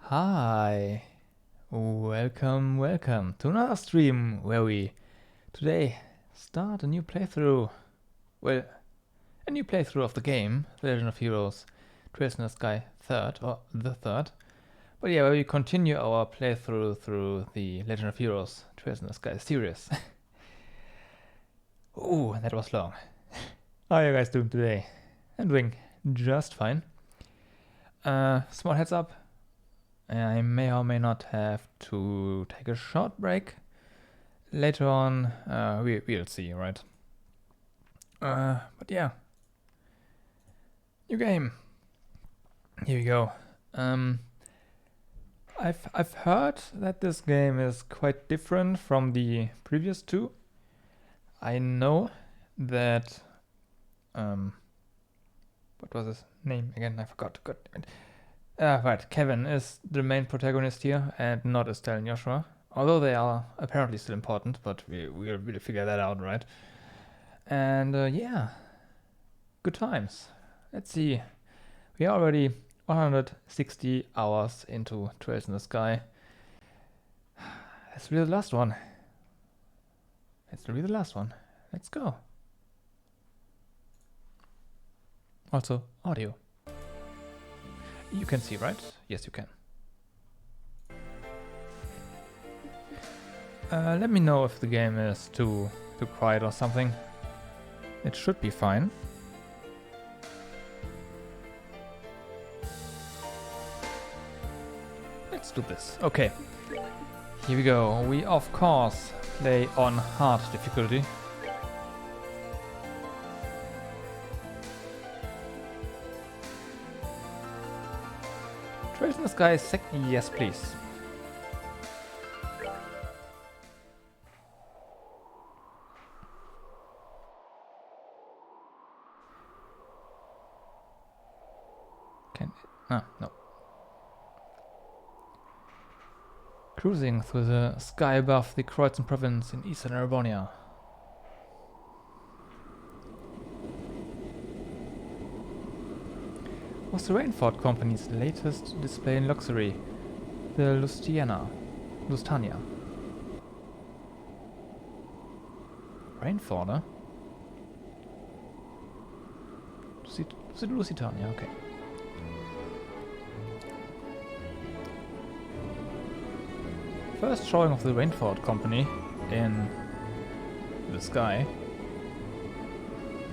Hi, welcome to another stream where we today start a new playthrough. Well, a new playthrough of the game, The Legend of Heroes, Trails in the Sky third, or the third. But yeah, where we continue our playthrough through the Legend of Heroes, Trails in the Sky series. Ooh, that was long. How are you guys doing today? I'm doing just fine. Small heads up. I may or may not have to take a short break later on. We'll see, right? But yeah, new game. Here we go. I've heard that this game is quite different from the previous two. I know that what was his name again? I forgot. God damn it. Right, Kevin is the main protagonist here, and not Estelle and Joshua. Although they are apparently still important, but we'll really figure that out, right? And yeah, good times. Let's see. We are already 160 hours into Trails in the Sky. That's really the last one. Let's go. Also, audio. You can see, right? Yes, you can. Let me know if the game is too quiet or something. It should be fine. Let's do this. Okay. Here we go. We, of course, play on hard difficulty. Trails in the Sky yes, please. No. Cruising through the sky above the Kreuzen province in eastern Arabonia. Was the Rainford Company's latest display in luxury, the Lustania. Rainford, huh? The Lusitania, okay. First showing of the Rainford Company in the sky.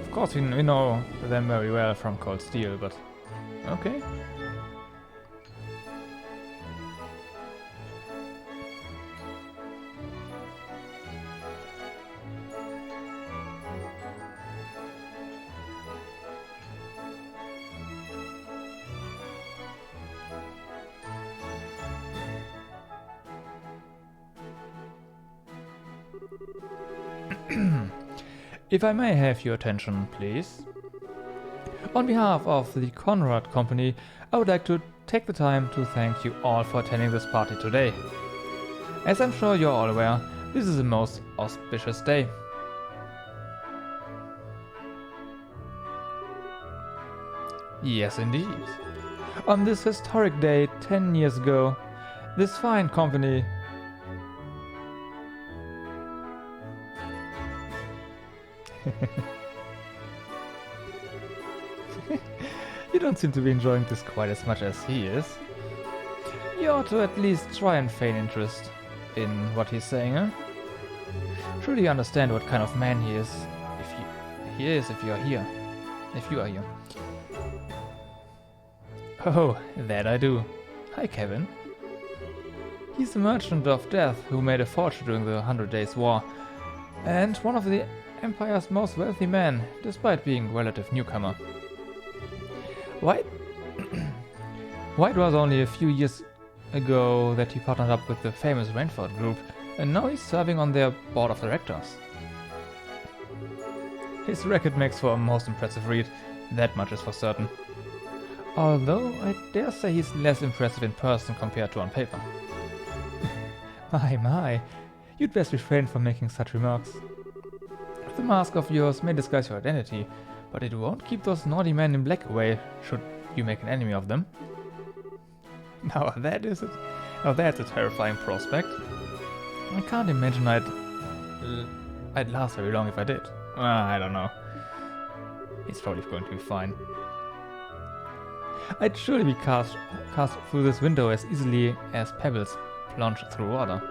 Of course, we know them very well from Cold Steel, but okay. If I may have your attention, please. On behalf of the Conrad Company, I would like to take the time to thank you all for attending this party today. As I'm sure you're all aware, this is a most auspicious day. Yes, indeed. On this historic day 10 years ago, this fine company You don't seem to be enjoying this quite as much as he is. You ought to at least try and feign interest in what he's saying, huh? Surely you understand what kind of man he is, if you are here. Oh, that I do. Hi, Kevin. He's a merchant of death who made a fortune during the 100 Days War, and one of the Empire's most wealthy men, despite being a relative newcomer. White was only a few years ago that he partnered up with the famous Rainford Group, and now he's serving on their board of directors. His record makes for a most impressive read, that much is for certain. Although I dare say he's less impressive in person compared to on paper. My, you'd best refrain from making such remarks. The mask of yours may disguise your identity, but it won't keep those naughty men in black away, should you make an enemy of them. Now that is it. Now that's a terrifying prospect. I can't imagine I'd last very long if I did. I don't know. He's probably going to be fine. I'd surely be cast through this window as easily as pebbles plunge through water.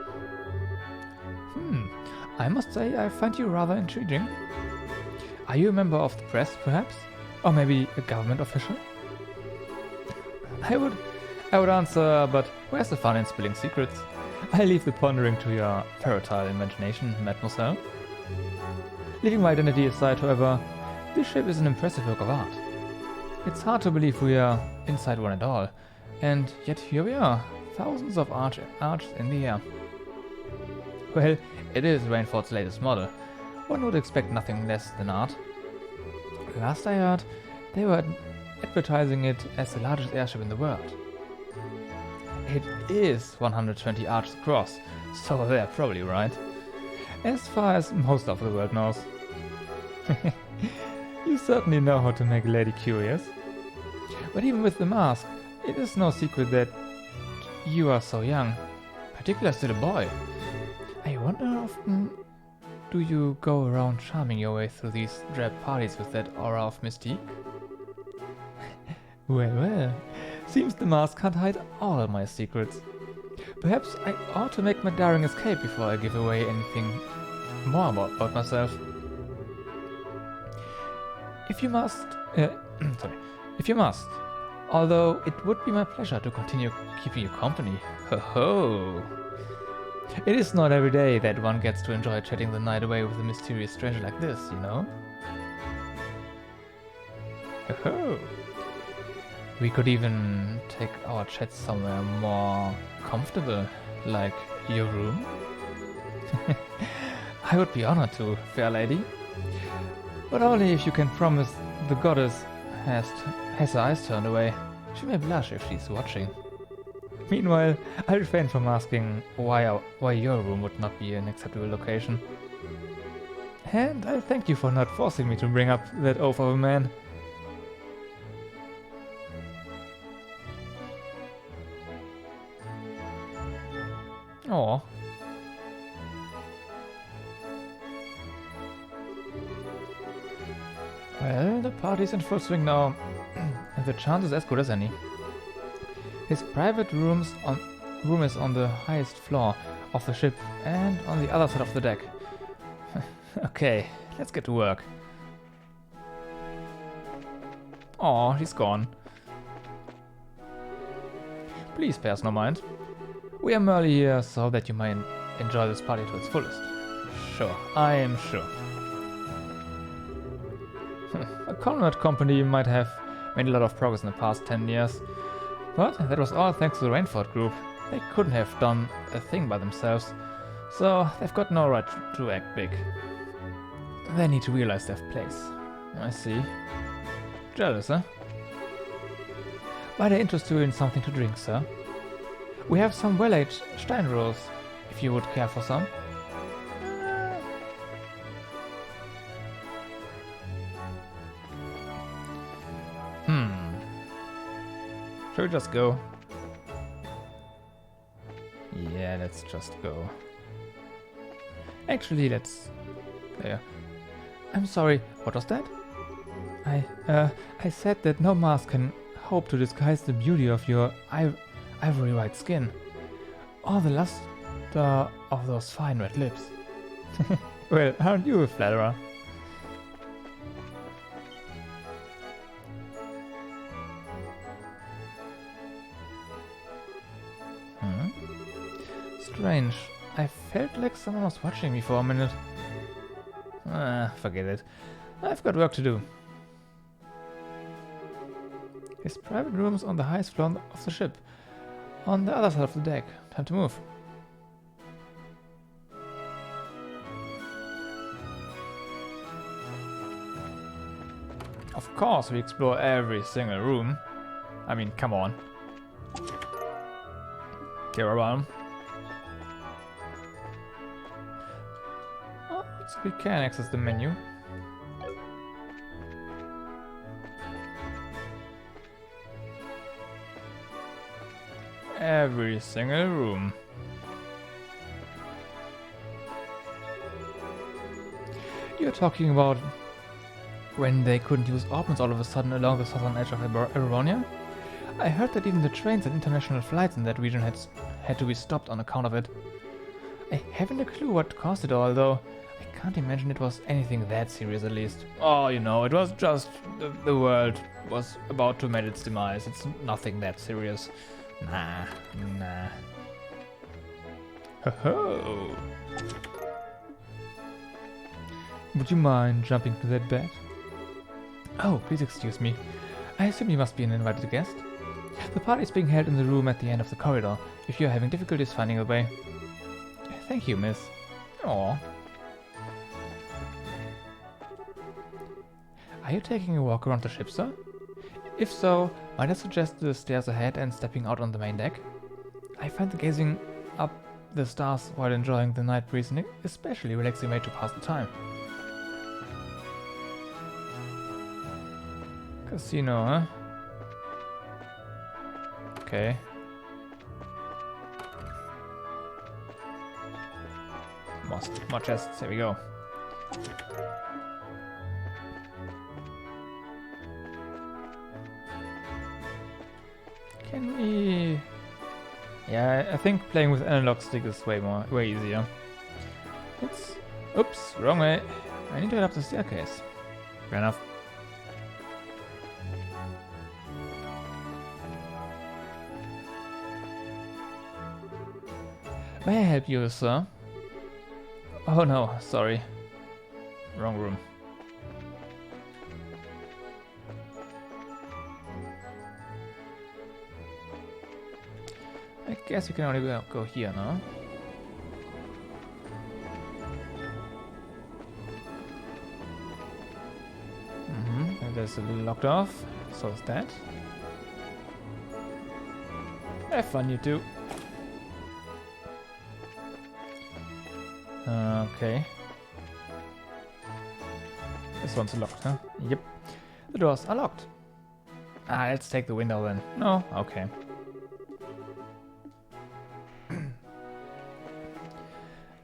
I must say I find you rather intriguing. Are you a member of the press, perhaps? Or maybe a government official? I would answer, but where's the fun in spilling secrets? I leave the pondering to your fertile imagination, mademoiselle. Leaving my identity aside, however, this ship is an impressive work of art. It's hard to believe we are inside one at all, and yet here we are, thousands of arches in the air. Well, it is Rainford's latest model. One would expect nothing less than art. Last I heard, they were advertising it as the largest airship in the world. It is 120 arches across, so they're probably right. As far as most of the world knows. You certainly know how to make a lady curious. But even with the mask, it is no secret that you are so young, particularly still a boy. I wonder how often do you go around charming your way through these drab parties with that aura of mystique? Well, seems the mask can't hide all my secrets. Perhaps I ought to make my daring escape before I give away anything more about myself. If you must, although it would be my pleasure to continue keeping you company. Ho ho! It is not every day that one gets to enjoy chatting the night away with a mysterious treasure like this, you know? Ho ho! We could even take our chat somewhere more comfortable, like your room. I would be honored to, fair lady. But only if you can promise the goddess has her eyes turned away. She may blush if she's watching. Meanwhile, I refrain from asking why your room would not be an acceptable location. And I thank you for not forcing me to bring up that oaf of a man. Oh. Well, the party's in full swing now, and the chance is as good as any. His private room is on the highest floor of the ship and on the other side of the deck. Okay, let's get to work. Oh, he's gone. Please spare us no mind. We are merely here so that you might enjoy this party to its fullest. Sure, I am sure. A Conrad company might have made a lot of progress in the past 10 years, but that was all thanks to the Rainford group. They couldn't have done a thing by themselves, so they've got no right to act big. They need to realize their place. I see. Jealous, huh? Might I interest you in something to drink, sir? We have some well-aged Steinrose, if you would care for some. Shall we just go? Yeah, let's just go. Actually, let's... There. I'm sorry, what was that? I said that no mask can hope to disguise the beauty of your ivory white skin, or the luster of those fine red lips. Well, aren't you a flatterer? Strange. I felt like someone was watching me for a minute. Forget it. I've got work to do. His private room's on the highest floor of the ship, on the other side of the deck. Time to move. Of course, we explore every single room. I mean, come on. Care about him. Oh, so we can access the menu. every single room. You're talking about when they couldn't use orphans all of a sudden along the southern edge of Eronia? I heard that even the trains and international flights in that region had to be stopped on account of it. I haven't a clue what caused it all, though. I can't imagine it was anything that serious, at least. Oh, you know, it was just the world was about to meet its demise. It's nothing that serious. Nah. Ho-ho! Would you mind jumping to that bed? Oh, please excuse me. I assume you must be an invited guest. The party is being held in the room at the end of the corridor, if you are having difficulties finding a way. Thank you, miss. Aww. Are you taking a walk around the ship, sir? If so, might I suggest the stairs ahead and stepping out on the main deck? I find the gazing up the stars while enjoying the night breeze an especially relaxing way to pass the time. Casino, huh? Okay. More chests, here we go. Can we... Yeah, I think playing with analog stick is way easier. It's... Oops, wrong way. I need to head up the staircase. Fair enough. May I help you, sir? Oh no, sorry. Wrong room. I guess we can only go here now. And there's a locked off. So is that. Have fun, you two. Okay. This one's locked, huh? Yep. The doors are locked. Ah, let's take the window then. No? Okay.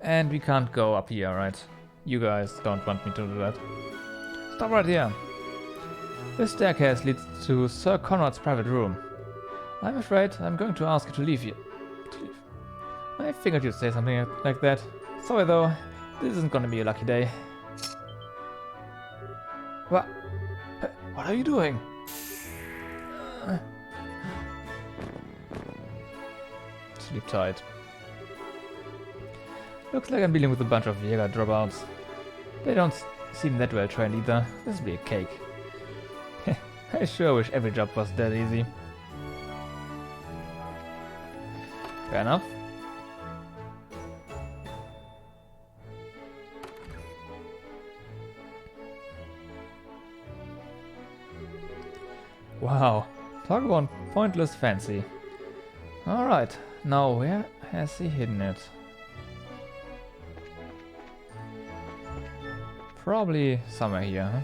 And we can't go up here, right? You guys don't want me to do that. Stop right here. This staircase leads to Sir Conrad's private room. I'm afraid I'm going to ask you to leave here. I figured you'd say something like that. Sorry though, this isn't gonna be a lucky day. What? What are you doing? Sleep tight. Looks like I'm dealing with a bunch of Jäger dropouts. They don't seem that well trained either. This will be a cake. I sure wish every job was that easy. Fair enough. Wow, talk about pointless fancy. Alright, now where has he hidden it? Probably somewhere here, huh?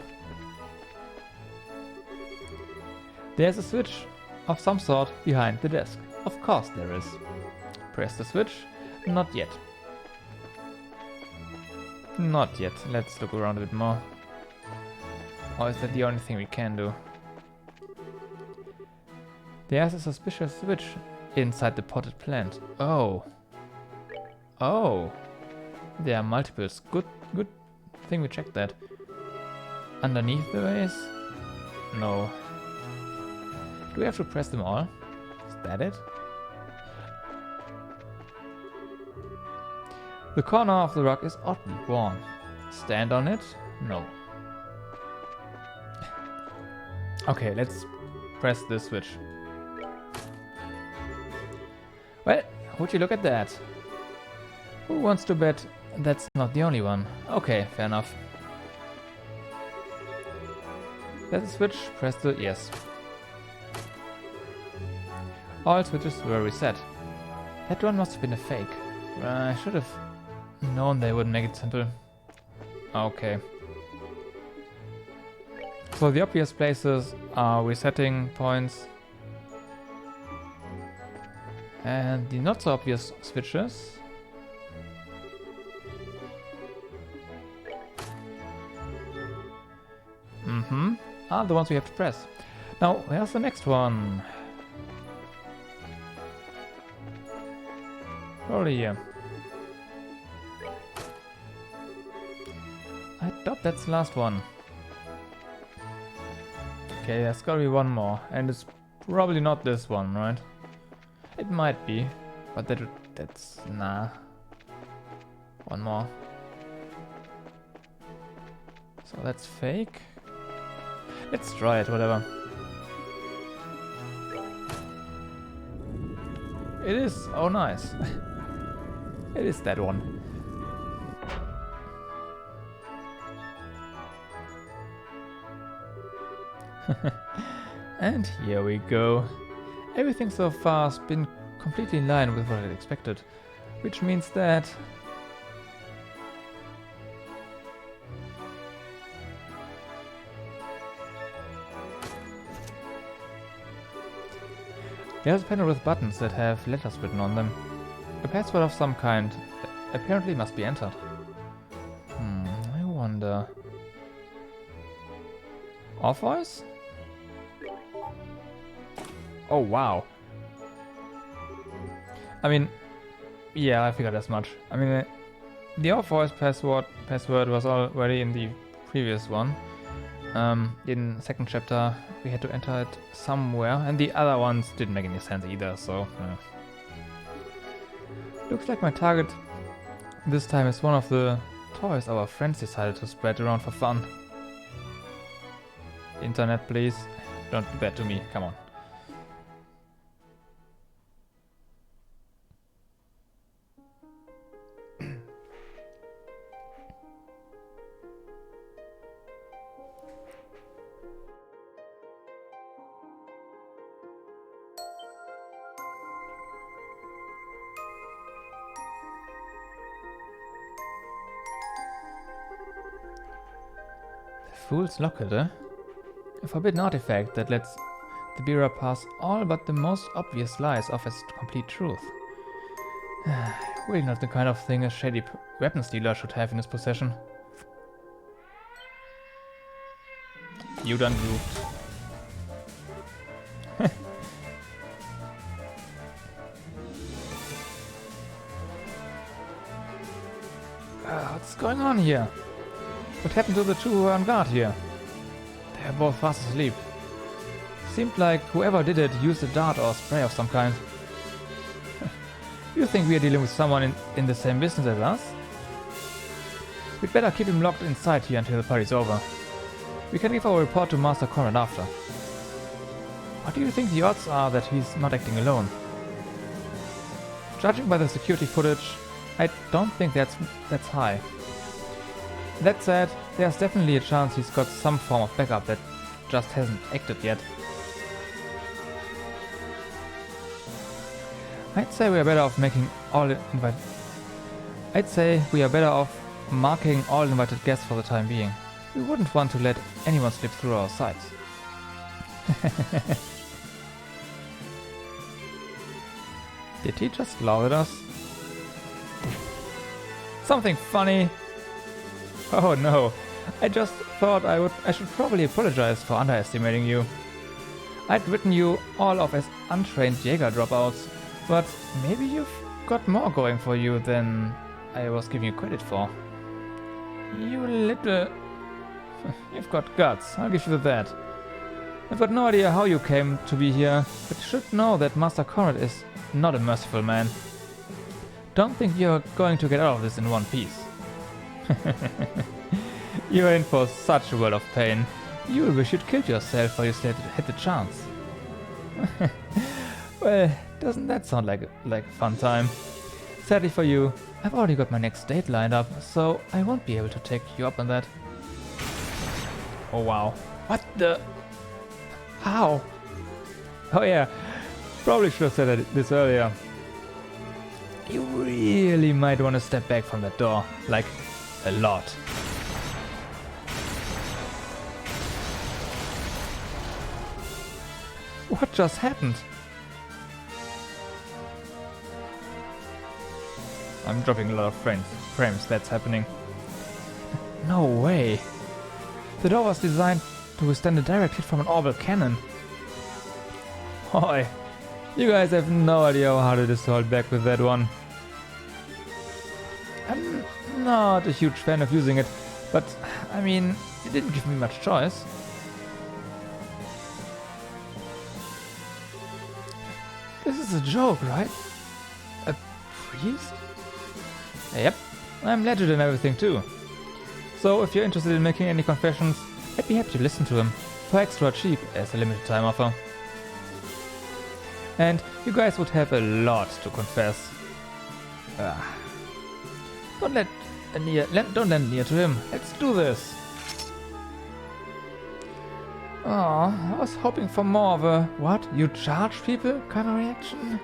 There's a switch of some sort behind the desk. Of course there is. Press the switch. Not yet. Not yet. Let's look around a bit more. Or is that the only thing we can do? There's a suspicious switch inside the potted plant. Oh. Oh. There are multiples. Good thing we checked that. Underneath the vase? No. Do we have to press them all? Is that it? The corner of the rock is oddly worn. Stand on it? No. Okay, let's press this switch. Well, would you look at that? Who wants to bet that's not the only one? Okay, fair enough. There's a switch, press the... yes. All switches were reset. That one must have been a fake. I should have known they wouldn't make it simple. Okay. So the obvious places are resetting points. And the not so obvious switches. Are the ones we have to press. Now, where's the next one? Probably here. I doubt that's the last one. Okay, there's gotta be one more, and it's probably not this one, right? It might be, but that's nah. One more. So that's fake. Let's try it, whatever. It is, oh nice. It is that one. And here we go. Everything so far has been completely in line with what I expected, which means that there's a panel with buttons that have letters written on them. A password of some kind apparently must be entered. I wonder. Off voice? Oh wow. I mean, yeah, I figured as much. I mean, the off voice password was already in the previous one. In second chapter we had to enter it somewhere, and the other ones didn't make any sense either, so looks like my target this time is one of the toys our friends decided to spread around for fun. Internet, please. Don't do that to me, come on. Fool's Locket, eh? A forbidden artifact that lets the bearer pass all but the most obvious lies off as complete truth. Really not the kind of thing a shady weapons dealer should have in his possession. You done goofed. What's going on here? What happened to the two who were on guard here? They are both fast asleep. Seemed like whoever did it used a dart or a spray of some kind. You think we are dealing with someone in the same business as us? We'd better keep him locked inside here until the party's over. We can give our report to Master Conrad after. What do you think the odds are that he's not acting alone? Judging by the security footage, I don't think that's high. That said, there's definitely a chance he's got some form of backup that just hasn't acted yet. I'd say we are better off marking all invited guests for the time being. We wouldn't want to let anyone slip through our sights. Did he just laugh at us? Something funny? Oh no, I just thought I should probably apologize for underestimating you. I'd written you all off as untrained Jaeger dropouts, but maybe you've got more going for you than I was giving you credit for. You've got guts, I'll give you that. I've got no idea how you came to be here, but you should know that Master Conrad is not a merciful man. Don't think you're going to get out of this in one piece. You're in for such a world of pain. You'll wish you'd killed yourself while you still had the chance. Well, doesn't that sound like a fun time? Sadly for you, I've already got my next date lined up, so I won't be able to take you up on that. Oh wow. What the? How? Oh yeah, probably should have said this earlier. You really might want to step back from that door, like a lot. What just happened? I'm dropping a lot of frames, that's happening. No way! The door was designed to withstand a direct hit from an orbital cannon. Boy, you guys have no idea how hard it is to hold back with that one. I'm not a huge fan of using it, but I mean, it didn't give me much choice. This is a joke, right? A priest? Yep, I'm legit and everything too. So if you're interested in making any confessions, I'd be happy to listen to him for extra cheap as a limited time offer. And you guys would have a lot to confess. Don't lend near to him. Let's do this. Oh, I was hoping for more of a "what? You charge people?" kind of reaction.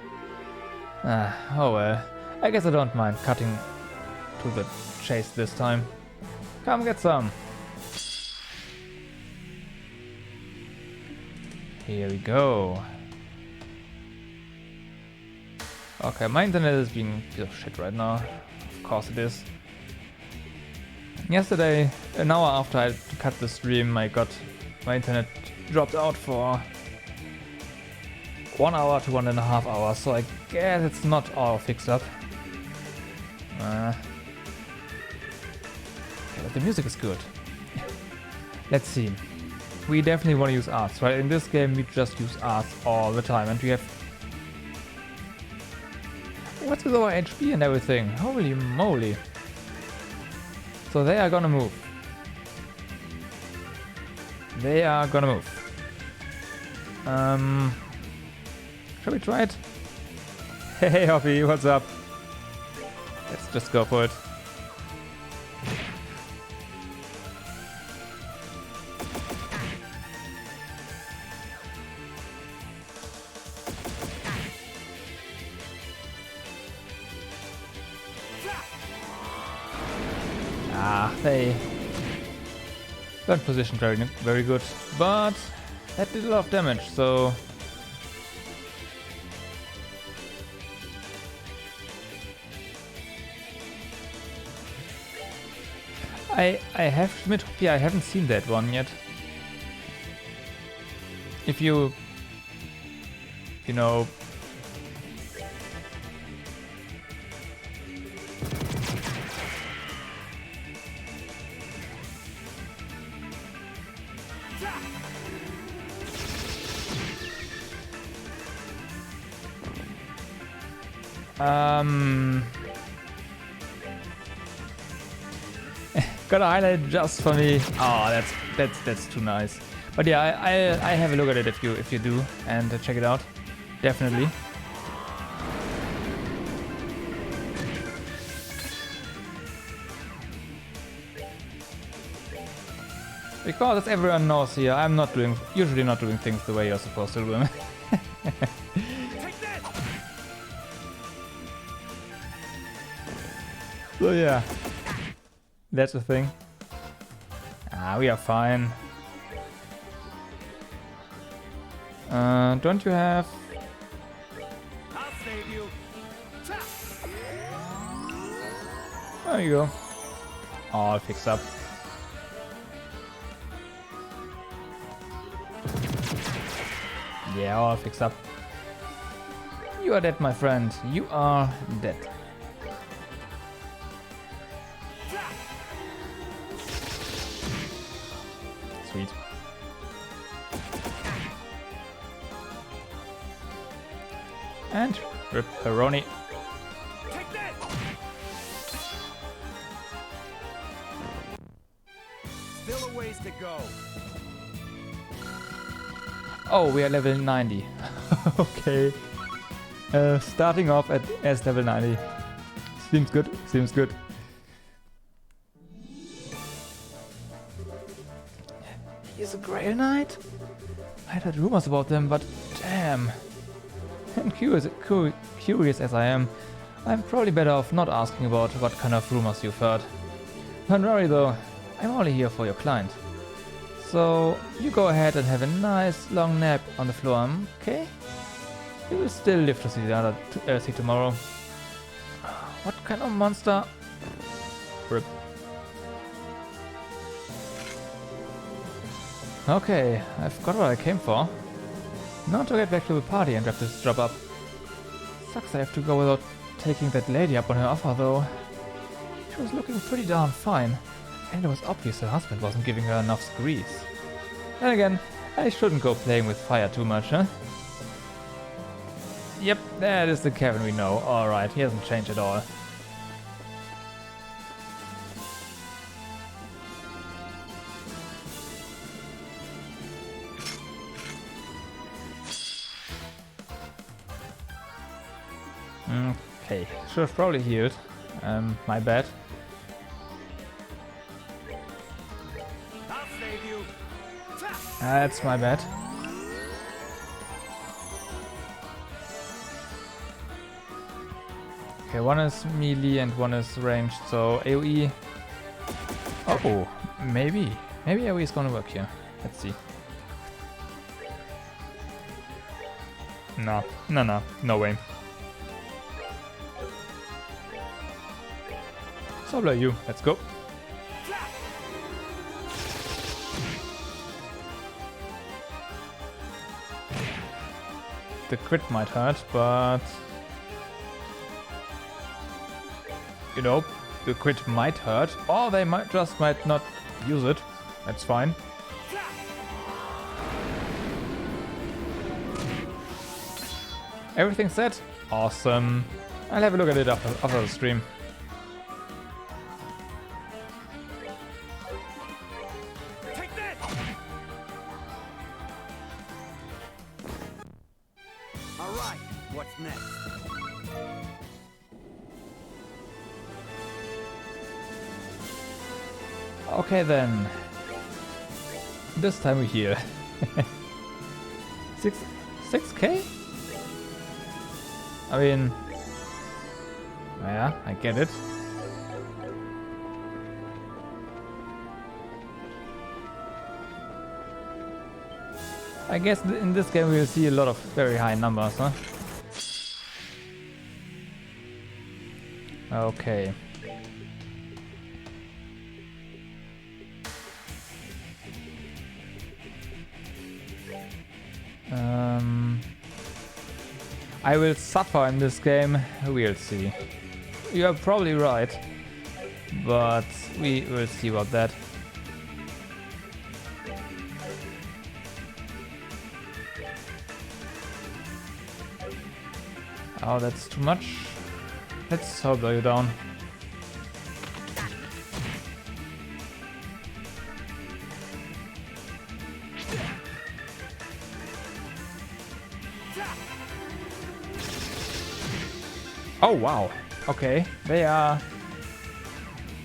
Oh well. I guess I don't mind cutting to the chase this time. Come get some. Here we go. Okay, my internet is being a piece of shit right now. Of course it is. Yesterday, an hour after I cut the stream, my internet dropped out for 1 hour to 1.5 hours, so I guess it's not all fixed up. Okay, but the music is good. Let's see. We definitely want to use arts, right? In this game we just use arts all the time, and we have... What's with our HP and everything? Holy moly. So they are gonna move. They are gonna move. Shall we try it? Hey Hoppy, what's up? Let's just go for it. They weren't positioned very good, but that did a lot of damage, so I have to admit, yeah, I haven't seen that one yet. If you know, gotta highlight it just for me. Oh, that's too nice. But yeah, I have a look at it if you do, and check it out, definitely. Because as everyone knows here, I'm usually not doing things the way you're supposed to do them. So yeah, that's the thing. We are fine. Don't you have... I'll save you. There you go. All fixed up. Yeah, all fixed up. You are dead, my friend. You are dead. Sweet. And Ripperoni. Take that. Still a ways to go. Oh, we are level 90. Okay. Starting off as level 90. Seems good. Seems good. He's a Grail Knight? I heard rumors about them, but damn. And curious as I am, I'm probably better off not asking about what kind of rumors you've heard. Don't worry though, I'm only here for your client. So you go ahead and have a nice long nap on the floor, okay? You will still live to see the other see tomorrow. What kind of monster? Rip. Okay, I forgot what I came for. Now to get back to the party and wrap this job up. Sucks I have to go without taking that lady up on her offer though. She was looking pretty darn fine. And it was obvious her husband wasn't giving her enough grease. Then again, I shouldn't go playing with fire too much, huh? Yep, that is the Kevin we know. Alright, he hasn't changed at all. Okay, should have probably healed. My bad. I'll save you. That's my bad. Okay, one is melee and one is ranged, so AoE. Oh, maybe. Maybe AoE is gonna work here. Let's see. No way. So blow you. Let's go. The crit might hurt, but you know, the crit might hurt, or they might not use it. That's fine. Everything set? Awesome. I'll have a look at it after the stream. Take that. All right. What's next? Okay then. This time we're here. 6k? I mean, yeah, I get it. I guess in this game we'll see a lot of very high numbers, huh? Okay. I will suffer in this game, we'll see. You're probably right, but we will see about that. Oh, that's too much. Let's hold you down. Oh wow, okay, they are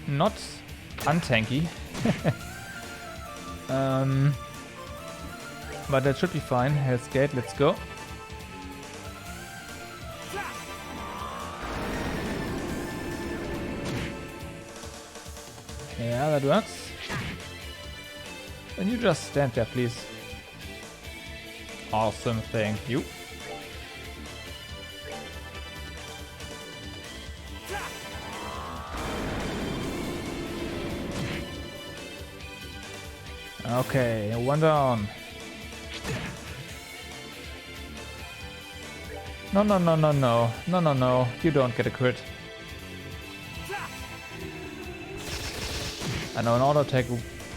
not untanky. But that should be fine. Hell's Gate, let's go. Yeah, that works. Then you just stand there, please. Awesome, thank you. Okay, one down. No, you don't get a crit. I know an auto attack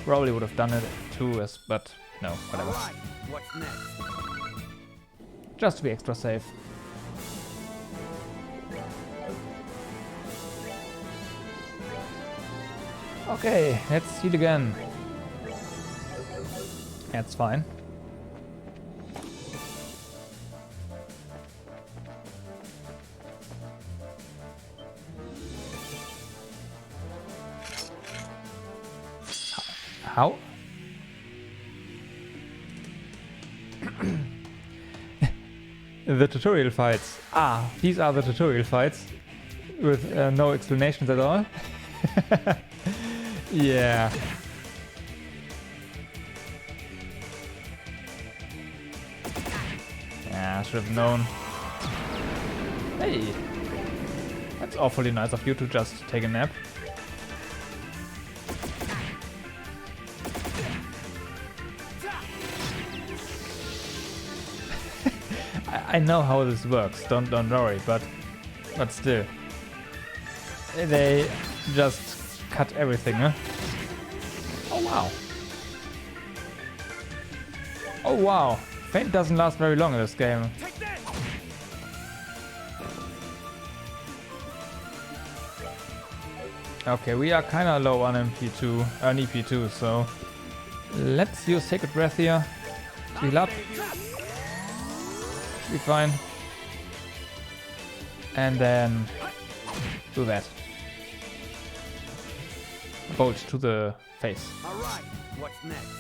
probably would have done it too, but no, whatever. All right. What's next? Just to be extra safe. Okay, let's heal again. That's fine. How? The tutorial fights. Ah, these are the tutorial fights. With no explanations at all. Yeah. Yeah, I should have known. Hey! That's awfully nice of you to just take a nap. I know how this works, don't worry, but still. They just cut everything, huh? Oh wow. Oh wow. Feint doesn't last very long in this game. Okay, we are kinda low on MP2, on EP2, so let's use Sacred Breath here. Heal up. Should be fine. And then do that. Bolt to the face. Alright, what's next?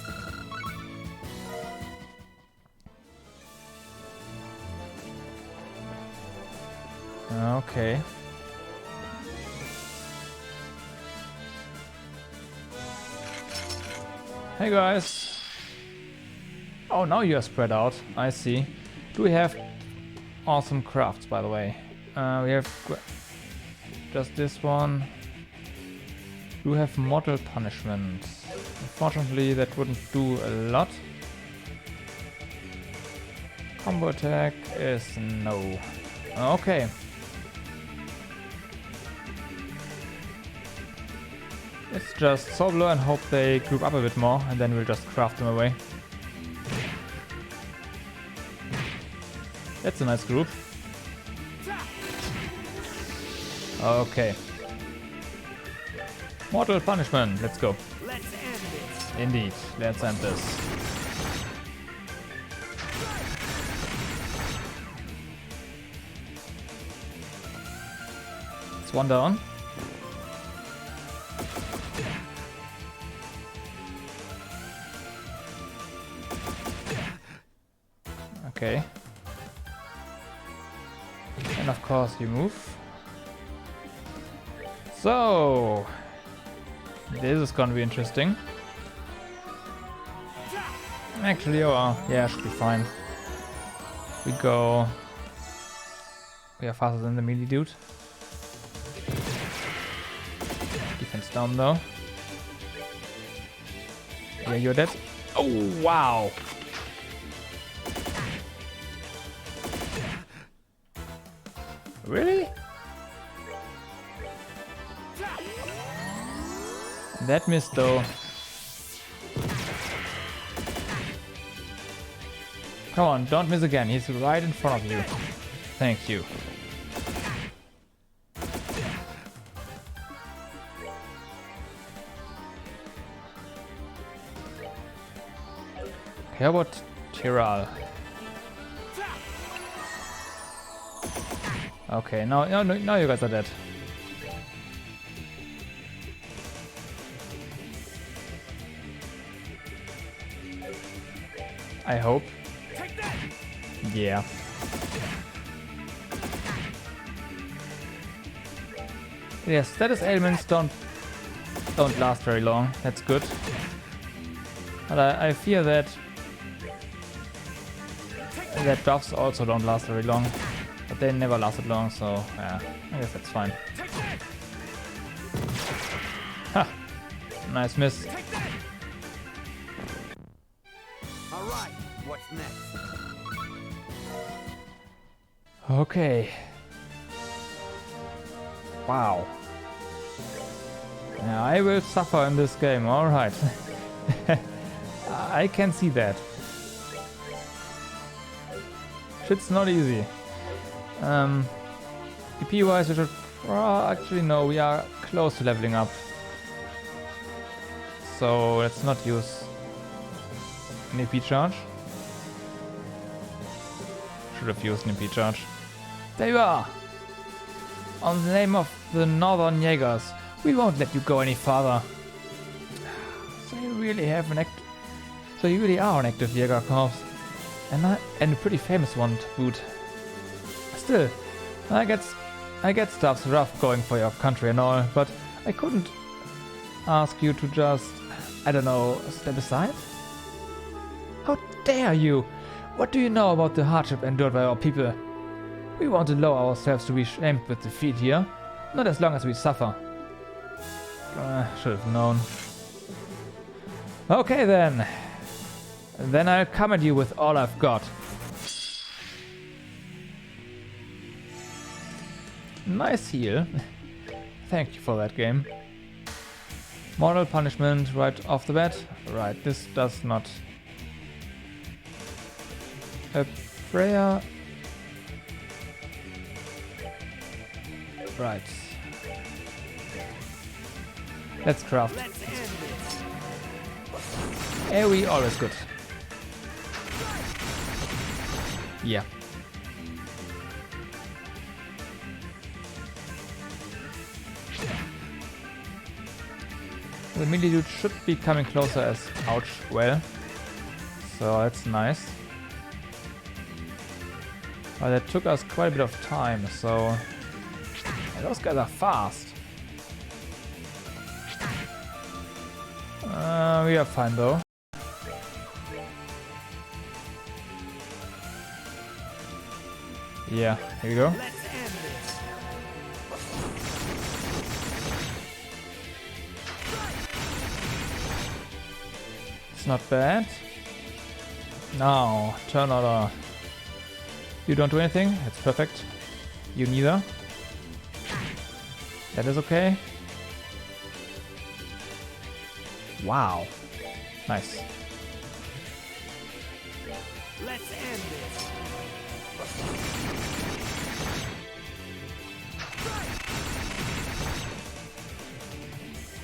Okay. Hey guys. Oh, now you are spread out. I see. Do we have awesome crafts, by the way? We have just this one. Do we have mortal punishment? Unfortunately, that wouldn't do a lot. Combo attack is no. Okay. Let's just solo and hope they group up a bit more, and then we'll just craft them away. That's a nice group. Okay. Mortal punishment, let's go. Let's end this. Indeed, let's end this. It's one down. Okay. And of course you move. So this is gonna be interesting. Actually, oh yeah, should be fine. We go. We are faster than the melee dude. Defense down though. Yeah, you're dead. Oh wow! Really? That missed though. Come on, don't miss again. He's right in front of you. Thank you. Okay, how about Tiral? Okay, now you guys are dead. I hope. Yeah. Yeah, status ailments don't last very long. That's good. But I fear that buffs also don't last very long. But they never lasted long, so yeah, I guess that's fine. Ha! Nice miss. Alright, what's next? Okay. Wow. Yeah, I will suffer in this game, alright. I can see that. Shit's not easy. EP wise, we should. Actually, no, we are close to leveling up. So let's not use an EP charge. Should have used an EP charge. There you are! On the name of the Northern Jaegers, we won't let you go any farther. So you really have an So you really are an active Jaeger corps. And a pretty famous one to boot. Still, I get stuff's rough going for your country and all, but I couldn't ask you to just, I don't know, step aside? How dare you! What do you know about the hardship endured by our people? We won't allow ourselves to be shamed with defeat here. Not as long as we suffer. Should have known. Okay then. Then I'll come at you with all I've got. Nice heal. Thank you for that game. Mortal punishment right off the bat. Right, this does not. A prayer. Right. Let's craft. AoE always good. Yeah. The melee dude should be coming closer as ouch well. So that's nice. But that took us quite a bit of time, so those guys are fast. We are fine though. Yeah, here we go. It's not bad. Now, turn order. You don't do anything, it's perfect. You neither. That is okay. Wow. Nice. Let's end this.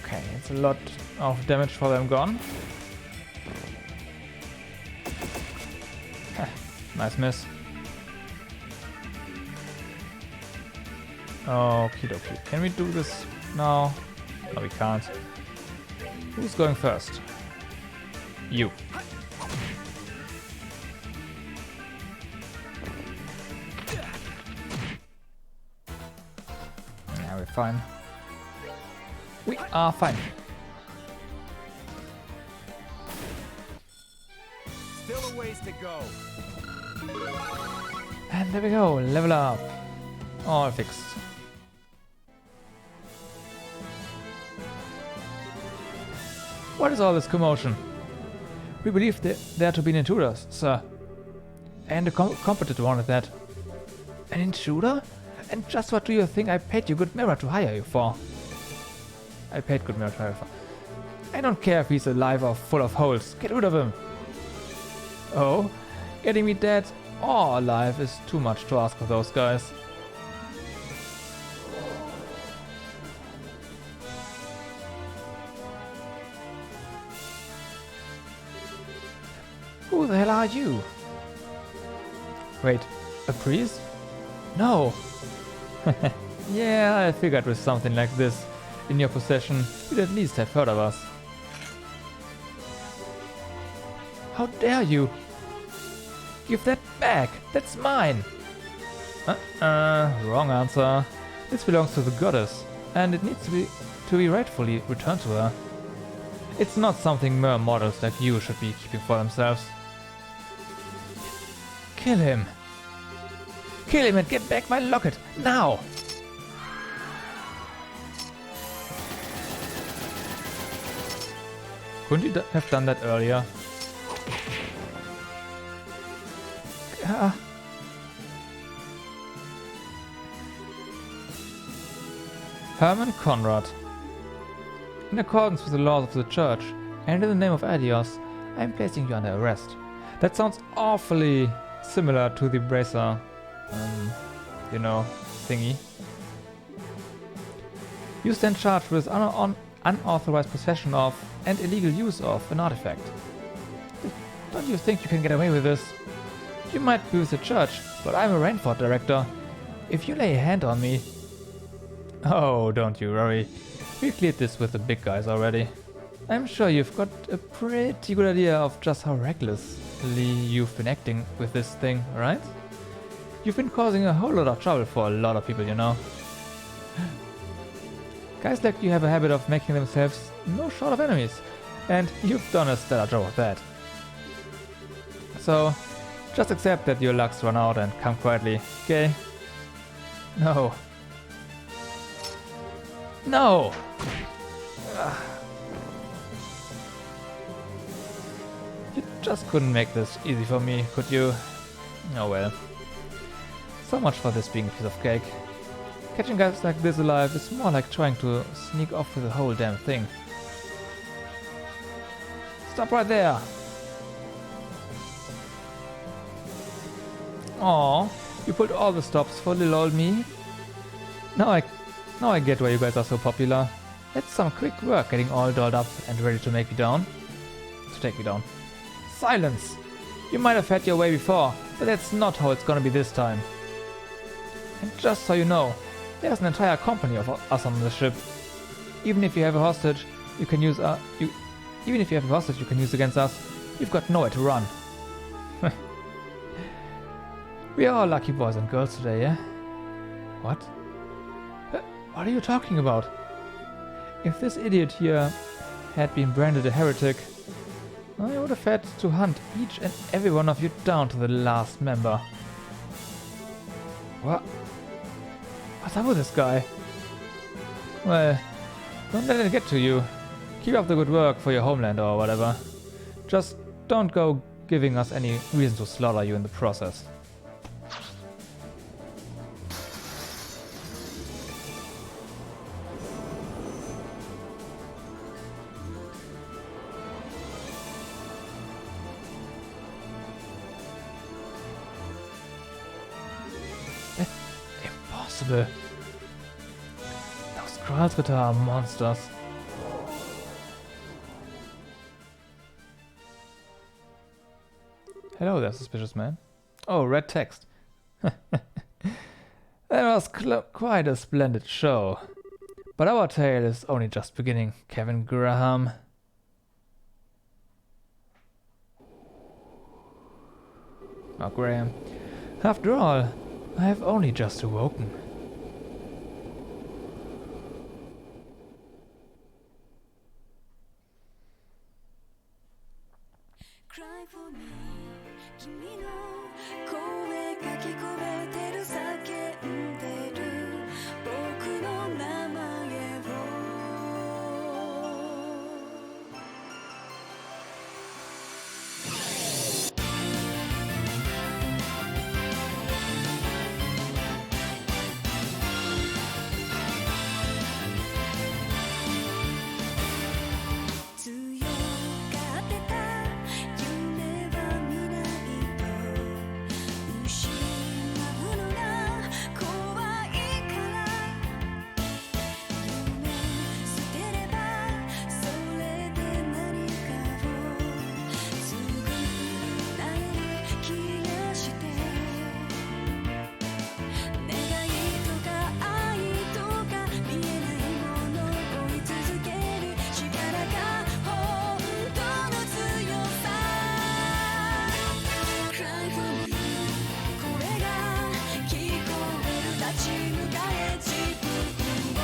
Okay, it's a lot of damage for them gone. Nice miss. Okie dokie. Can we do this now? No, we can't. Who's going first? You. Yeah, we're fine. We are fine. Still a ways to go. And there we go, level up. All fixed. What is all this commotion? We believe there to be an intruder, sir. And a competent one at that. An intruder? And just what do you think I paid you good mirror to hire you for? I paid good mirror to hire you for. I don't care if he's alive or full of holes. Get rid of him. Oh? Getting me dead or alive is too much to ask of those guys. Who the hell are you? Wait, a priest? No! Yeah, I figured with something like this in your possession, you'd at least have heard of us. How dare you! Give that back! That's mine! Wrong answer. This belongs to the goddess, and it needs to be rightfully returned to her. It's not something mere mortals like you should be keeping for themselves. Kill him! Kill him and get back my locket, now! Couldn't you have done that earlier? Herman Conrad. In accordance with the laws of the church, and in the name of Adios, I am placing you under arrest. That sounds awfully similar to the bracer, you know, thingy. You stand charged with unauthorized possession of and illegal use of an artifact. Don't you think you can get away with this? You might be with the church, but I'm a Rainford director. If you lay a hand on me... Oh, don't you worry. We cleared this with the big guys already. I'm sure you've got a pretty good idea of just how recklessly you've been acting with this thing, right? You've been causing a whole lot of trouble for a lot of people, you know. Guys like you have a habit of making themselves no short of enemies, and you've done a stellar job of that. So, just accept that your luck's run out and come quietly, okay? No. No! You just couldn't make this easy for me, could you? Oh well. So much for this being a piece of cake. Catching guys like this alive is more like trying to sneak off with the whole damn thing. Stop right there! Aww, you pulled all the stops for little old me? Now I get why you guys are so popular. That's some quick work getting all dolled up and ready to take me down. Silence! You might have had your way before, but that's not how it's gonna be this time. And just so you know, there's an entire company of us on the ship. Even if you have a hostage, you can use against us, you've got nowhere to run. We are all lucky boys and girls today, yeah? What? What are you talking about? If this idiot here had been branded a heretic, I would have had to hunt each and every one of you down to the last member. What? What's up with this guy? Well, don't let it get to you. Keep up the good work for your homeland or whatever. Just don't go giving us any reason to slaughter you in the process. Impossible. Those Gralsritter are monsters. Hello there, suspicious man. Oh, red text. That was quite a splendid show. But our tale is only just beginning, Kevin Graham. Oh, Graham. After all, I have only just awoken. Cry for me, 君の声が聞こえてる叫んでる僕の名前を強がってた夢は見ないと失うのが怖いから夢捨てればそれで何かを償える気がして願いとか愛とか見えないものを追い続ける力が本当の強さ Cry for me 声が聞こえる立ち向かえ自分を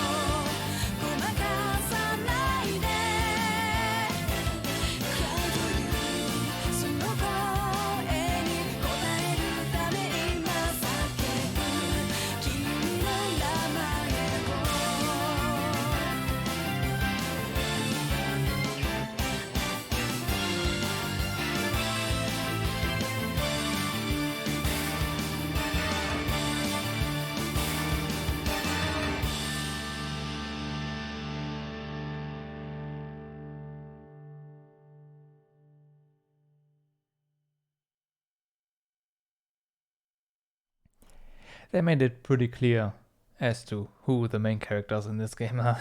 ごまかさないで Cry for you その声に応えるため今叫ぶ君の名前をThey made it pretty clear as to who the main characters in this game are.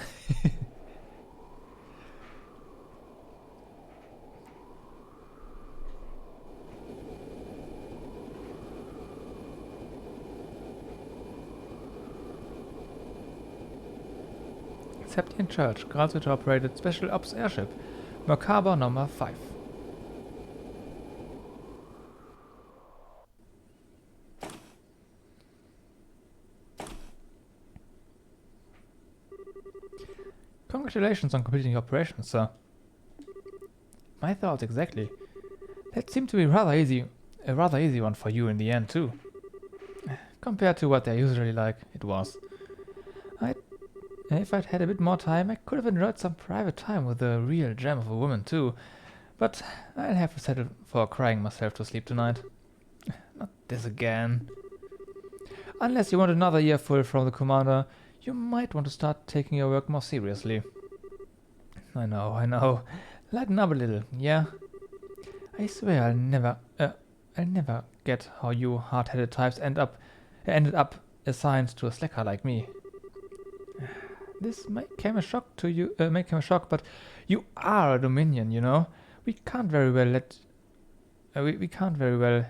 Septian Church, Gralsritter operated Special Ops Airship, Merkaba number 5. Congratulations on completing your operation, sir. My thoughts exactly. That seemed to be a rather easy one for you in the end too. Compared to what they're usually like, it was. If I'd had a bit more time, I could have enjoyed some private time with a real gem of a woman too. But I'll have to settle for crying myself to sleep tonight. Not this again. Unless you want another earful from the commander, you might want to start taking your work more seriously. I know. Lighten up a little, yeah? I swear I'll never get how you hard-headed types ended up assigned to a slacker like me. This may come a shock to you, but you are a Dominion, you know. We can't very well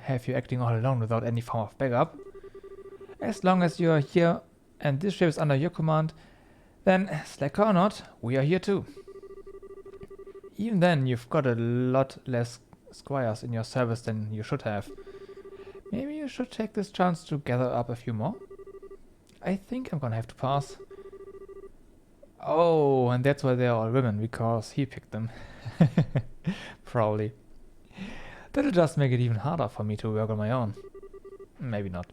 have you acting all alone without any form of backup. As long as you are here and this ship is under your command, then, slacker or not, we are here too. Even then, you've got a lot less squires in your service than you should have. Maybe you should take this chance to gather up a few more? I think I'm gonna have to pass. Oh, and that's why they're all women, because he picked them. Probably. That'll just make it even harder for me to work on my own. Maybe not.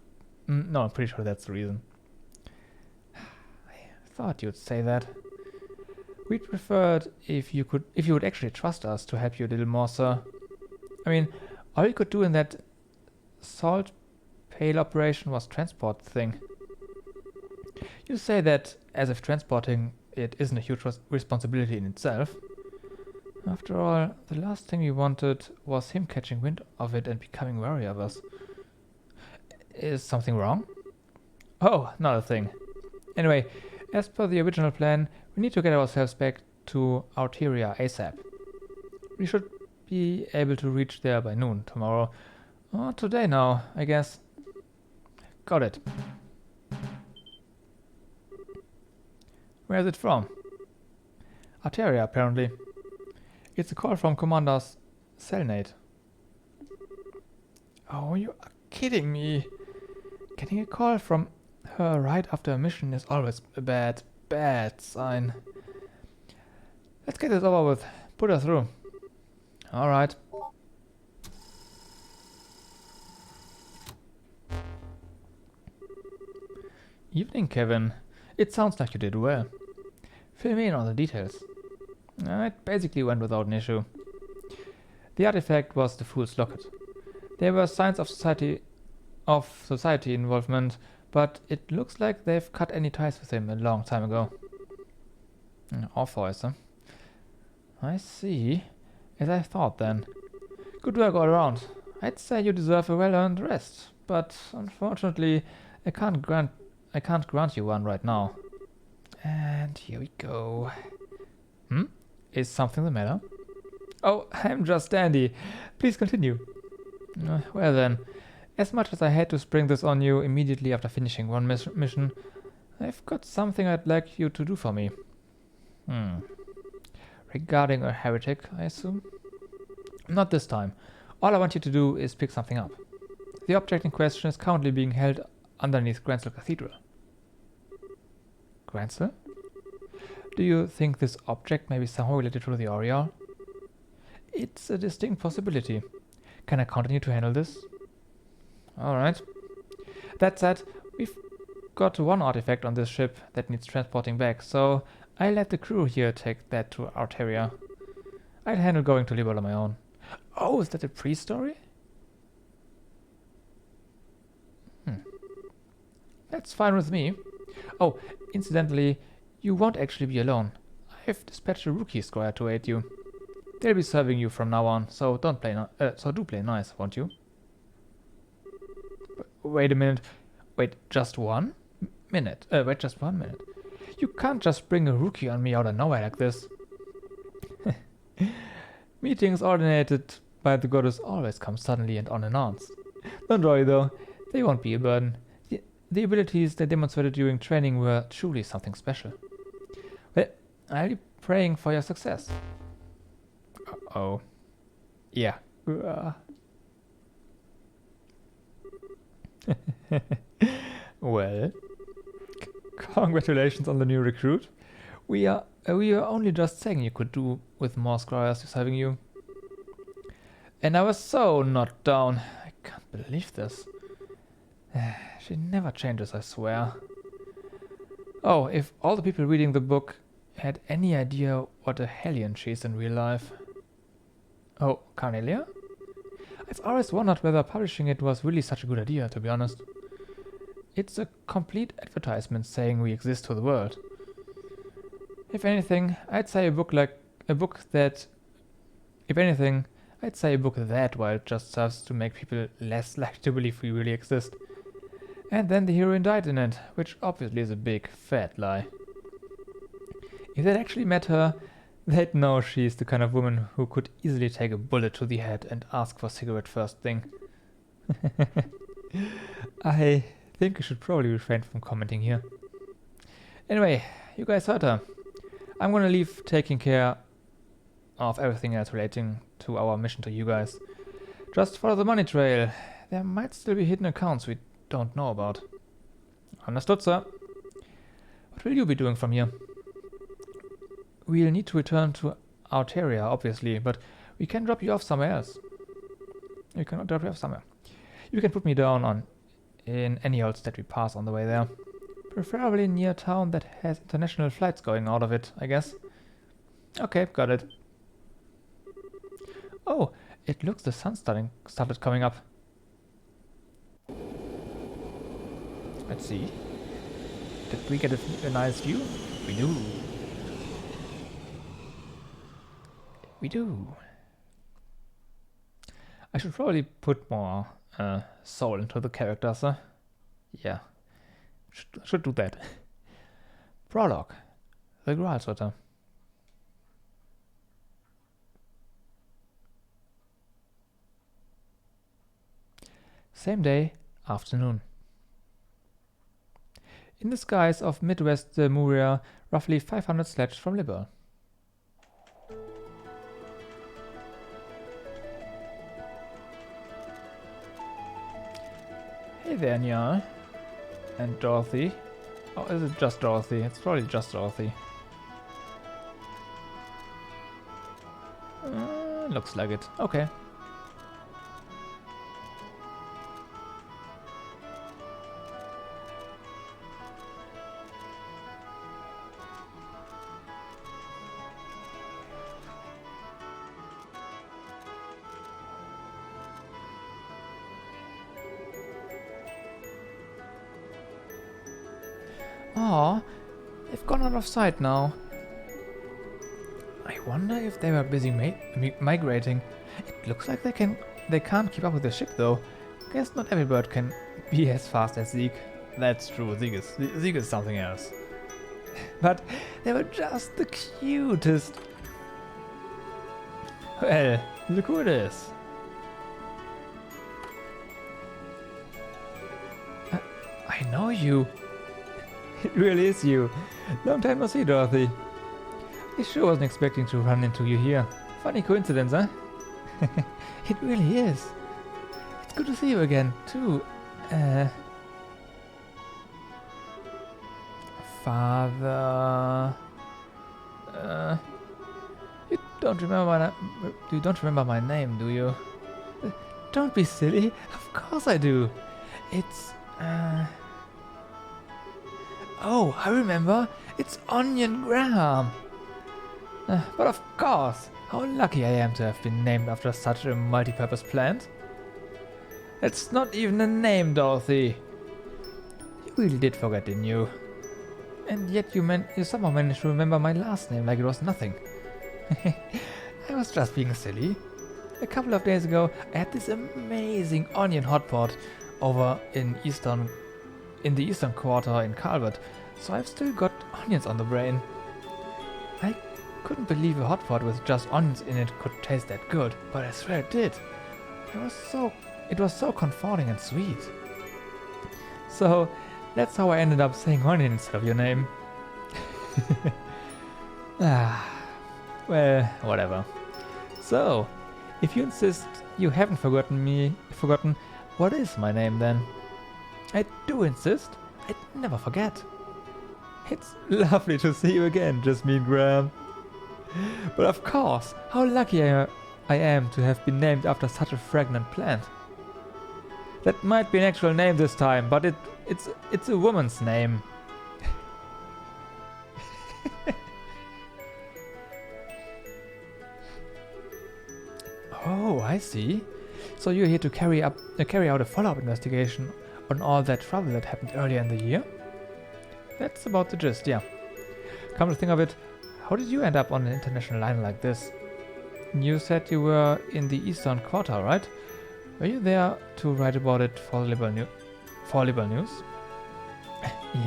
No, I'm pretty sure that's the reason. I thought you'd say that. We'd prefer it if you would actually trust us to help you a little more, sir. I mean, all you could do in that salt pail operation was transport the thing. You say that as if transporting it isn't a huge responsibility in itself. After all, the last thing we wanted was him catching wind of it and becoming wary of us. Is something wrong? Oh, not a thing. Anyway, as per the original plan, we need to get ourselves back to Arteria ASAP. We should be able to reach there by noon tomorrow. Or today now, I guess. Got it. Where is it from? Arteria, apparently. It's a call from Commander's cellmate. Oh, you are kidding me. Getting a call from her right after a mission is always a bad sign. Let's get this over with. Put her through. Alright. Evening, Kevin. It sounds like you did well. Fill me in on the details. It basically went without an issue. The artifact was the Fool's Locket. There were signs of society involvement, but it looks like they've cut any ties with him a long time ago. Orpheus, huh? I see. As I thought then. Good work all around. I'd say you deserve a well-earned rest, but unfortunately I can't grant you one right now. And here we go. Is something the matter? Oh, I'm just dandy. Please continue. Well then, as much as I hate to spring this on you immediately after finishing one mission, I've got something I'd like you to do for me. Regarding a heretic, I assume? Not this time. All I want you to do is pick something up. The object in question is currently being held underneath Gransel Cathedral. Gransel? Do you think this object may be somehow related to the Oriole? It's a distinct possibility. Can I count on you to handle this? Alright. That said, we've got one artifact on this ship that needs transporting back, so I'll let the crew here take that to Arteria. I'll handle going to Libel on my own. Oh, is that a pre-story? That's fine with me. Oh, incidentally, you won't actually be alone. I've dispatched a rookie squire to aid you. They'll be serving you from now on, so do play nice, won't you? Wait a minute. Wait just 1 minute. Wait just 1 minute. You can't just bring a rookie on me out of nowhere like this. Meetings ordinated by the goddess always come suddenly and unannounced. Don't worry though, they won't be a burden. The abilities they demonstrated during training were truly something special. Well, I'll be praying for your success. Uh-oh. Yeah. Well, congratulations on the new recruit. We were only just saying you could do with more squires serving you. And I was so knocked down. I can't believe this. She never changes, I swear. Oh, if all the people reading the book had any idea what a hellion she is in real life. Oh, Carnelia? I've always wondered whether publishing it was really such a good idea, to be honest. It's a complete advertisement saying we exist to the world. If anything, I'd say a book that, while it just serves to make people less likely to believe we really exist. And then the heroine died in it, which obviously is a big, fat lie. If they'd actually met her, they'd know she's the kind of woman who could easily take a bullet to the head and ask for a cigarette first thing. I think you should probably refrain from commenting here. Anyway, you guys heard her. I'm gonna leave taking care of everything else relating to our mission to you guys. Just follow the money trail. There might still be hidden accounts we don't know about. Understood, sir. What will you be doing from here? We'll need to return to Arteria, obviously, but we can drop you off somewhere else. You can drop you off somewhere. You can put me down in any old that we pass on the way there. Preferably near a town that has international flights going out of it, I guess. Okay, got it. Oh, it looks the sun started coming up. Let's see. Did we get a nice view? We do. We do. I should probably put more soul into the characters, huh? Yeah. Should do that. Prologue. The Graalsritter. Same day, afternoon. In the skies of Midwest Muria, roughly 500 sledges from Libel. Hey there, Nya. And Dorothy. Oh, is it just Dorothy? It's probably just Dorothy. Looks like it. Okay. Aw, they've gone out of sight now. I wonder if they were busy migrating. It looks like they can't keep up with the ship though. Guess not every bird can be as fast as Zeke. That's true, Zeke is something else. But they were just the cutest. Well, look who it is. I know you. It really is you. Long time no see, Dorothy. I sure wasn't expecting to run into you here. Funny coincidence, huh? It really is. It's good to see you again, too. Father... You don't remember my name, do you? Don't be silly. Of course I do. It's... Oh, I remember. It's Onion Graham. But of course. How lucky I am to have been named after such a multi-purpose plant. It's not even a name, Dorothy. You really did forget, didn't you? And yet you somehow managed to remember my last name like it was nothing. I was just being silly. A couple of days ago, I had this amazing onion hotpot over in the eastern quarter in Calvert, so I've still got onions on the brain. I couldn't believe a hotpot with just onions in it could taste that good, but I swear it did. It was so comforting and sweet. So that's how I ended up saying onion instead of your name. Well, whatever. So, if you insist you haven't forgotten, what is my name then? I do insist. I'd never forget. It's lovely to see you again, Jasmine Graham. But of course, how lucky I am to have been named after such a fragrant plant. That might be an actual name this time, but it's a woman's name. I see. So you're here to carry out a follow-up investigation on all that trouble that happened earlier in the year? That's about the gist, yeah. Come to think of it, how did you end up on an international line like this? You said you were in the Eastern Quarter, right? Were you there to write about it for Liberal News?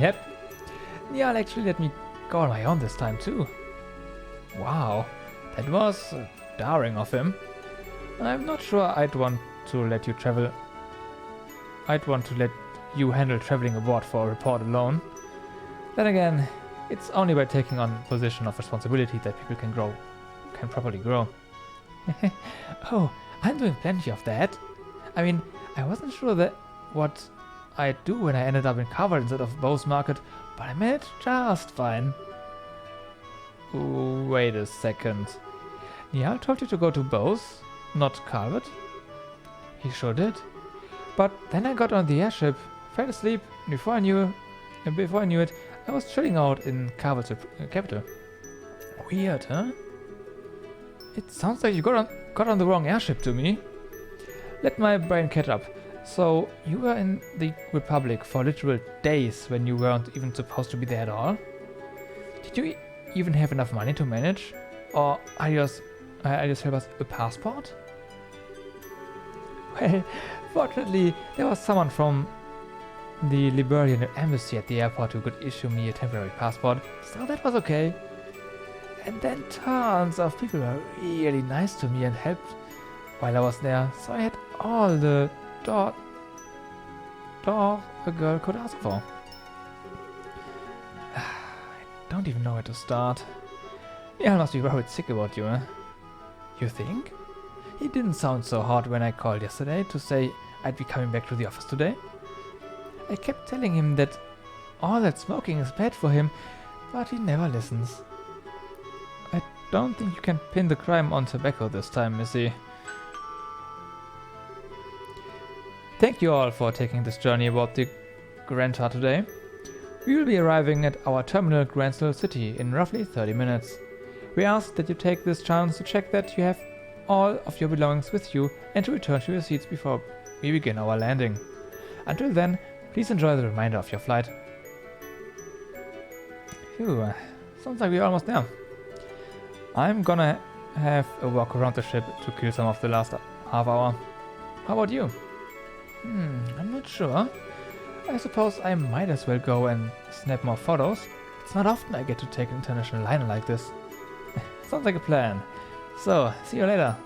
Yep. Niall actually let me go on my own this time too. Wow, that was daring of him. I'm not sure I'd want to let you travel. I'd want to let you handle traveling abroad for a report alone. Then again, it's only by taking on a position of responsibility that people can properly grow. Oh, I'm doing plenty of that. I mean, I wasn't sure that what I'd do when I ended up in Harvard instead of Bowes Market, but I managed just fine. Wait a second. Niall told you to go to Bowes, not Harvard? He sure did. But then I got on the airship, fell asleep, and before I knew it, I was chilling out in Harvard's capital. Weird, huh? It sounds like you got on the wrong airship to me. Let my brain catch up. So, you were in the Republic for literal days when you weren't even supposed to be there at all? Did you even have enough money to manage? Or are you help us a passport? Well, fortunately, there was someone from the Liberian embassy at the airport who could issue me a temporary passport, so that was okay. And then tons of people were really nice to me and helped while I was there, so I had all the door a girl could ask for. I don't even know where to start. Yeah, I must be worried sick about you, eh? You think? He didn't sound so hot when I called yesterday to say I'd be coming back to the office today. I kept telling him that all that smoking is bad for him, but he never listens. I don't think you can pin the crime on tobacco this time, Missy. Thank you all for taking this journey about the Granta today. We will be arriving at our terminal Grantsville City in roughly 30 minutes. We ask that you take this chance to check that you have all of your belongings with you and to return to your seats before we begin our landing. Until then, please enjoy the remainder of your flight. Phew, sounds like we're almost there. I'm gonna have a walk around the ship to kill some of the last half hour. How about you? I'm not sure. I suppose I might as well go and snap more photos. It's not often I get to take an international liner like this. Sounds like a plan. So, see you later.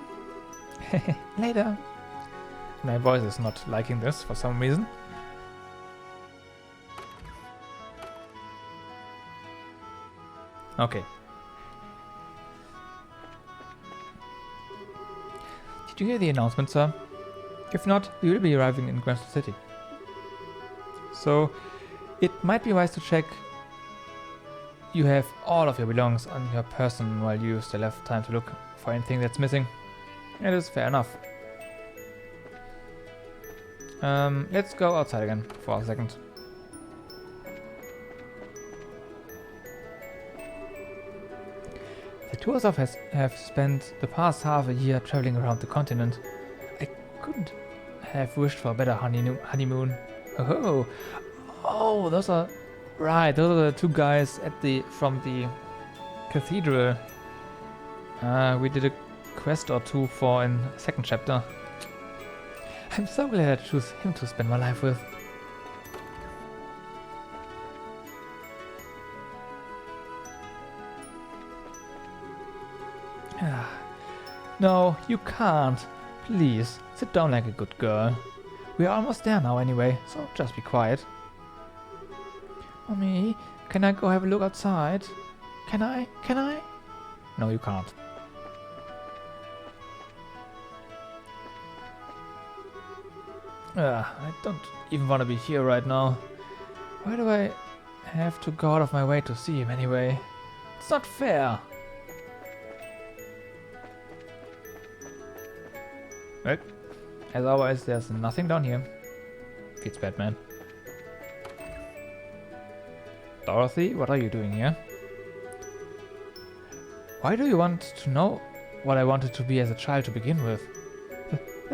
Later. My voice is not liking this for some reason. Okay. Did you hear the announcement, sir? If not, we will be arriving in Grantsville City. So, it might be wise to check you have all of your belongings on your person while you still have time to look for anything that's missing. It is fair enough. Let's go outside again for a second. The two of us have spent the past half a year traveling around the continent. I couldn't have wished for a better honeymoon. Oh, those are right. Those are the two guys from the cathedral. We did a quest or two for in the second chapter. I'm so glad I choose him to spend my life with. No, you can't. Please, sit down like a good girl. We are almost there now anyway, so just be quiet. Mommy, can I go have a look outside? Can I? No, you can't. I don't even want to be here right now. Why do I have to go out of my way to see him anyway? It's not fair. Right. As always, there's nothing down here. It's Batman. Dorothy, what are you doing here? Why do you want to know what I wanted to be as a child to begin with?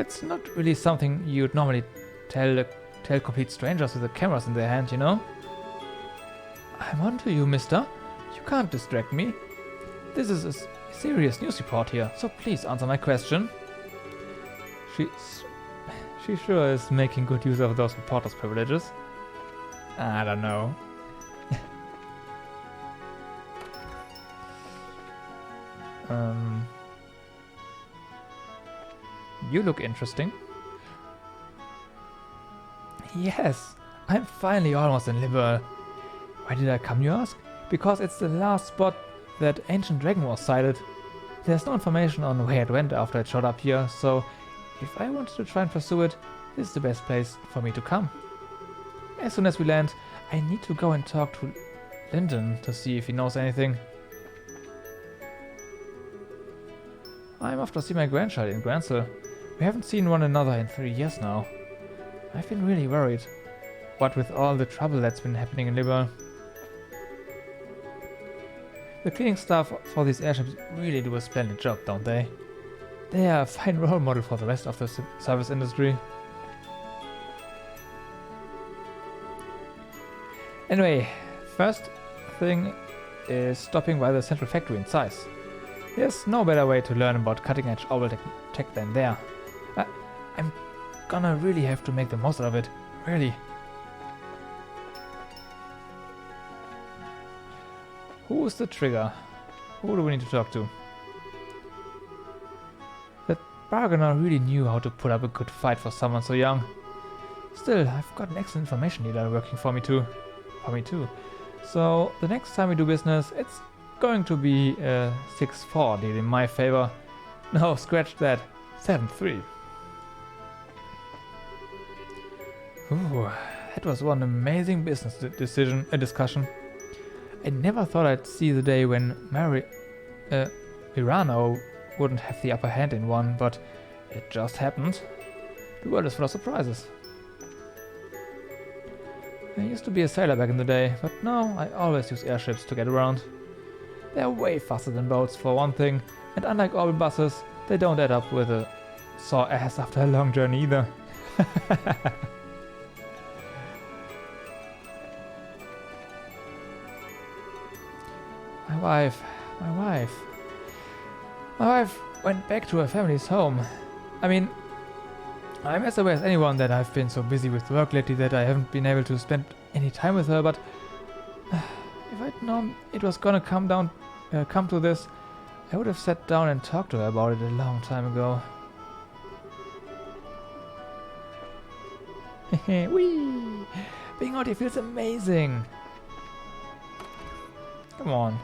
It's not really something you'd normally tell complete strangers with the cameras in their hand, you know? I'm on to you, mister. You can't distract me. This is a serious news report here, so please answer my question. She sure is making good use of those reporters' privileges. I don't know. You look interesting. Yes, I'm finally almost in Liberal. Why did I come, you ask? Because it's the last spot that ancient dragon was sighted. There's no information on where it went after it showed up here, so if I wanted to try and pursue it, this is the best place for me to come. As soon as we land, I need to go and talk to Lyndon to see if he knows anything. I'm off to see my grandchild in Gransel. We haven't seen one another in 3 years now. I've been really worried. What with all the trouble that's been happening in Liberal. The cleaning staff for these airships really do a splendid job, don't they? They are a fine role model for the rest of the service industry. Anyway, first thing is stopping by the central factory in Zeiss. There's no better way to learn about cutting-edge orbital tech than there. I'm gonna really have to make the most out of it. Really. Who's the trigger? Who do we need to talk to? That bargainer really knew how to put up a good fight for someone so young. Still, I've got an excellent information dealer working for me too. So, the next time we do business, it's going to be a 6-4 deal in my favor. No, scratch that. 7-3. Ooh, that was one amazing business discussion. I never thought I'd see the day when Irano wouldn't have the upper hand in one, but it just happened. The world is full of surprises. I used to be a sailor back in the day, but now I always use airships to get around. They're way faster than boats for one thing, and unlike orbital buses, they don't add up with a sore ass after a long journey either. My wife went back to her family's home. I mean, I'm as aware as anyone that I've been so busy with work lately that I haven't been able to spend any time with her, but if I'd known it was gonna come to this, I would have sat down and talked to her about it a long time ago. Whee! Being out here feels amazing! Come on.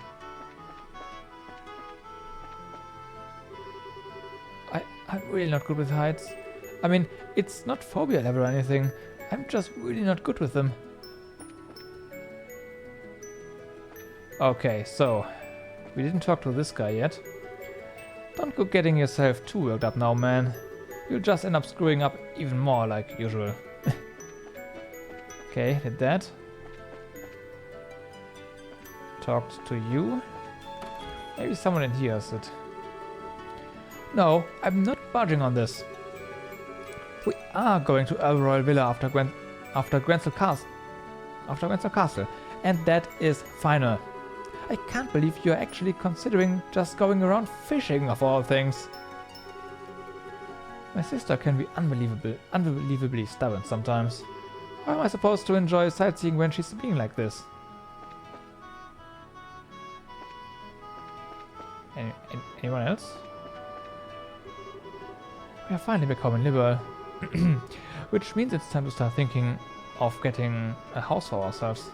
I'm really not good with heights. I mean, it's not phobia level or anything. I'm just really not good with them. Okay, so we didn't talk to this guy yet. Don't go getting yourself too worked up now, man. You'll just end up screwing up even more like usual. Okay, did that. Talked to you. Maybe someone in here has it. No, I'm not budging on this. We are going to Elroy Villa after Gransel Castle, and that is final. I can't believe you're actually considering just going around fishing of all things. My sister can be unbelievably stubborn sometimes. How am I supposed to enjoy sightseeing when she's being like this? Anyone else? We are finally becoming liberal. Which means it's time to start thinking of getting a house for ourselves.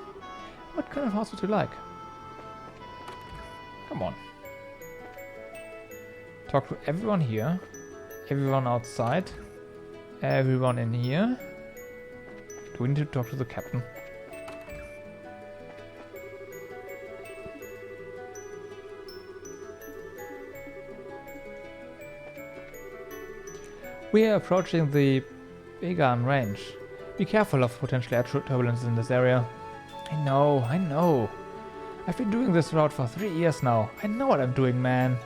What kind of house would you like? Come on. Talk to everyone here, everyone outside, everyone in here. Do we need to talk to the captain? We are approaching the Began range. Be careful of potential air turbulence in this area. I know. I've been doing this route for 3 years now. I know what I'm doing, man.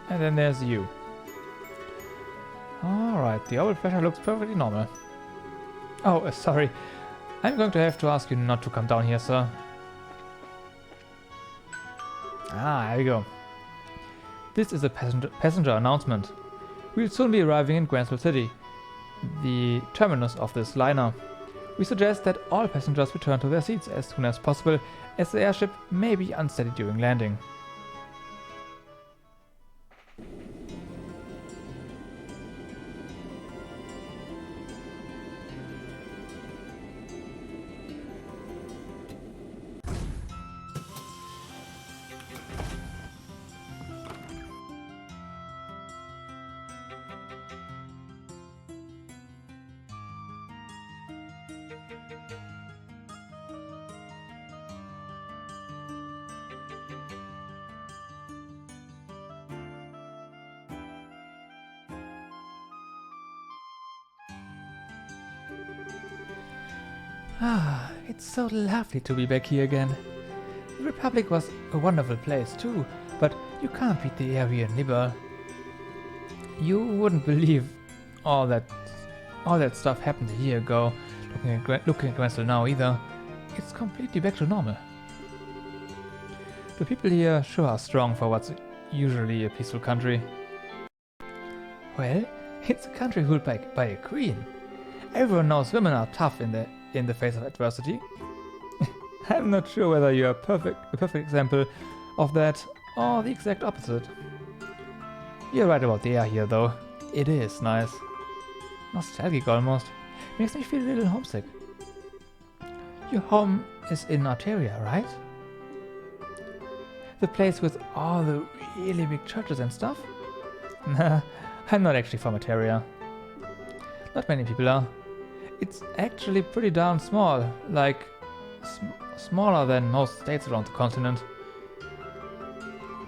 And then there's you. Alright, the orbit pressure looks perfectly normal. Oh, sorry. I'm going to have to ask you not to come down here, sir. Ah, here we go. This is a passenger announcement. We'll soon be arriving in Granville City, the terminus of this liner. We suggest that all passengers return to their seats as soon as possible, as the airship may be unsteady during landing. Ah, it's so lovely to be back here again. The Republic was a wonderful place too, but you can't beat the air here in Liberl. You wouldn't believe all that stuff happened a year ago. Looking at Granville now either. It's completely back to normal. The people here sure are strong for what's usually a peaceful country. Well, it's a country ruled by a queen. Everyone knows women are tough in the face of adversity. I'm not sure whether you're a perfect example of that or the exact opposite. You're right about the air here though. It is nice. Nostalgic almost. Makes me feel a little homesick. Your home is in Arteria, right? The place with all the really big churches and stuff? Nah, I'm not actually from Arteria. Not many people are. It's actually pretty darn small, like smaller than most states around the continent.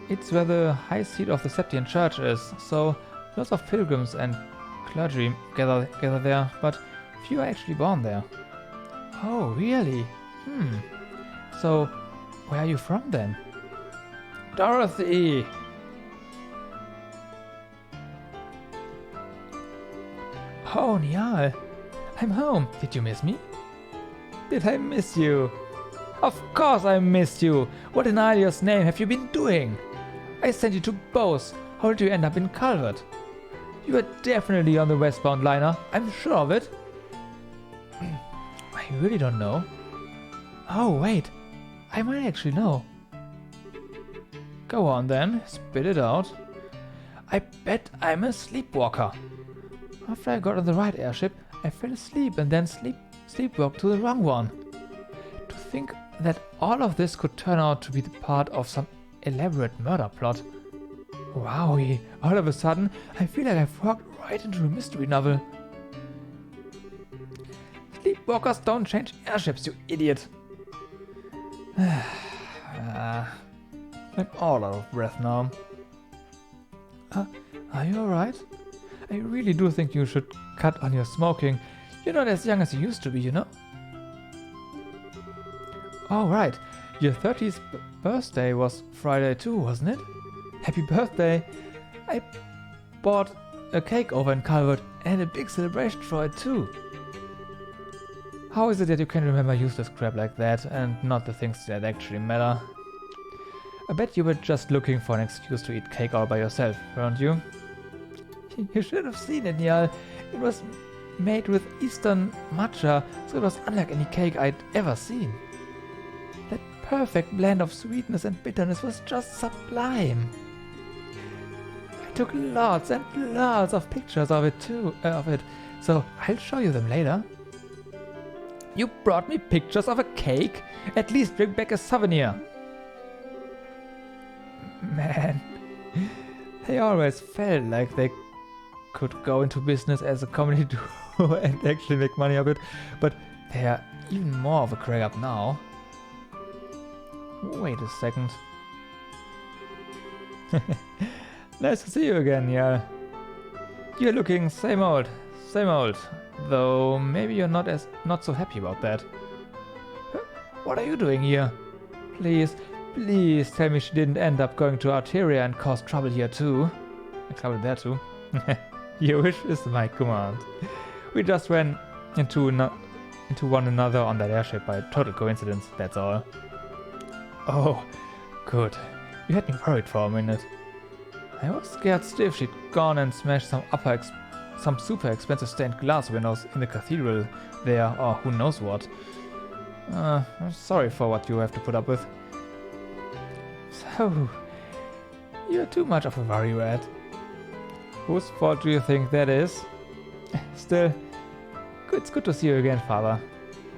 It's where the high seat of the Septian Church is, so lots of pilgrims and clergy gather there, but few are actually born there. Oh, really? So, where are you from then? Dorothy! Oh, Niall! I'm home. Did you miss me? Did I miss you? Of course I missed you! What in Alia's name have you been doing? I sent you to both. How did you end up in Calvert? You were definitely on the westbound liner. I'm sure of it. I really don't know. Oh, wait. I might actually know. Go on then. Spit it out. I bet I'm a sleepwalker. After I got on the right airship, I fell asleep and then sleepwalked to the wrong one. To think that all of this could turn out to be the part of some elaborate murder plot. Wowie, all of a sudden, I feel like I've walked right into a mystery novel. Sleepwalkers don't change airships, you idiot. I'm all out of breath now. Are you alright? I really do think you should cut on your smoking. You're not as young as you used to be, you know? Oh, right. Your 30th birthday was Friday too, wasn't it? Happy birthday! I bought a cake over in Calvert and a big celebration for it too. How is it that you can remember useless crap like that and not the things that actually matter? I bet you were just looking for an excuse to eat cake all by yourself, weren't you? You should have seen it, Niall. It was made with Eastern matcha, so it was unlike any cake I'd ever seen. That perfect blend of sweetness and bitterness was just sublime. I took lots and lots of pictures of it too, so I'll show you them later. You brought me pictures of a cake? At least bring back a souvenir. Man, they always felt like they could go into business as a comedy duo and actually make money of it, but they are even more of a crack up now. Wait a second. Nice to see you again, yeah. You're looking same old, though maybe you're not so happy about that. What are you doing here? Please tell me she didn't end up going to Arteria and cause trouble here too. trouble there too. Your wish is my command. We just ran into one another on that airship by total coincidence, that's all. Oh, good. You had me worried for a minute. I was scared stiff she'd gone and smashed some super expensive stained glass windows in the cathedral there, or who knows what. I'm sorry for what you have to put up with. So, you're too much of a worry rat. Whose fault do you think that is? Still, it's good to see you again, Father.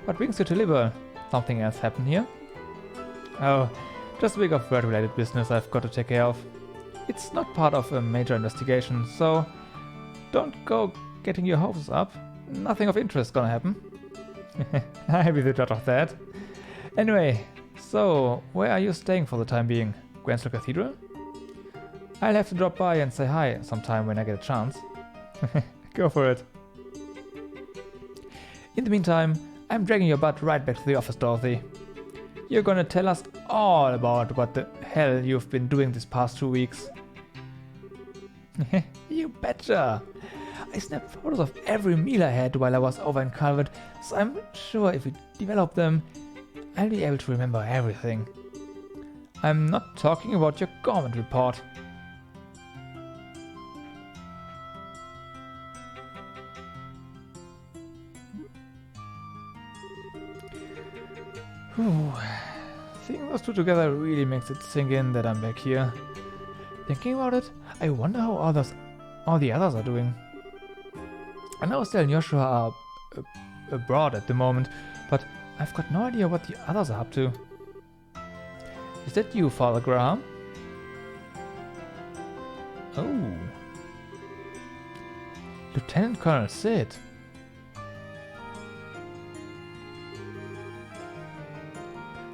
What brings you to Liberal? Something else happened here? Oh, just a bit of work-related business I've got to take care of. It's not part of a major investigation, so don't go getting your hopes up. Nothing of interest gonna happen. I'll be the judge of that. Anyway, so where are you staying for the time being? Gwenslow Cathedral? I'll have to drop by and say hi sometime when I get a chance. Go for it. In the meantime, I'm dragging your butt right back to the office, Dorothy. You're gonna tell us all about what the hell you've been doing this past 2 weeks. You betcha! I snapped photos of every meal I had while I was over in Calvert, so I'm sure if we develop them, I'll be able to remember everything. I'm not talking about your government report. Whew. Seeing those two together really makes it sink in that I'm back here. Thinking about it, I wonder how all the others are doing. I know Estelle and Joshua are abroad at the moment, but I've got no idea what the others are up to. Is that you, Father Graham? Oh. Lieutenant Colonel Sid.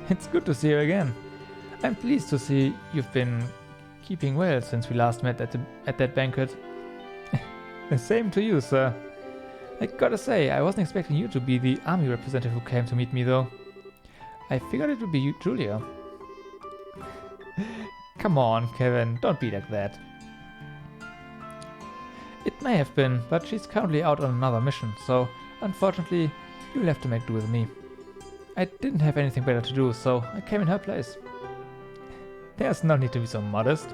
It's good to see you again. I'm pleased to see you've been keeping well since we last met at that banquet. The same to you, sir. I gotta say, I wasn't expecting you to be the army representative who came to meet me, though. I figured it would be you, Julia. Come on, Kevin, don't be like that. It may have been, but she's currently out on another mission, so unfortunately, you'll have to make do with me. I didn't have anything better to do, so I came in her place. There's no need to be so modest.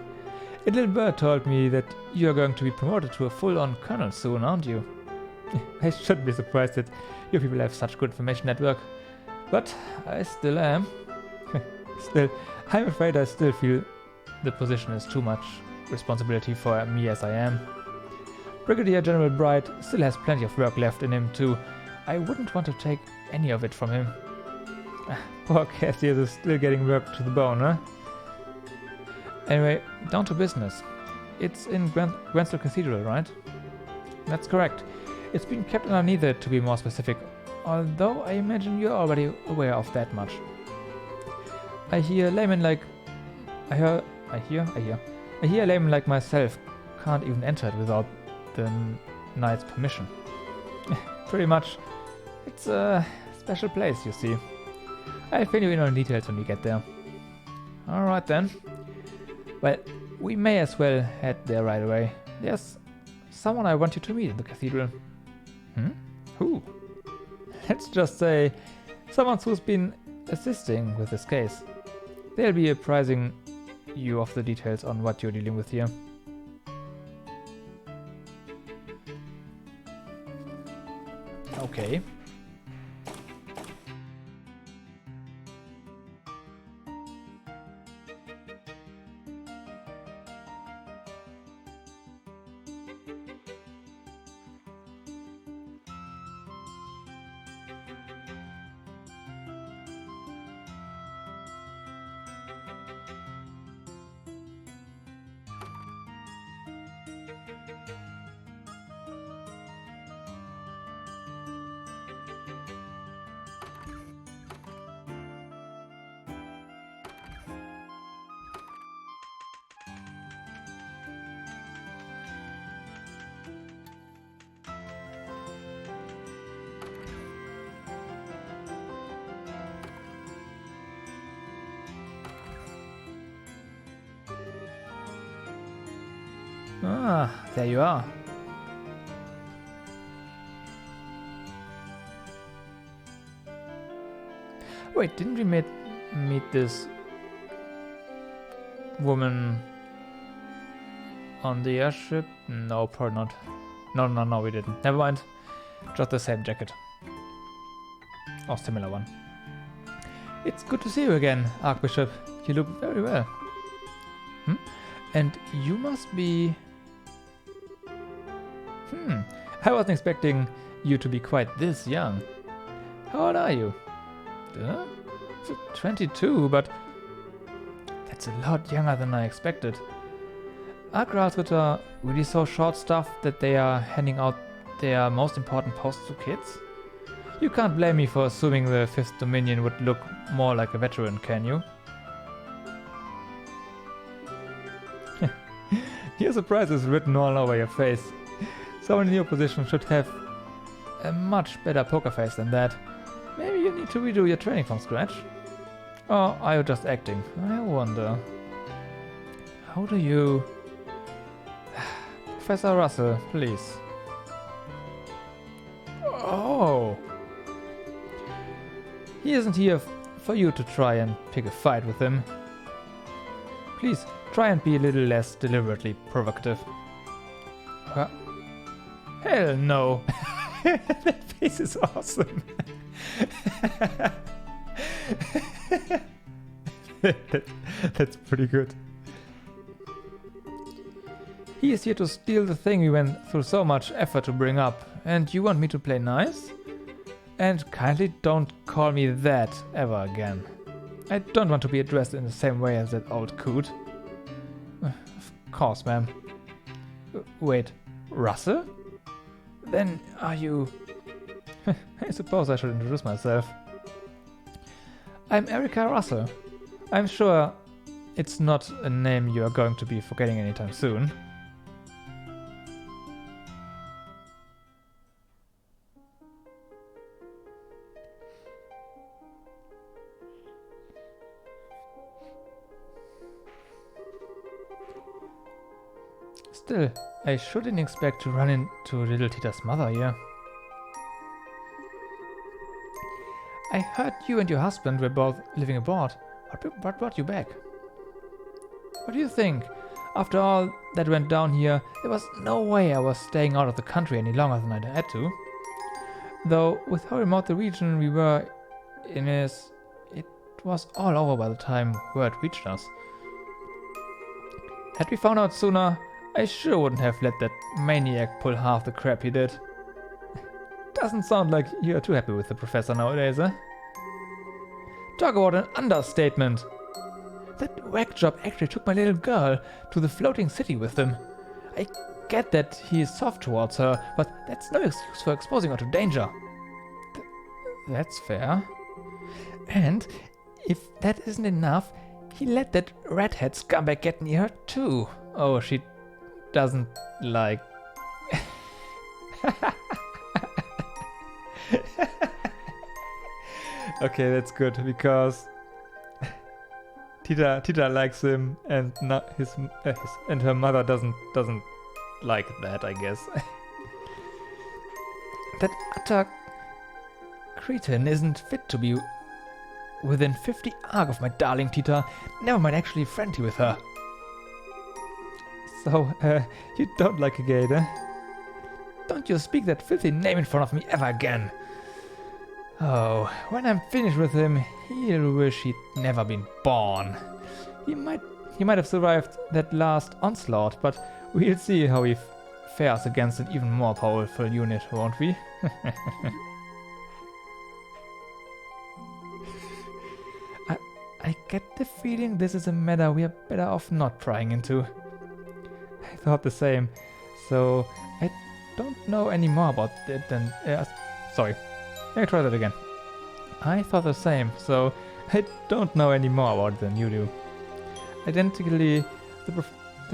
A little bird told me that you're going to be promoted to a full-on colonel soon, aren't you? I shouldn't be surprised that you people have such good information network. But I still am. Still, I'm afraid I still feel the position is too much responsibility for me as I am. Brigadier General Bright still has plenty of work left in him too. I wouldn't want to take any of it from him. Poor Cassius is still getting work to the bone, huh? Anyway, down to business. It's in Gwenslow Cathedral, right? That's correct. It's been kept underneath it, to be more specific, although I imagine you're already aware of that much. I hear laymen like myself can't even enter it without the knight's permission. Pretty much. It's a special place, you see. I'll fill you in on details when we get there. Alright then. Well, we may as well head there right away. There's someone I want you to meet in the cathedral. Who? Let's just say someone who's been assisting with this case. They'll be apprising you of the details on what you're dealing with here. Okay. Ah, there you are. Wait, didn't we meet this woman on the airship? No, probably not. No, we didn't. Never mind. Just the same jacket. Or similar one. It's good to see you again, Archbishop. You look very well. And you must be... I wasn't expecting you to be quite this young. How old are you? 22, but... That's a lot younger than I expected. Are Gralsritter really so short-staffed that they are handing out their most important posts to kids? You can't blame me for assuming the 5th Dominion would look more like a veteran, can you? Your surprise is written all over your face. Someone in your position should have a much better poker face than that. Maybe you need to redo your training from scratch? Or are you just acting? I wonder. How do you... Professor Russell, please. Oh! He isn't here for you to try and pick a fight with him. Please, try and be a little less deliberately provocative. Hell no! That face is awesome! That's pretty good. He is here to steal the thing we went through so much effort to bring up, and you want me to play nice? And kindly don't call me that ever again. I don't want to be addressed in the same way as that old coot. Of course, ma'am. Wait, Russell? Then are you... I suppose I should introduce myself. I'm Erica Russell. I'm sure it's not a name you are going to be forgetting anytime soon. Still, I shouldn't expect to run into little Tita's mother here. I heard you and your husband were both living abroad. What brought you back? What do you think? After all that went down here, there was no way I was staying out of the country any longer than I had to. Though, with how remote the region we were in is, it was all over by the time word reached us. Had we found out sooner, I sure wouldn't have let that maniac pull half the crap he did. Doesn't sound like you're too happy with the professor nowadays, eh? Talk about an understatement! That whack job actually took my little girl to the floating city with him. I get that he is soft towards her, but that's no excuse for exposing her to danger. That's fair. And, if that isn't enough, he let that redhead scumbag get near her too. Oh, she doesn't like... Okay, that's good, because Tita likes him, and not his and her mother doesn't like that, I guess. That utter cretin isn't fit to be within 50 arc of my darling Tita. Never mind actually friendly with her. So, you don't like a gate, eh? Don't you speak that filthy name in front of me ever again. Oh, when I'm finished with him, he'll wish he'd never been born. He might have survived that last onslaught, but we'll see how he fares against an even more powerful unit, won't we? I get the feeling this is a matter we are better off not prying into. I thought the same, so I don't know any more about it than... sorry. Let me try that again. I thought the same, so I don't know any more about it than you do. Identically, the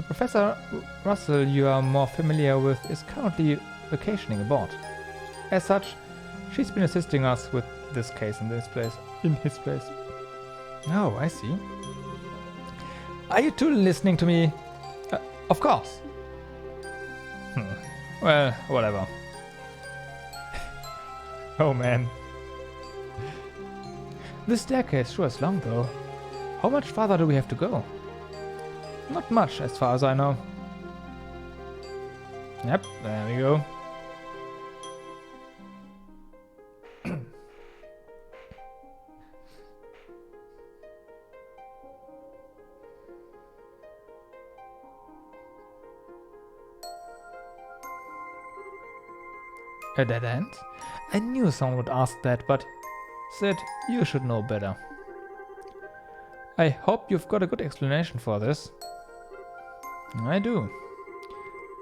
Professor Russell you are more familiar with is currently vacationing aboard. As such, she's been assisting us with this case in his place. Oh, I see. Are you two listening to me? Of course. Well, whatever. Oh man. This staircase sure is long though. How much farther do we have to go? Not much, as far as I know. Yep, there we go. A dead end? I knew someone would ask that, but Sid, you should know better. I hope you've got a good explanation for this. I do.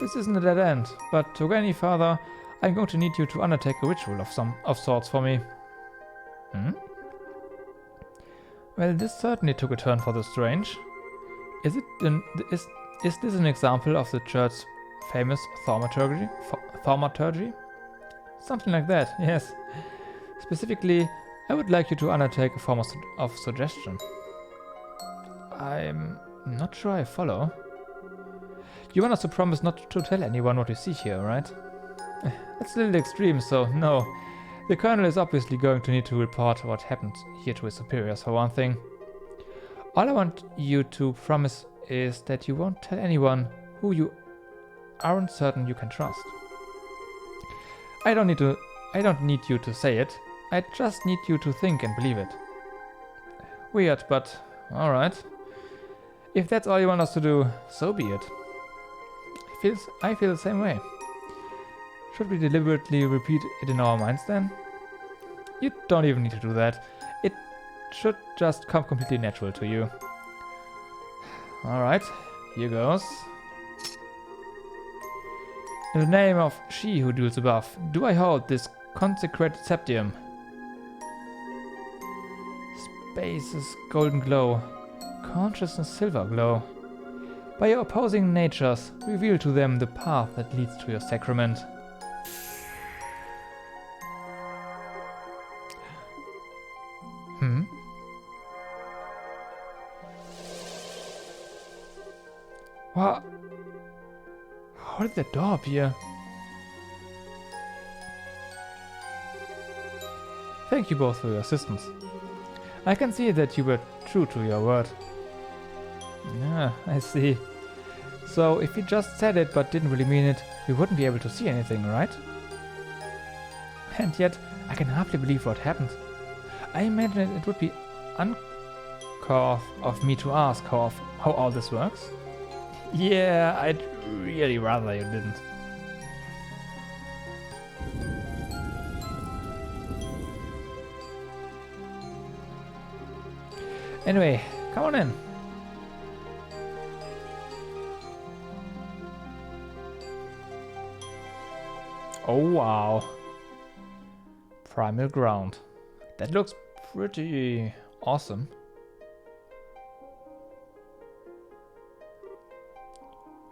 This isn't a dead end, but to go any further, I'm going to need you to undertake a ritual of sorts for me. Hmm? Well, this certainly took a turn for the strange. Is this an example of the church's famous thaumaturgy? Thaumaturgy? Something like that, yes. Specifically, I would like you to undertake a form of suggestion. I'm not sure I follow. You want us to promise not to tell anyone what you see here, right? That's a little extreme, so no. The Colonel is obviously going to need to report what happened here to his superiors, for one thing. All I want you to promise is that you won't tell anyone who you aren't certain you can trust. I don't need you to say it. I just need you to think and believe it. Weird, but alright. If that's all you want us to do, so be it. I feel the same way. Should we deliberately repeat it in our minds then? You don't even need to do that. It should just come completely natural to you. Alright, here goes. In the name of she who dwells above, do I hold this consecrated septium. Space's golden glow, consciousness silver glow. By your opposing natures, reveal to them the path that leads to your sacrament. What? How did that door appear? Thank you both for your assistance. I can see that you were true to your word. Ah, I see. So, if you just said it but didn't really mean it, we wouldn't be able to see anything, right? And yet, I can hardly believe what happened. I imagine it would be uncouth of me to ask how all this works. Yeah, I'd really rather you didn't. Anyway, come on in. Oh wow. Primal ground. That looks pretty awesome.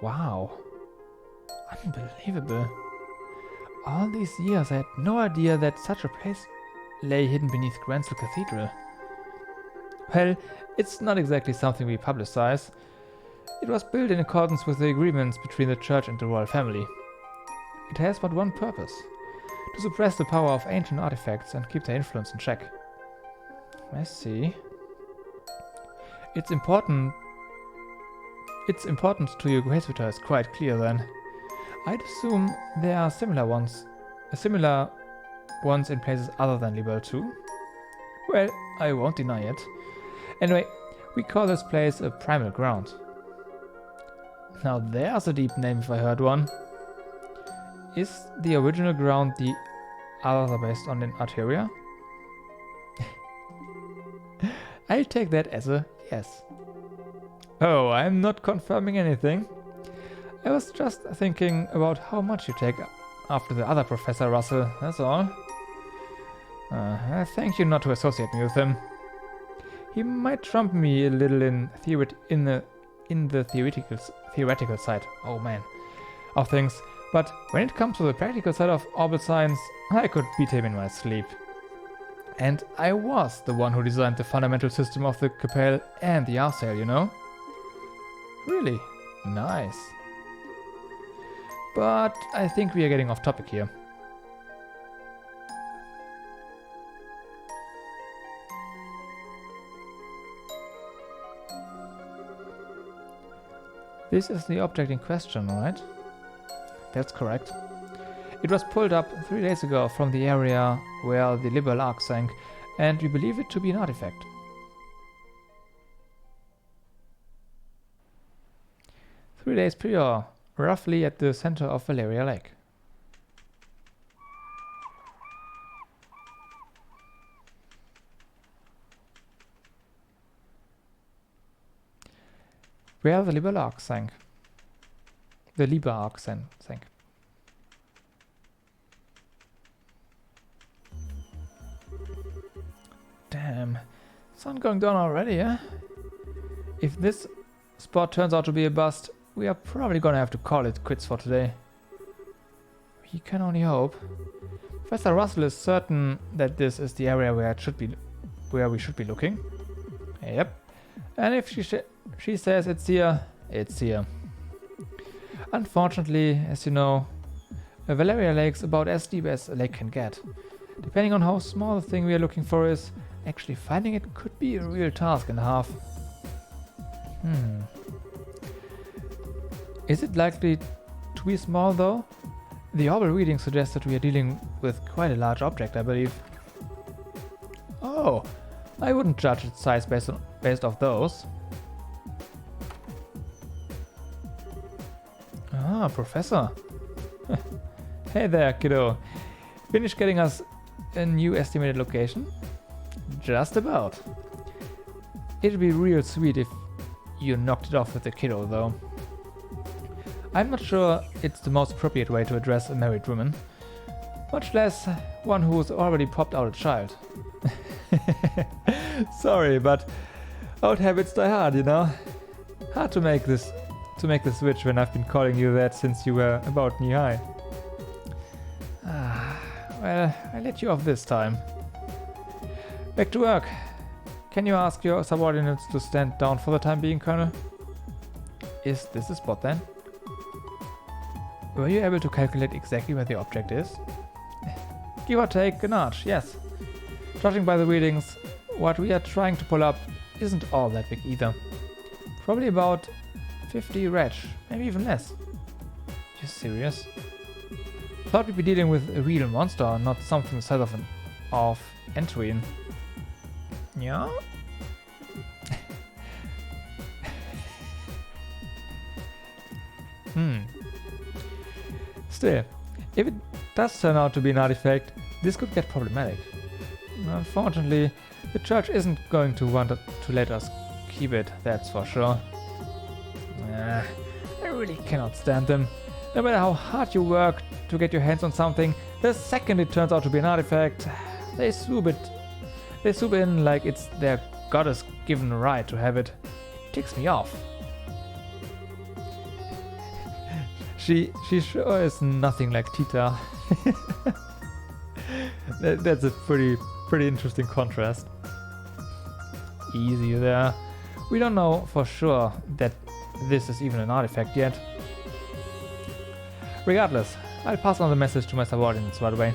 Wow. Unbelievable. All these years I had no idea that such a place lay hidden beneath Gransel Cathedral. Well, it's not exactly something we publicize. It was built in accordance with the agreements between the church and the royal family. It has but one purpose: to suppress the power of ancient artifacts and keep their influence in check. I see. Its importance to your Gracevitor is quite clear then. I'd assume there are similar ones in places other than Libel too. Well, I won't deny it. Anyway, we call this place a primal ground. Now there's a deep name if I heard one. Is the original ground the other based on an Arteria? I'll take that as a yes. Oh, I'm not confirming anything. I was just thinking about how much you take after the other Professor Russell, that's all. Thank you not to associate me with him. He might trump me a little in the theoretical side, oh man, of things, but when it comes to the practical side of orbit science, I could beat him in my sleep. And I was the one who designed the fundamental system of the Capelle and the Arcel, you know? Really? Nice. But I think we are getting off topic here. This is the object in question, right? That's correct. It was pulled up 3 days ago from the area where the liberal arc sank, and we believe it to be an artifact. "3 days prior, roughly at the center of Valeria Lake." Where the liberal arc sank. The Liber arc sank. Damn. Sun going down already, eh? If this spot turns out to be a bust, we are probably gonna have to call it quits for today. We can only hope. Professor Russell is certain that this is the area where we should be looking. Yep. And if she says it's here, it's here. Unfortunately, as you know, Valeria Lake's about as deep as a lake can get. Depending on how small the thing we are looking for is, actually finding it could be a real task and a half. Is it likely to be small though? The orbital reading suggests that we are dealing with quite a large object, I believe. Oh, I wouldn't judge its size based off those. Ah, Professor. Hey there, kiddo. Finished getting us a new estimated location? Just about. It'd be real sweet if you knocked it off with the kiddo, though. I'm not sure it's the most appropriate way to address a married woman. Much less one who's already popped out a child. Sorry, but old habits die hard, you know? Hard to make the switch when I've been calling you that since you were about knee high. Well, I let you off this time. Back to work. Can you ask your subordinates to stand down for the time being, Colonel? Is this the spot then? Were you able to calculate exactly where the object is? Give or take a notch, yes. Judging by the readings, what we are trying to pull up isn't all that big either. Probably about 50 reg, maybe even less. You serious? Thought we'd be dealing with a real monster, not something the size of Entwin. Yeah? Still, if it does turn out to be an artifact, this could get problematic. Unfortunately, the church isn't going to want to let us keep it, that's for sure. I really cannot stand them. No matter how hard you work to get your hands on something, the second it turns out to be an artifact, they swoop in like it's their goddess-given right to have it. It ticks me off. She sure is nothing like Tita. That's a pretty interesting contrast. Easy there. We don't know for sure that this is even an artifact yet. Regardless, I'll pass on the message to my subordinates right away.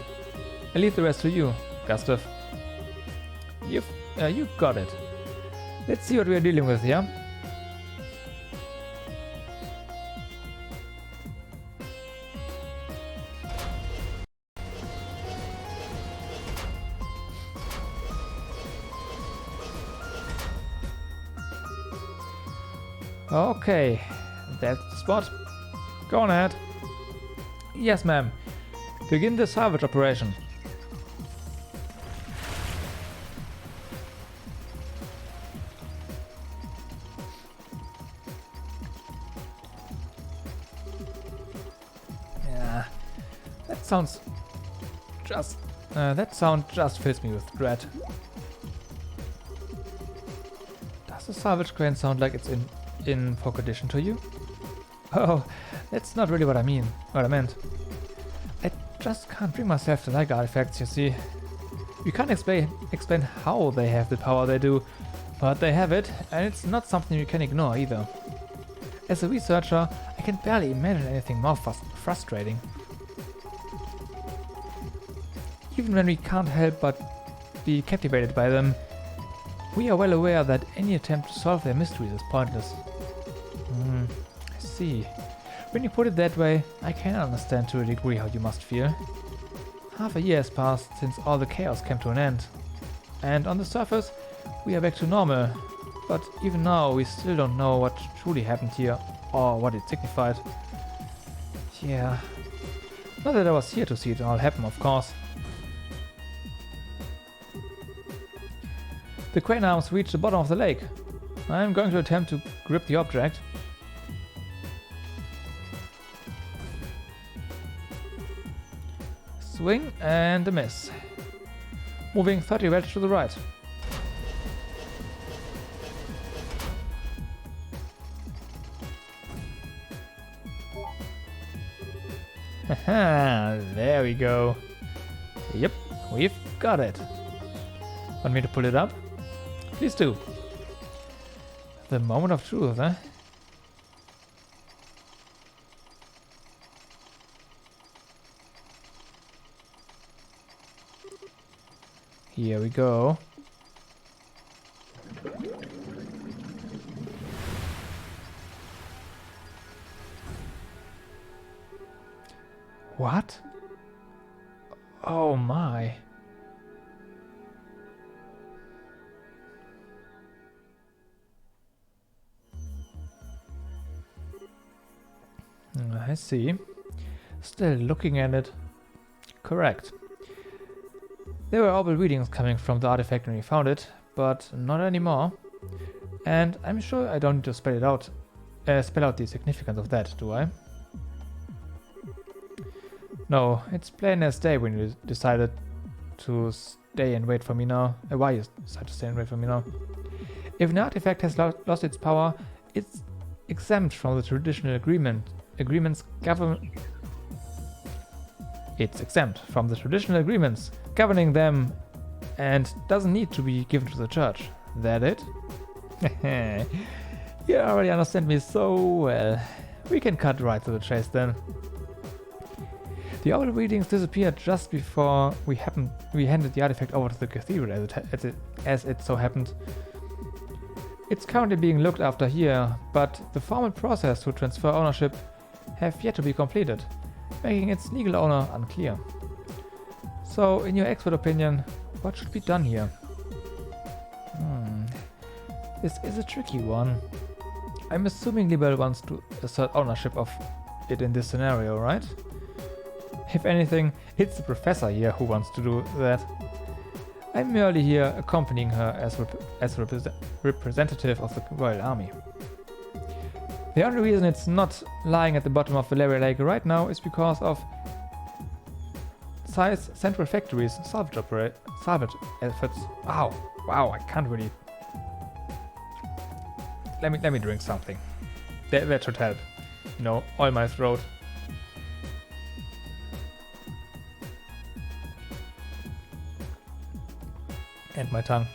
I'll leave the rest to you, Gustav. You got it. Let's see what we're dealing with here. Okay, that's the spot. Go on ahead. Yes, ma'am. Begin the salvage operation. Yeah, that sound just fills me with dread. Does the salvage crane sound like it's in poor condition to you? Oh, that's not really what I meant. I just can't bring myself to like artifacts, you see. We can't explain how they have the power they do, but they have it, and it's not something you can ignore either. As a researcher, I can barely imagine anything more frustrating. Even when we can't help but be captivated by them, we are well aware that any attempt to solve their mysteries is pointless. I see. When you put it that way, I can understand to a degree how you must feel. Half a year has passed since all the chaos came to an end. And on the surface, we are back to normal. But even now, we still don't know what truly happened here, or what it signified. Yeah. Not that I was here to see it all happen, of course. The crane arms reach the bottom of the lake. I'm going to attempt to grip the object. Swing and a miss. Moving 30 wedge to the right. Haha, there we go. Yep, we've got it. Want me to pull it up? Please do. The moment of truth, eh? Here we go. What? Oh my. I see. Still looking at it. Correct. There were orbital readings coming from the artifact when we found it, but not anymore. And I'm sure I don't need to spell out the significance of that, do I? No, it's plain as day when you decided to stay and wait for me now. Why you decided to stay and wait for me now? If an artifact has lost its power, it's exempt from the traditional agreements governing them and doesn't need to be given to the church. That it? You already understand me so well. We can cut right to the chase then. The orbital readings disappeared just before we handed the artifact over to the cathedral as it so happened. It's currently being looked after here, but the formal process to transfer ownership have yet to be completed, making its legal owner unclear. So, in your expert opinion, what should be done here? This is a tricky one. I'm assuming Libel wants to assert ownership of it in this scenario, right? If anything, it's the professor here who wants to do that. I'm merely here accompanying her as representative of the Royal Army. The only reason it's not lying at the bottom of Valeria Lake right now is because of Size Central Factory's salvage efforts. Wow, I can't really... Let me drink something. That should help. You know, oil my throat. And my tongue.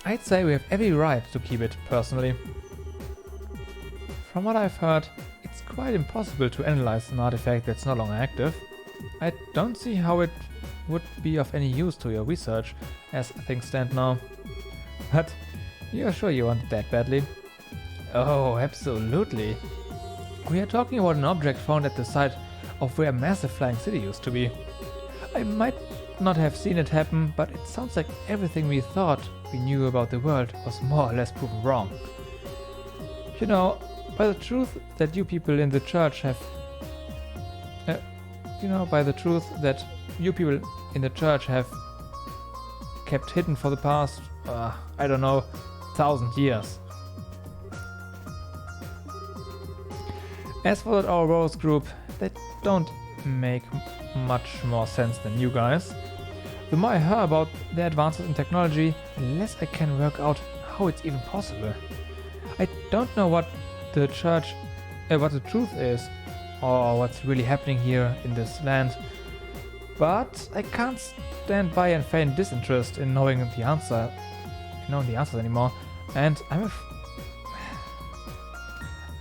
I'd say we have every right to keep it, personally. From what I've heard, it's quite impossible to analyze an artifact that's no longer active. I don't see how it would be of any use to your research, as things stand now. But you're sure you want it that badly? Oh, absolutely. We are talking about an object found at the site of where a massive flying city used to be. I might not have seen it happen, but it sounds like everything we thought we knew about the world was more or less proven wrong. You know, by the truth that you people in the church have kept hidden for the past, I don't know, 1,000 years. As for that Ouroboros group, they don't make much more sense than you guys. The more I hear about their advances in technology, the less I can work out how it's even possible. I don't know what the truth is, or what's really happening here in this land, but I can't stand by and feign disinterest in knowing the answers anymore, and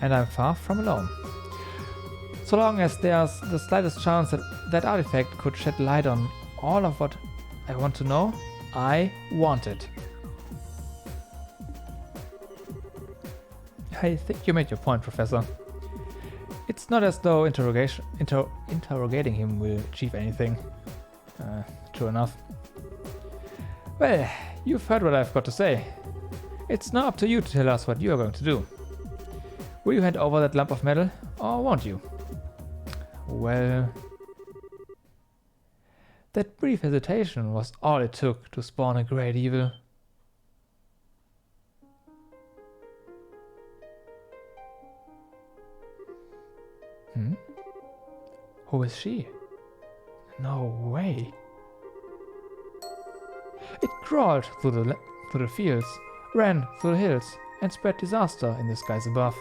and I'm far from alone. So long as there's the slightest chance that that artifact could shed light on all of what I want to know, I want it. I think you made your point, Professor. It's not as though interrogating him will achieve anything. True enough. Well, you've heard what I've got to say. It's now up to you to tell us what you are going to do. Will you hand over that lump of metal, or won't you? Well... That brief hesitation was all it took to spawn a great evil. Who is she? No way. It crawled through the fields, ran through the hills, and spread disaster in the skies above.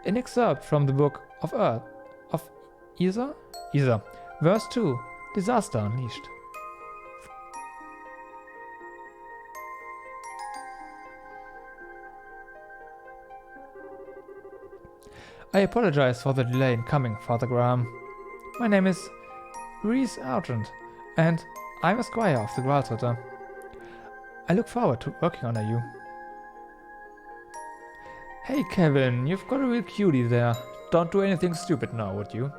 An excerpt from the Book of Earth of Isa, verse 2, Disaster Unleashed. I apologize for the delay in coming, Father Graham. My name is Reese Argent, and I'm a squire of the Gralsritter. I look forward to working under you. Hey Kevin, you've got a real cutie there. Don't do anything stupid now, would you?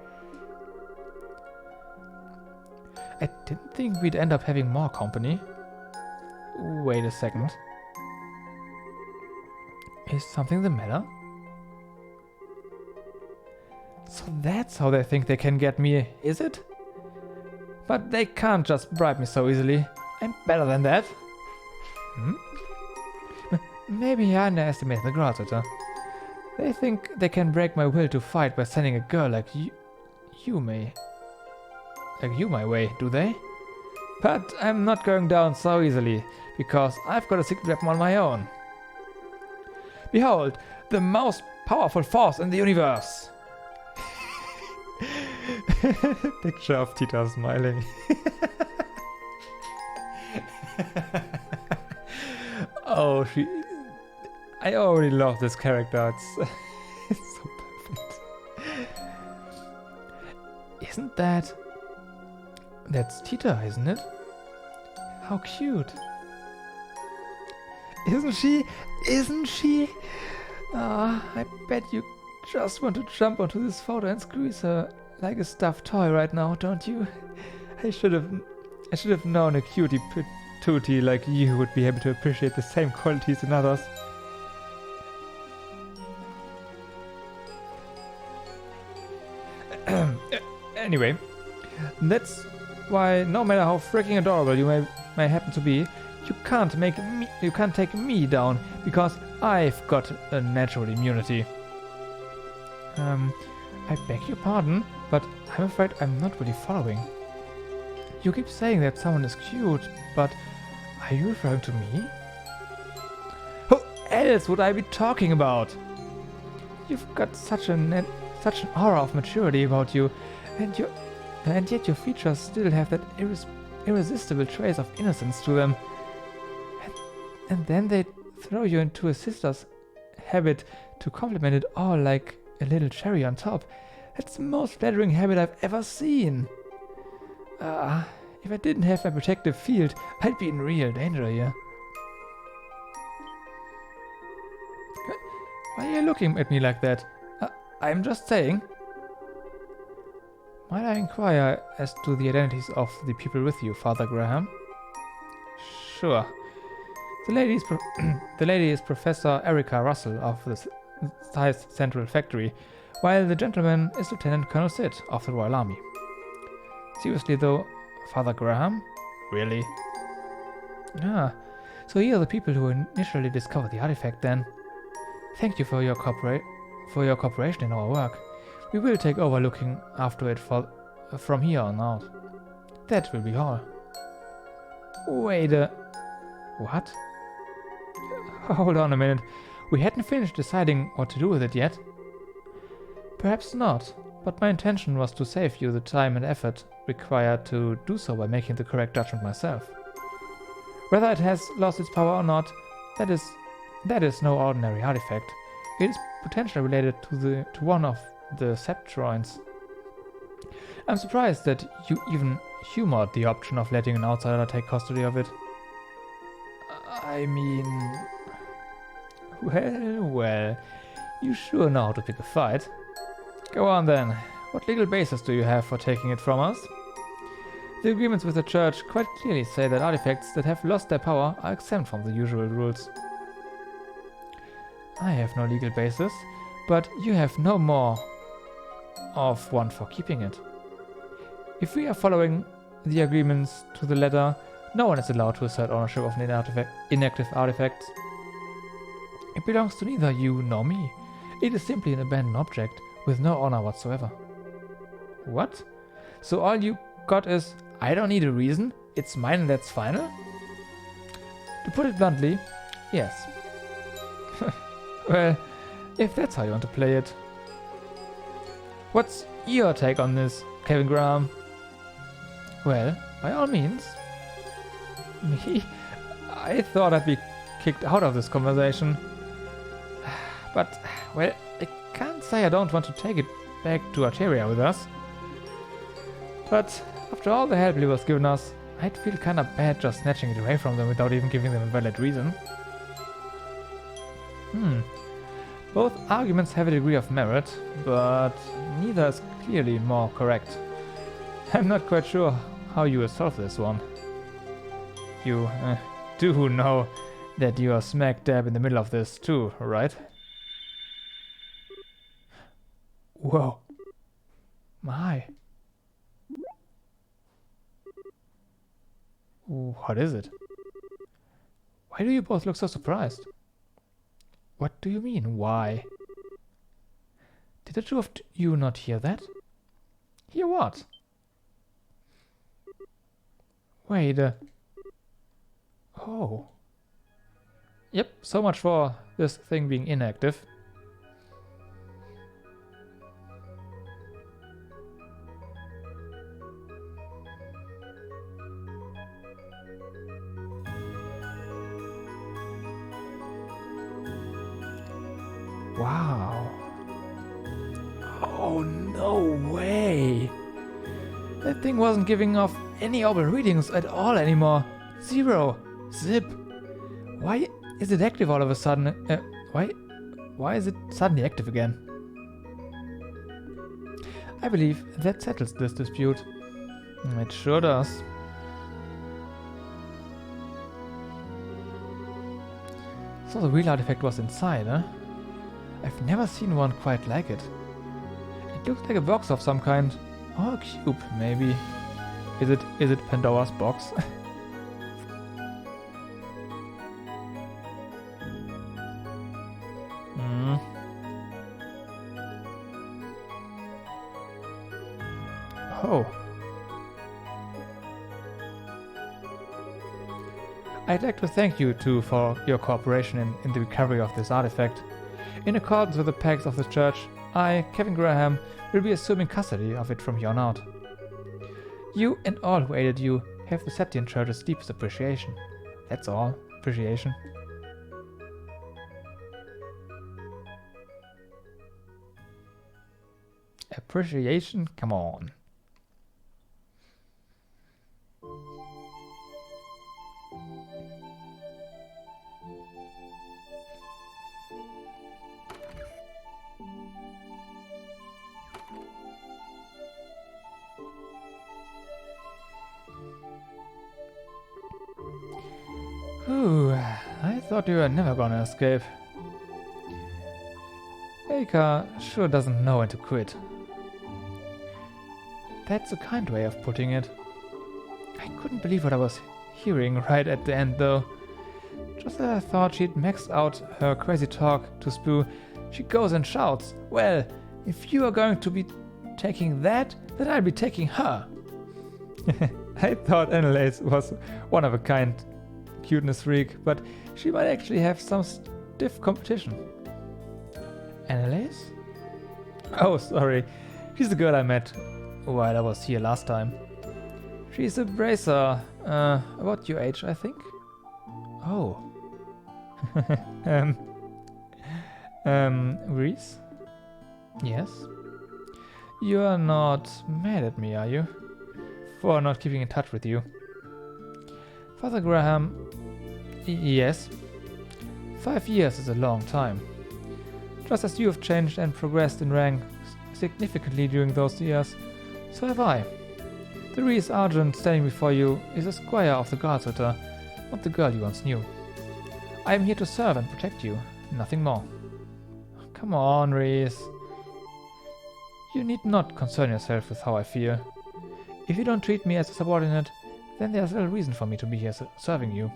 I didn't think we'd end up having more company. Wait a second. Is something the matter? So that's how they think they can get me, is it? But they can't just bribe me so easily. I'm better than that. Maybe I underestimate the Gralsritter. They think they can break my will to fight by sending a girl like you my way, do they? But I'm not going down so easily, because I've got a secret weapon on my own. Behold, the most powerful force in the universe! Picture of Tita smiling. Oh, I already love this character. It's so perfect. Isn't that's Tita, isn't it? How cute. Isn't she? I bet you just want to jump onto this photo and squeeze her like a stuffed toy right now, don't you? I should have known a cutie patootie like you would be able to appreciate the same qualities in others. Anyway, that's why no matter how freaking adorable you may happen to be, you can't take me down because I've got a natural immunity. I beg your pardon, but I'm afraid I'm not really following. You keep saying that someone is cute, but are you referring to me? Who else would I be talking about? You've got such an aura of maturity about you, and yet your features still have that irresistible trace of innocence to them. And then they throw you into a sister's habit to compliment it all like a little cherry on top. That's the most flattering habit I've ever seen. If I didn't have my protective field, I'd be in real danger here. Why are you looking at me like that? I'm just saying. Might I inquire as to the identities of the people with you, Father Graham? Sure. The lady is Professor Erica Russell of the South Central Factory, while the gentleman is Lieutenant Colonel Sid of the Royal Army. Seriously though, Father Graham? Really? So here are the people who initially discovered the artifact then. Thank you for your cooperation in our work. We will take over looking after it from here on out. That will be all. Wait a... What? Hold on a minute. We hadn't finished deciding what to do with it yet. Perhaps not, but my intention was to save you the time and effort required to do so by making the correct judgment myself. Whether it has lost its power or not, that is no ordinary artifact. It is potentially related to one of the Septroins. I'm surprised that you even humored the option of letting an outsider take custody of it. I mean... Well, you sure know how to pick a fight. Go on then. What legal basis do you have for taking it from us? The agreements with the church quite clearly say that artifacts that have lost their power are exempt from the usual rules. I have no legal basis, but you have no more of one for keeping it. If we are following the agreements to the letter, no one is allowed to assert ownership of inactive artifacts. It belongs to neither you nor me. It is simply an abandoned object with no honor whatsoever. What? So all you got is, I don't need a reason, it's mine and that's final? To put it bluntly, yes. Well, if that's how you want to play it. What's your take on this, Kevin Graham? Well, by all means. Me? I thought I'd be kicked out of this conversation. But, well, I can't say I don't want to take it back to Arteria with us. But after all the help Liver's given us, I'd feel kinda bad just snatching it away from them without even giving them a valid reason. Both arguments have a degree of merit, but neither is clearly more correct. I'm not quite sure how you will solve this one. You do know that you are smack dab in the middle of this too, right? Whoa. My. What is it? Why do you both look so surprised? What do you mean, why? Did the two of you not hear that? Hear what? Wait, oh. Yep, so much for this thing being inactive. Wow. Oh, no way. That thing wasn't giving off any orbital readings at all anymore. Zero. Zip. Why is it active all of a sudden? Why is it suddenly active again? I believe that settles this dispute. It sure does. So the real artifact was inside, huh? I've never seen one quite like it. It looks like a box of some kind. Or a cube, maybe. Is it Pandora's box? Oh. I'd like to thank you two for your cooperation in the recovery of this artifact. In accordance with the pacts of the church, I, Kevin Graham, will be assuming custody of it from here on out. You and all who aided you have the Septian Church's deepest appreciation. That's all. Appreciation. Appreciation? Come on. Whew, I thought you were never gonna escape. Eika sure doesn't know when to quit. That's a kind way of putting it. I couldn't believe what I was hearing right at the end though. Just as I thought she'd maxed out her crazy talk to spew, she goes and shouts, "Well, if you are going to be taking that, then I'll be taking her." I thought Annalise was one of a kind cuteness freak, but she might actually have some stiff competition. Annalise? Oh, sorry. She's the girl I met while I was here last time. She's a bracer. About your age, I think. Oh. Reese? Yes? You are not mad at me, are you? For not keeping in touch with you. Father Graham... Yes? 5 years is a long time. Just as you have changed and progressed in rank significantly during those years, so have I. The Reese Argent standing before you is a squire of the Guardslitter, not the girl you once knew. I am here to serve and protect you, nothing more. Come on, Reese. You need not concern yourself with how I feel. If you don't treat me as a subordinate, then there's little reason for me to be here serving you.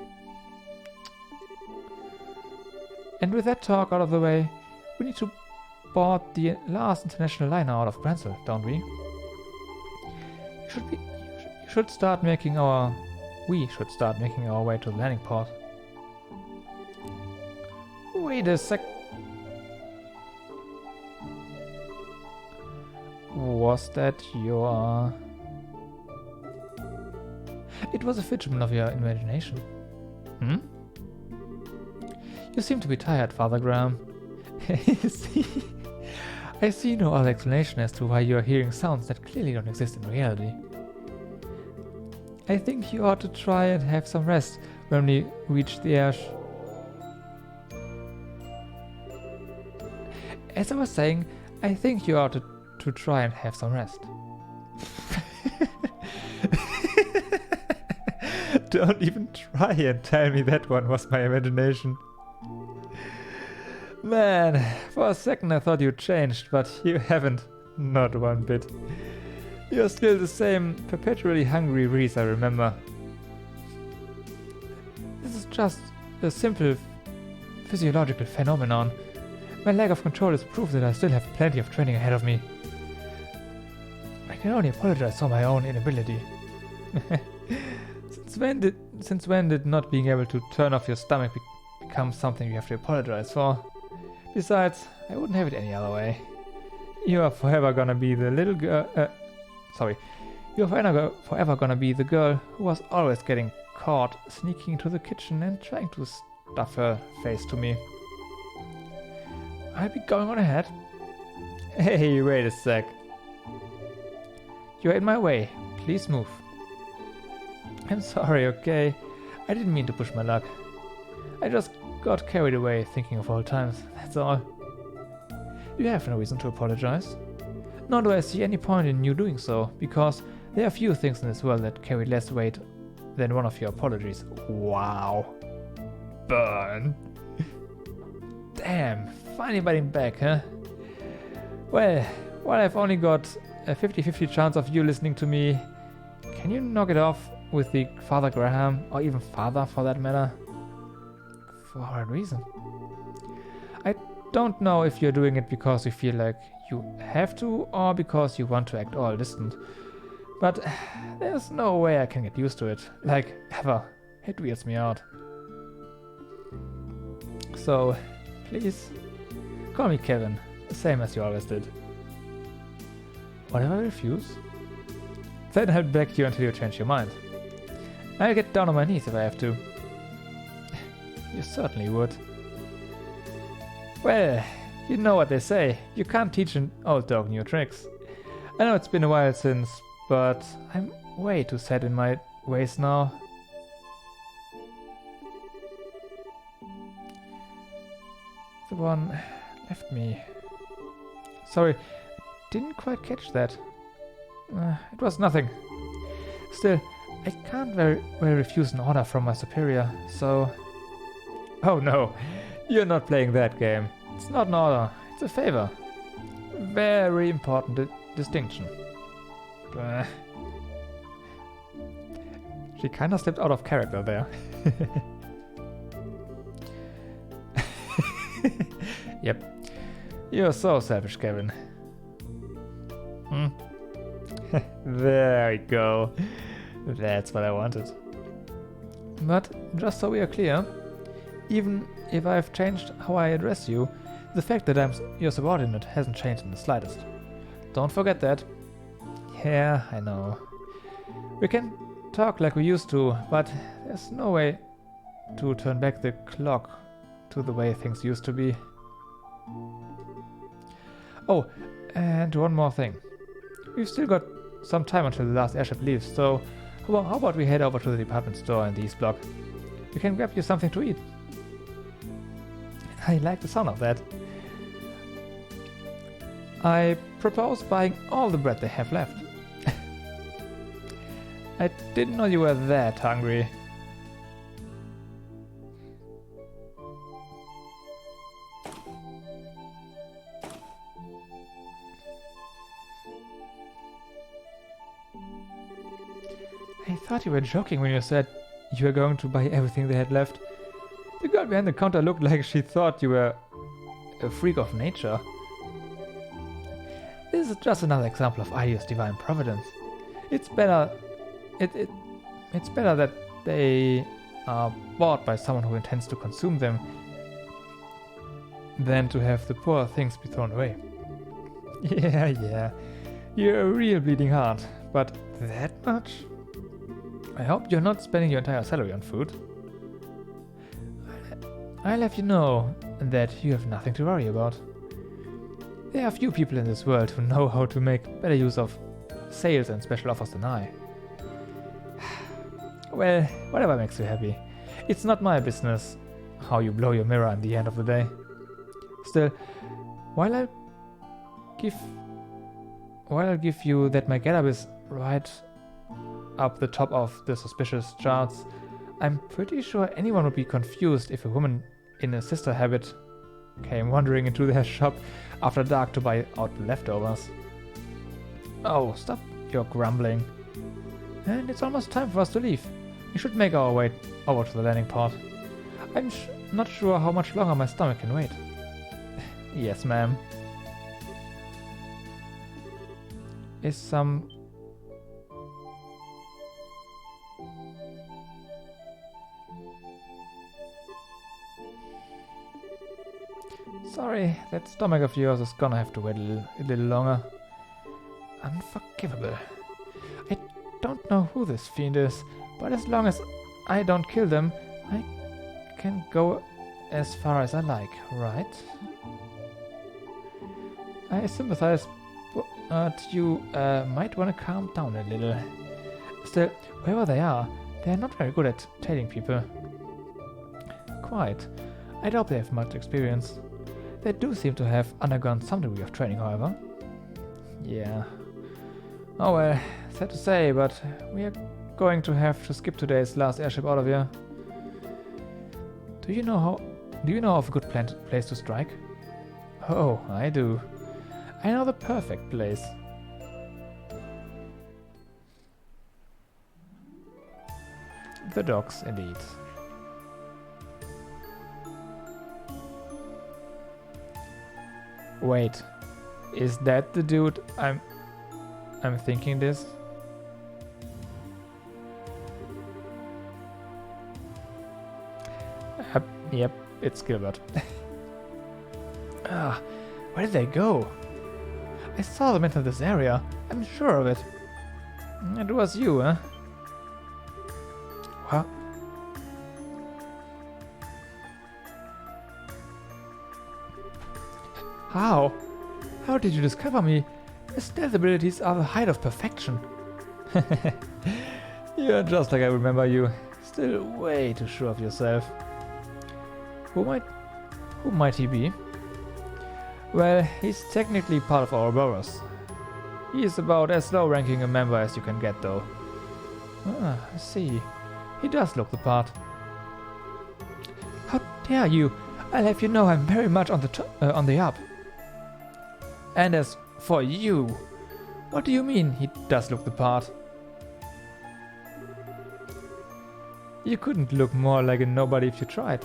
And with that talk out of the way, we need to board the last international liner out of Gransel, don't we? We should start making our way to the landing port. Wait a sec. Was that your... It was a figment of your imagination. Hmm? You seem to be tired, Father Graham. I see no other explanation as to why you are hearing sounds that clearly don't exist in reality. I think you ought to try and have some rest when we reach the air. As I was saying, I think you ought to try and have some rest. Don't even try and tell me that one was my imagination. Man, for a second I thought you changed, but you haven't. Not one bit. You're still the same perpetually hungry Reese I remember. This is just a simple physiological phenomenon. My lack of control is proof that I still have plenty of training ahead of me. I can only apologize for my own inability. Since when did not being able to turn off your stomach become something you have to apologize for? Besides, I wouldn't have it any other way. You are forever gonna be the little girl... You're forever gonna be the girl who was always getting caught sneaking into the kitchen and trying to stuff her face to me. I'll be going on ahead. Hey, wait a sec. You're in my way. Please move. I'm sorry, okay? I didn't mean to push my luck. I just got carried away thinking of old times, that's all. You have no reason to apologize. Nor do I see any point in you doing so, because there are few things in this world that carry less weight than one of your apologies. Wow. Burn. Damn, finally biting back, huh? Well, while I've only got a 50-50 chance of you listening to me, can you knock it off with the Father Graham, or even Father for that matter? For what reason? I don't know if you're doing it because you feel like you have to, or because you want to act all distant. But there's no way I can get used to it. Like, ever. It weirds me out. So, please, call me Kevin, the same as you always did. What if I refuse? Then I'll beg you until you change your mind. I'll get down on my knees if I have to. You certainly would. Well, you know what they say. You can't teach an old dog new tricks. I know it's been a while since, but I'm way too set in my ways now. The one left me. Sorry, didn't quite catch that. It was nothing. Still, I can't very well refuse an order from my superior, so... Oh no, you're not playing that game. It's not an order, it's a favor. Very important distinction. She kinda slipped out of character there. Yep. You're so selfish, Kevin. There we go. That's what I wanted. But, just so we are clear, even if I've changed how I address you, the fact that I'm your subordinate hasn't changed in the slightest. Don't forget that. Yeah, I know. We can talk like we used to, but there's no way to turn back the clock to the way things used to be. Oh, and one more thing. We've still got some time until the last airship leaves, so how about we head over to the department store in the East Block? We can grab you something to eat. I like the sound of that. I propose buying all the bread they have left. I didn't know you were that hungry. I thought you were joking when you said you were going to buy everything they had left. The girl behind the counter looked like she thought you were a freak of nature. This is just another example of Idea's divine providence. It's better it's better that they are bought by someone who intends to consume them than to have the poor things be thrown away. Yeah. You're a real bleeding heart, but that much? I hope you're not spending your entire salary on food. I'll have you know that you have nothing to worry about. There are few people in this world who know how to make better use of sales and special offers than I. Well, whatever makes you happy. It's not my business how you blow your mirror at the end of the day. Still, while I'll give you that my getup is right up the top of the suspicious charts, I'm pretty sure anyone would be confused if a woman in a sister habit came wandering into their shop after dark to buy out the leftovers. Oh, stop your grumbling. And it's almost time for us to leave. We should make our way over to the landing port. I'm not sure how much longer my stomach can wait. Yes, ma'am. Is some... Sorry, that stomach of yours is gonna have to wait a little longer. Unforgivable. I don't know who this fiend is, but as long as I don't kill them, I can go as far as I like, right? I sympathize, but you might want to calm down a little. Still, whoever they are not very good at tailing people. Quite. I doubt they have much experience. They do seem to have undergone some degree of training, however. Yeah. Oh well, sad to say, but we are going to have to skip today's last airship out of here. Do you know of a good place to strike? Oh, I do. I know the perfect place. The docks, indeed. Wait, is that the dude I'm thinking this? Yep, it's Gilbert. Where did they go? I saw them enter this area. I'm sure of it. It was you, huh? What? How? How did you discover me? Your stealth abilities are the height of perfection. You're just like I remember you. Still way too sure of yourself. Who might he be? Well, he's technically part of our Ouroboros. He is about as low-ranking a member as you can get, though. Ah, I see. He does look the part. How dare you! I'll have you know I'm very much on the up. And as for you, what do you mean he does look the part? You couldn't look more like a nobody if you tried.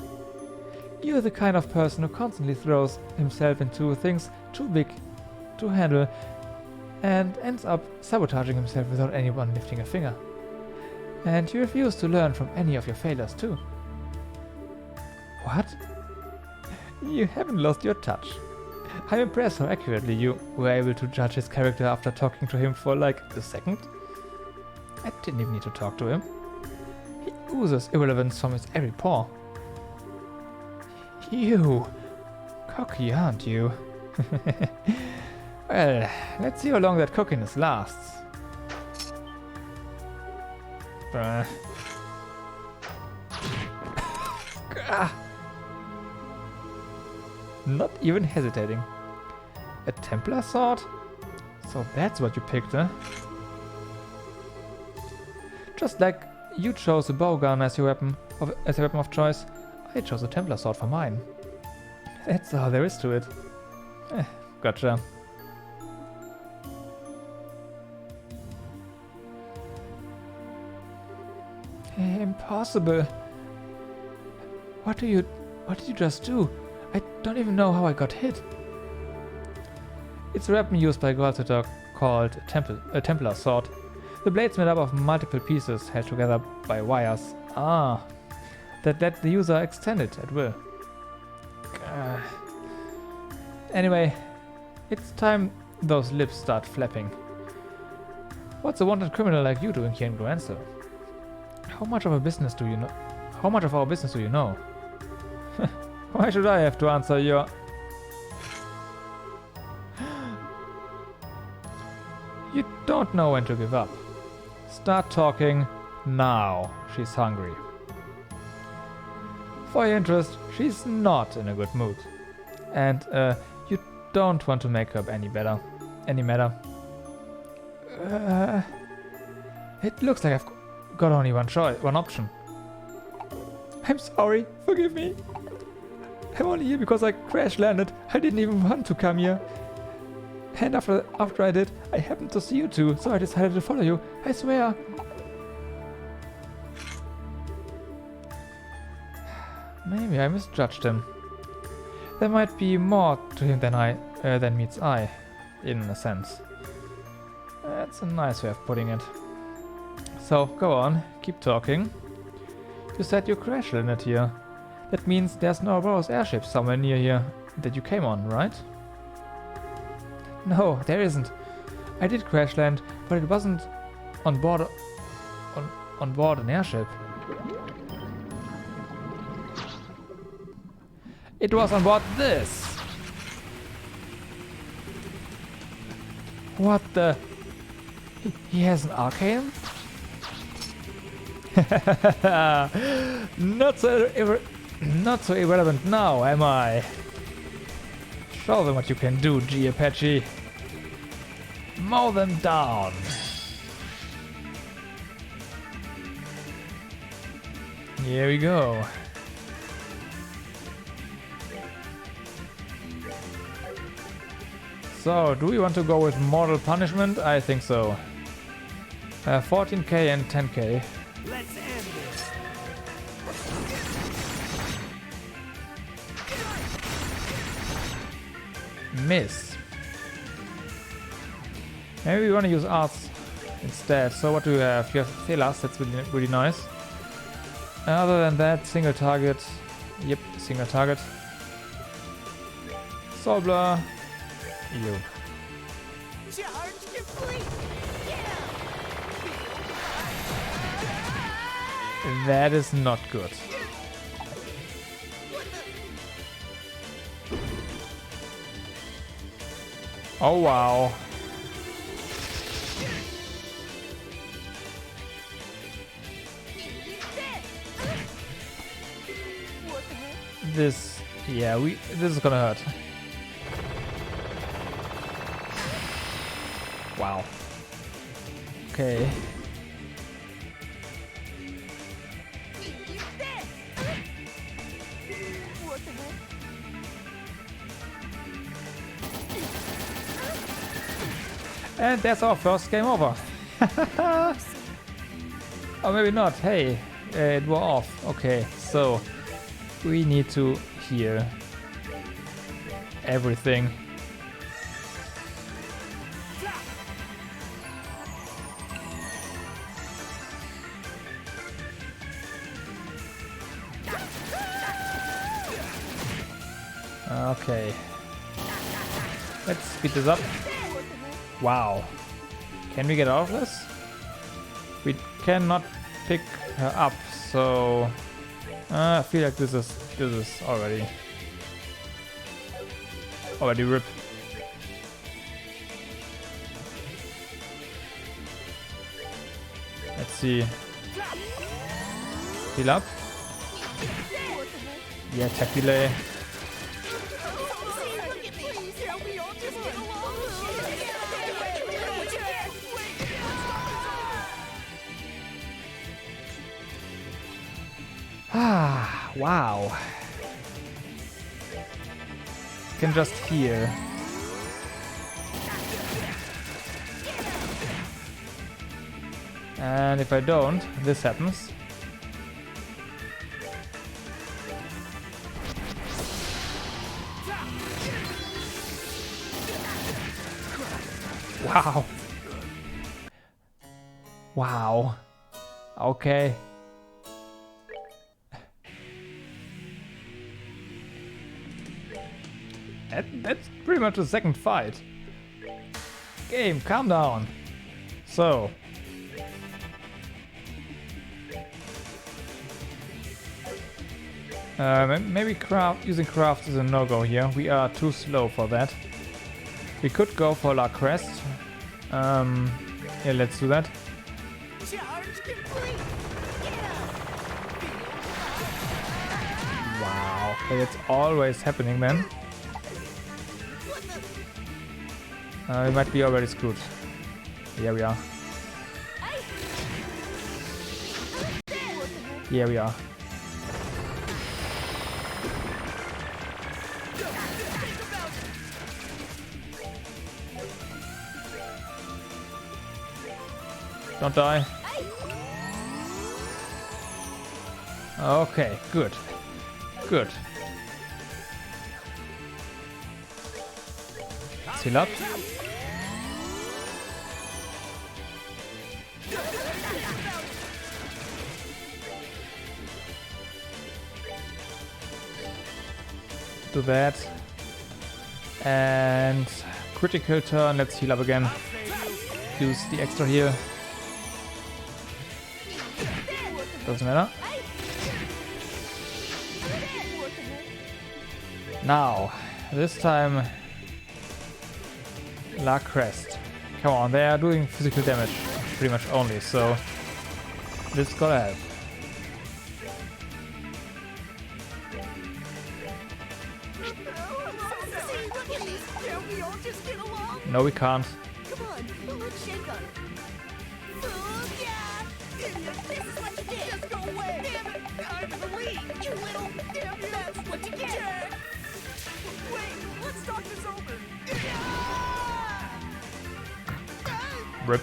You're the kind of person who constantly throws himself into things too big to handle and ends up sabotaging himself without anyone lifting a finger. And you refuse to learn from any of your failures too. What? You haven't lost your touch. I'm impressed how accurately you were able to judge his character after talking to him for like a second. I didn't even need to talk to him. He oozes irrelevance from his every pore. You cocky, aren't you? Well, let's see how long that cockiness lasts. Not even hesitating. A Templar sword? So that's what you picked, huh? Just like you chose a bowgun as your weapon of choice, I chose a Templar sword for mine. That's all there is to it. Gotcha. Impossible. What did you just do? I don't even know how I got hit. It's a weapon used by Gortadok called a Templar sword. The blade's made up of multiple pieces held together by wires. That let the user extend it at will. Anyway, it's time those lips start flapping. What's a wanted criminal like you doing here in Groenzel? How much of our business do you know? How much of our business do you know? Why should I have to answer your... You don't know when to give up. Start talking now. She's hungry. For your interest, she's not in a good mood. And you don't want to make her any matter. It looks like I've got only one option. I'm sorry, forgive me. I'm only here because I crash landed. I didn't even want to come here. And after I did, I happened to see you two, so I decided to follow you. I swear. Maybe I misjudged him. There might be more to him than meets eye, in a sense. That's a nice way of putting it. So, go on, keep talking. You said you crash landed here. That means there's no Ouroboros airship somewhere near here that you came on, right? No, there isn't. I did crash land, but it wasn't on board an airship. It was on board this. What the? He has an arcane? Not so irrelevant now, am I? Show them what you can do, G Apache. Mow them down. Here we go. So, do we want to go with mortal punishment? I think so. 14k and 10k. Let's end this. Miss. Maybe we want to use arts instead. So what do you have? You have Thelas, that's really nice. Other than that, single target. Yep, single target. Soulblur. You. Charge complete. That is not good. Oh wow. This is gonna hurt. Wow. Okay. And that's our first game over. Or maybe not. Hey, it wore off. Okay, so we need to heal everything. Okay. Let's speed this up. Wow. Can we get out of this? We cannot pick her up, so I feel like this is already. already rip. Let's see. Heal up. Yeah, attack delay. Ah, wow. Can just heal. And if I don't, this happens. Wow. Wow. Okay. That's pretty much the second fight. Game, calm down. So. Maybe using craft is a no-go here. We are too slow for that. We could go for La Crest. Yeah, let's do that. Wow, okay, it's always happening then. We might be already screwed. Here we are. Here we are. Don't die. Okay, good. Good. Heal up. Do that. And critical turn. Let's heal up again. Use the extra heal. Doesn't matter. Now, this time, La Crest. Come on, they are doing physical damage pretty much only, so this gotta help. No, we can't. Come on, let's shake on it. This is what you did. Just go away. Damn it, I'm in the lead. You little damn it. That's what you get. Wait, let's start this over. Rip.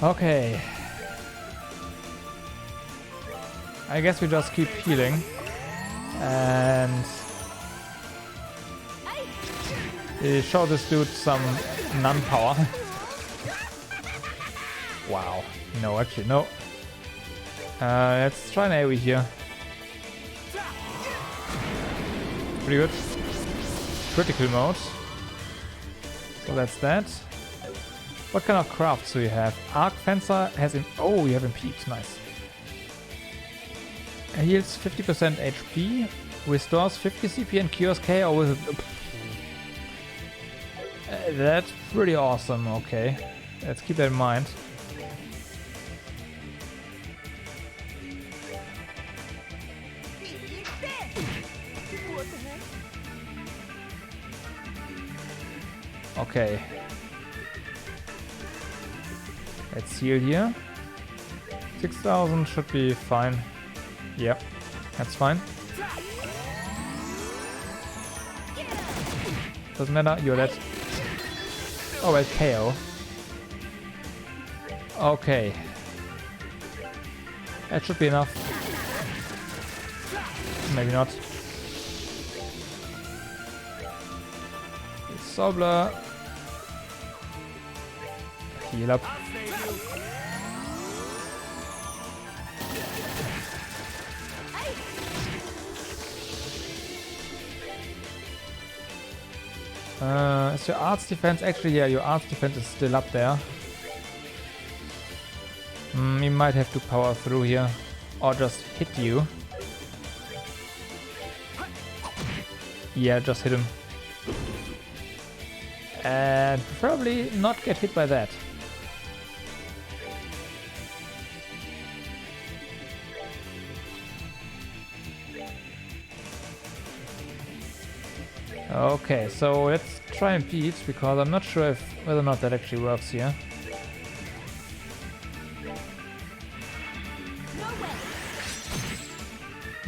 Okay. I guess we just keep healing. And show this dude some non-power. Wow. No, actually, no. Let's try an AoE here. Pretty good. Critical mode. So that's that. What kind of crafts do you have? Arc Fencer has oh, you have Impede. Nice. Heals 50% HP, restores 50 CP and cures KO with that's pretty awesome. Okay, let's keep that in mind. Okay, let's heal here. 6,000 should be fine. Yep, that's fine. Doesn't matter, you're dead. Oh well, KO. Okay. That should be enough. Maybe not. Sobler. Heal up. Is your arts defense actually? Yeah, your arts defense is still up there. We might have to power through here or just hit you. Yeah, just hit him. And preferably not get hit by that. Okay, so let's try and beat, because I'm not sure whether or not that actually works here.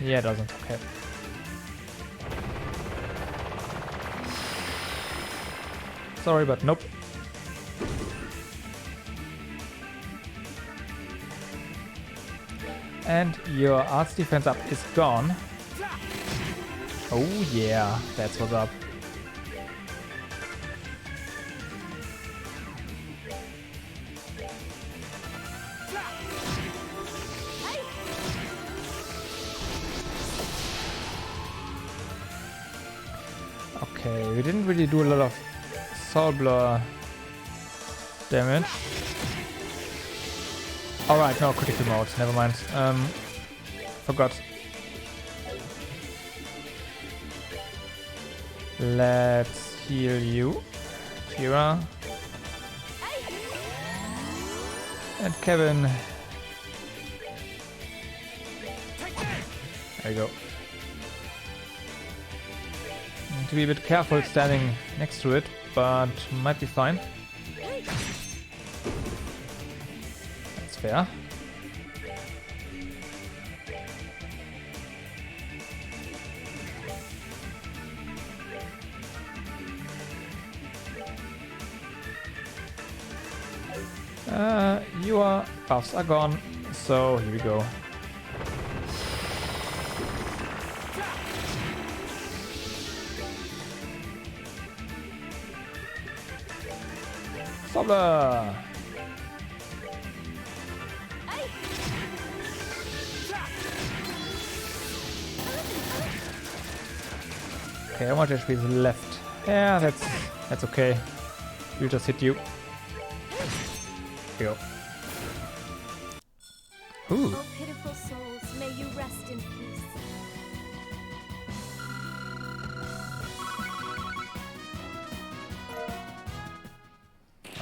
Yeah, it doesn't. Okay. Sorry, but nope. And your arts defense up is gone. Oh yeah, that's what's up. Okay, we didn't really do a lot of soul blur damage. Alright, no critical mode, never mind. Forgot. Let's heal you, Kira. And Kevin. There you go. Need to be a bit careful standing next to it, but might be fine. That's fair. Your buffs are gone, so here we go. Sobler! Okay, how much HP is left? Yeah, that's okay. We'll just hit you. Here we go. Ooh. Oh, pitiful souls, may you rest in peace.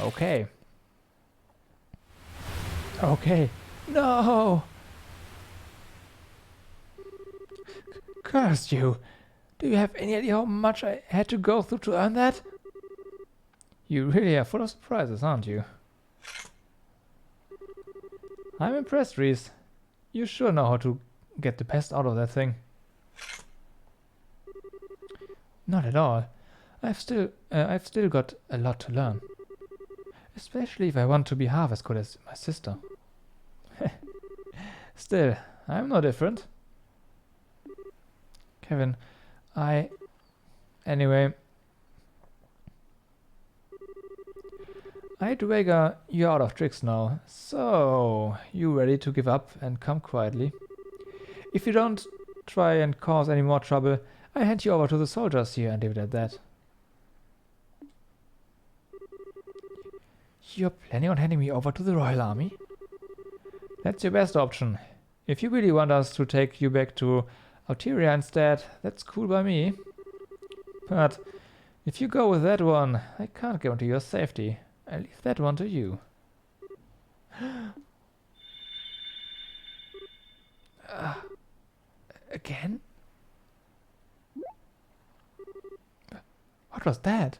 Okay. Okay. No! Curse you! Do you have any idea how much I had to go through to earn that? You really are full of surprises, aren't you? I'm impressed, Reese. You sure know how to get the best out of that thing. Not at all. I've still got a lot to learn. Especially if I want to be half as good as my sister. Still, I'm no different. Kevin, Anyway. Dweger, you're out of tricks now. So, you ready to give up and come quietly? If you don't try and cause any more trouble, I hand you over to the soldiers here and leave it at that. You're planning on handing me over to the Royal Army? That's your best option. If you really want us to take you back to Alteria instead, that's cool by me. But if you go with that one, I can't guarantee your safety. I leave that one to you. Again? What was that?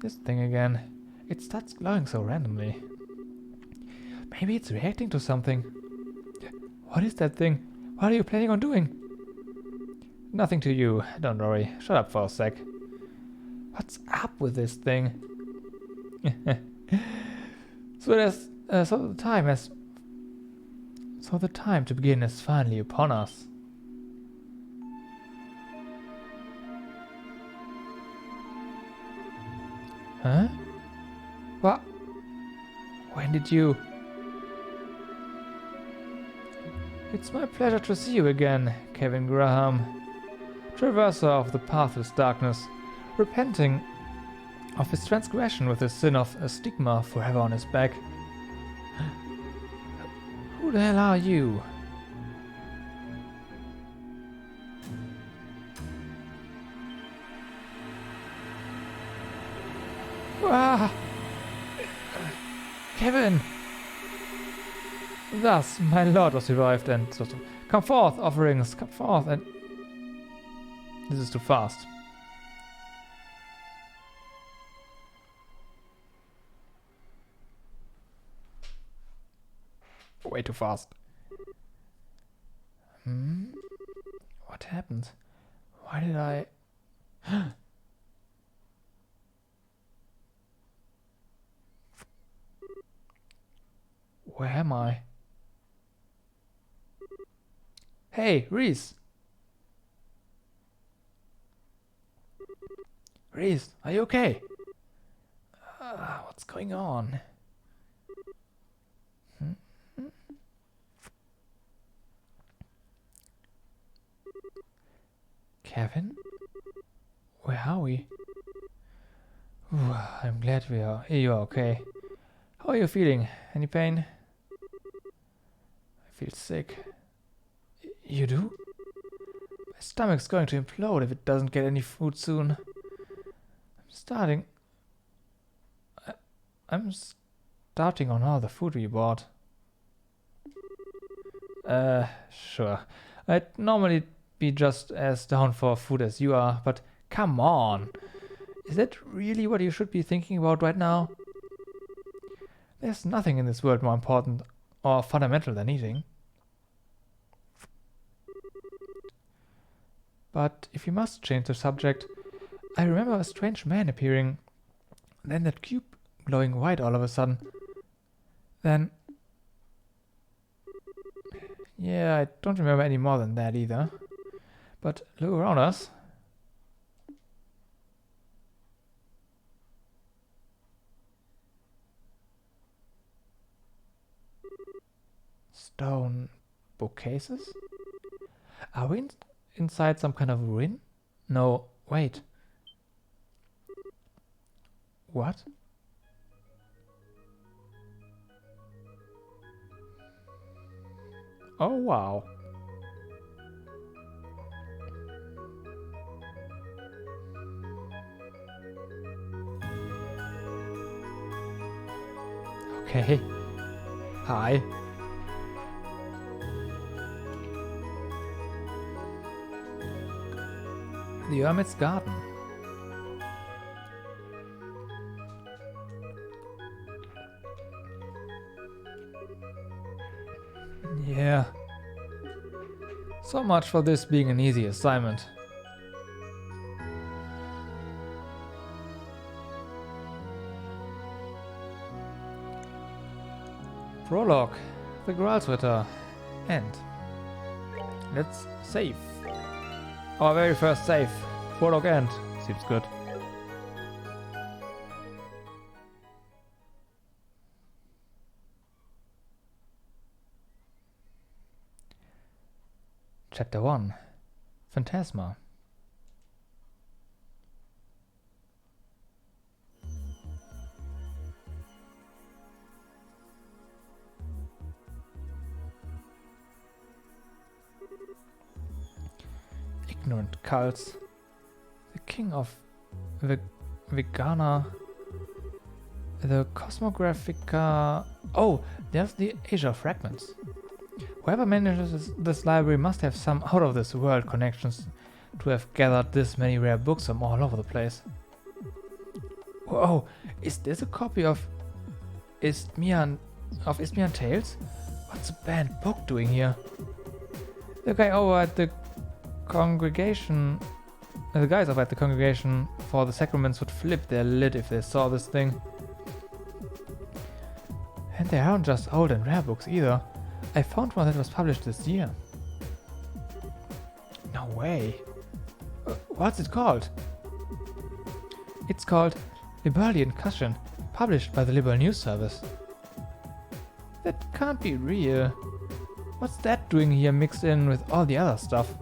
This thing again. It starts glowing so randomly. Maybe it's reacting to something. What is that thing? What are you planning on doing? Nothing to you, don't worry. Shut up for a sec. What's up with this thing? So the time to begin is finally upon us. Huh? What? When did you? It's my pleasure to see you again, Kevin Graham. Traverser of the pathless darkness, repenting of his transgression with the sin of a stigma forever on his back. Who the hell are you? Ah! Kevin! Thus, my lord was revived and sort of, come forth, offerings, come forth, and this is too fast. Way too fast. What happened? Why did I... Where am I? Hey, Reese! Reese, are you okay? What's going on? Kevin? Where are we? Ooh, I'm glad you're okay. How are you feeling? Any pain? I feel sick. You do? My stomach's going to implode if it doesn't get any food soon. I'm starting on all the food we bought. Sure. I'd normally be just as down for food as you are, but come on. Is that really what you should be thinking about right now? There's nothing in this world more important or fundamental than eating. But if you must change the subject, I remember a strange man appearing, then that cube glowing white all of a sudden. Then... yeah, I don't remember any more than that either. But look around us. Stone bookcases? Are we inside some kind of ruin? No, wait. What? Oh wow. Okay. Hi. The Hermit's Garden. Yeah. So much for this being an easy assignment. Prologue. The Gralsritter. End. Let's save. Our very first save. Prologue end. Seems good. Chapter 1. Phantasma. Ignorant cults. The king of Vegana. The Cosmographica. Oh, there's the Asia fragments. Whoever manages this library must have some out-of-this-world connections to have gathered this many rare books from all over the place. Whoa, is this a copy of Isthmian Tales? What's the banned book doing here? The guy over at the congregation, the guys over at the congregation for the sacraments would flip their lid if they saw this thing. And they aren't just old and rare books either. I found one that was published this year. No way. What's it called? It's called Liberalian Cushion, published by the Liberal News Service. That can't be real. What's that doing here mixed in with all the other stuff?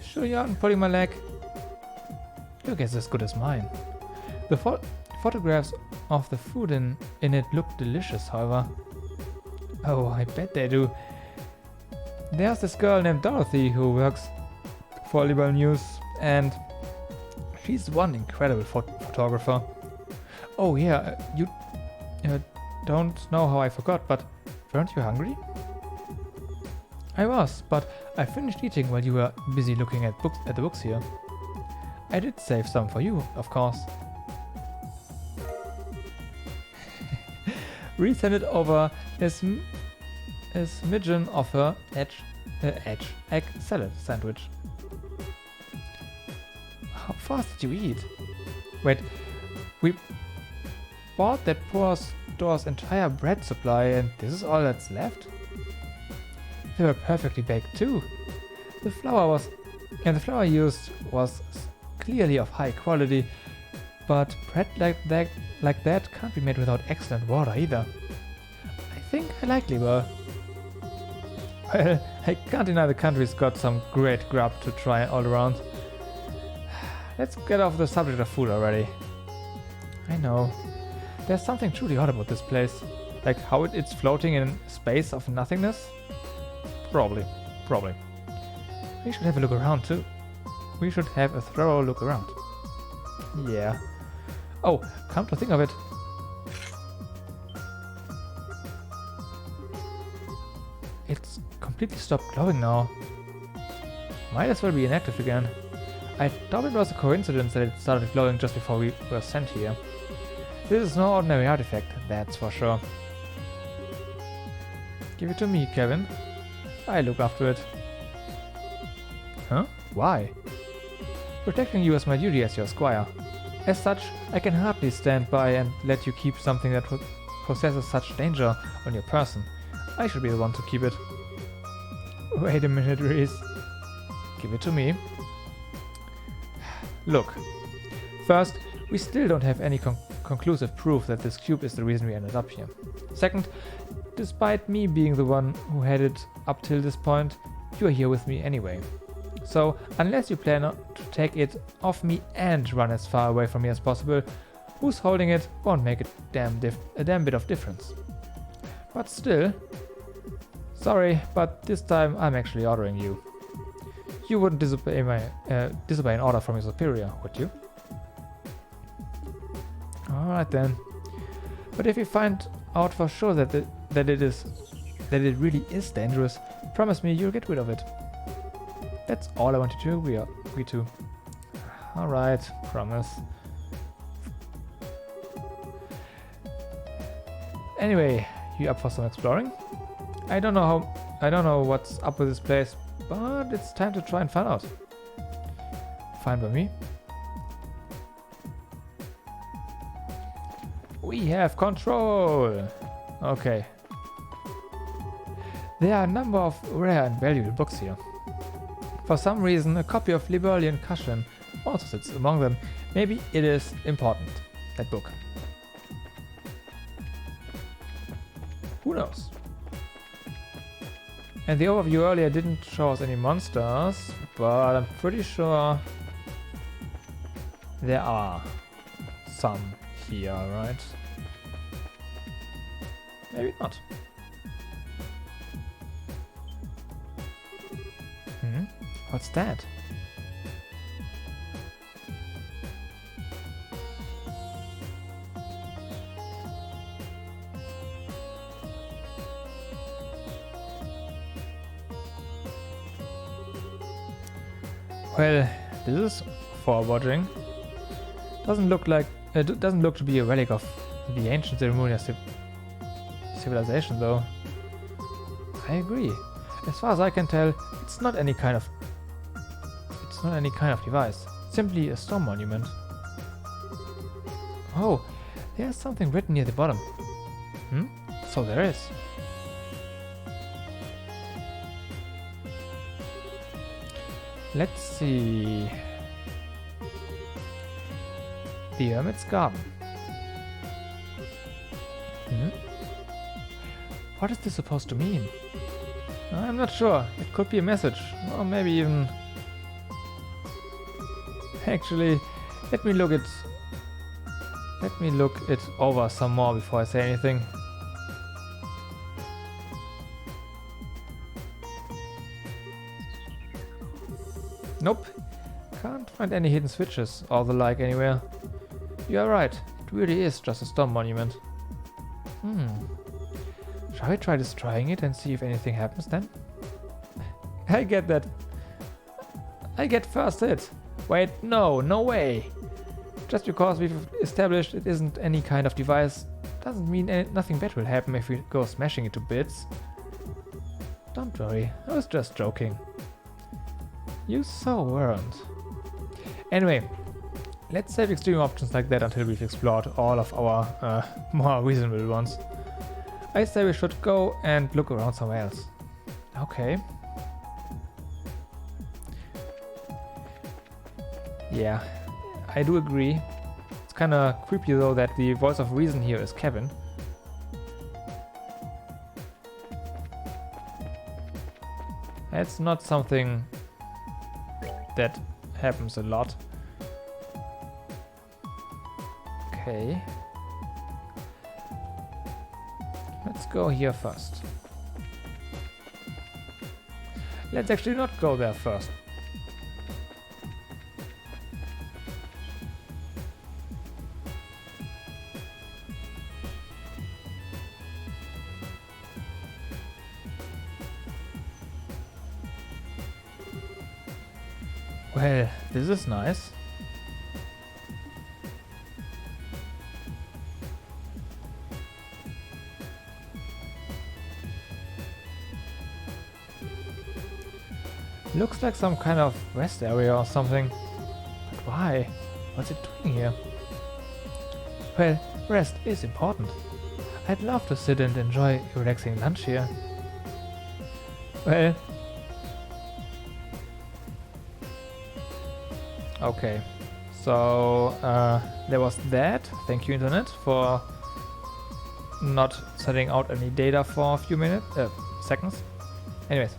Sure you aren't pulling my leg? Your guess is as good as mine. The photographs of the food in it look delicious, however. Oh, I bet they do. There's this girl named Dorothy who works for Liberal News, and she's one incredible photographer. Oh yeah, you don't know how I forgot, but weren't you hungry? I was, but I finished eating while you were busy looking at the books here. I did save some for you, of course. Reese handed over a smidgen of her egg salad sandwich. How fast did you eat? Wait, we bought that poor store's entire bread supply and this is all that's left? They were perfectly baked too. The flour used was clearly of high quality, but bread like that can't be made without excellent water either. I think I likely will. Well, I can't deny the country's got some great grub to try all around. Let's get off the subject of food already. I know. There's something truly odd about this place. Like how it's floating in space of nothingness? Probably. We should have a look around too. We should have a thorough look around. Yeah. Oh, come to think of it. It's completely stopped glowing now. Might as well be inactive again. I doubt it was a coincidence that it started glowing just before we were sent here. This is no ordinary artifact, that's for sure. Give it to me, Kevin. I look after it. Huh? Why? Protecting you is my duty as your squire. As such, I can hardly stand by and let you keep something that possesses such danger on your person. I should be the one to keep it. Wait a minute, Reese. Give it to me. Look. First, we still don't have any conclusive proof that this cube is the reason we ended up here. Second, despite me being the one who had it up till this point, you are here with me anyway. So, unless you plan to take it off me and run as far away from me as possible, who's holding it won't make a damn bit of difference. But still, sorry, but this time I'm actually ordering you. You wouldn't disobey an order from your superior, would you? Alright then. But if you find out for sure that it really is dangerous, promise me you'll get rid of it. That's all I wanted to agree to. Alright, promise. Anyway, you up for some exploring? I don't know what's up with this place, but it's time to try and find out. Fine by me. We have control! Okay. There are a number of rare and valuable books here. For some reason, a copy of Liberian Cushion also sits among them. Maybe it is important, that book. Who knows? And the overview earlier didn't show us any monsters, but I'm pretty sure there are some here, right? Maybe not. What's that? Well, this is forwarding. Doesn't look to be a relic of the ancient ceremonial civilization, though. I agree. As far as I can tell, it's not any kind of device. Simply a stone monument. Oh, there's something written near the bottom. So there is. Let's see. The Hermit's Garden. What is this supposed to mean? I'm not sure. It could be a message, or maybe even... Actually, let me look it over some more before I say anything. Nope. Can't find any hidden switches or the like anywhere. You are right. It really is just a storm monument. Shall we try destroying it and see if anything happens then? I get that. I get first hit. Wait, no way. Just because we've established it isn't any kind of device doesn't mean nothing bad will happen if we go smashing it to bits. Don't worry, I was just joking. You so weren't. Anyway, let's save extreme options like that until we've explored all of our more reasonable ones. I say we should go and look around somewhere else. Okay. Yeah, I do agree. It's kinda creepy though that the voice of reason here is Kevin. That's not something that happens a lot. Okay. Let's go here first. Let's actually not go there first. Well, this is nice. Looks like some kind of rest area or something. But why? What's it doing here? Well, rest is important. I'd love to sit and enjoy a relaxing lunch here. Well... Okay, so there was that. Thank you, Internet, for not setting out any data for a few seconds. Anyways,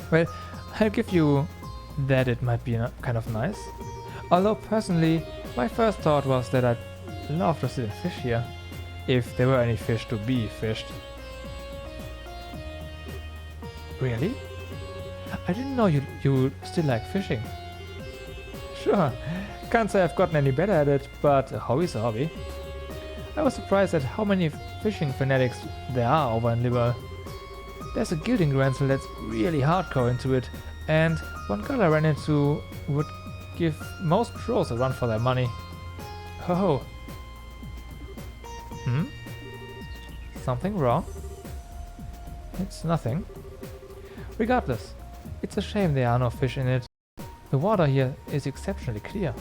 well, I'll give you that it might be kind of nice. Although personally, my first thought was that I'd love to sit and fish here, if there were any fish to be fished. Really? I didn't know you still like fishing. Sure, can't say I've gotten any better at it, but a hobby's a hobby. I was surprised at how many fishing fanatics there are over in Liberal. There's a gilding Grancel that's really hardcore into it, and one girl I ran into would give most pros a run for their money. Oh. Something wrong? It's nothing. Regardless, it's a shame there are no fish in it. The water here is exceptionally clear.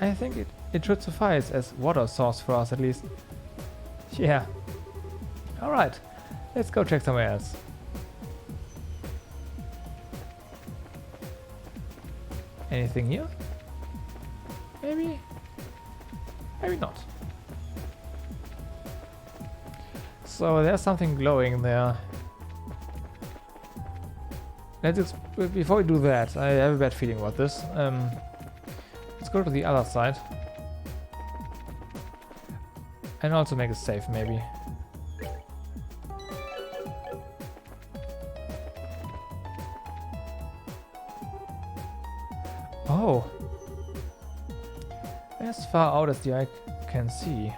I think it should suffice as water source for us at least. Yeah. Alright, let's go check somewhere else. Anything here? Maybe? Maybe not. So there's something glowing there. Before we do that, I have a bad feeling about this. Let's go to the other side. And also make it safe, maybe. Oh! As far out as the eye can see.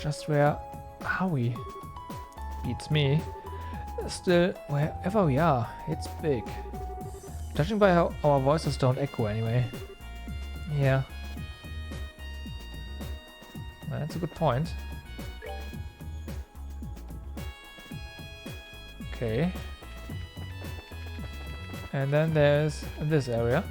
Just where are we? Beats me. Still, wherever we are, it's big. Judging by how our voices don't echo anyway. Yeah. Well, that's a good point. Okay. And then there's this area.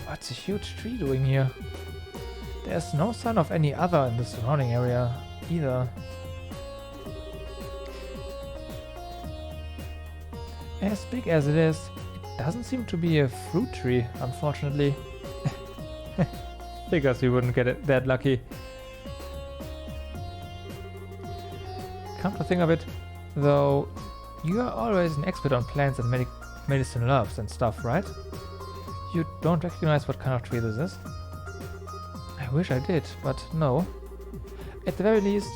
What's a huge tree doing here? There's no sign of any other in the surrounding area either. As big as it is, it doesn't seem to be a fruit tree, unfortunately. Figures we wouldn't get it that lucky. Come to think of it, though, you are always an expert on plants and medicinal herbs and stuff, right? You don't recognize what kind of tree this is? I wish I did, but no. At the very least,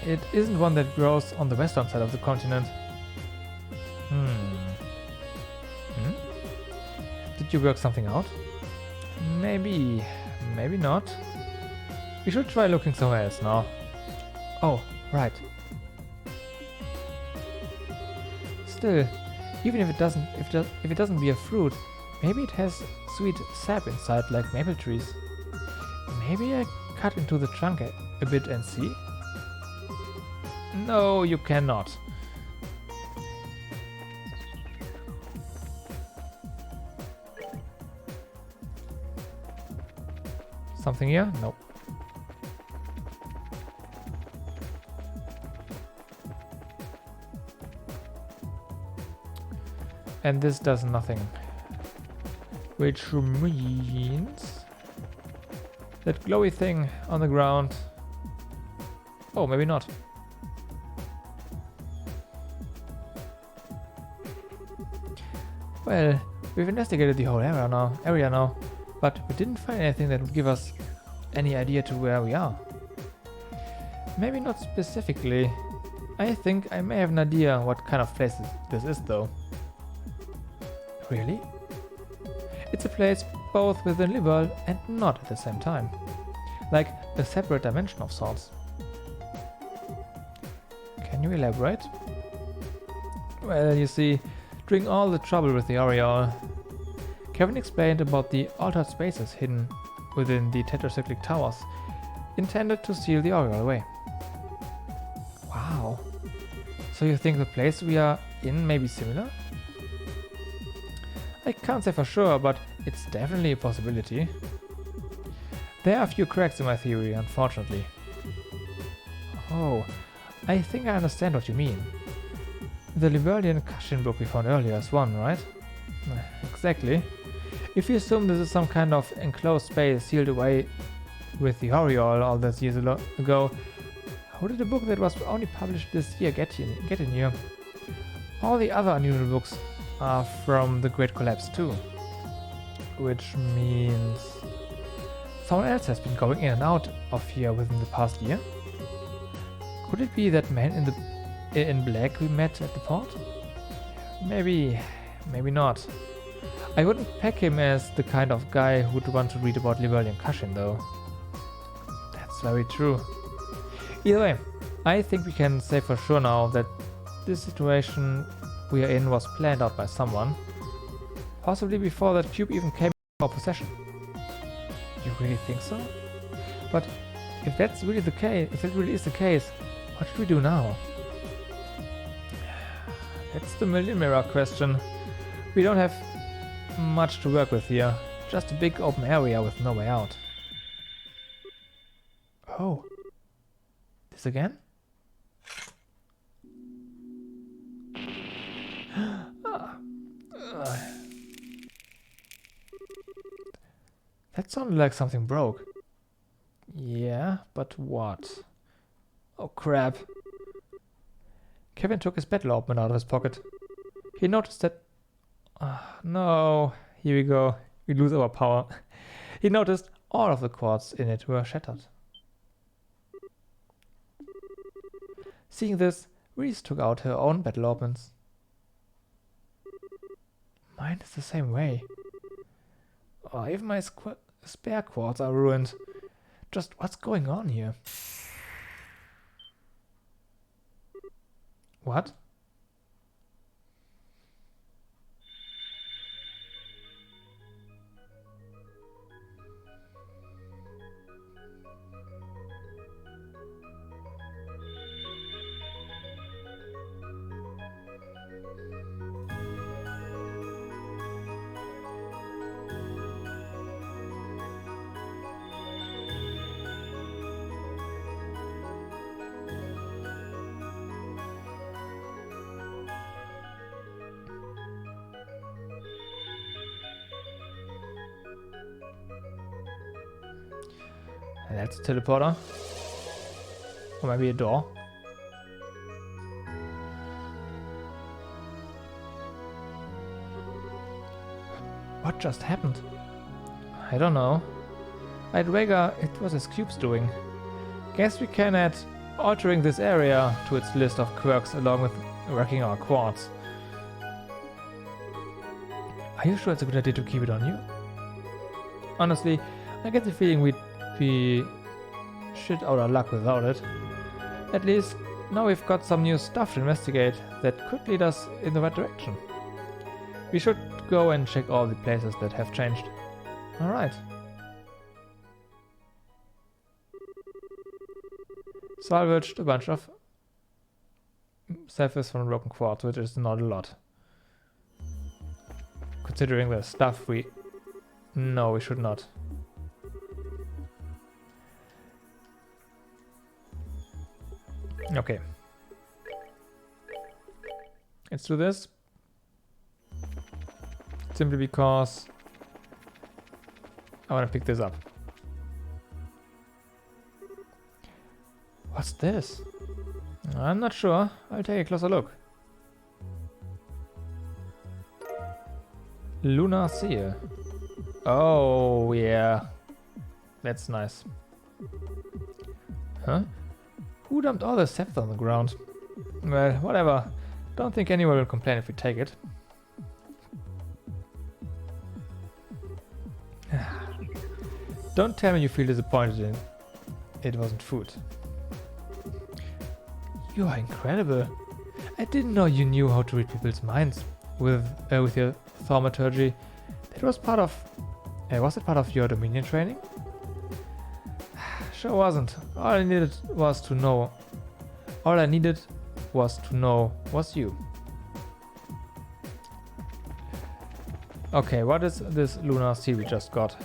it isn't one that grows on the western side of the continent. Did you work something out? Maybe, maybe not. We should try looking somewhere else now. Oh, right. Still, even if it doesn't bear fruit, maybe it has sweet sap inside like maple trees. Maybe I cut into the trunk a bit and see? No, you cannot. Something here? Nope. And this does nothing. Which means that glowy thing on the ground. Oh, maybe not. Well, we've investigated the whole area now, but we didn't find anything that would give us any idea to where we are. Maybe not specifically. I think I may have an idea what kind of place this is though. Really? It's a place both within the world and not at the same time. Like a separate dimension of sorts. Can you elaborate? Well, you see, during all the trouble with the Aureole, Kevin explained about the altered spaces hidden within the tetracyclic towers, intended to seal the Aureole away. Wow. So you think the place we are in may be similar? I can't say for sure, but it's definitely a possibility. There are a few cracks in my theory, unfortunately. Oh, I think I understand what you mean. The Liberalian Kashin book we found earlier is one, right? Exactly. If you assume this is some kind of enclosed space sealed away with the Aureole all those years ago, how did a book that was only published this year get in here? All the other unusual books are from the Great Collapse too. Which means someone else has been going in and out of here within the past year? Could it be that man in black we met at the port? Maybe, maybe not. I wouldn't peg him as the kind of guy who'd want to read about Liberalian Kashin though. That's very true. Either way, I think we can say for sure now that this situation we are in was planned out by someone. Possibly before that cube even came in our possession. You really think so? But if that's really the case, if that really is the case, what should we do now? That's the million mirror question. We don't have much to work with here. Just a big open area with no way out. Oh. This again? That sounded like something broke. Yeah, but what? Oh crap. Kevin took his battle opener out of his pocket. He noticed that... no, here we go. We lose our power. He noticed all of the quartz in it were shattered. Seeing this, Reese took out her own battle opens. Mine is the same way. Oh, even my spare quartz are ruined. Just what's going on here? What? That's a teleporter. Or maybe a door. What just happened? I don't know. I'd wager it was his cube's doing. Guess we can add altering this area to its list of quirks along with wrecking our quads. Are you sure it's a good idea to keep it on you? Honestly, I get the feeling we'd be shit out of luck without it. At least, now we've got some new stuff to investigate that could lead us in the right direction. We should go and check all the places that have changed. Alright. Salvaged a bunch of surface from broken quartz, which is not a lot. Considering the stuff we... No, we should not. Okay. Let's do this. Simply because I want to pick this up. What's this? I'm not sure. I'll take a closer look. Lunar seal. Oh, yeah. That's nice. Huh? Who dumped all the scepter on the ground? Well, whatever. Don't think anyone will complain if we take it. Don't tell me you feel disappointed in it wasn't food. You are incredible. I didn't know you knew how to read people's minds with your thaumaturgy. That was part of... was it part of your Dominion training? Sure wasn't. All I needed was to know was you. Okay, what is this lunar sea we just got?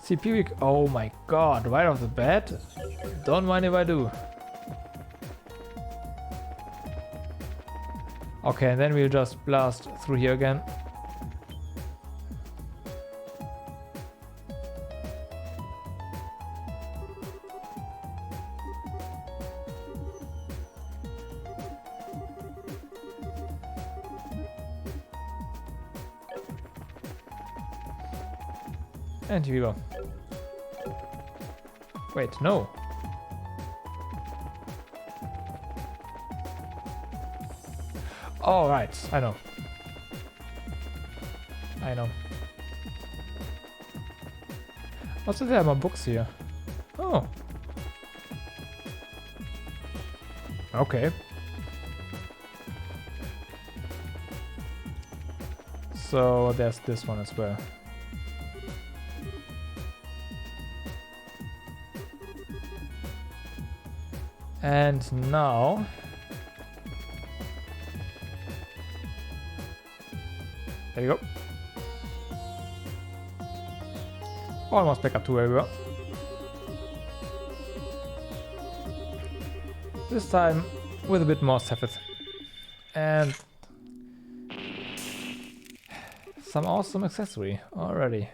CP week. Oh my god, right off the bat? Don't mind if I do. Okay, and then we'll just blast through here again. And here we go. Wait, no. All right, I know. Also, there are more books here. Oh. Okay. So there's this one as well. And now there you go. Almost back up to where we were. This time with a bit more Sephiroth. And some awesome accessory already.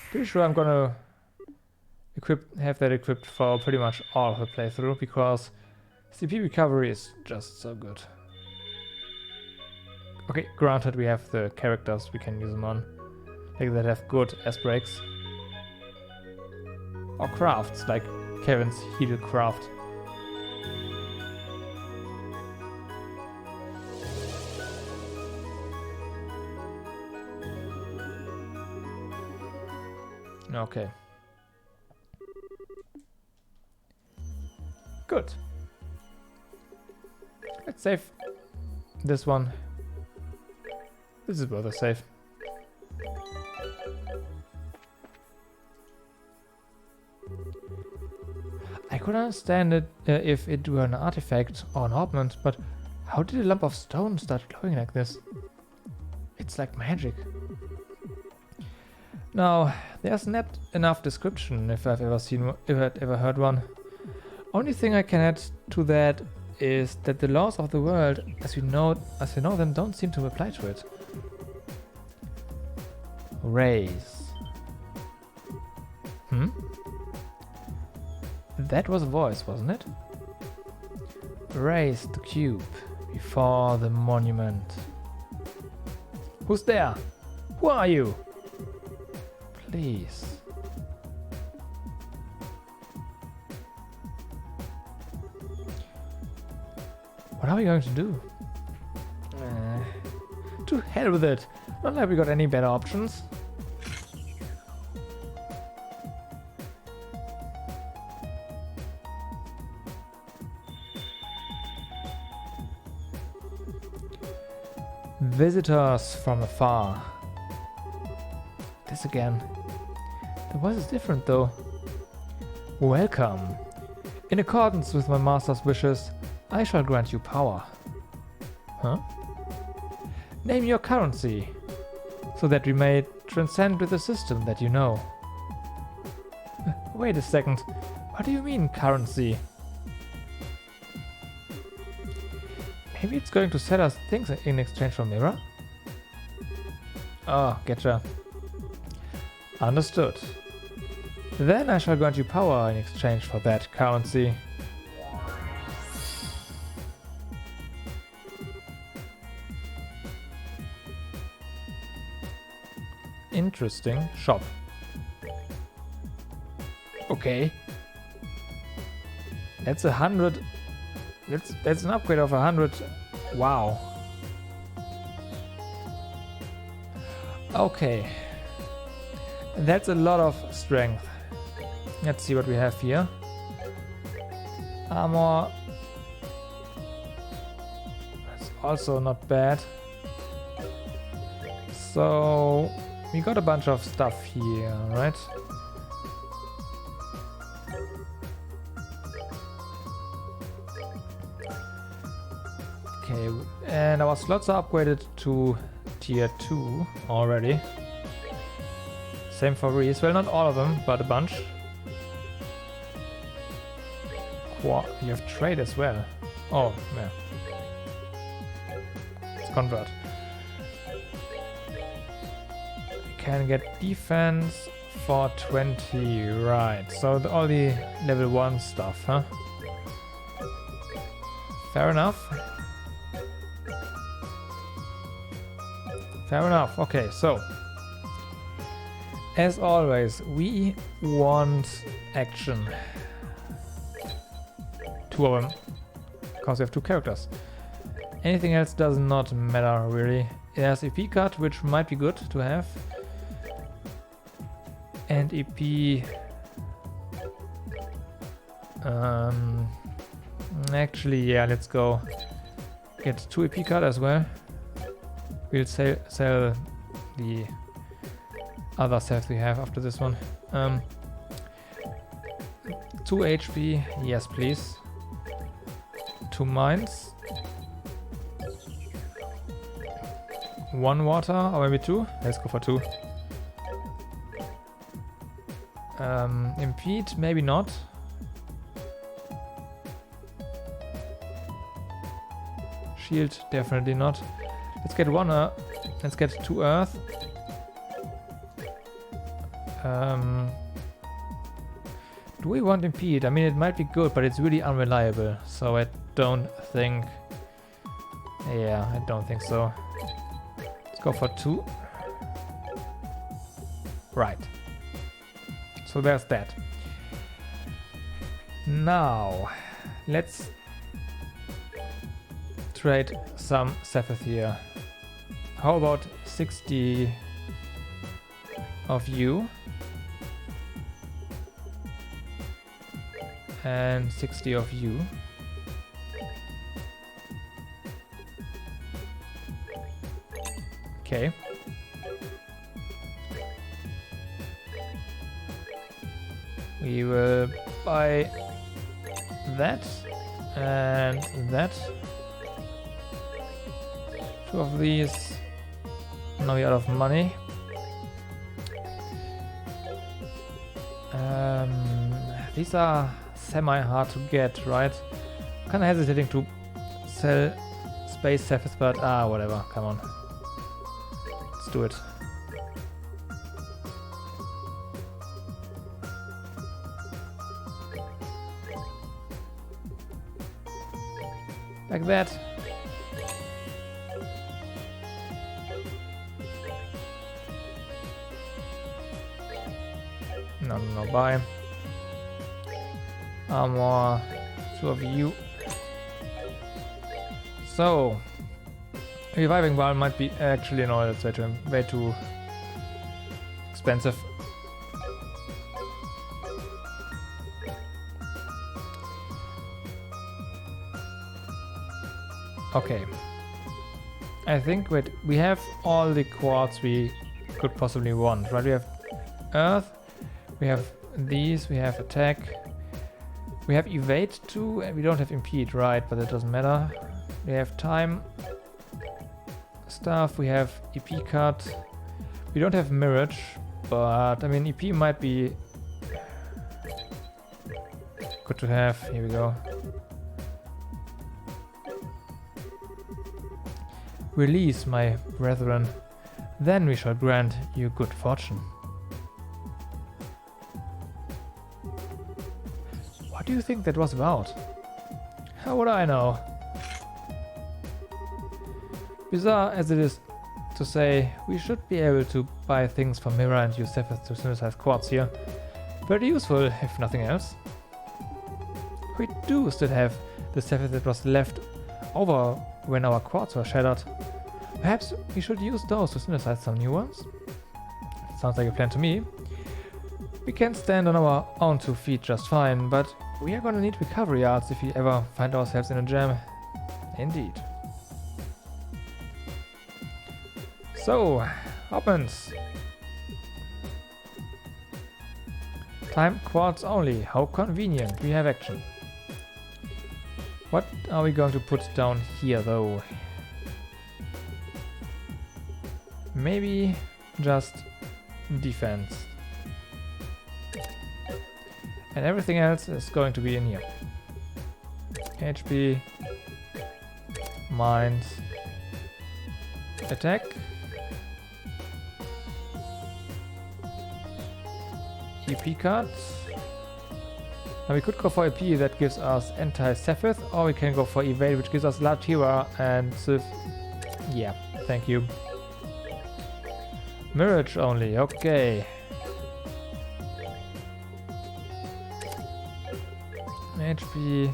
Pretty sure I'm gonna have that equipped for pretty much all of the playthrough because CP recovery is just so good. Okay, granted we have the characters we can use them on, like that have good S breaks. Or crafts, like Kevin's heal craft. Okay. Good. Let's save this one. This is worth a save. I could understand it if it were an artifact or an ornament, but how did a lump of stone start glowing like this? It's like magic. Now, there's not enough description if I've ever heard one. Only thing I can add to that is that the laws of the world, as we know them, don't seem to apply to it. Raise. That was a voice, wasn't it? Raise the cube. before the monument. Who's there? Who are you? Please. What are we going to do? To hell with it. Not like we got any better options. Visitors from afar. This again. The voice is different though. Welcome. In accordance with my master's wishes, I shall grant you power. Huh? Name your currency, so that we may transcend with the system that you know. Wait a second. What do you mean, currency? Maybe it's going to sell us things in exchange for mirror? Oh, getcha. Understood. Then I shall grant you power in exchange for that currency. Interesting. Shop. Okay. That's 100. That's an upgrade of 100. Wow. Okay. That's a lot of strength. Let's see what we have here. Armor. That's also not bad. So we got a bunch of stuff here, right? Okay, and our slots are upgraded to tier 2 already. Same for Reese. Well, not all of them, but a bunch. You have trade as well. Oh, yeah. Let's convert. We can get defense for 20, right. So all the level 1 stuff, huh? Fair enough. Fair enough. Okay, so as always, we want action. 2 of them, because we have 2 characters. Anything else does not matter really. There's EP card, which might be good to have, and EP. Actually, yeah, let's go get 2 EP card as well. We'll sell the other sets we have after this one. 2 HP, yes please. 2 mines. 1 water, or maybe 2? Let's go for 2. Impede, maybe not. Shield, definitely not. Let's get 1 let's get 2 earth. Do we want impede? I mean, it might be good, but it's really unreliable, so I don't think... Yeah, I don't think so. Let's go for 2. Right. So there's that. Now, let's trade some Sephiroth here. How about 60 of you? And 60 of you. Okay. We will buy that and that. 2 of these. Now we're out of money. These are semi-hard to get, right? Kinda hesitating to sell space Sephiroth, but whatever, come on. Let's do it. Like that. No, bye. Armor. 2 of you. So, reviving Val might be actually no, that's way too expensive. Okay. I think we have all the quartz we could possibly want, right? We have Earth, we have these, we have attack, we have evade too, and we don't have impede, right? But that doesn't matter. We have time stuff, we have EP cut, we don't have mirage, but I mean EP might be good to have. Here we go. Release, my brethren, then we shall grant you good fortune. What do you think that was about? How would I know? Bizarre as it is to say, we should be able to buy things from Mira and use Cephas to synthesize quartz here. Very useful, if nothing else. We do still have the Cephas that was left over when our quartz were shattered. Perhaps we should use those to synthesize some new ones? Sounds like a plan to me. We can stand on our own 2 feet just fine, but we are gonna need recovery arts if we ever find ourselves in a jam. Indeed. So, opens. Time quartz only. How convenient. We have action. What are we going to put down here though? Maybe just defense. And everything else is going to be in here. HP, mind, attack, EP cards. Now we could go for EP that gives us anti-Sephiroth, or we can go for evade which gives us Latira and Sith. Yeah, thank you. Mirage only, okay. HP,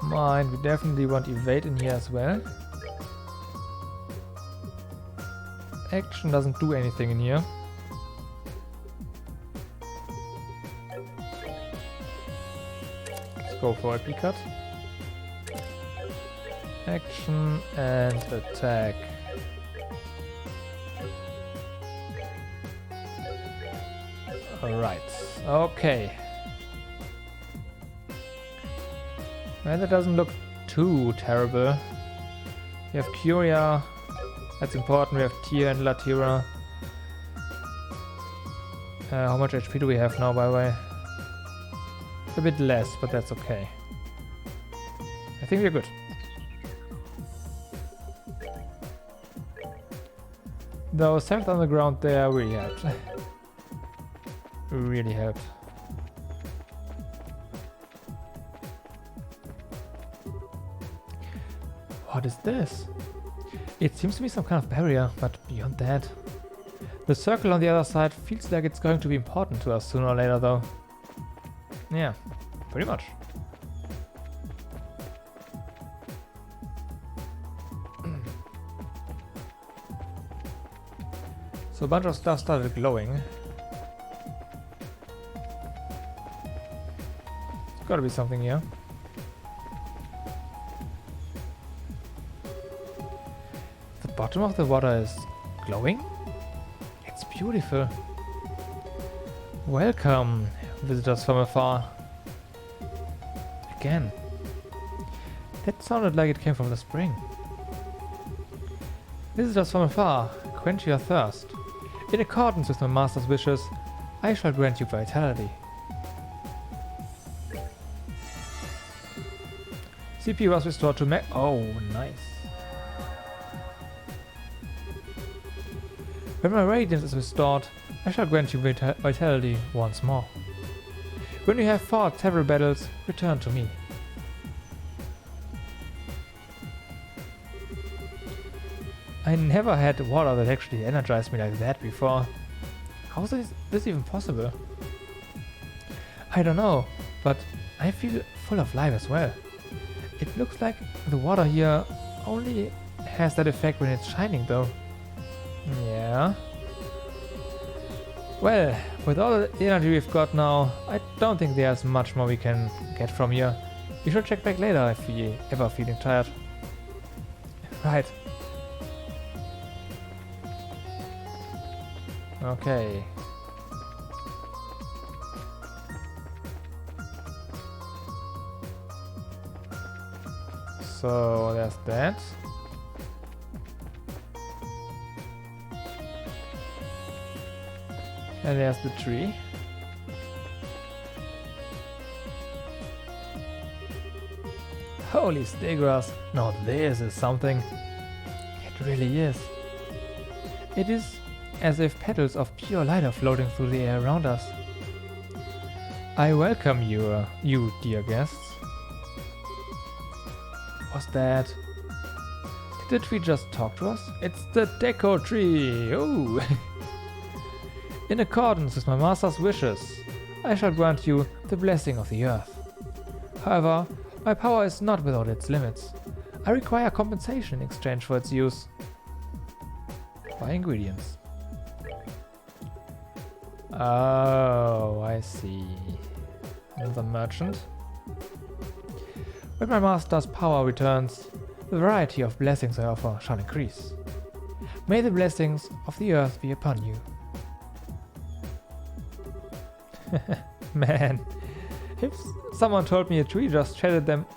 mind, we definitely want evade in here as well. Action doesn't do anything in here. Let's go for a EP cut. Action and attack. Alright, okay. Well, that doesn't look too terrible. We have Curia, that's important. We have Tia and Latira. How much HP do we have now, by the way? A bit less, but that's okay. I think we're good. Those 7th on the ground there really helped. Really helped. What is this? It seems to be some kind of barrier, but beyond that... The circle on the other side feels like it's going to be important to us sooner or later though. Yeah, pretty much. So a bunch of stuff started glowing. There's gotta be something here. The bottom of the water is glowing? It's beautiful. Welcome, visitors from afar. Again. That sounded like it came from the spring. Visitors from afar, quench your thirst. In accordance with my master's wishes, I shall grant you vitality. CP was restored to max. Oh, nice. When my radiance is restored, I shall grant you vitality once more. When you have fought several battles, return to me. I never had water that actually energized me like that before. How is this even possible? I don't know, but I feel full of life as well. It looks like the water here only has that effect when it's shining though. Yeah. Well, with all the energy we've got now, I don't think there's much more we can get from here. We should check back later if we ever feeling tired. Right. Okay. So there's that. And there's the tree. Holy Stegras! Now this is something. It really is. It is as if petals of pure light are floating through the air around us. I welcome you, dear guests. What's that? Did the tree just talk to us? It's the Deco Tree! Oh! In accordance with my master's wishes, I shall grant you the blessing of the earth. However, my power is not without its limits. I require compensation in exchange for its use. Buy ingredients. Oh, I see. And the merchant. When my master's power returns, the variety of blessings I offer shall increase. May the blessings of the earth be upon you. Man, if someone told me a tree just chatted them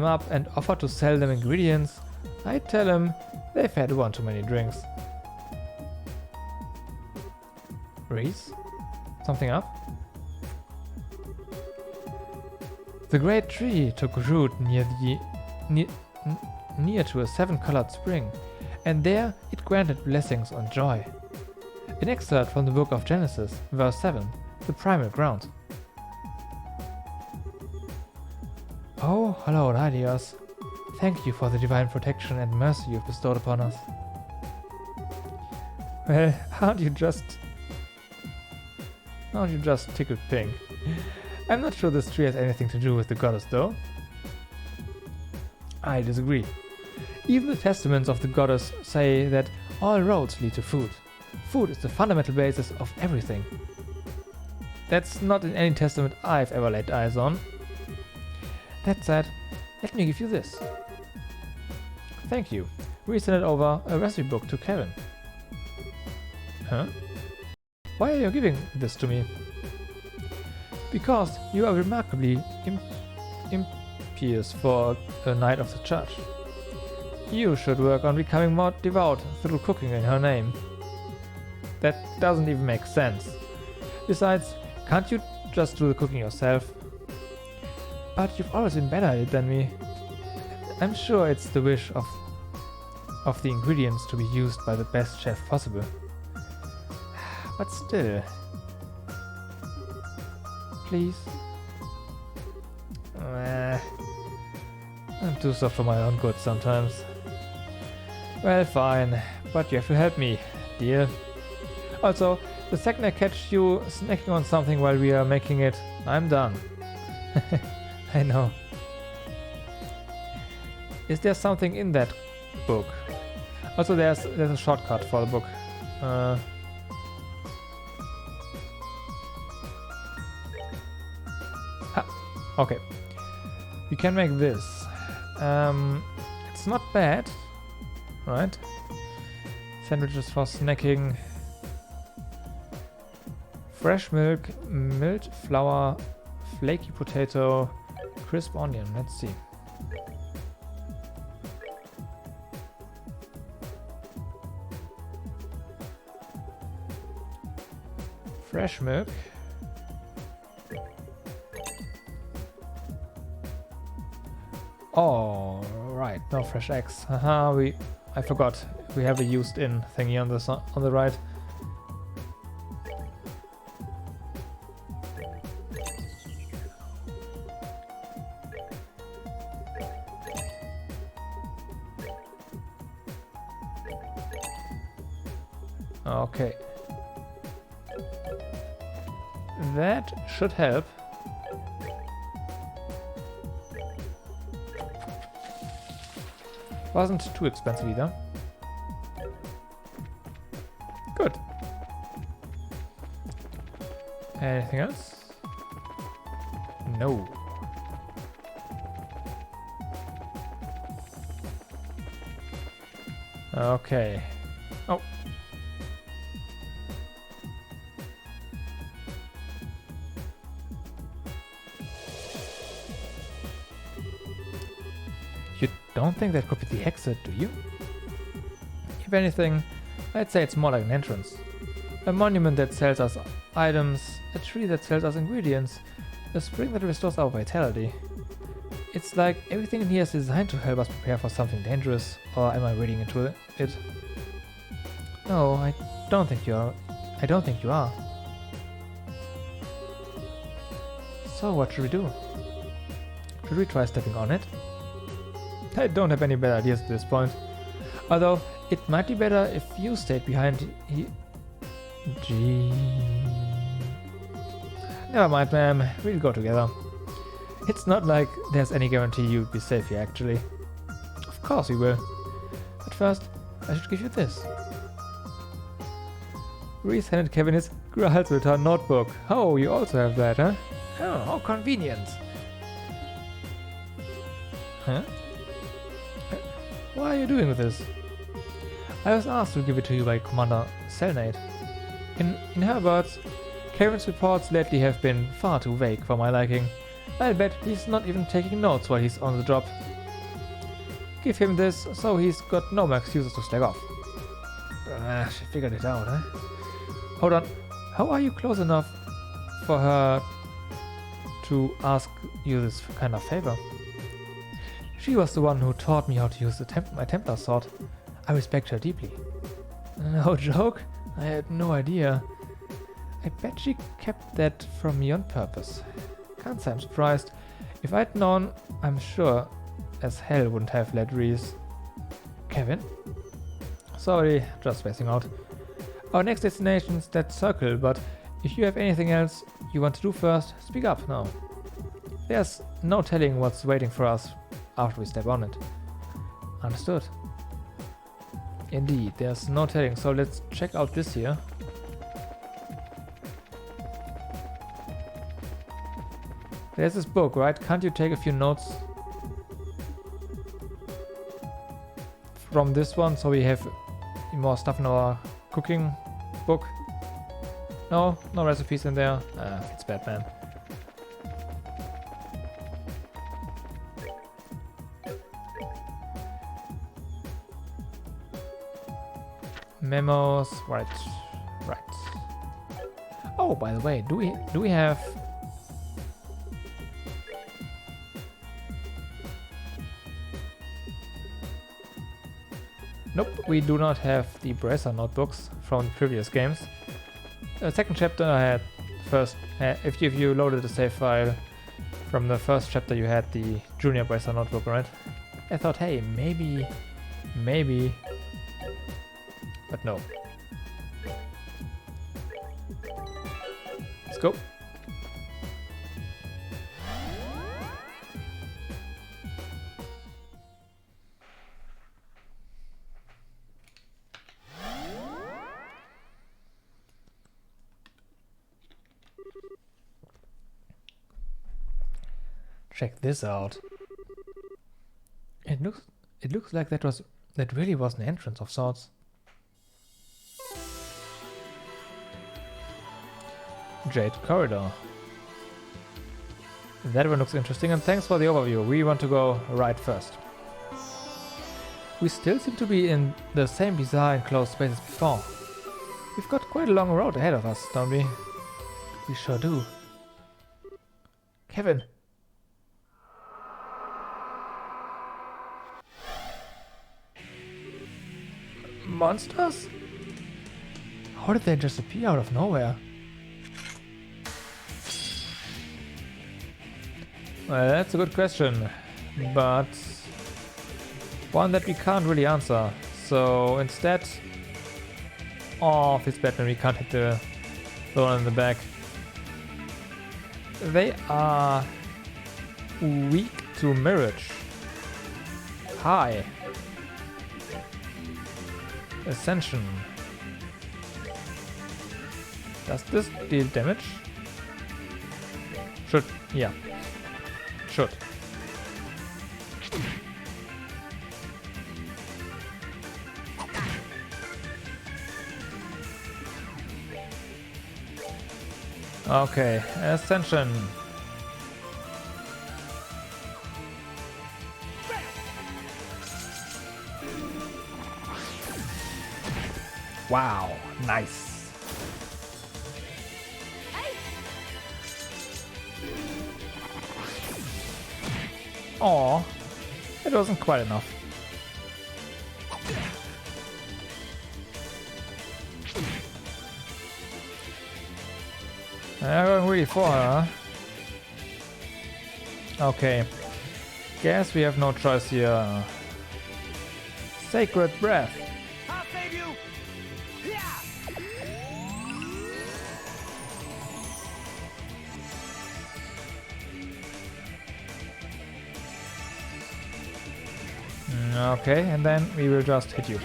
up and offered to sell them ingredients, I'd tell them they've had one too many drinks. Reese? Something up? The great tree took root near to a seven-colored spring, and there it granted blessings and joy. An excerpt from the book of Genesis, verse 7, the primal ground. Oh, hello, Dios. Thank you for the divine protection and mercy you've bestowed upon us. Well, aren't you just tickled pink? I'm not sure this tree has anything to do with the goddess, though. I disagree. Even the testaments of the goddess say that all roads lead to food. Food is the fundamental basis of everything. That's not in any testament I've ever laid eyes on. That said, let me give you this. Thank you. We sent over a recipe book to Kevin. Huh? Why are you giving this to me? Because you are remarkably impious for a knight of the church. You should work on becoming more devout through cooking in her name. That doesn't even make sense. Besides, can't you just do the cooking yourself? But you've always been better at it than me. I'm sure it's the wish of the ingredients to be used by the best chef possible. But still. Please. I'm too soft for my own good sometimes. Well, fine, but you have to help me, dear. Also, the second I catch you snacking on something while we are making it, I'm done. I know. Is there something in that book? Also, there's a shortcut for the book. Okay. We can make this. It's not bad, right? Sandwiches for snacking. Fresh milk, milled flour, flaky potato, crisp onion. Let's see. Fresh milk. Oh, right. No fresh eggs. Haha, I forgot. We have a used in thingy on the right. Okay. That should help. Wasn't too expensive either. Good. Anything else? No. Okay. Oh. You don't think that could be the exit, do you? If anything, I'd say it's more like an entrance. A monument that sells us items, a tree that sells us ingredients, a spring that restores our vitality. It's like everything in here is designed to help us prepare for something dangerous, or am I reading into it? No, I don't think you are. I don't think you are. So what should we do? Should we try stepping on it? I don't have any better ideas at this point. Although, it might be better if you stayed behind Gee... Never mind, ma'am. We'll go together. It's not like there's any guarantee you'll be safe here, actually. Of course we will. But first, I should give you this. Reese handed Kevin his Graal's Return notebook. Oh, you also have that, huh? Oh, how convenient. Huh? What are you doing with this? I was asked to give it to you by Commander Selnate. In her words, Kevin's reports lately have been far too vague for my liking. I'll bet he's not even taking notes while he's on the job. Give him this, so he's got no more excuses to slack off. She figured it out, huh? Hold on, how are you close enough for her to ask you this kind of favor? She was the one who taught me how to use my Templar sword. I respect her deeply. No joke? I had no idea. I bet she kept that from me on purpose. Can't say I'm surprised. If I'd known, I'm sure as hell wouldn't have let Reese... Kevin? Sorry, just spacing out. Our next destination's that circle, but if you have anything else you want to do first, speak up now. There's no telling what's waiting for us after we step on it. Understood. Indeed, there's no telling, so let's check out this here. There's this book, right? Can't you take a few notes from this one so we have more stuff in our cooking book? No? No recipes in there? It's bad, man. Memos, right. Oh, by the way, do we have... Nope, we do not have the Bracer notebooks from previous games. Second chapter I had first. If you loaded the save file from the first chapter, you had the Junior Bracer notebook, right? I thought, hey, maybe, but no. Let's go. Check this out. It looks like that really was an entrance of sorts. Jade Corridor. That one looks interesting, and thanks for the overview. We want to go right first. We still seem to be in the same bizarre enclosed space as before. We've got quite a long road ahead of us, don't we? We sure do. Kevin! Monsters? How did they just appear out of nowhere? Well, that's a good question, but one that we can't really answer. So instead of his Batman, we can't hit the one in the back. They are weak to mirage. High. Ascension. Does this deal damage? Should. Yeah. Should. Okay, Ascension. Wow, nice. Aw, it wasn't quite enough. I'm going really for her. Okay. Guess we have no choice here. Sacred breath. I'll save you. Yeah. Okay, and then we will just hit you.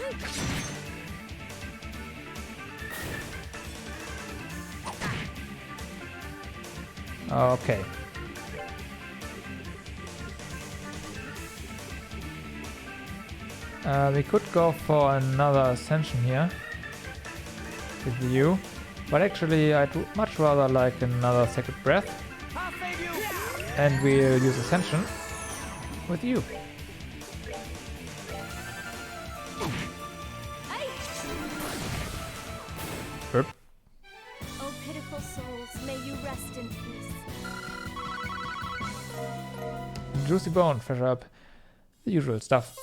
Okay. We could go for another ascension here with you, but actually I'd much rather like another sacred breath, I'll save you. and we'll use ascension with you. Burp. Oh, pitiful souls, may you rest in peace. Juicy bone, fresh up, the usual stuff.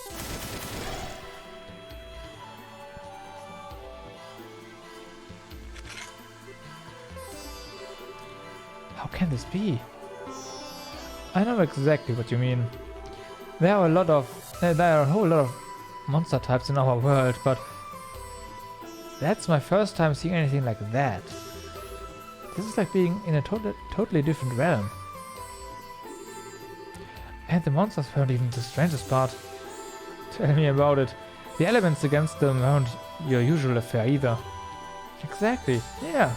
How can this be? I know exactly what you mean. There are a whole lot of monster types in our world, but that's my first time seeing anything like that. This is like being in a totally different realm. And the monsters weren't even the strangest part. Tell me about it. The elements against them weren't your usual affair either. Exactly, yeah.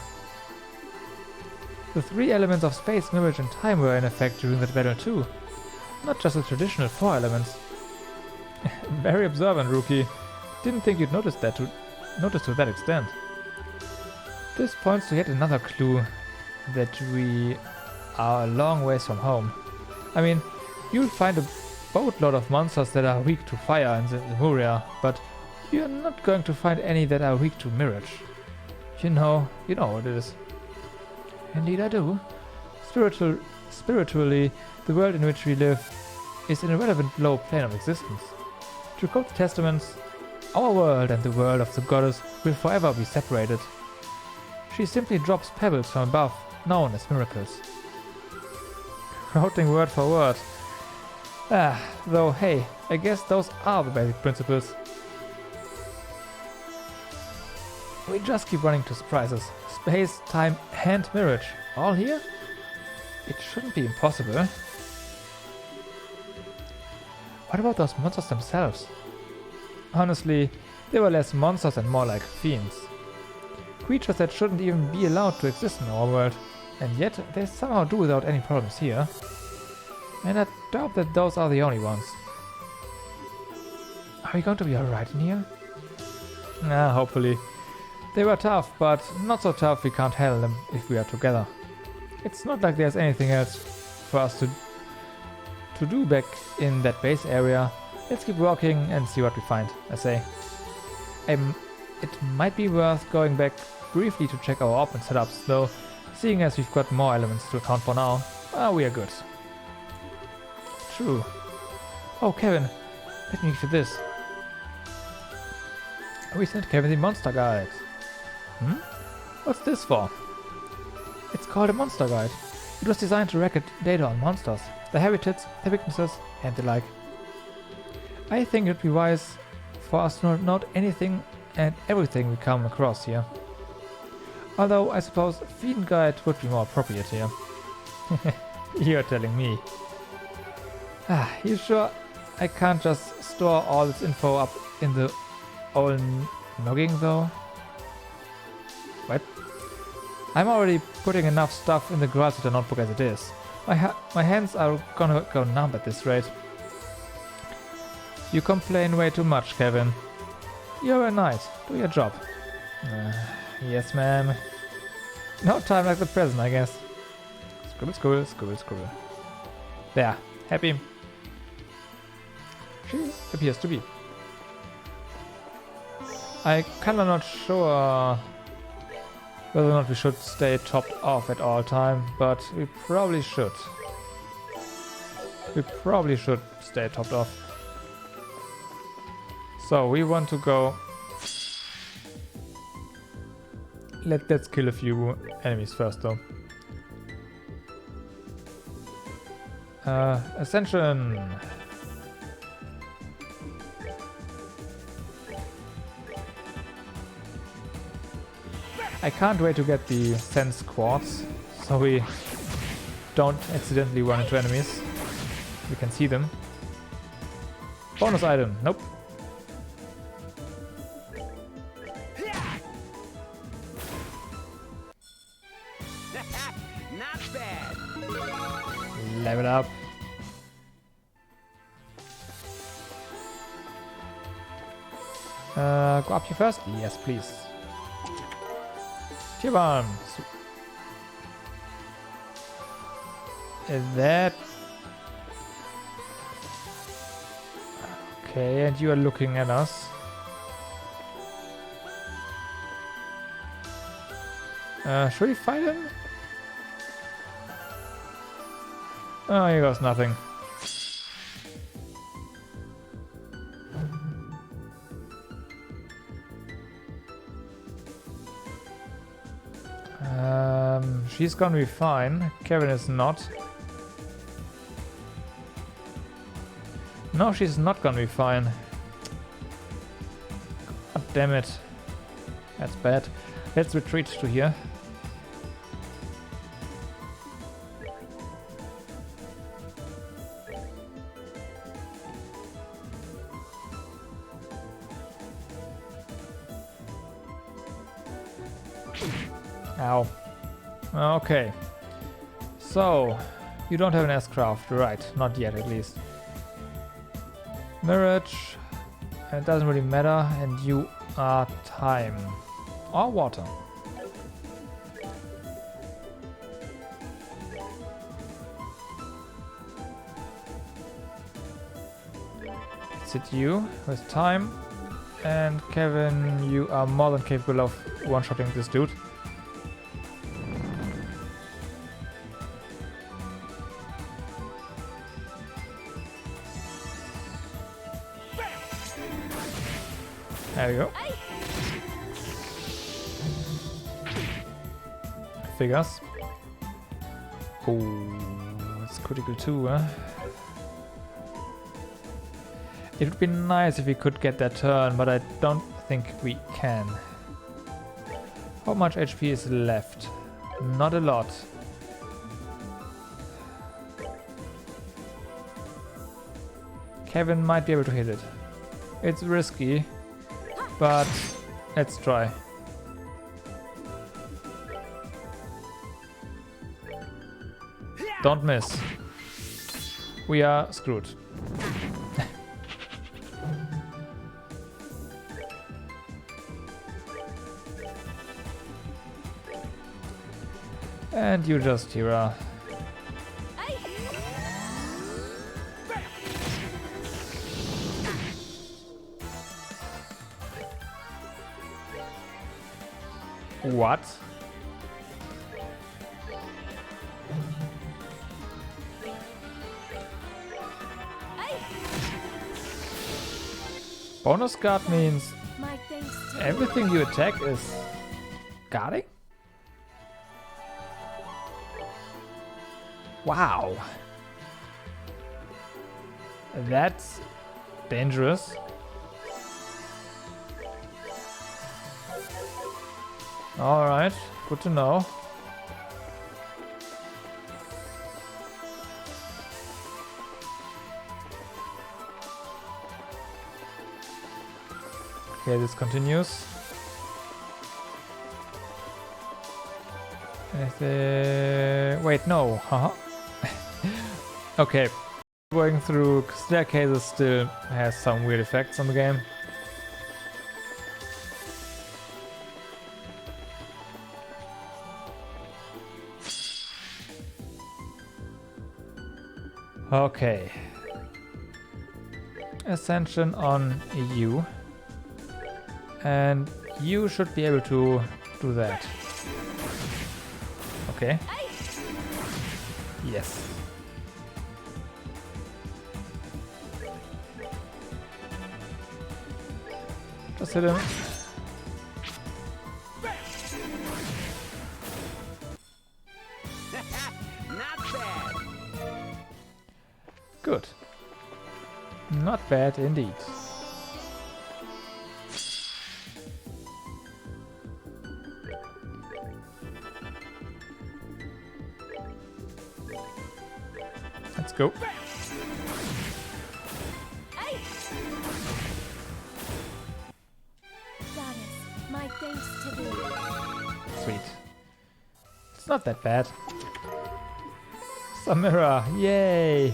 The three elements of space, mirage and time were in effect during that battle too. Not just the traditional four elements. Very observant, rookie. Didn't think you'd notice to that extent. This points to yet another clue that we are a long ways from home. I mean, you'll find a boatload of monsters that are weak to fire in Zemuria, but you're not going to find any that are weak to mirage. You know what it is. Indeed I do. Spiritually, the world in which we live is an irrelevant low plane of existence. To quote the testaments, our world and the world of the goddess will forever be separated. She simply drops pebbles from above, known as miracles. Quoting word for word. Though hey, I guess those are the basic principles. We just keep running to surprises. Space, time, and mirage. All here? It shouldn't be impossible. What about those monsters themselves? Honestly, they were less monsters and more like fiends. Creatures that shouldn't even be allowed to exist in our world. And yet, they somehow do without any problems here. And I doubt that those are the only ones. Are we going to be alright in here? Hopefully. They were tough, but not so tough we can't handle them if we are together. It's not like there's anything else for us to do back in that base area. Let's keep walking and see what we find, I say. It might be worth going back briefly to check our open setups, though, seeing as we've got more elements to account for now, we are good. True. Oh, Kevin, let me give you this. We sent Kevin the monster guide. What's this for? It's called a monster guide. It was designed to record data on monsters, their habitats, their weaknesses, and the like. I think it would be wise for us to note anything and everything we come across here. Although I suppose Fiend Guide would be more appropriate here. You're telling me. You sure I can't just store all this info up in the old noggin though? What? I'm already putting enough stuff in the grass with the notebook as it is. My hands are gonna go numb at this rate. You complain way too much, Kevin. You're a knight. Do your job. Yes, ma'am. No time like the present, I guess. Scribble, scribble, scribble, scribble. There. Happy. She appears to be. I kinda not sure whether or not we should stay topped off at all time, but we probably should. We probably should stay topped off. So we want to go. Let's kill a few enemies first though. Ascension. I can't wait to get the sense quartz, so we don't accidentally run into enemies. We can see them. Bonus item. Nope. Not bad. Level up. Go up here first? Yes, please. Tier 1. Is that... Okay, and you are looking at us. Should we fight him? Oh, he goes nothing. She's gonna be fine. Kevin is not. No, she's not gonna be fine. God damn it. That's bad. Let's retreat to here. Ow. Okay. So, you don't have an S-craft, right? Not yet, at least. Mirage. It doesn't really matter, and you are time. Or water. It's it you with time. And Kevin, you are more than capable of one-shotting this dude. There we go. Figures. Oh, it's critical too, huh? It would be nice if we could get that turn, but I don't think we can. How much HP is left? Not a lot. Kevin might be able to hit it. It's risky, but let's try. Don't miss. We are screwed. And you just Tira. What? Bonus guard means My thanks to everything you attack is guarding? Wow. That's dangerous. Alright, good to know. Okay, this continues. Wait, no. Haha. Okay. Going through staircases still has some weird effects on the game. Okay. Ascension on you. And you should be able to do that. Okay. Yes. Just hit him. Not bad. Good. Not bad indeed. Let's go. Goddess, my thanks to thee. Sweet. It's not that bad. Samira, yay!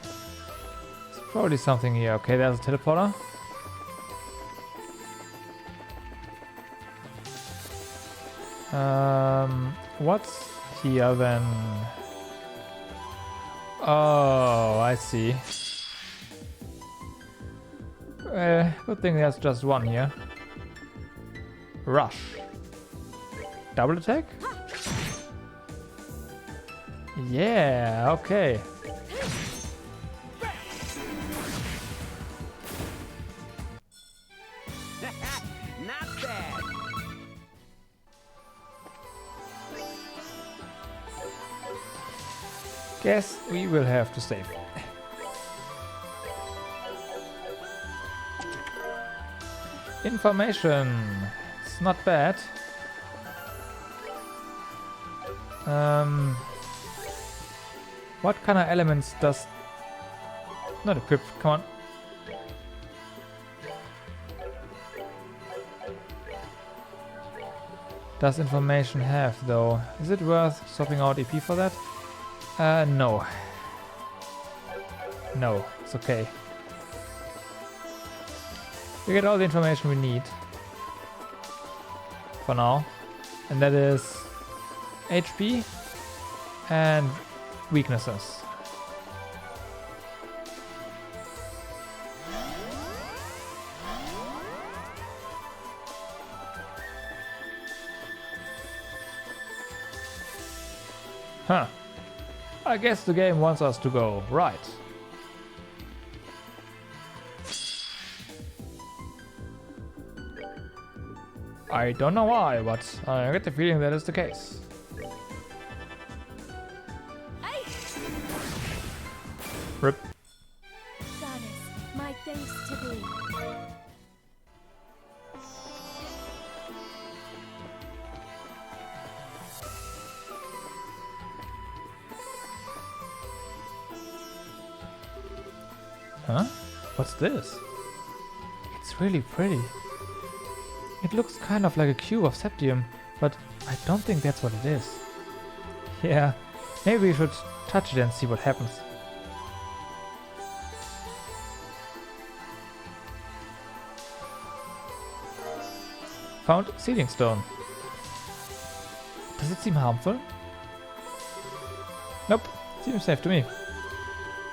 There's probably something here. Okay, there's a teleporter. What's here then? Oh, I see. Good thing there's just one here. Rush. Double attack? Yeah, okay. Not bad. Guess we will have to save. Information. It's not bad. What kind of elements does... Not equip, come on. Does information have though? Is it worth swapping out EP for that? No. No, it's okay. We get all the information we need. For now. And that is HP and weaknesses. Huh. I guess the game wants us to go right. I don't know why, but I get the feeling that is the case. Rip. Goddess, my thanks to thee. Huh? What's this? It's really pretty. It looks kind of like a cube of septium, but I don't think that's what it is. Yeah, maybe we should touch it and see what happens. Found sealing stone. Does it seem harmful? Nope, seems safe to me.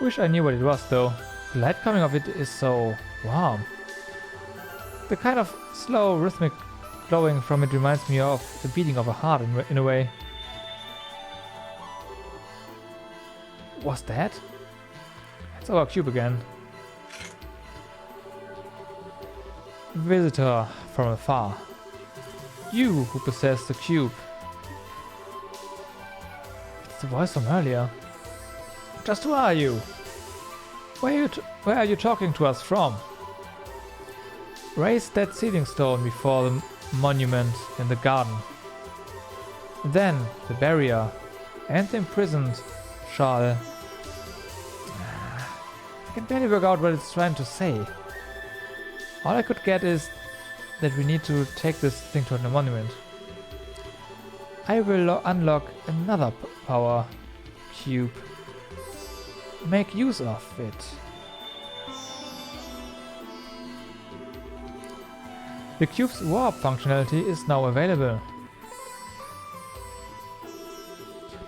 Wish I knew what it was though. The light coming off it is so warm. The kind of slow rhythmic glowing from it reminds me of the beating of a heart in a way. What's that? It's our cube again. Visitor from afar. You who possess the cube. It's the voice from earlier. Just who are you? Where are you talking to us from? Raise that sealing stone before the monument in the garden. Then the barrier and the imprisoned shall... I can barely work out what it's trying to say. All I could get is that we need to take this thing to the monument. I will unlock another power cube. Make use of it. The cube's warp functionality is now available.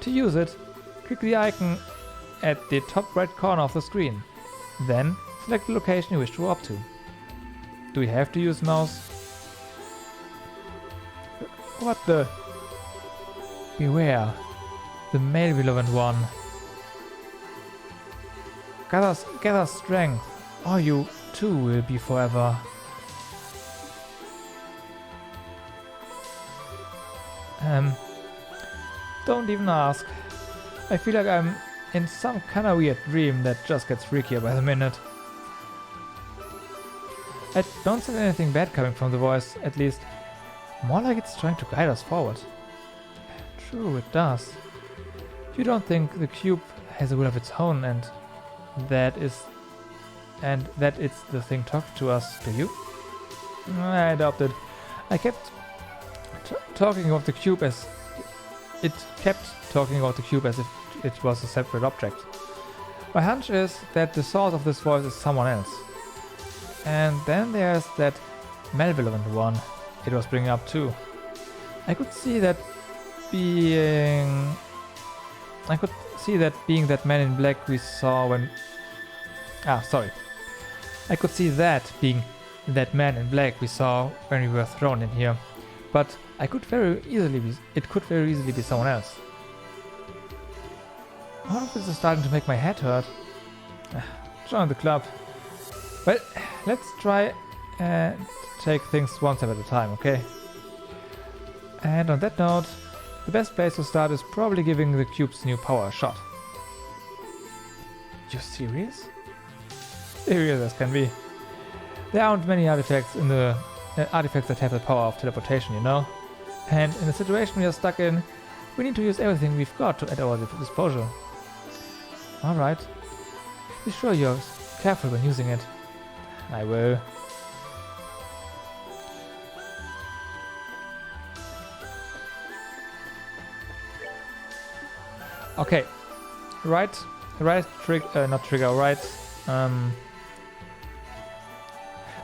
To use it, click the icon at the top right corner of the screen. Then select the location you wish to warp to. Do we have to use mouse? What the? Beware, the malevolent one. Gather strength, or you too will be forever. Don't even ask. I feel like I'm in some kind of weird dream that just gets freakier by the minute. I don't sense anything bad coming from the voice, at least. More like it's trying to guide us forward. True, it does. You don't think the cube has a will of its own and that it's the thing talking to us, do you? I doubt it. I kept talking about the cube as if it was a separate object. My hunch is that the source of this voice is someone else. And then there's that malevolent one it was bringing up too. I could see that being that man in black we saw when... I could see that being that man in black we saw when we were thrown in here. But it could very easily be someone else. All of this is starting to make my head hurt. Join the club. Well, let's try and take things one step at a time, okay? And on that note, the best place to start is probably giving the cube's new power a shot. You serious? Serious as can be. There aren't many artifacts in the artifacts that have the power of teleportation, you know? And in the situation we are stuck in, we need to use everything we've got at our disposal. Alright. Be sure you're careful when using it. I will. Okay. Right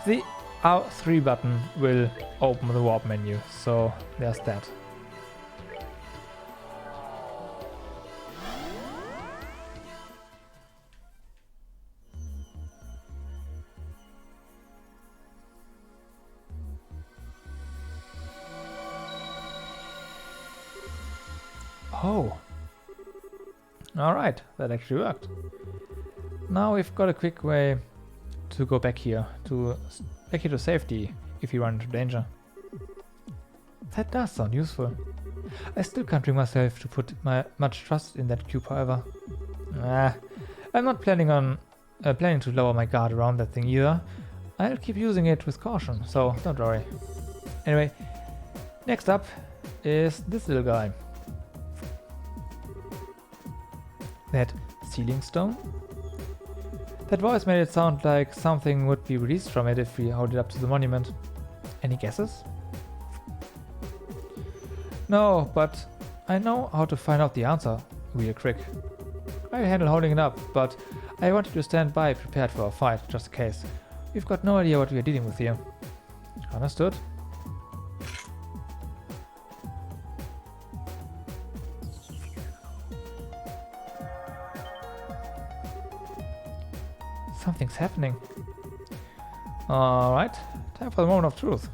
the R3 button will open the warp menu, so there's that. Oh. Alright, that actually worked. Now we've got a quick way to go back here to safety if you run into danger. That does sound useful. I still can't bring myself to put much trust in that cube, however. I'm not planning to lower my guard around that thing either. I'll keep using it with caution, so don't worry. Anyway, next up is this little guy. That ceiling stone? That voice made it sound like something would be released from it if we hold it up to the monument. Any guesses? No, but I know how to find out the answer real quick. I'll handle holding it up, but I want you to stand by prepared for a fight, just in case. We've got no idea what we are dealing with here. Understood? Something's happening. Alright, time for the moment of truth.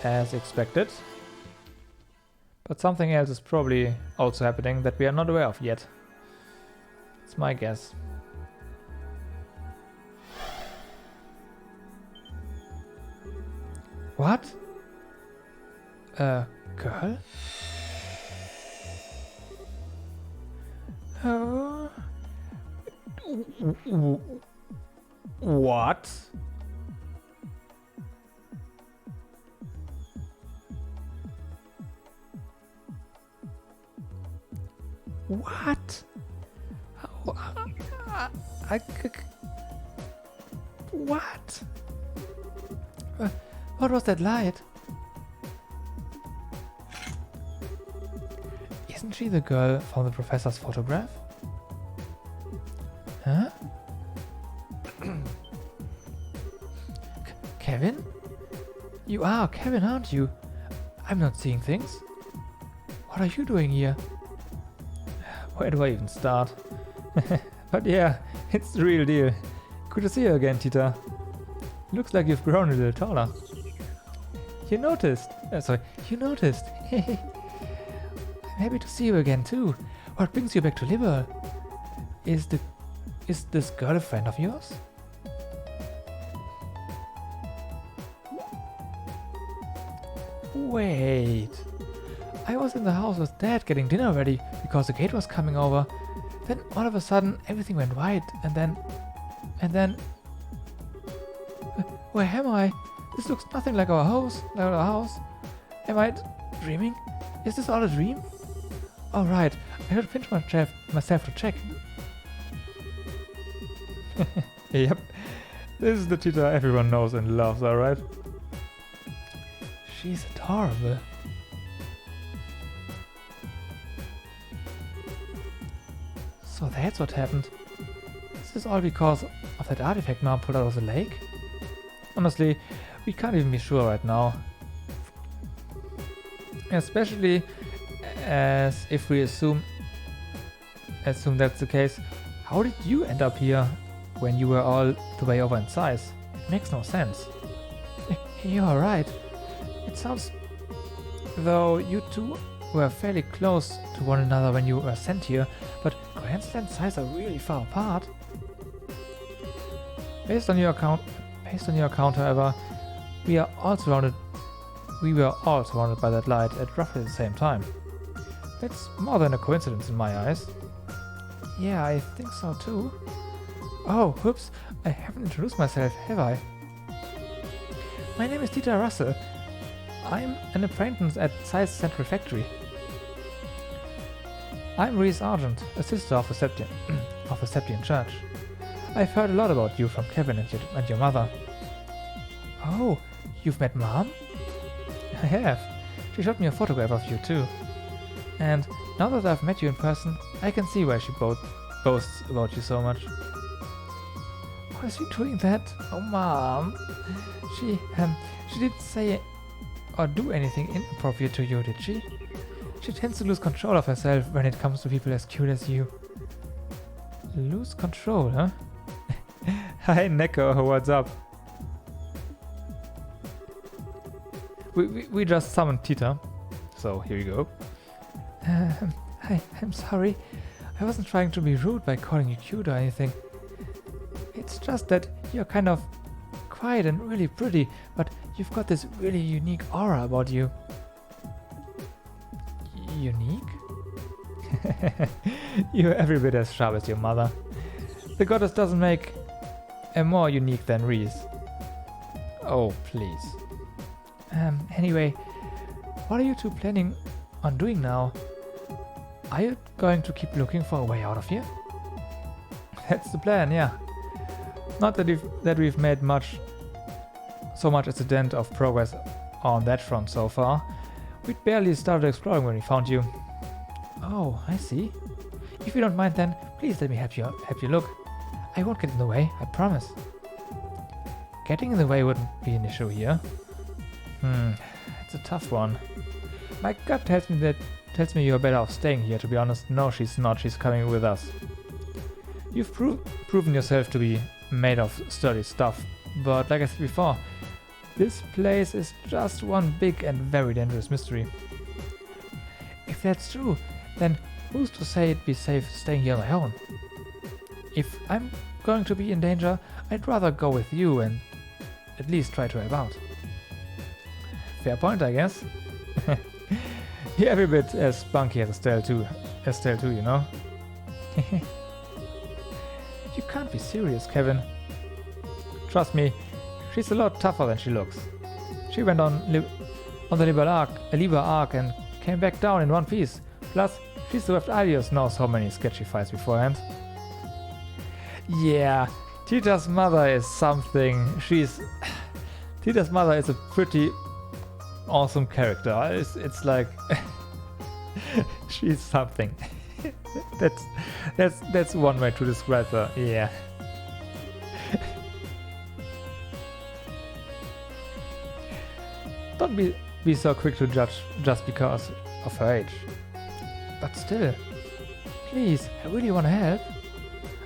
As expected. But something else is probably also happening that we are not aware of yet. It's my guess. What? A girl? Uh, what? What? What? What was that light? Isn't she the girl from the professor's photograph? Huh? Kevin? You are Kevin, aren't you? I'm not seeing things. What are you doing here? Where do I even start? But yeah, it's the real deal. Good to see you again, Tita. Looks like you've grown a little taller. You noticed. You noticed. I'm happy to see you again too. What brings you back to Liberal? Is this girl a friend of yours? Wait. I was in the house with Dad getting dinner ready because the gate was coming over. Then all of a sudden everything went white and then... Where am I? This looks nothing like our house. Am I dreaming? Is this all a dream? Alright, I should pinch myself to check. Yep, this is the Tita everyone knows and loves, alright? She's adorable. So that's what happened. Is this all because of that artifact Mom pulled out of the lake? Honestly, we can't even be sure right now. Especially as if we assume that's the case. How did you end up here when you were all the way over in size? It makes no sense. You're right. It sounds though you two were fairly close to one another when you were sent here, but Grandstand and size are really far apart. Based on your account, however, we were all surrounded by that light at roughly the same time. That's more than a coincidence in my eyes. Yeah, I think so too. Oh, whoops, I haven't introduced myself, have I? My name is Tita Russell. I'm an apprentice at Size Central Factory. I'm Reese Argent, a sister of the Septian Church. I've heard a lot about you from Kevin and your mother. Oh, you've met Mom? I have. She showed me a photograph of you too. And now that I've met you in person, I can see why she boasts about you so much. Why is she doing that? Oh, Mom. She didn't say or do anything inappropriate to you, did she? She tends to lose control of herself when it comes to people as cute as you. Lose control, huh? Hi, Neko, what's up? We just summoned Tita, so here you go. Hi, I'm sorry. I wasn't trying to be rude by calling you cute or anything. It's just that you're kind of quiet and really pretty, but you've got this really unique aura about you. Unique? You're every bit as sharp as your mother. The goddess doesn't make a more unique than Reese. Oh, please. Anyway, what are you two planning on doing now? Are you going to keep looking for a way out of here? That's the plan, yeah. Not that we've made so much as a dent of progress on that front so far. We'd barely started exploring when we found you. Oh, I see. If you don't mind then, please let me help you look. I won't get in the way, I promise. Getting in the way wouldn't be an issue here. It's a tough one. My gut tells me you're better off staying here, to be honest. No, she's not. She's coming with us. You've proven yourself to be made of sturdy stuff, but like I said before, this place is just one big and very dangerous mystery. If that's true, then who's to say it'd be safe staying here on my own? If I'm going to be in danger, I'd rather go with you and at least try to help out. Fair point, I guess. You're every bit as spunky as Estelle too, you know? You can't be serious, Kevin. Trust me, she's a lot tougher than she looks. She went on the Liber arc and came back down in one piece. Plus, she survived Alios knows how many sketchy fights beforehand. Yeah, Tita's mother is something. Tita's mother is a pretty awesome character. It's like she's something. that's one way to describe her. Yeah. Don't be so quick to judge just because of her age. But still, please, I really want to help.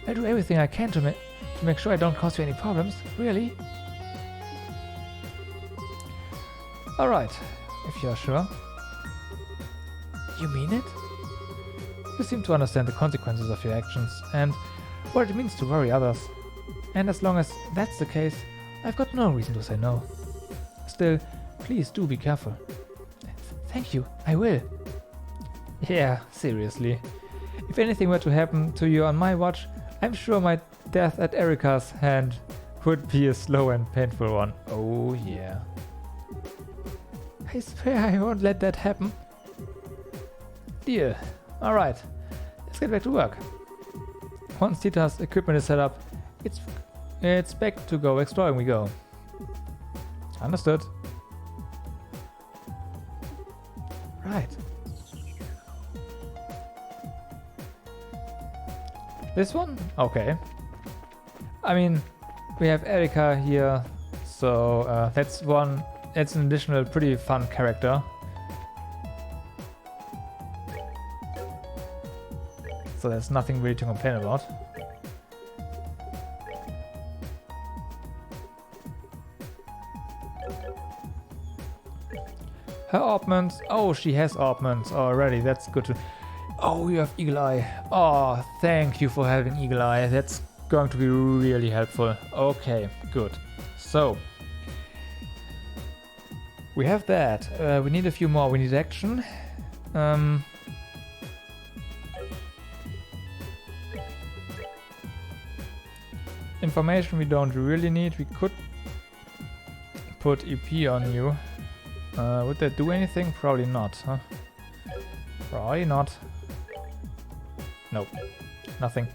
I'll do everything I can to make sure I don't cause you any problems. Really. Alright, if you're sure. You mean it? You seem to understand the consequences of your actions and what it means to worry others. And as long as that's the case, I've got no reason to say no. Still, please do be careful. Thank you, I will. Yeah, seriously. If anything were to happen to you on my watch, I'm sure my death at Erika's hand would be a slow and painful one. Oh yeah. I swear I won't let that happen. Deal. Alright, let's get back to work. Once Tita's equipment is set up, it's back to go exploring we go. Understood. Right. This one? Okay. I mean, we have Erika here, so that's an additional pretty fun character. So there's nothing really to complain about. Her augments. Oh, she has augments already. That's good to... Oh, you have Eagle Eye. Oh, thank you for having Eagle Eye. That's going to be really helpful. Okay, good. So, we have that. We need a few more. We need action. Information we don't really need. We could put EP on you. Would that do anything? Probably not, huh? Probably not. Nope. Nothing.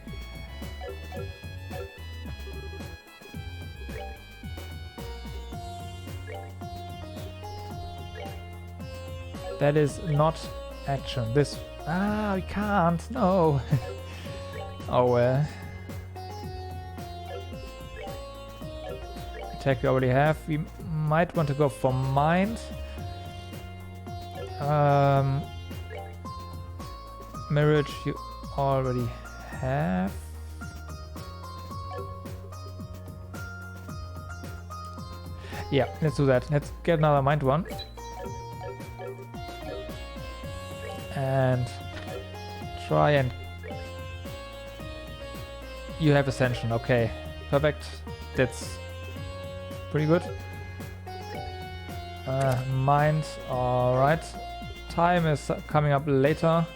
That is not action. This... Ah, we can't. No. Oh well. Attack we already have. We might want to go for mind. Marriage you already have. Yeah, let's do that. Let's get another mind one. And try and... You have Ascension, okay. Perfect. That's pretty good. Mind, alright. Time is coming up later.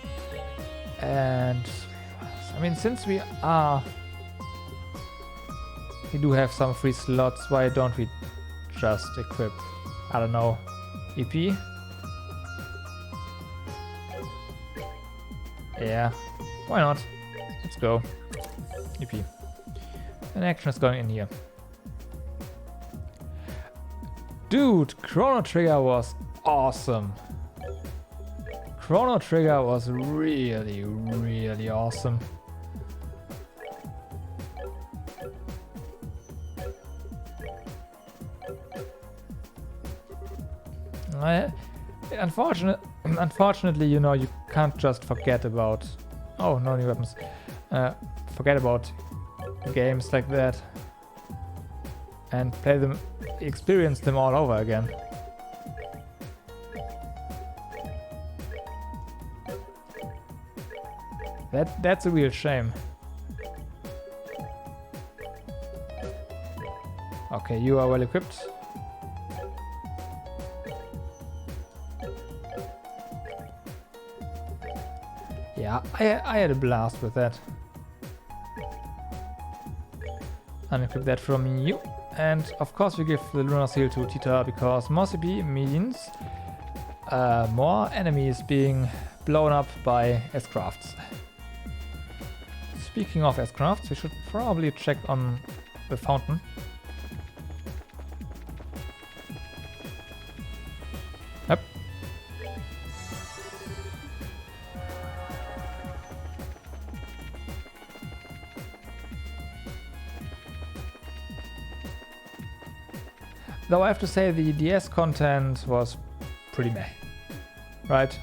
And I mean, since we do have some free slots, why don't we just equip, I don't know, EP? Yeah, why not? Let's go. EP. An action is going in here. Dude, Chrono Trigger was awesome. Chrono Trigger was really, really awesome. Unfortunately, you know, you can't just forget about... Oh, no new weapons. Forget about games like that. And play them, experience them all over again. That's a real shame. Okay, you are well equipped. Yeah, I had a blast with that. Unequip that from you. And of course we give the Lunar Seal to Tita because more CP means more enemies being blown up by S-Crafts. Speaking of S-Crafts, we should probably check on the fountain. Yep. Though I have to say the DS content was pretty meh, right?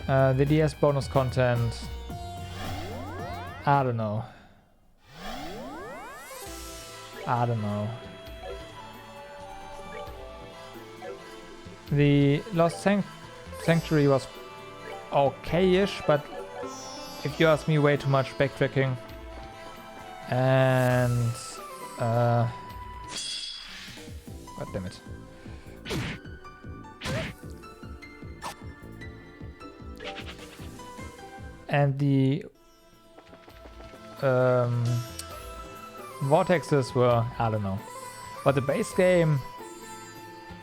The DS bonus content, I don't know. The Lost Sanctuary was okay-ish, but if you ask me, way too much backtracking. And god damn it. And the vortexes were, I don't know. But the base game,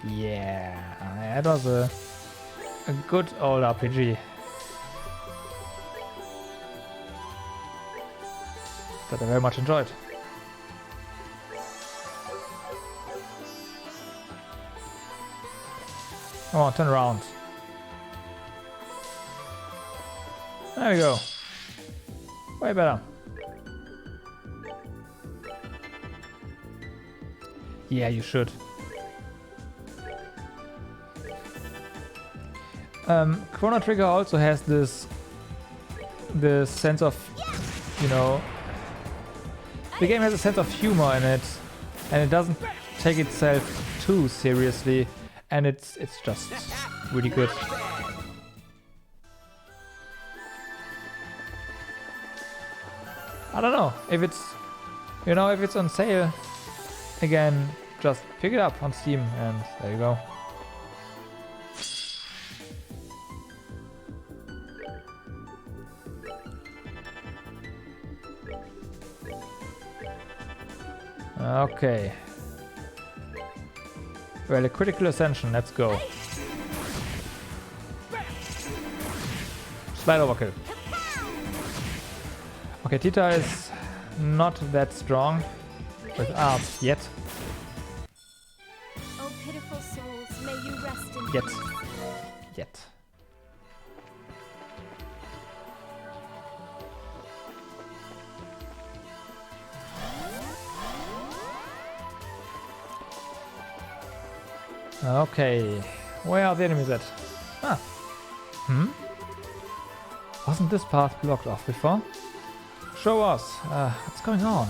yeah, it was a good old RPG. That I very much enjoyed. Come on, turn around. There we go. Way better. Yeah, you should. Chrono Trigger also has this sense of, you know, the game has a sense of humor in it, and it doesn't take itself too seriously, and it's just really good. I don't know if it's, you know, if it's on sale again, just pick it up on Steam and there you go. Okay. Well, a critical ascension, let's go. Slide overkill. Okay, Tita is not that strong with arts yet. Oh, pitiful souls, may you rest in Yet. peace. Yet. Okay, where are the enemies at? Ah. Wasn't this path blocked off before? Show us. What's going on?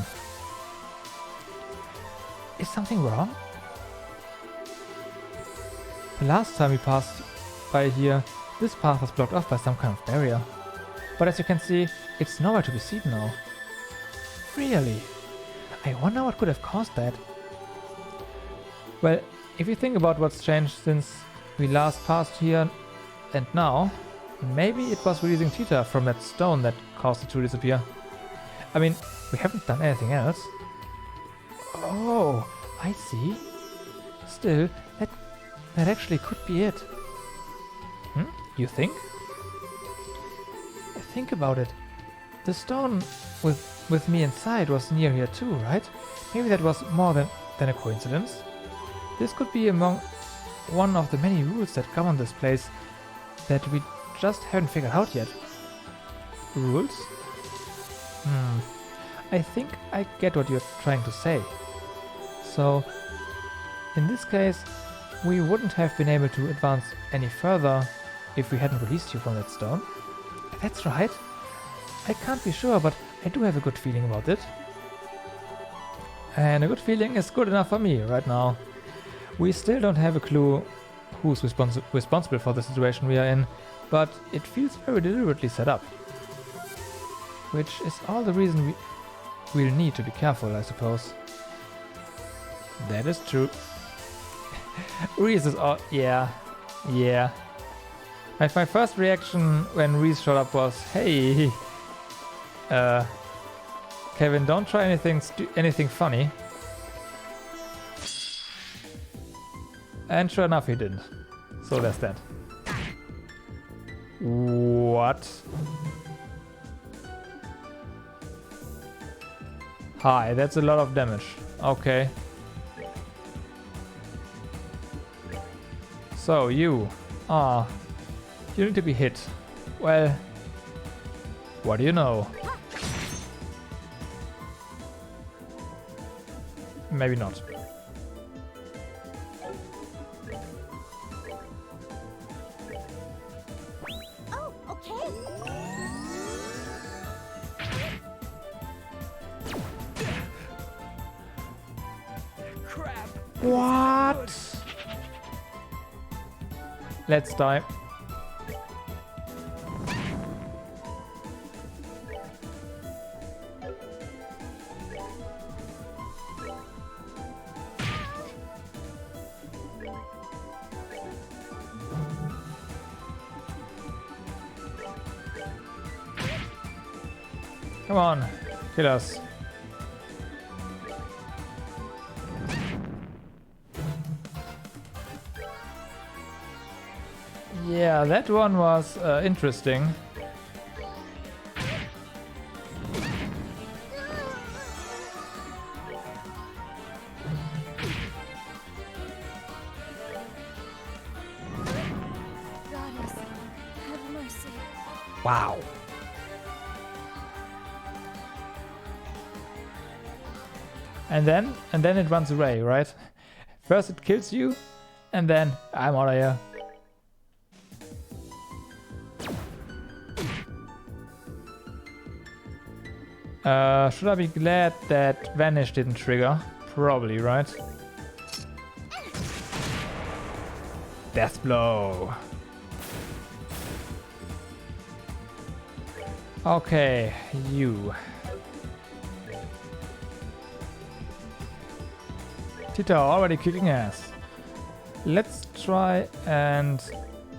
Is something wrong? The last time we passed by here, this path was blocked off by some kind of barrier. But as you can see, it's nowhere to be seen now. Really? I wonder what could have caused that. Well, if you think about what's changed since we last passed here and now, maybe it was releasing Tita from that stone that caused it to disappear. I mean, we haven't done anything else. Oh, I see. Still, that actually could be it. You think? Think about it. The stone with me inside was near here too, right? Maybe that was more than a coincidence. This could be among one of the many rules that govern this place that we just haven't figured out yet. Rules? I think I get what you're trying to say. So, in this case, we wouldn't have been able to advance any further if we hadn't released you from that stone. That's right. I can't be sure, but I do have a good feeling about it. And a good feeling is good enough for me right now. We still don't have a clue who's responsible for the situation we are in, but it feels very deliberately set up. Which is all the reason we'll need to be careful, I suppose. That is true. Reese is all... yeah. My first reaction when Reese showed up was, hey, Kevin, don't try anything funny. And sure enough, he didn't. So there's that. What? Hi, that's a lot of damage. Okay. So you need to be hit. Well, what do you know? Maybe not. Oh, okay. Crap. What? Let's die. Come on, kill us. Yeah, that one was interesting. Goddess, have mercy. Wow. And then it runs away, right? First it kills you, and then I'm out of here. Should I be glad that Vanish didn't trigger? Probably, right? Death blow. Okay, you. Tita already kicking ass. Let's try and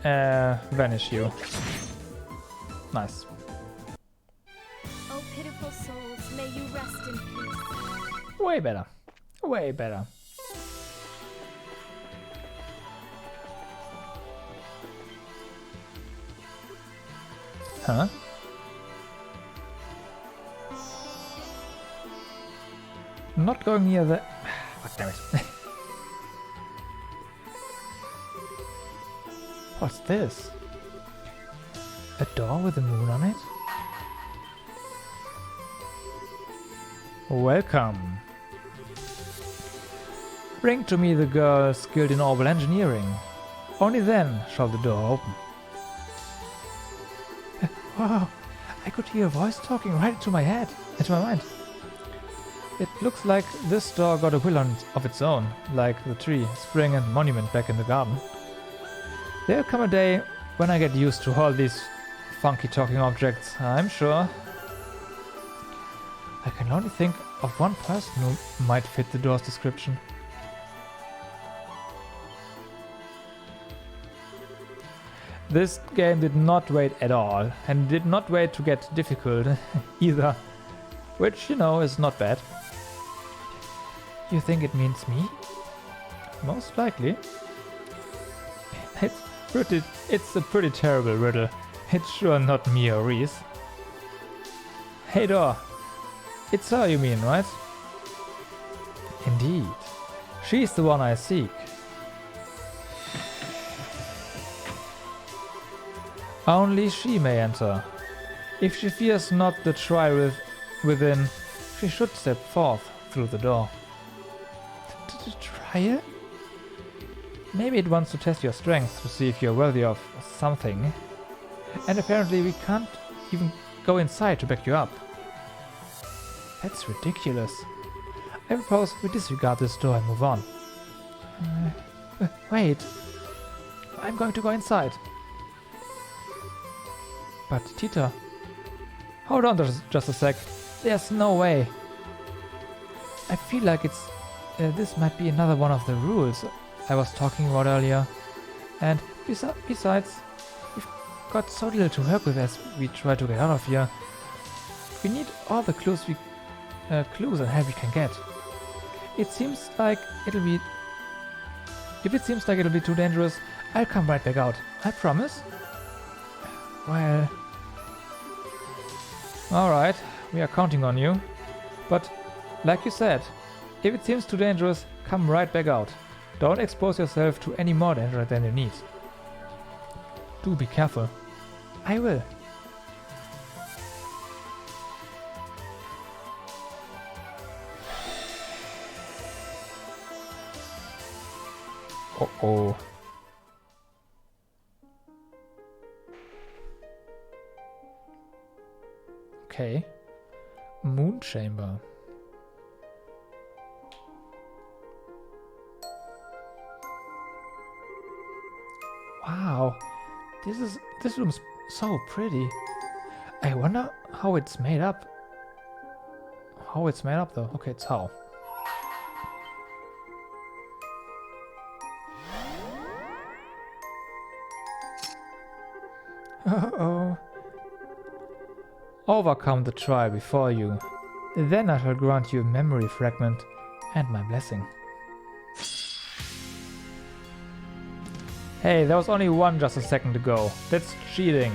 vanish you. Nice. Oh, pitiful souls, may you rest in peace. Way better. Way better. Huh? Not going near the... God damn it. What's this? A door with a moon on it? Welcome. Bring to me the girl skilled in orbital engineering. Only then shall the door open. Wow, I could hear a voice talking right into my head, into my mind. It looks like this door got a will of its own, like the tree, spring and monument back in the garden. There'll come a day when I get used to all these funky talking objects, I'm sure. I can only think of one person who might fit the door's description. This game did not wait at all, and did not wait to get difficult either, which, you know, is not bad. You think it means me? Most likely. It's a pretty terrible riddle. It's sure not me or Reese. Hey door, it's her you mean, right? Indeed. She's the one I seek. Only she may enter. If she fears not the trial within, she should step forth through the door. The trial? Maybe it wants to test your strength to see if you're worthy of something. And apparently we can't even go inside to back you up. That's ridiculous. I propose we disregard this door and move on. Wait. I'm going to go inside. But Tita... Hold on just a sec. There's no way. I feel like it's... this might be another one of the rules I was talking about earlier. And besides, we've got so little to work with as we try to get out of here. We need all the clues we clues and help we can get. It seems like it'll be... If it seems like it'll be too dangerous, I'll come right back out. I promise. Well... Alright, we are counting on you. But, like you said, if it seems too dangerous, come right back out. Don't expose yourself to any more danger than you need. Do be careful. I will. Uh-oh. Okay. Moon chamber. Wow. This room's so pretty. I wonder how it's made up. How it's made up though. Okay, it's how. Uh-oh. Overcome the trial before you. Then I shall grant you a memory fragment and my blessing. Hey, there was only one just a second ago. That's cheating.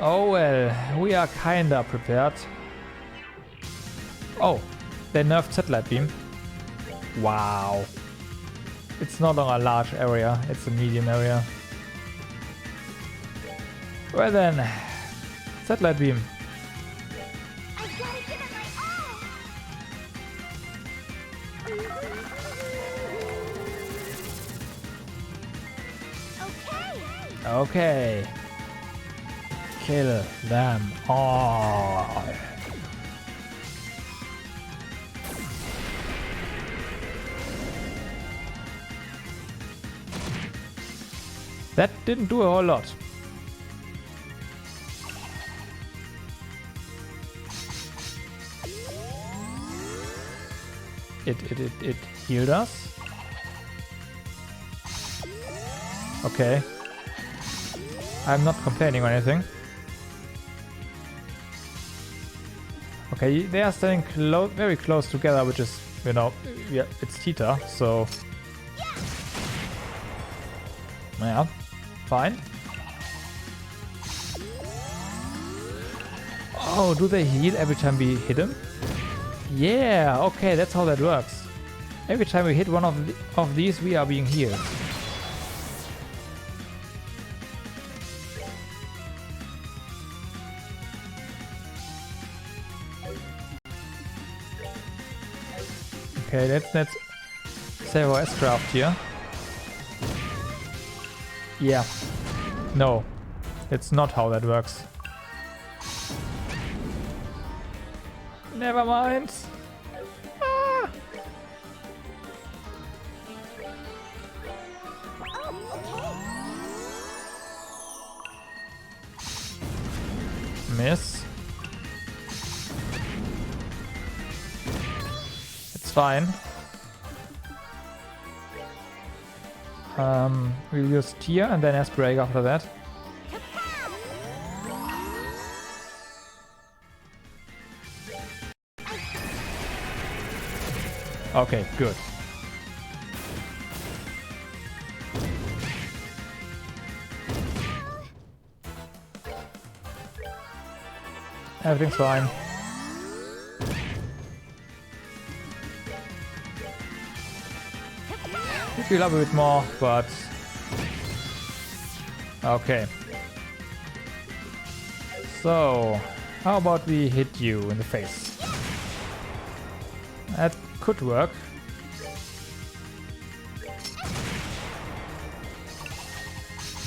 Oh well, we are kinda prepared. Oh, they nerfed satellite beam. Wow. It's no longer a large area, it's a medium area. Well then, satellite beam. I gotta give it my all. Okay. Kill them all. That didn't do a whole lot. It healed us. Okay. I'm not complaining or anything. Okay, they are staying very close together, which is, you know, yeah, it's Tita, so... Yeah, fine. Oh, do they heal every time we hit them? Yeah, okay, that's how that works. Every time we hit one of these, we are being healed. Okay, let's save our S-craft here. Yeah. No. It's not how that works. Never mind. Ah. Miss. It's fine. We'll use Tear and then S-Break after that. Okay, good. Everything's fine. You feel up a bit more, but... Okay. So, how about we hit you in the face? That could work.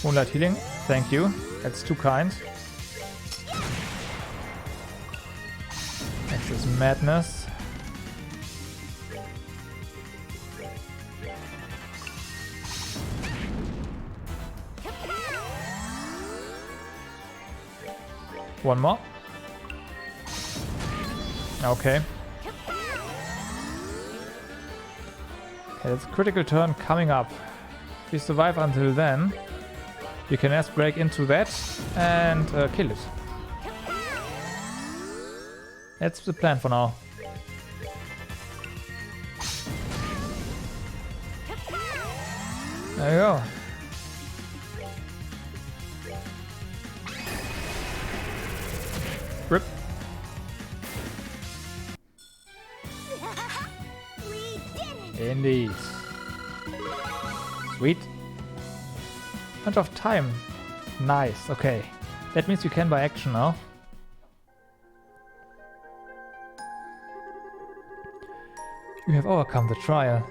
Moonlight healing, thank you. That's too kind. Next is madness. One more. Okay. Okay, that's a critical turn coming up. If we survive until then, we can S break into that and kill it. That's the plan for now. There you go. Rip. We did it! Indeed. Sweet. Bunch of time. Nice, okay. That means you can buy action now. You have overcome the trial.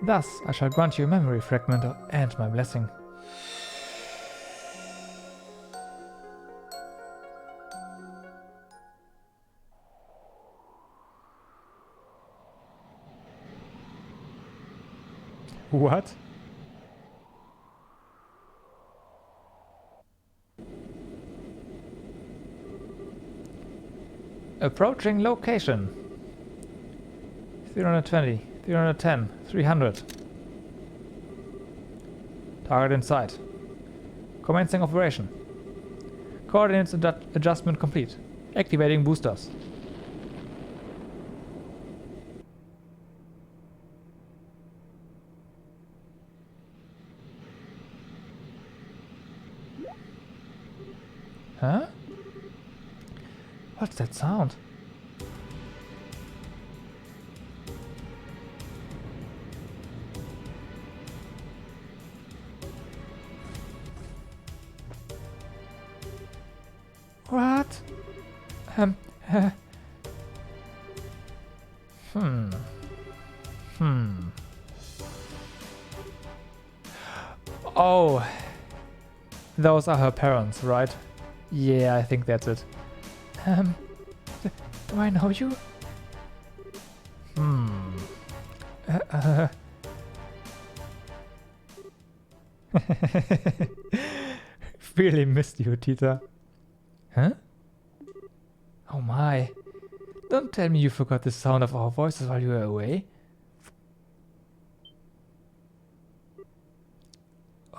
Thus, I shall grant you a memory fragment and my blessing. What? Approaching location. 320, 310, 300. Target in sight. Commencing operation. Coordinates adjustment complete. Activating boosters. Huh? What's that sound? What? Hmm. Oh. Those are her parents, right? Yeah, I think that's it. Do I know you? Really missed you, Tita. Huh? Oh my. Don't tell me you forgot the sound of our voices while you were away.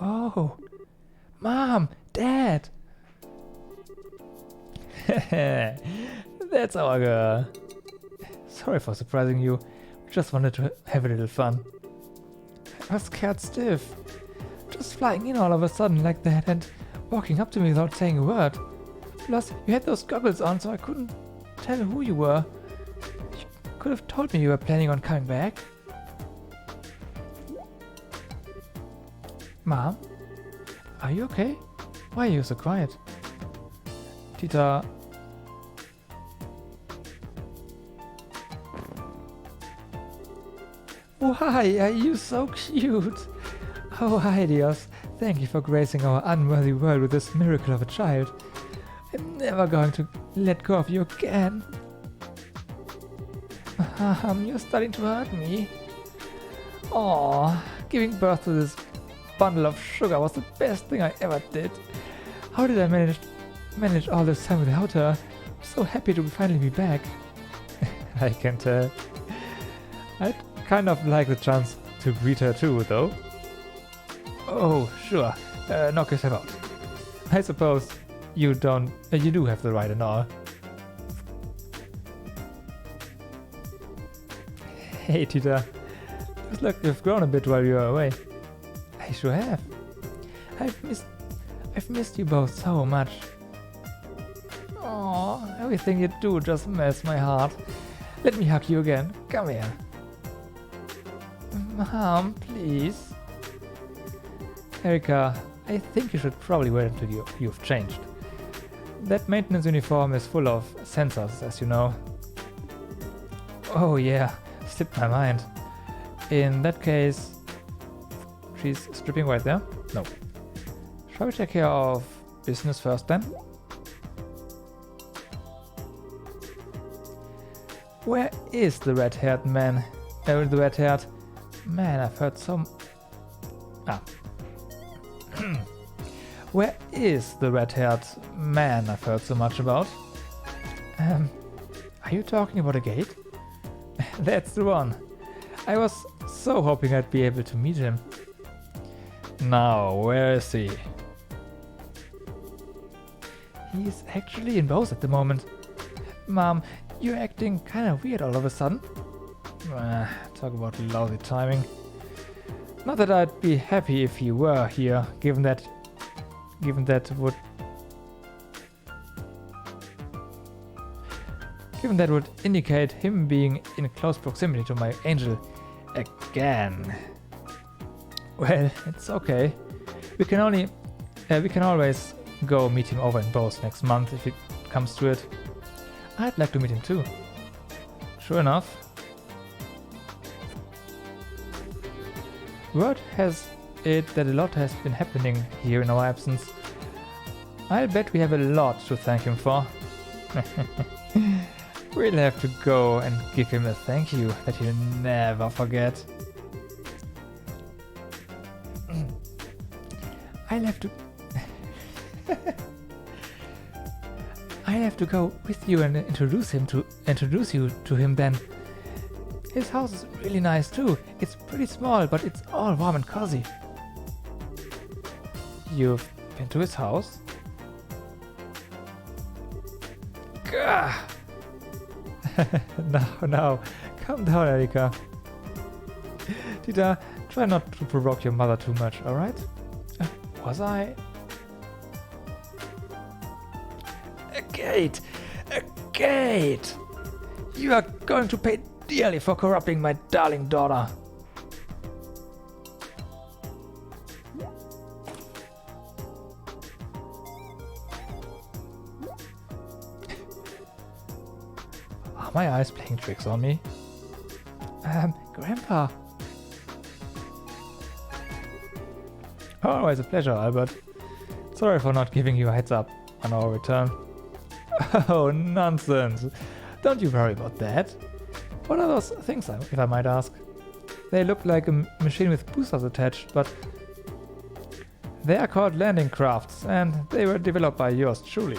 Oh. Mom! Dad! That's our girl. Sorry for surprising you. We just wanted to have a little fun. I was scared stiff. Just flying in all of a sudden like that and walking up to me without saying a word. Plus, you had those goggles on, so I couldn't tell who you were. You could have told me you were planning on coming back. Mom? Are you okay? Why are you so quiet? Tita... Why are you so cute? Oh, hi, Dios. Thank you for gracing our unworthy world with this miracle of a child. I'm never going to let go of you again. You're starting to hurt me. Aww, giving birth to this bundle of sugar was the best thing I ever did. How did I manage all this time without her? I'm so happy to finally be back. I can tell. I'd kind of like the chance to greet her too, though. Oh, sure. Knock yourself out. I suppose you do have the right and all. Hey, Tita. Looks like you've grown a bit while you were away. I sure have. I've missed you both so much. Aww, everything you do just melts my heart. Let me hug you again. Come here. Mom, please. Erika, I think you should probably wait until you've changed. That maintenance uniform is full of sensors, as you know. Oh yeah, slipped my mind. In that case... She's stripping right there? No. Shall we take care of business first then? Where is the red-haired man? The red-haired... Man, I've heard some... Where is the red-haired man I've heard so much about? Are you talking about a gate? That's the one. I was so hoping I'd be able to meet him. Now, where is he? He's actually in both at the moment. Mom, You're acting kind of weird all of a sudden. Talk about lousy timing. Not that I'd be happy if you were here, given that would indicate him being in close proximity to my angel again. Well, it's okay. We can always go meet him over in Bose next month if it comes to it. I'd like to meet him too. Sure enough. Word has it that a lot has been happening here in our absence. I'll bet we have a lot to thank him for. We'll have to go and give him a thank you that he'll never forget. I'll have to go with you and introduce you to him then. His house is really nice too. It's pretty small, but it's all warm and cozy. You've been to his house? Gah! No, calm down, Erika. Tita, try not to provoke your mother too much, alright? Was I? A gate! A gate! You are going to pay dearly for corrupting my darling daughter. Are my eyes playing tricks on me? Grandpa. Always a pleasure, Albert. Sorry for not giving you a heads up on our return. Oh, nonsense. Don't you worry about that. What are those things, if I might ask? They look like a machine with boosters attached, but they are called landing crafts, and they were developed by yours truly.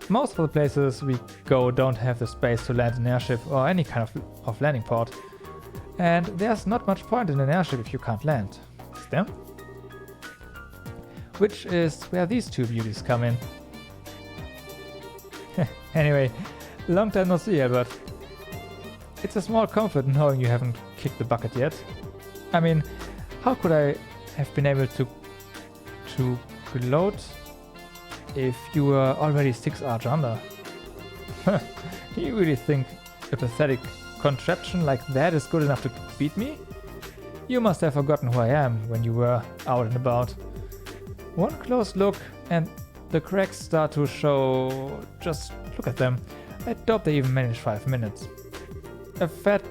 Most of the places we go don't have the space to land an airship or any kind of landing port. And there's not much point in an airship if you can't land, is there? Which is where these two beauties come in. Anyway, long time no see, Albert. It's a small comfort knowing you haven't kicked the bucket yet. I mean, how could I have been able to gloat if you were already 6 arch under? You really think a pathetic contraption like that is good enough to beat me? You must have forgotten who I am when you were out and about. One close look and the cracks start to show. Just look at them. I doubt they even manage 5 minutes. A fat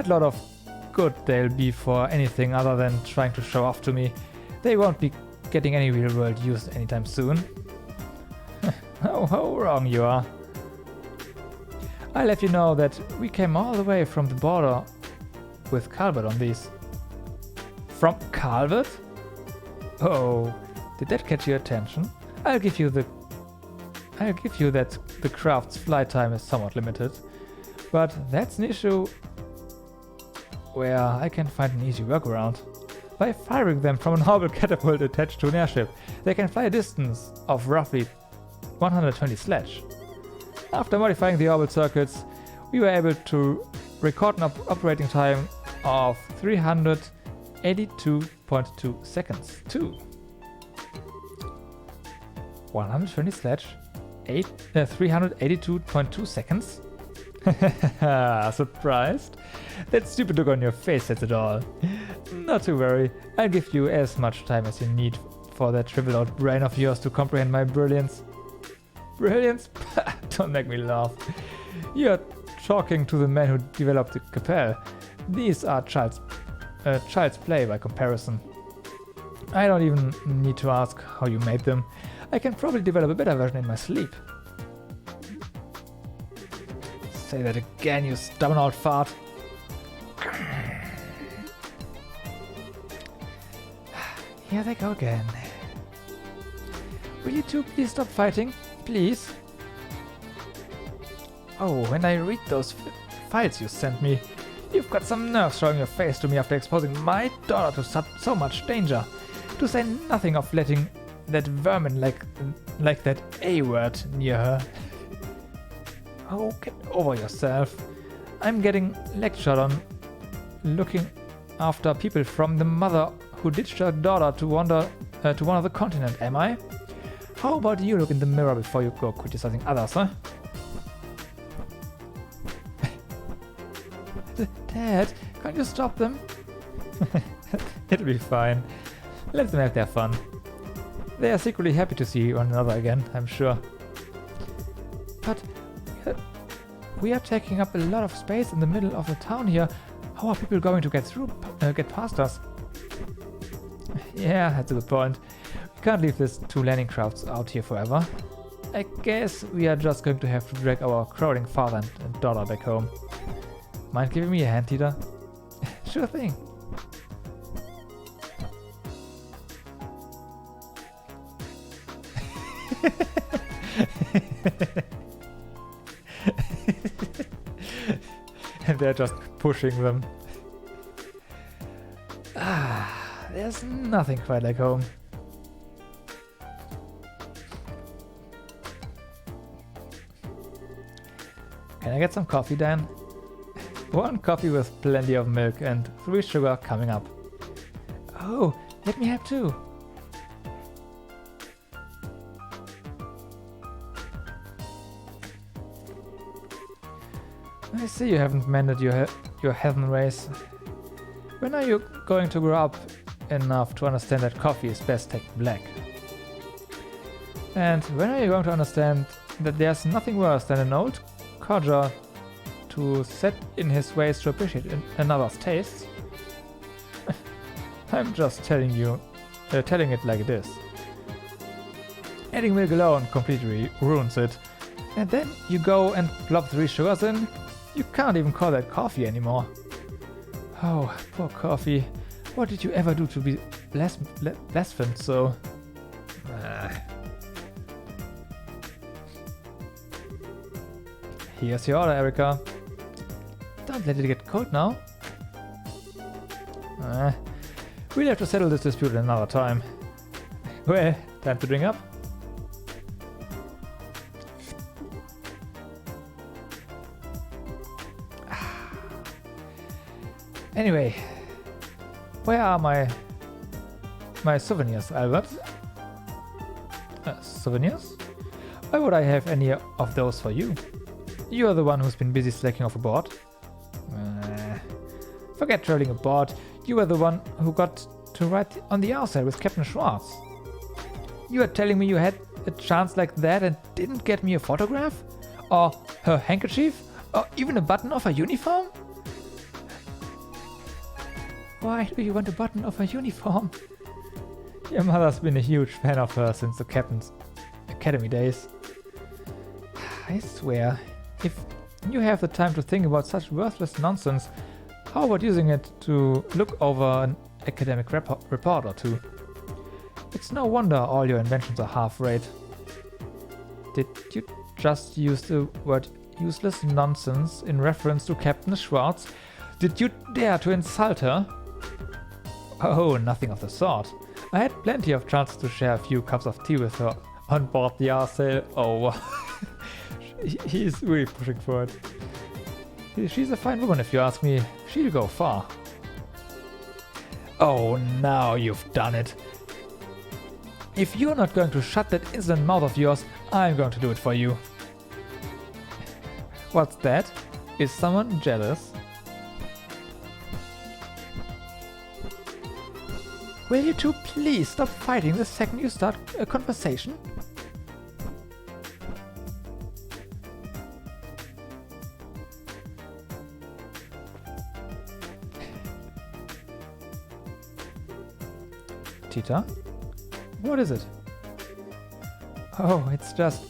lot of good they'll be for anything other than trying to show off to me. They won't be getting any real world use anytime soon. How wrong you are. I'll let you know that we came all the way from the border with Calvert on these. From Calvert? Oh, did that catch your attention? I'll give you that the craft's flight time is somewhat limited, but that's an issue where I can find an easy workaround. By firing them from an orbital catapult attached to an airship, they can fly a distance of roughly 120 sledge. After modifying the orbital circuits, we were able to record an operating time of 382.2 seconds too. 120 sledge, 382.2 seconds? Surprised? That stupid look on your face says it all. Not to worry, I'll give you as much time as you need for that shriveled out brain of yours to comprehend my brilliance. Brilliance? Don't make me laugh. You're talking to the man who developed the Capelle. These are child's play by comparison. I don't even need to ask how you made them. I can probably develop a better version in my sleep. Say that again, you stubborn old fart. Here they go again. Will you two please stop fighting? Please? Oh, when I read those files you sent me, You've got some nerve showing your face to me after exposing my daughter to so much danger. To say nothing of letting that vermin like that A-word near her. Oh, get over yourself. I'm getting lectured on looking after people from the mother who ditched her daughter to wander to one of the continent, am I? How about you look in the mirror before you go criticizing others, huh? Dad, can't you stop them? It'll be fine. Let them have their fun. They are secretly happy to see one another again, I'm sure. But we are taking up a lot of space in the middle of the town here. How are people going to get past us? Yeah, that's a good point. We can't leave these two landing crafts out here forever. I guess we are just going to have to drag our crowding father and daughter back home. Mind giving me a hand, Tita? Sure thing. And they're just pushing them. There's nothing quite like home. Can I get some coffee, Dan? 1 coffee with plenty of milk and 3 sugar coming up. Oh, let me have 2. I see you haven't mended your heaven race. When are you going to grow up enough to understand that coffee is best taken black? And when are you going to understand that there's nothing worse than an old codger to set in his ways to appreciate another's tastes? I'm just telling it like it is. Adding milk alone completely ruins it. And then you go and plop 3 sugars in. You can't even call that coffee anymore. Oh, poor coffee. What did you ever do to be blasphemed so? Here's your order, Erica. Don't let it get cold now. We'll have to settle this dispute another time. Well, time to drink up. Anyway, where are my souvenirs, Albert? Souvenirs? Why would I have any of those for you? You are the one who's been busy slacking off aboard. Forget traveling aboard. You were the one who got to ride on the outside with Captain Schwartz. You are telling me you had a chance like that and didn't get me a photograph? Or her handkerchief? Or even a button of her uniform? Why do you want a button of her uniform? Your mother's been a huge fan of her since the Captain's Academy days. I swear, if you have the time to think about such worthless nonsense, how about using it to look over an academic report or two? It's no wonder all your inventions are half-rate. Did you just use the word useless nonsense in reference to Captain Schwartz? Did you dare to insult her? Oh, nothing of the sort. I had plenty of chances to share a few cups of tea with her on board the Arsail. Oh, he's really pushing for it. She's a fine woman if you ask me. She'll go far. Oh, now you've done it. If you're not going to shut that insolent mouth of yours, I'm going to do it for you. What's that? Is someone jealous? Will you two please stop fighting the second you start a conversation? Tita? What is it? Oh, it's just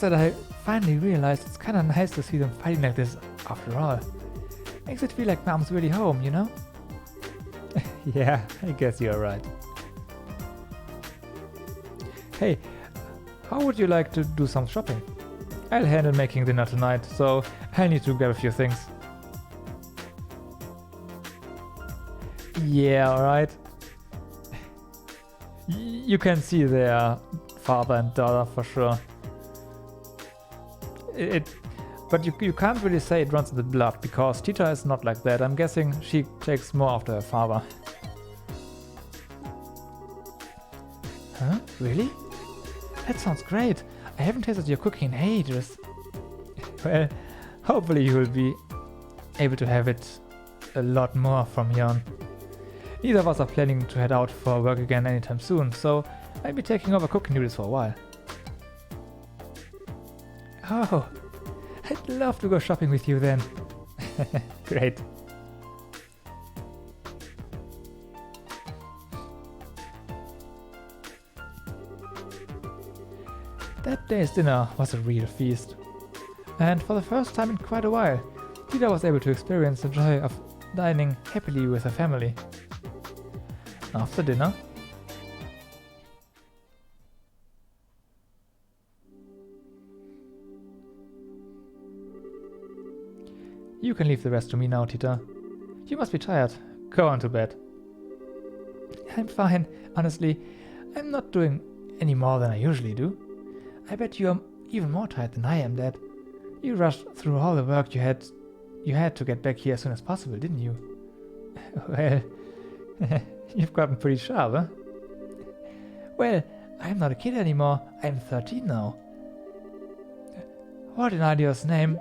that I finally realized it's kinda nice to see them fighting like this after all. Makes it feel like Mom's really home, you know? Yeah, I guess you're right. Hey, how would you like to do some shopping? I'll handle making dinner tonight, so I'll need to grab a few things. Yeah, alright. You can see their father and daughter for sure. But you can't really say it runs in the blood, because Tita is not like that. I'm guessing she takes more after her father. Huh? Really? That sounds great. I haven't tasted your cooking in ages. Well, hopefully you will be able to have it a lot more from here on. Neither of us are planning to head out for work again anytime soon, so I'll be taking over cooking duties for a while. Oh, I'd love to go shopping with you then. Great. That day's dinner was a real feast. And for the first time in quite a while, Tita was able to experience the joy of dining happily with her family. After dinner, you can leave the rest to me now, Tita. You must be tired. Go on to bed. I'm fine. Honestly, I'm not doing any more than I usually do. I bet you're even more tired than I am, Dad. You rushed through all the work you had to get back here as soon as possible, didn't you? Well, you've gotten pretty sharp, huh? Well, I'm not a kid anymore. I'm 13 now. What in idea's name?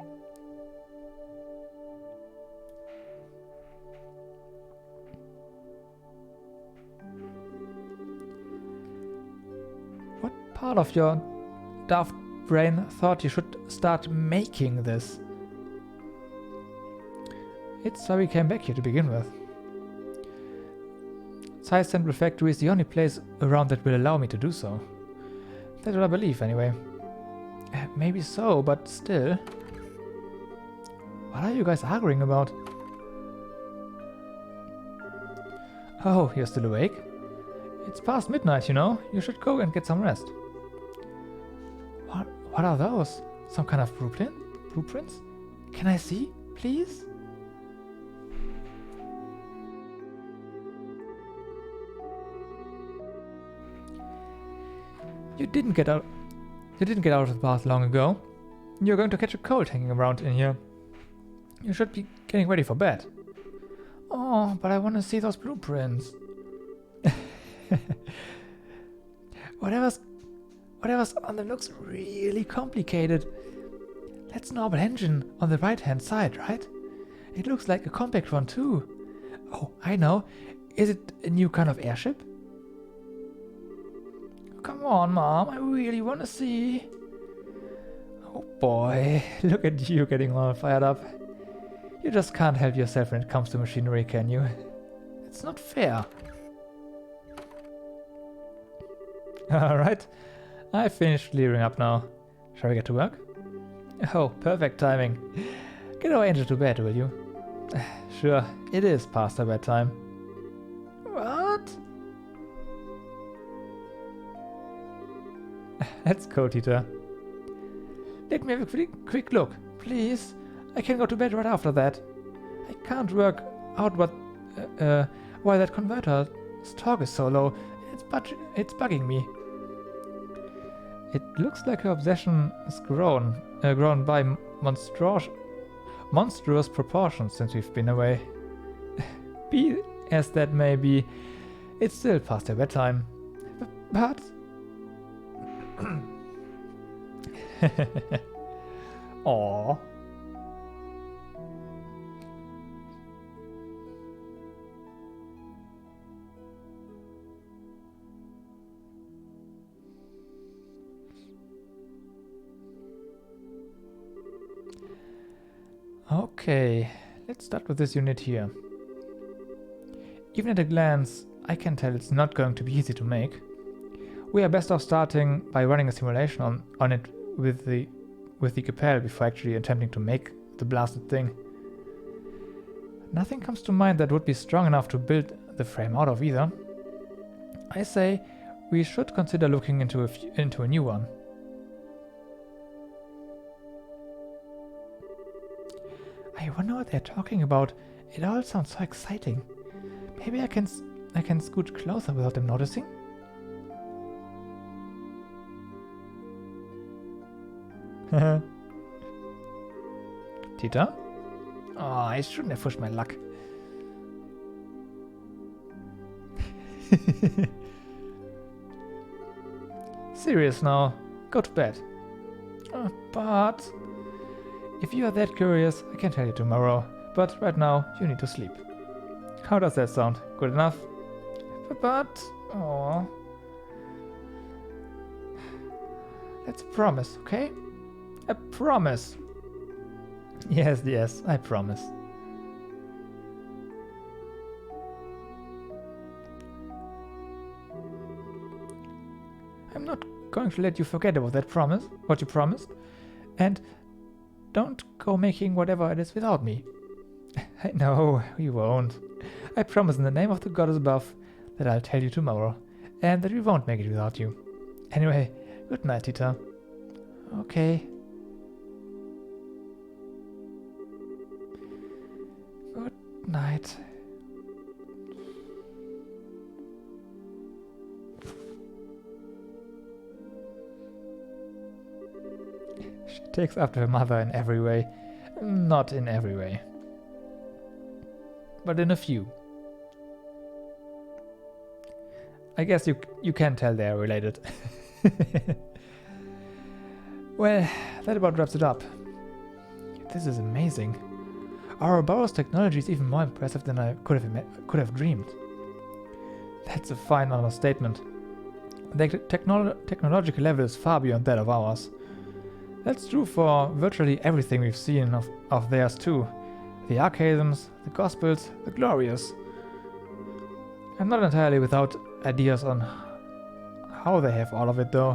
What part of your daft brain thought you should start making this? It's why we came back here to begin with. Side Central Factory is the only place around that will allow me to do so. That's what I believe, anyway. Maybe so, but still. What are you guys arguing about? Oh, you're still awake? It's past midnight, you know. You should go and get some rest. What are those? Some kind of blueprints? Can I see, please? You didn't get out of the bath long ago. You're going to catch a cold hanging around in here. You should be getting ready for bed. Oh, but I want to see those blueprints. Whatever's on them looks really complicated. That's an orbital engine on the right-hand side, right? It looks like a compact one too. Oh, I know. Is it a new kind of airship? Come on, Mom. I really want to see. Oh boy, look at you getting all fired up. You just can't help yourself when it comes to machinery, can you? It's not fair. Alright, I've finished clearing up now. Shall we get to work? Oh, perfect timing. Get our angel to bed, will you? Sure, it is past her bedtime. What? Let's go, Tita. Let me have a quick look, please. I can go to bed right after that. I can't work out why that converter's torque is so low. It's bugging me. It looks like her obsession has grown by monstrous proportions since we've been away. Be as that may be, it's still past her bedtime. But... Aww. Okay, let's start with this unit here. Even at a glance, I can tell it's not going to be easy to make. We are best off starting by running a simulation on it with the Capel before actually attempting to make the blasted thing. Nothing comes to mind that would be strong enough to build the frame out of either. I say we should consider looking into a new one. I wonder what they're talking about. It all sounds so exciting. Maybe I can scoot closer without them noticing? Tita? Oh, I shouldn't have pushed my luck. Serious now. Go to bed. But if you are that curious, I can tell you tomorrow. But right now, you need to sleep. How does that sound? Good enough? But... oh, that's a promise, okay? A promise. Yes, yes, I promise. I'm not going to let you forget about that promise, what you promised. And don't go making whatever it is without me. I know, you won't. I promise in the name of the goddess above that I'll tell you tomorrow, and that we won't make it without you. Anyway, good night, Tita. Okay. Good night. She takes after her mother in every way. Not in every way, but in a few. I guess you can tell they're related. Well, that about wraps it up. This is amazing. Our Burrow's technology is even more impressive than I could have dreamed. That's a fine understatement. The technological level is far beyond that of ours. That's true for virtually everything we've seen of theirs too. The Archaisms, the Gospels, the Glorious. I'm not entirely without ideas on how they have all of it though.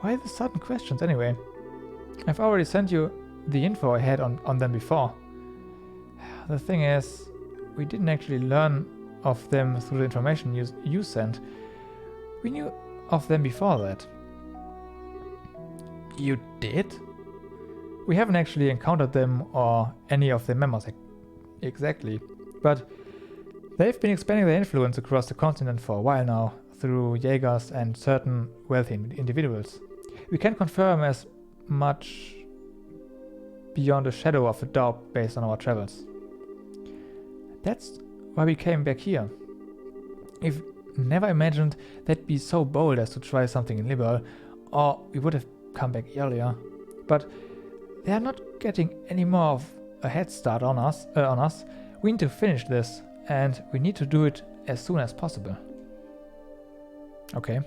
Why the sudden questions anyway? I've already sent you the info I had on them before. The thing is, we didn't actually learn of them through the information you sent. We knew of them before that. You did? We haven't actually encountered them or any of their members exactly, but they've been expanding their influence across the continent for a while now, through Jaegers and certain wealthy individuals. We can confirm as much beyond a shadow of a doubt based on our travels. That's why we came back here. We've never imagined they'd be so bold as to try something illiberal, or we would have come back earlier. But they are not getting any more of a head start on us. We need to finish this, and we need to do it as soon as possible. Okay.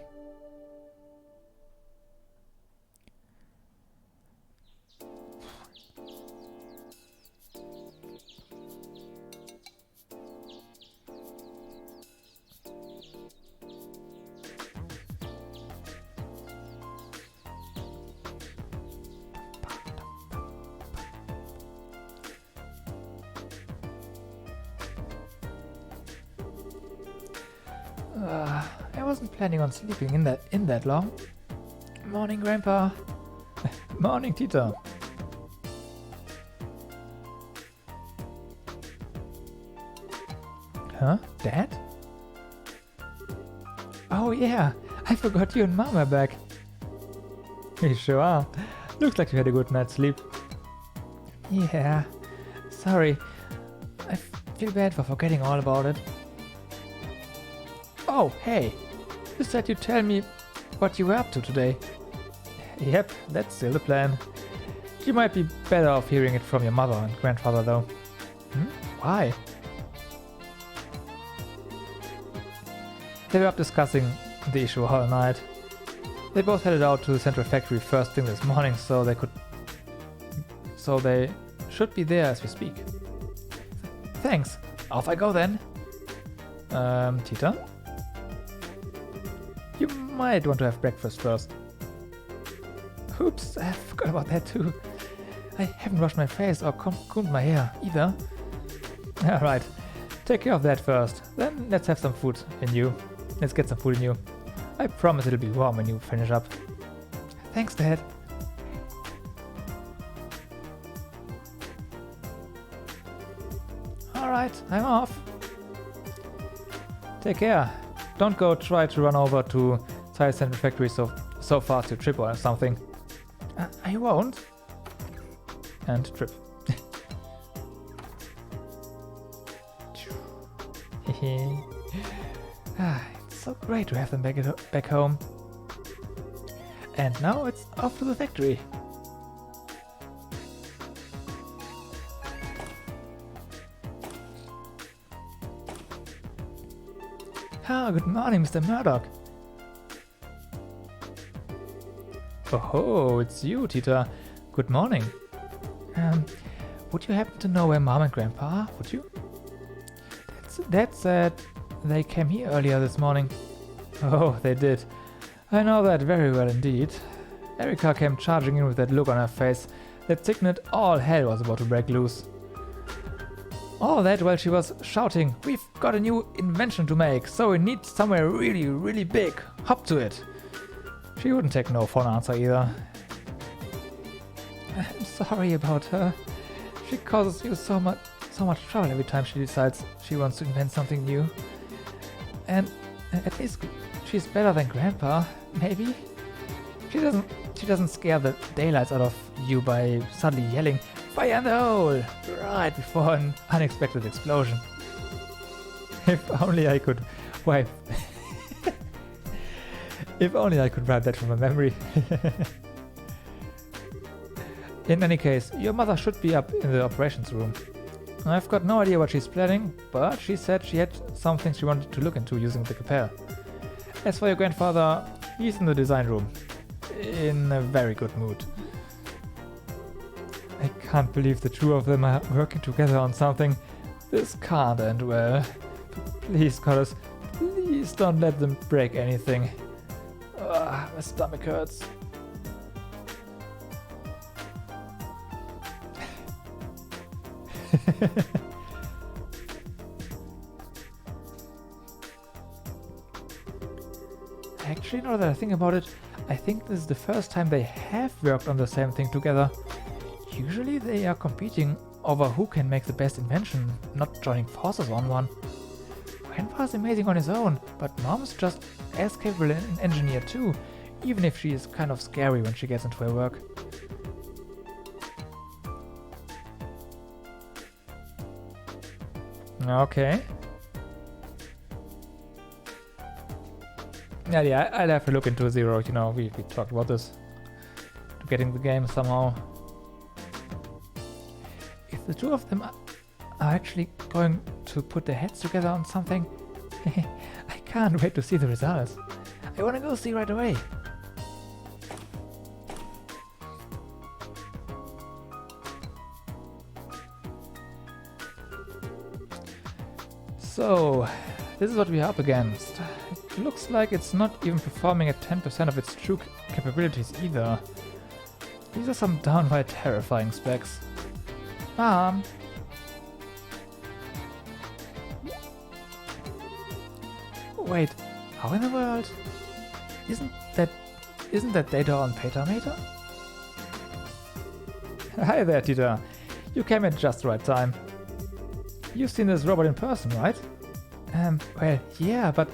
I wasn't planning on sleeping in that long. Morning, Grandpa. Morning, Tita. Huh? Dad? Oh yeah, I forgot you and Mom are back. You sure are. Looks like you had a good night's sleep. Yeah. Sorry. I feel bad for forgetting all about it. Oh, hey. You said you'd tell me what you were up to today. Yep, that's still the plan. You might be better off hearing it from your mother and grandfather though. Why? They were up discussing the issue all night. They both headed out to the central factory first thing this morning, so they should be there as we speak. Thanks. Off I go then. Tita? You might want to have breakfast first. Oops, I forgot about that too. I haven't washed my face or combed my hair either. Alright, take care of that first. Then let's have some food in you. Let's get some food in you. I promise it'll be warm when you finish up. Thanks, Dad. Alright, I'm off. Take care. Don't go try to run over to Science Center Factory so fast you trip or something. I won't. And trip. It's so great to have them back home. And now it's off to the factory. Good morning, Mr. Murdoch. Oh, it's you, Tita. Good morning. Would you happen to know where Mom and Grandpa are, would you? Dad said they came here earlier this morning. Oh, they did. I know that very well indeed. Erika came charging in with that look on her face that signaled all hell was about to break loose. All that while she was shouting, "We've got a new invention to make, so we need somewhere really, really big. Hop to it." She wouldn't take no for an answer either. I'm sorry about her. She causes you so much trouble every time she decides she wants to invent something new. And at least she's better than Grandpa, maybe? She doesn't scare the daylights out of you by suddenly yelling, "Fire in the hole!" right before an unexpected explosion. If only I could wipe... If only I could wipe that from my memory. In any case, your mother should be up in the operations room. I've got no idea what she's planning, but she said she had some things she wanted to look into using the Capel. As for your grandfather, he's in the design room. In a very good mood. I can't believe the two of them are working together on something. This can't end well. Please, Goddess, please don't let them break anything. My stomach hurts. Actually, now that I think about it, I think this is the first time they have worked on the same thing together. Usually they are competing over who can make the best invention, not joining forces on one. Grandpa's amazing on his own, but Mom's just as capable an engineer too, even if she is kind of scary when she gets into her work. Okay. Yeah, I'll have to look into Zero, you know, we talked about this. Getting the game somehow. If the two of them are actually going to put their heads together on something, I can't wait to see the results. I wanna go see right away. So, this is what we are up against. It looks like it's not even performing at 10% of its true capabilities either. These are some downright terrifying specs. Mom! Wait, how in the world? Isn't that data on Petameter? Hi there, Tita. You came at just the right time. You've seen this robot in person, right? Well, yeah, but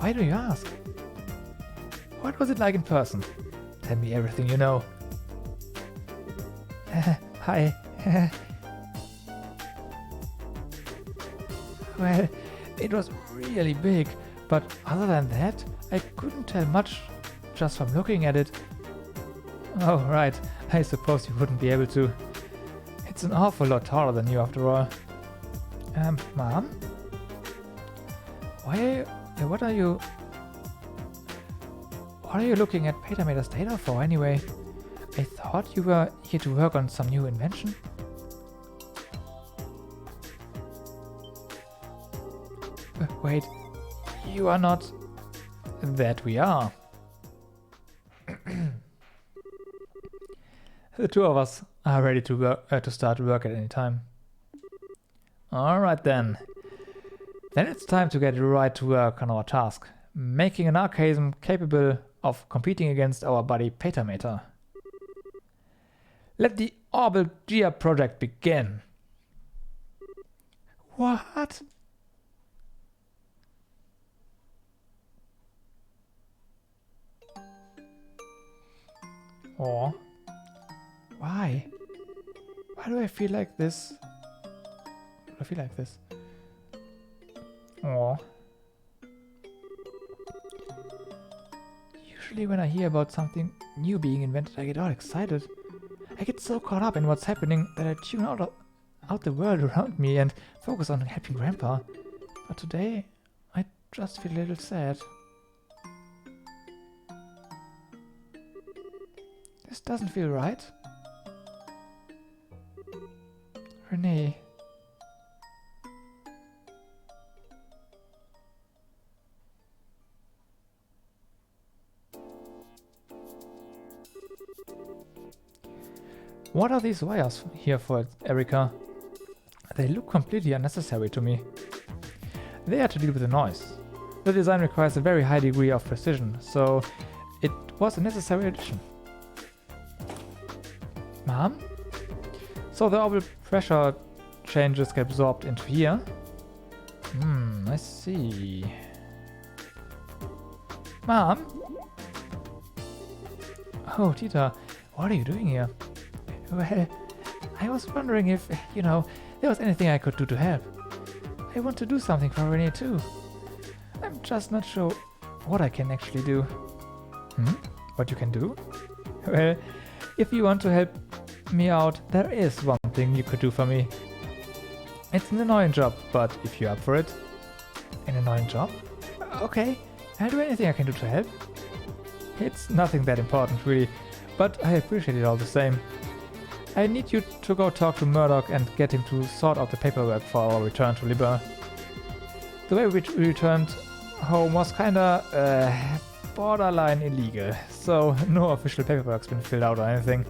why do you ask? What was it like in person? Tell me everything you know. Hi. Well, it was really big, but other than that, I couldn't tell much just from looking at it. Oh, right. I suppose you wouldn't be able to. It's an awful lot taller than you after all. Mom? What are you looking at Petameter's data for anyway? I thought you were here to work on some new invention. Wait, you are not... That we are. The two of us are ready to start work at any time. Alright then. Then it's time to get right to work on our task, making an archaism capable of competing against our buddy Petameter. Let the Orbital Gear project begin. What? Aw. Why? Why do I feel like this? I feel like this. Aw. Usually when I hear about something new being invented, I get all excited. I get so caught up in what's happening that I tune out the world around me and focus on helping Grandpa. But today, I just feel a little sad. This doesn't feel right. Renee. What are these wires here for, Erica? They look completely unnecessary to me. They are to deal with the noise. The design requires a very high degree of precision, so it was a necessary addition. Mom? So the orbital pressure changes get absorbed into here? I see. Mom? Oh, Tita, what are you doing here? Well, I was wondering if, there was anything I could do to help. I want to do something for Renee too. I'm just not sure what I can actually do. What you can do? Well, if you want to help me out, there is one thing you could do for me. It's an annoying job, but if you're up for it. An annoying job? Okay, I'll do anything I can do to help. It's nothing that important really, but I appreciate it all the same. I need you to go talk to Murdoch and get him to sort out the paperwork for our return to Liber. The way we returned home was kinda borderline illegal, so no official paperwork's been filled out or anything.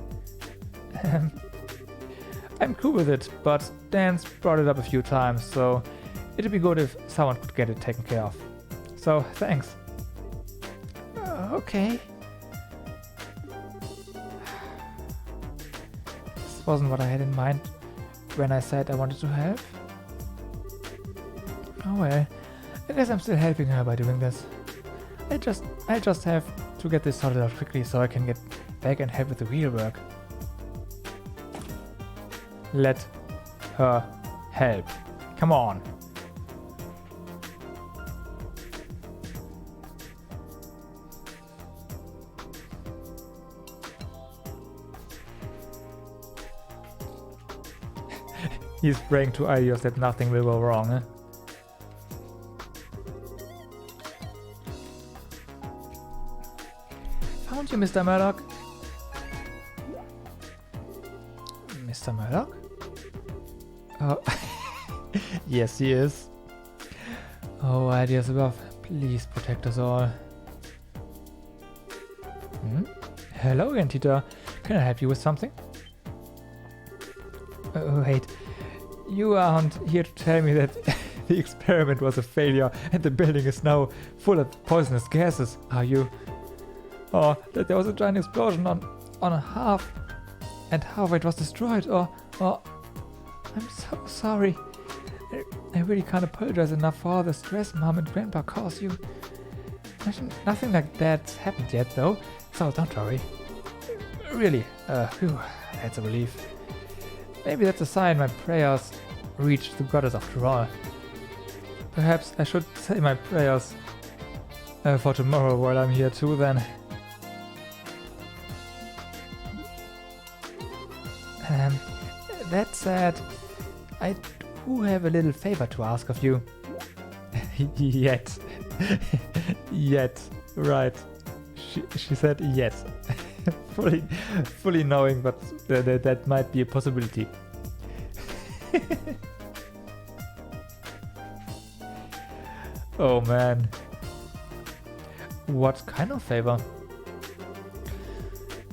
I'm cool with it, but Dan's brought it up a few times, so it'd be good if someone could get it taken care of. So, thanks. Okay. This wasn't what I had in mind when I said I wanted to help. Oh well, I guess I'm still helping her by doing this. I just have to get this sorted out quickly so I can get back and help with the real work. Let her help. Come on. He's praying to ideas that nothing will go wrong, eh? Found you, Mr. Murdoch. Mr. Murdoch? Oh, yes, he is. Oh, ideas above, please protect us all. Hello again, Tita. Can I help you with something? Oh, wait. You aren't here to tell me that the experiment was a failure and the building is now full of poisonous gases, are you? Or that there was a giant explosion on half and half it was destroyed, or I'm so sorry. I really can't apologize enough for all the stress Mom and Grandpa caused you. Nothing like that's happened yet though, so don't worry. Really, phew, that's a relief. Maybe that's a sign my prayers reached the goddess after all. Perhaps I should say my prayers for tomorrow while I'm here too then. That said, I do have a little favor to ask of you. Yet. Yet. Right. She said yes. fully knowing, but that might be a possibility. Oh man. What kind of favor?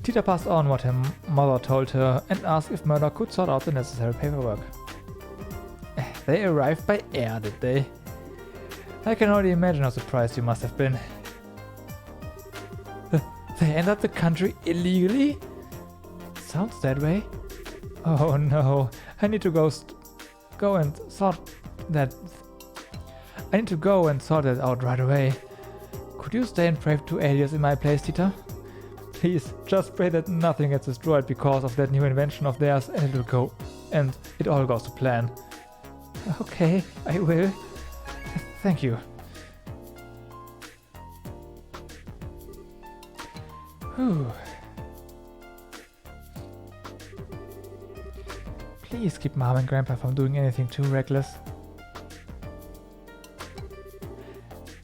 Tita passed on what her mother told her and asked if Murdoch could sort out the necessary paperwork. They arrived by air, did they? I can already imagine how surprised you must have been. They entered the country illegally? Sounds that way. Oh no, I need to go and sort that... I need to go and sort it out right away. Could you stay and pray to Alias in my place, Tita? Please, just pray that nothing gets destroyed because of that new invention of theirs and it all goes to plan. Okay, I will. Thank you. Whew. Please keep Mom and Grandpa from doing anything too reckless.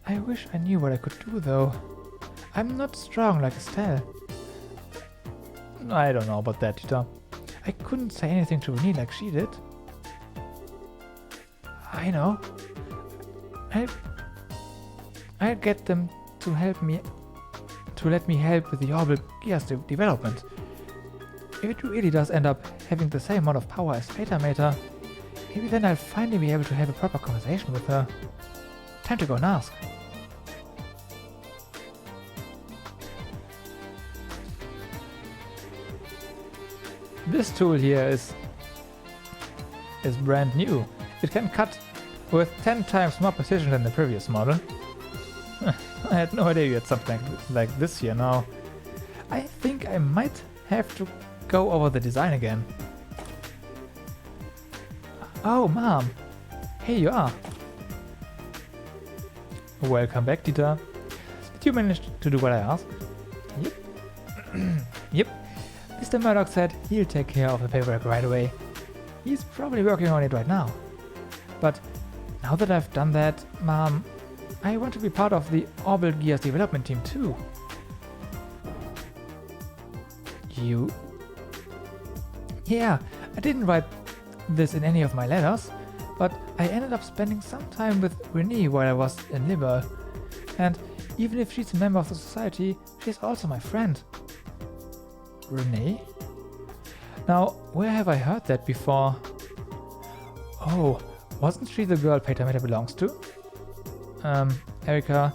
I wish I knew what I could do though. I'm not strong like Estelle. I don't know about that, Tita. I couldn't say anything to Renee like she did. I know. I'll get them to let me help with the orbital gears development. If it really does end up having the same amount of power as Petamator, maybe then I'll finally be able to have a proper conversation with her. Time to go and ask. This tool here is brand new. It can cut with 10 times more precision than the previous model. I had no idea you had something like this here now. I think I might have to go over the design again. Oh, Mom! Here you are. Welcome back, Dieter. Did you manage to do what I asked? Yep. Yep. Mr. Murdoch said he'll take care of the paperwork right away. He's probably working on it right now. But now that I've done that, Mom, I want to be part of the Orbital Gears development team too. You? Yeah, I didn't write this in any of my letters, but I ended up spending some time with Renee while I was in Liberal. And even if she's a member of the society, she's also my friend. Renee? Now, where have I heard that before? Oh, wasn't she the girl Petamator belongs to? Erika,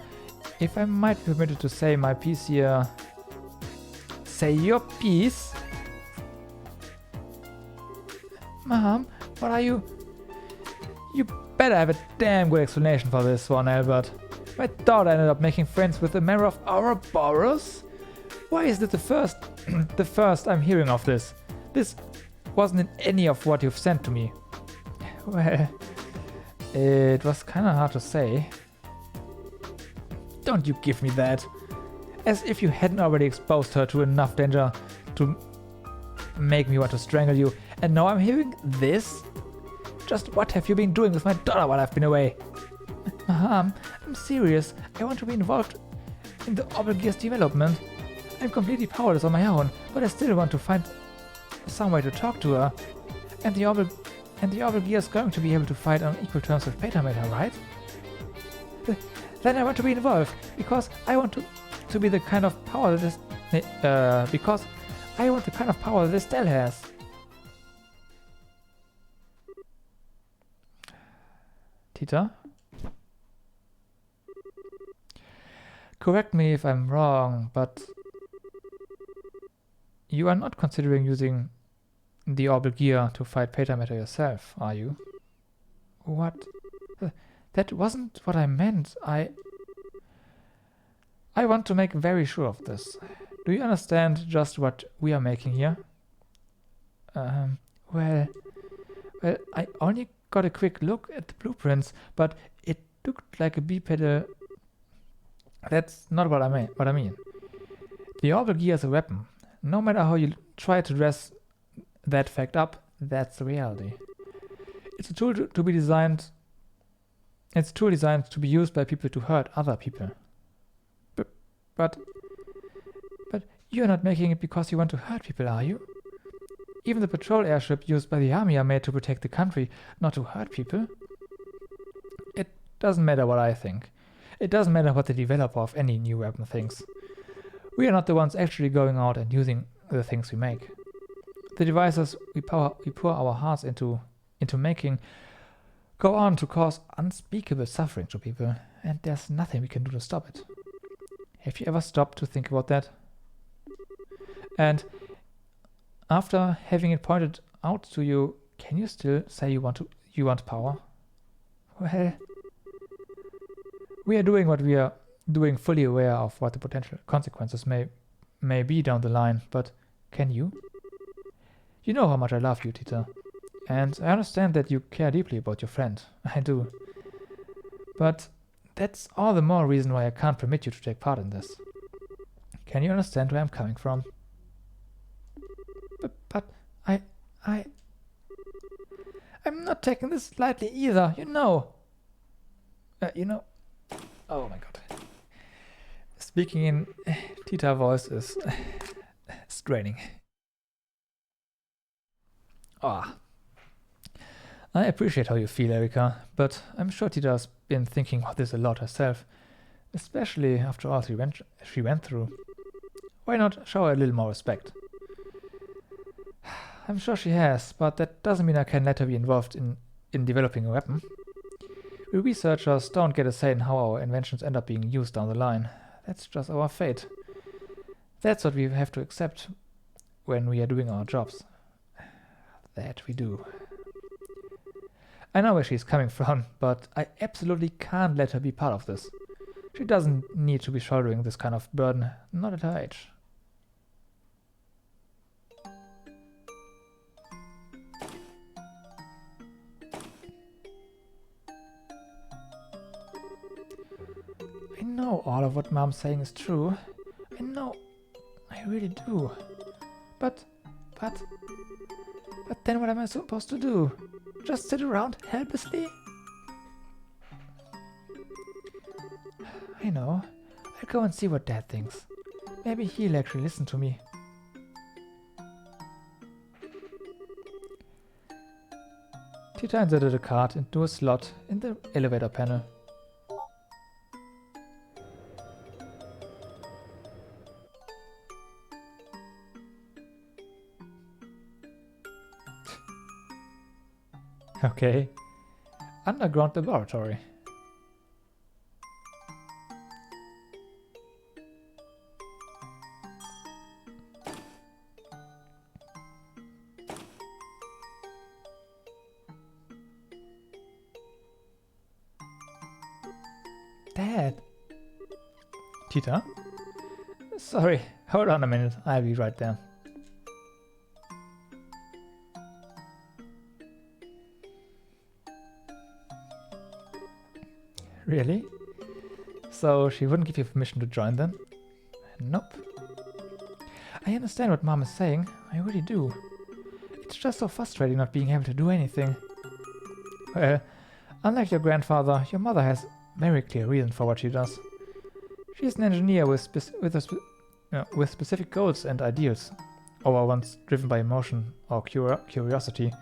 if I might be permitted to say my piece here... Say your piece? Mom, what are you... You better have a damn good explanation for this one, Albert. My daughter ended up making friends with a member of Ouroboros? Why is it the first I'm hearing of this? This wasn't in any of what you've sent to me. Well, it was kinda hard to say. Don't you give me that. As if you hadn't already exposed her to enough danger to make me want to strangle you, and now I'm hearing this? Just what have you been doing with my daughter while I've been away? Mom, I'm serious. I want to be involved in the Orbital Gears development. I'm completely powerless on my own, but I still want to find some way to talk to her. And the Orbital Gear is going to be able to fight on equal terms with Petamator, right? Then I want to be involved, because I want to be the kind of power that because I want the kind of power that Estelle has. Tita? Correct me if I'm wrong, but you are not considering using the Orbital Gear to fight Petamator yourself, are you? What? That wasn't what I meant. I want to make very sure of this. Do you understand just what we are making here? Well, I only got a quick look at the blueprints, but it looked like a bipedal. That's not what I mean. The Orbital Gear is a weapon. No matter how you try to dress that fact up, that's the reality. It's a tool to be designed. It's a tool designed to be used by people to hurt other people. But you're not making it because you want to hurt people, are you? Even the patrol airship used by the army are made to protect the country, not to hurt people. It doesn't matter what I think. It doesn't matter what the developer of any new weapon thinks. We are not the ones actually going out and using the things we make. The devices we pour our hearts into making go on to cause unspeakable suffering to people, and there's nothing we can do to stop it. Have you ever stopped to think about that? And after having it pointed out to you, can you still say you want power? Well, we are doing what we are doing, fully aware of what the potential consequences may be down the line, but can you? You know how much I love you, Tita. And I understand that you care deeply about your friend. I do. But that's all the more reason why I can't permit you to take part in this. Can you understand where I'm coming from? But I'm not taking this lightly either, you know. Oh my god. Speaking in Tita voice is straining. Ah. I appreciate how you feel, Erika, but I'm sure Tita's been thinking about this a lot herself, especially after all she went through. Why not show her a little more respect? I'm sure she has, but that doesn't mean I can let her be involved in developing a weapon. We researchers don't get a say in how our inventions end up being used down the line. That's just our fate. That's what we have to accept when we are doing our jobs. That we do. I know where she's coming from, but I absolutely can't let her be part of this. She doesn't need to be shouldering this kind of burden, not at her age. I know all of what Mom's saying is true. I know. I really do. But then what am I supposed to do? Just sit around helplessly? I know. I'll go and see what Dad thinks. Maybe he'll actually listen to me. Tita inserted a card into a slot in the elevator panel. Okay. Underground laboratory. Dad. Tita? Sorry, hold on a minute. I'll be right there. Really? So she wouldn't give you permission to join them? Nope. I understand what Mom is saying. I really do. It's just so frustrating not being able to do anything. Well, unlike your grandfather, your mother has very clear reason for what she does. She's an engineer with specific goals and ideals, or ones driven by emotion or curiosity.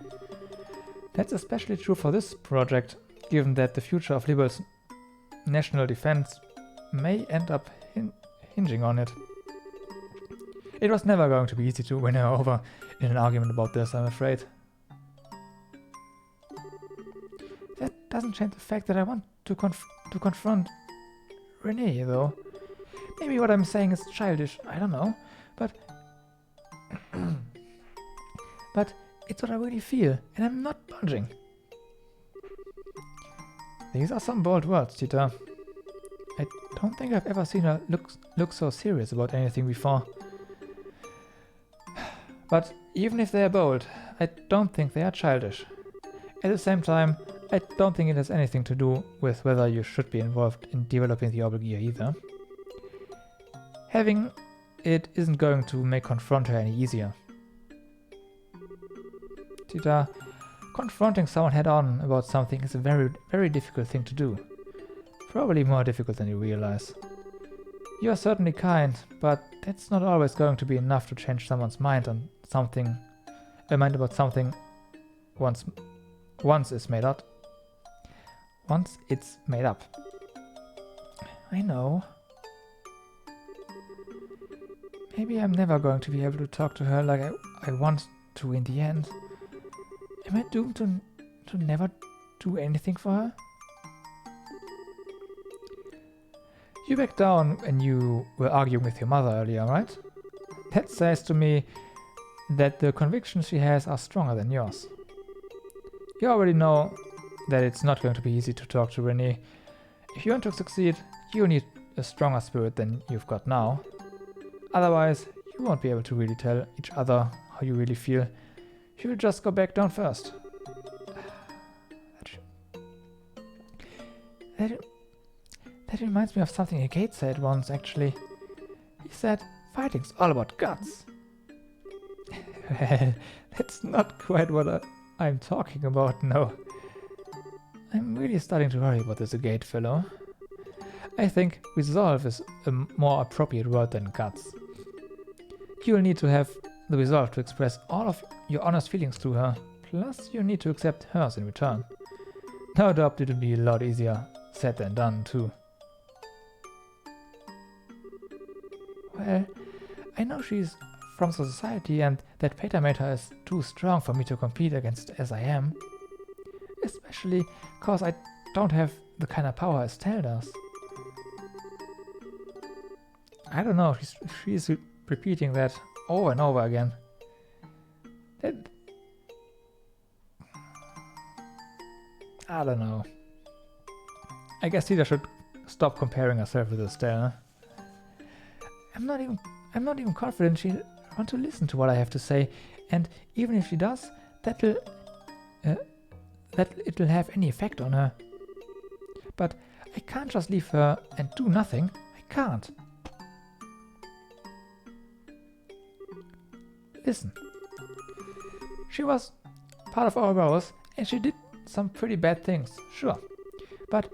That's especially true for this project, given that the future of Liberal's national defense may end up hinging on it. It was never going to be easy to win her over in an argument about this, I'm afraid. That doesn't change the fact that I want to confront Renee, though. Maybe what I'm saying is childish, I don't know, but but it's what I really feel, and I'm not budging. These are some bold words, Tita. I don't think I've ever seen her look so serious about anything before. But even if they are bold, I don't think they are childish. At the same time, I don't think it has anything to do with whether you should be involved in developing the orbital gear either. Having it isn't going to make confront her any easier. Tita, confronting someone head-on about something is a very, very difficult thing to do. Probably more difficult than you realize. You are certainly kind, but that's not always going to be enough to change someone's mind on something. A mind about something once it's made up. Once it's made up. I know. Maybe I'm never going to be able to talk to her like I want to in the end. Am I doomed to never do anything for her? You backed down when you were arguing with your mother earlier, right? That says to me that the convictions she has are stronger than yours. You already know that it's not going to be easy to talk to Renee. If you want to succeed, you need a stronger spirit than you've got now. Otherwise, you won't be able to really tell each other how you really feel. You will just go back down first. That reminds me of something Agate said once, actually. He said, fighting's all about guts. Well, that's not quite what I'm talking about, no. I'm really starting to worry about this Agate fellow. I think resolve is a more appropriate word than guts. You'll need to have the resolve to express all of your honest feelings to her, plus you need to accept hers in return. No doubt it'll be a lot easier said than done, too. Well, I know she's from society and that Petameter is too strong for me to compete against as I am. Especially cause I don't have the kind of power Estelle does. I don't know, she's repeating that over and over again. I don't know. I guess Tita should stop comparing herself with Estelle. I'm not even confident she'll want to listen to what I have to say, and even if she does, that it'll have any effect on her. But I can't just leave her and do nothing. I can't. Listen. She was part of our rows, and she did some pretty bad things, sure. But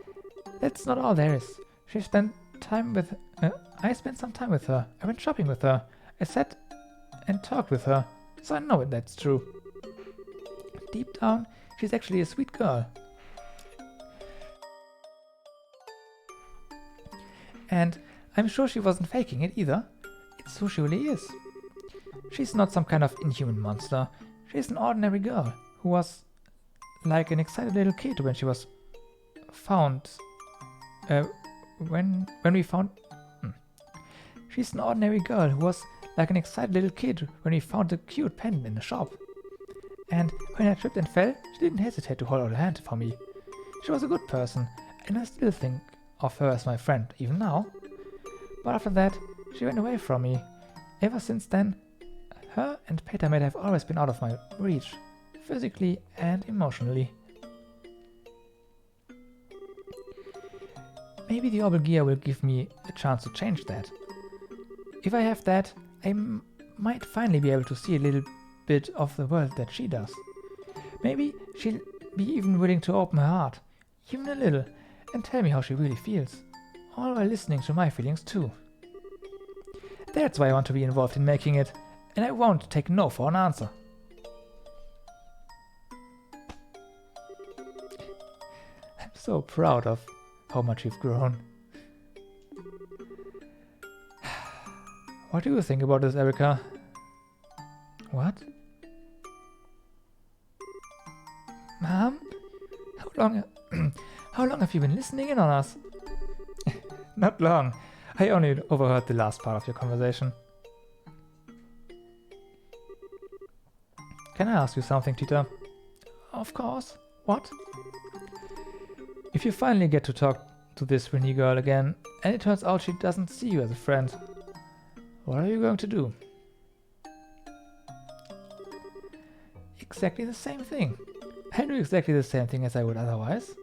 that's not all there is. She spent time with... I spent some time with her. I went shopping with her. I sat and talked with her. So I know that's true. Deep down, she's actually a sweet girl. And I'm sure she wasn't faking it either. It's who she really is. She's not some kind of inhuman monster. She's an ordinary girl who was like an excited little kid when she was found. When we found... She's an ordinary girl who was like an excited little kid when we found a cute pen in the shop. And when I tripped and fell, she didn't hesitate to hold out a hand for me. She was a good person, and I still think of her as my friend, even now. But after that, she went away from me. Ever since then, her and Petamed have always been out of my reach, physically and emotionally. Maybe the Orbital Gear will give me a chance to change that. If I have that, I might finally be able to see a little bit of the world that she does. Maybe she'll be even willing to open her heart, even a little, and tell me how she really feels, all while listening to my feelings too. That's why I want to be involved in making it, and I won't take no for an answer. I'm so proud of how much you've grown. What do you think about this, Erica? What? Mom? How long have you been listening in on us? Not long. I only overheard the last part of your conversation. Can I ask you something, Tita? Of course. What? If you finally get to talk to this Renee girl again, and it turns out she doesn't see you as a friend, what are you going to do? Exactly the same thing. I do exactly the same thing as I would otherwise.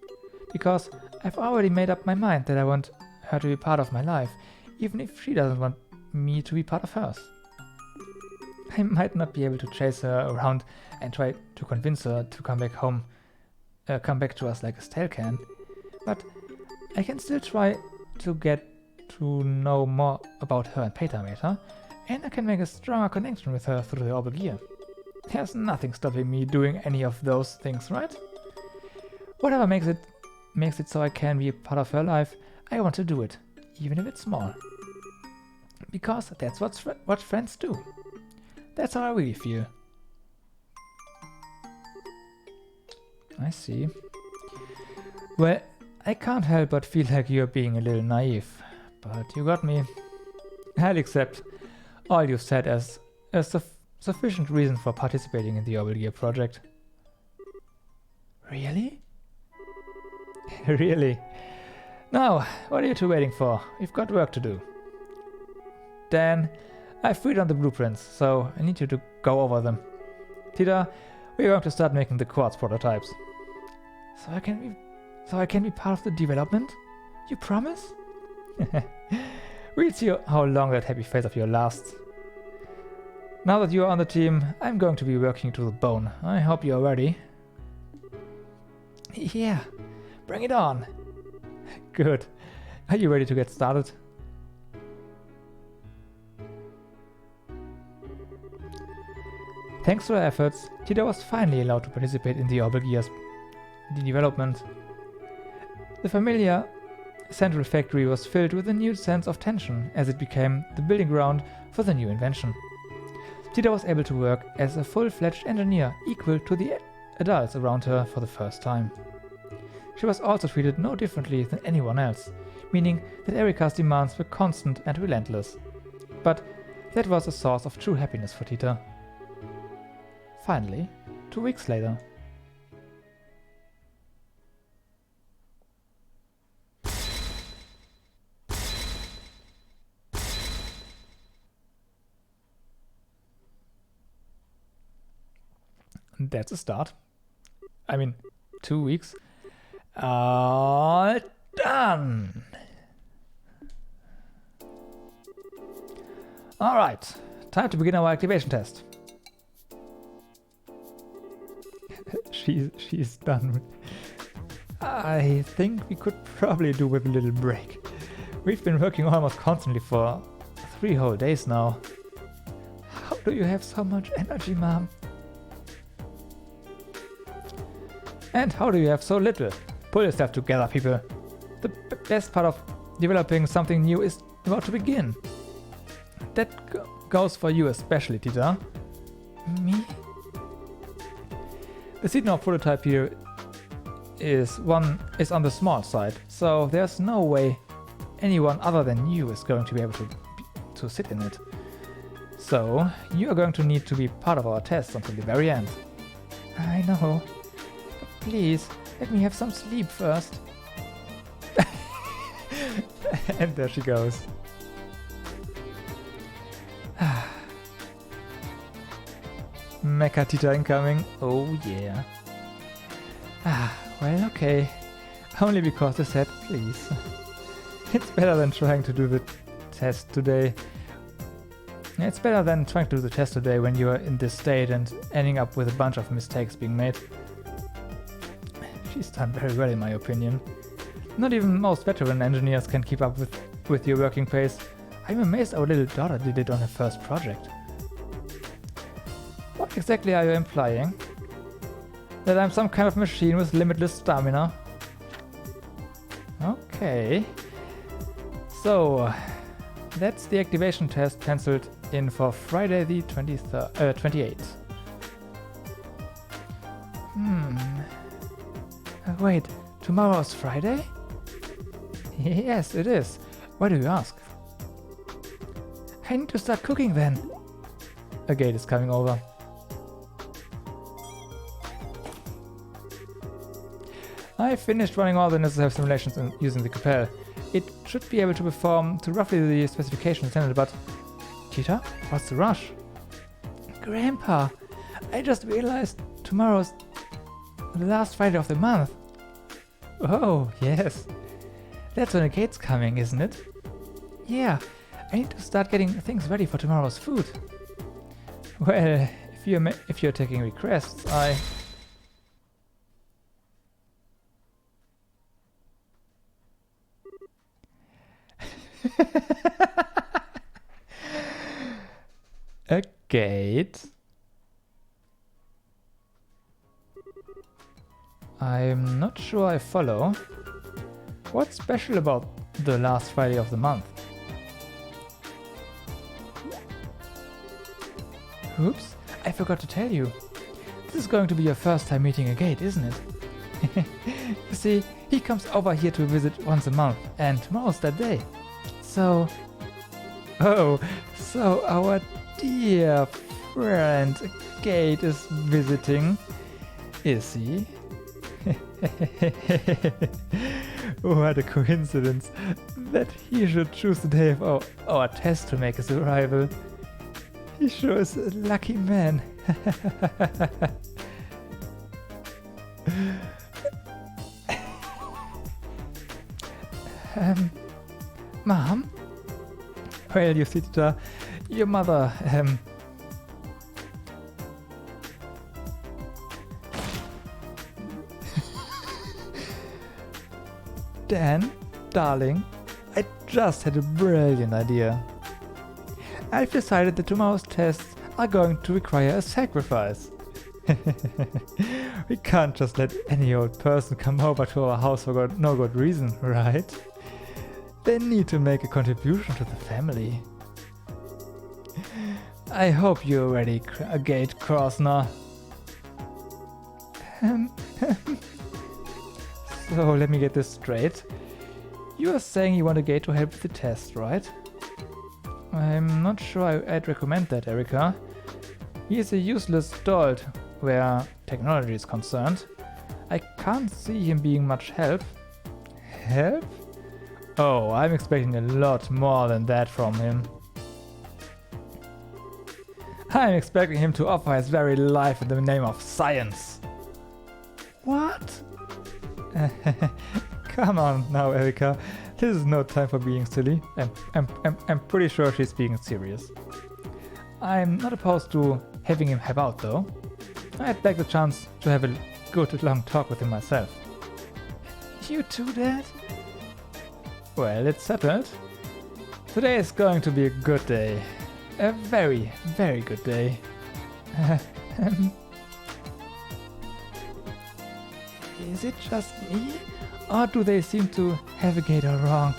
Because I've already made up my mind that I want her to be part of my life, even if she doesn't want me to be part of hers. I might not be able to chase her around and try to convince her to come back home, come back to us like Estelle can, but I can still try to get to know more about her and Petameter, and I can make a stronger connection with her through the Orbital Gear. There's nothing stopping me doing any of those things, right? Whatever makes it so I can be a part of her life, I want to do it, even if it's small. Because that's what friends do. That's how I really feel. I see. Well, I can't help but feel like you're being a little naive, but you got me. I'll accept all you've said as a sufficient reason for participating in the Orbital Gear project. Really? Really? Now, what are you two waiting for? We've got work to do. Dan, I've freed on the blueprints, so I need you to go over them. Tita, we're going to start making the quartz prototypes. So I can be part of the development? You promise? We'll see how long that happy face of yours lasts. Now that you are on the team, I'm going to be working to the bone. I hope you are ready. Yeah, bring it on. Good. Are you ready to get started? Thanks to her efforts, Tita was finally allowed to participate in the Orbital Gear's development. The familiar central factory was filled with a new sense of tension as it became the building ground for the new invention. Tita was able to work as a full-fledged engineer equal to the adults around her for the first time. She was also treated no differently than anyone else, meaning that Erika's demands were constant and relentless. But that was a source of true happiness for Tita. Finally, 2 weeks later. That's a start. I mean, 2 weeks. All done! Alright, time to begin our activation test. She's done. I think we could probably do with a little break. We've been working almost constantly for 3 whole days now. How do you have so much energy, Mom? And how do you have so little? Pull yourself together, people. The best part of developing something new is about to begin. That goes for you especially, Tita. Me? The Seednor prototype here is on the small side, so there's no way anyone other than you is going to be able to sit in it. So you are going to need to be part of our test until the very end. I know. Please, let me have some sleep first. And there she goes. Mecha Tita incoming. Oh yeah. Well, okay. Only because they said please. It's better than trying to do the test today. It's better than trying to do the test today when you are in this state and ending up with a bunch of mistakes being made. She's done very well in my opinion. Not even most veteran engineers can keep up with your working pace. I'm amazed our little daughter did it on her first project. What exactly are you implying? That I'm some kind of machine with limitless stamina? Okay. So, that's the activation test penciled in for Friday the 28th. Wait, tomorrow's Friday? Yes, it is. Why do you ask? I need to start cooking then. A gate is coming over. I finished running all the necessary simulations using the Capel. It should be able to perform to roughly the specifications intended, but... Tita, what's the rush? Grandpa, I just realized tomorrow's the last Friday of the month. Oh, yes. That's when the gate's coming, isn't it? Yeah, I need to start getting things ready for tomorrow's food. Well, if you're taking requests, I... A gate? I'm not sure I follow. What's special about the last Friday of the month? Oops, I forgot to tell you. This is going to be your first time meeting a gate, isn't it? You see, he comes over here to visit once a month, and tomorrow's that day. So... Oh, so our dear friend Gate is visiting, is he? What a coincidence that he should choose the day of our test to make his arrival. He sure is a lucky man. Mom? Well, you see, Tita, your mother, Dan, darling, I just had a brilliant idea. I've decided that tomorrow's tests are going to require a sacrifice. We can't just let any old person come over to our house for no good reason, right? They need to make a contribution to the family. I hope you're ready, Gate Krosner. So let me get this straight. You are saying you want a Gate to help with the test, right? I'm not sure I'd recommend that, Erika. He is a useless dolt where technology is concerned. I can't see him being much help. Help? Oh, I'm expecting a lot more than that from him. I'm expecting him to offer his very life in the name of science. What? Come on now, Erika. This is no time for being silly. I'm pretty sure she's being serious. I'm not opposed to having him help out though. I'd like the chance to have a good long talk with him myself. You too, Dad? Well, it's settled. Today is going to be a good day. A very, very good day. Is it just me? Or do they seem to have a gator wrong?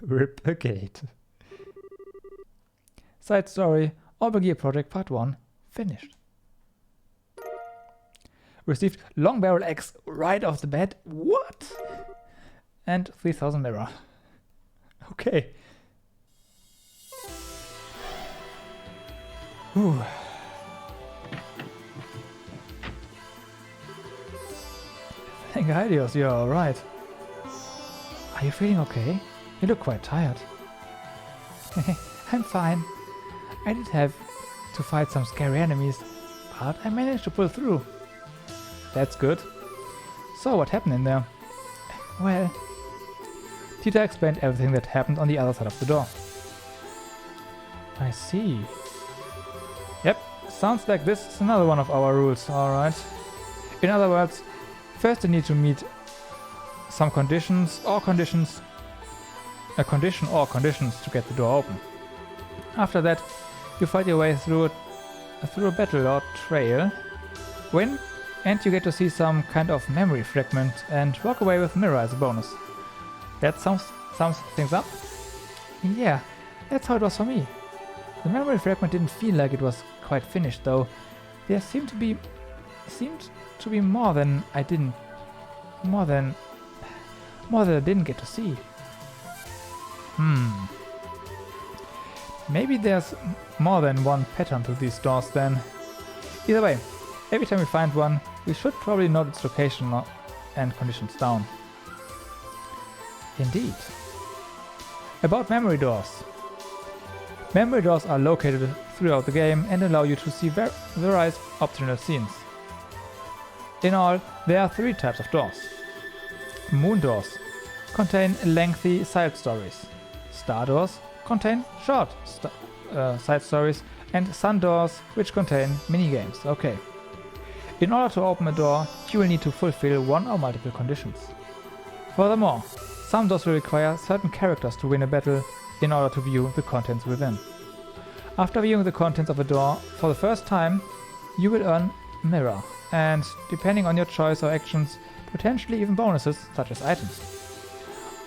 Rip a gate. Side story, Orbital Gear Project Part 1 finished. Received long barrel X right off the bat. What? And 3000 mirror. Okay. Whew. Thank Ideos, you're alright. Are you feeling okay? You look quite tired. I'm fine. I did have to fight some scary enemies, but I managed to pull through. That's good. So what happened in there? Well, Tita explained everything that happened on the other side of the door. I see. Yep, sounds like this is another one of our rules, alright. In other words, first you need to meet some conditions or conditions to get the door open. After that, you fight your way through a battle or trail, win, and you get to see some kind of memory fragment and walk away with mirror as a bonus. That sums things up? Yeah, that's how it was for me. The memory fragment didn't feel like it was quite finished though. There seemed to be more than I didn't get to see. Maybe there's more than one pattern to these doors then. Either way, every time we find one, we should probably note its location and conditions down. Indeed. About memory doors. Memory doors are located throughout the game and allow you to see various optional scenes. In all, there are 3 types of doors. Moon doors contain lengthy side stories. Star doors contain short side stories, and sun doors which contain minigames. Okay. In order to open a door, you will need to fulfill one or multiple conditions. Furthermore, some doors will require certain characters to win a battle in order to view the contents within. After viewing the contents of a door for the first time, you will earn mirror, and depending on your choice or actions, potentially even bonuses such as items.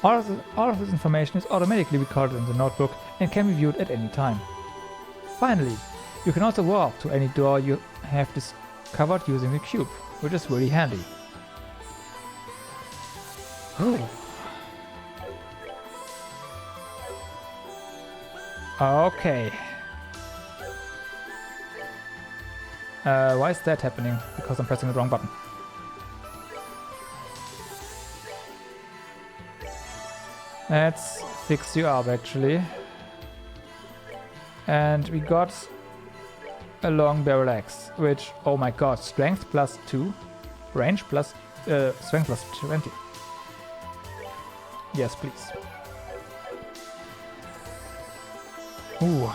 All of this information is automatically recorded in the notebook and can be viewed at any time. Finally, you can also warp to any door you have discovered using the cube, which is really handy. Okay. Why is that happening? Because I'm pressing the wrong button. Let's fix you up, actually. And we got a long barrel axe, which, oh my god, strength plus 2, range plus, strength plus 20. Yes, please. Ooh.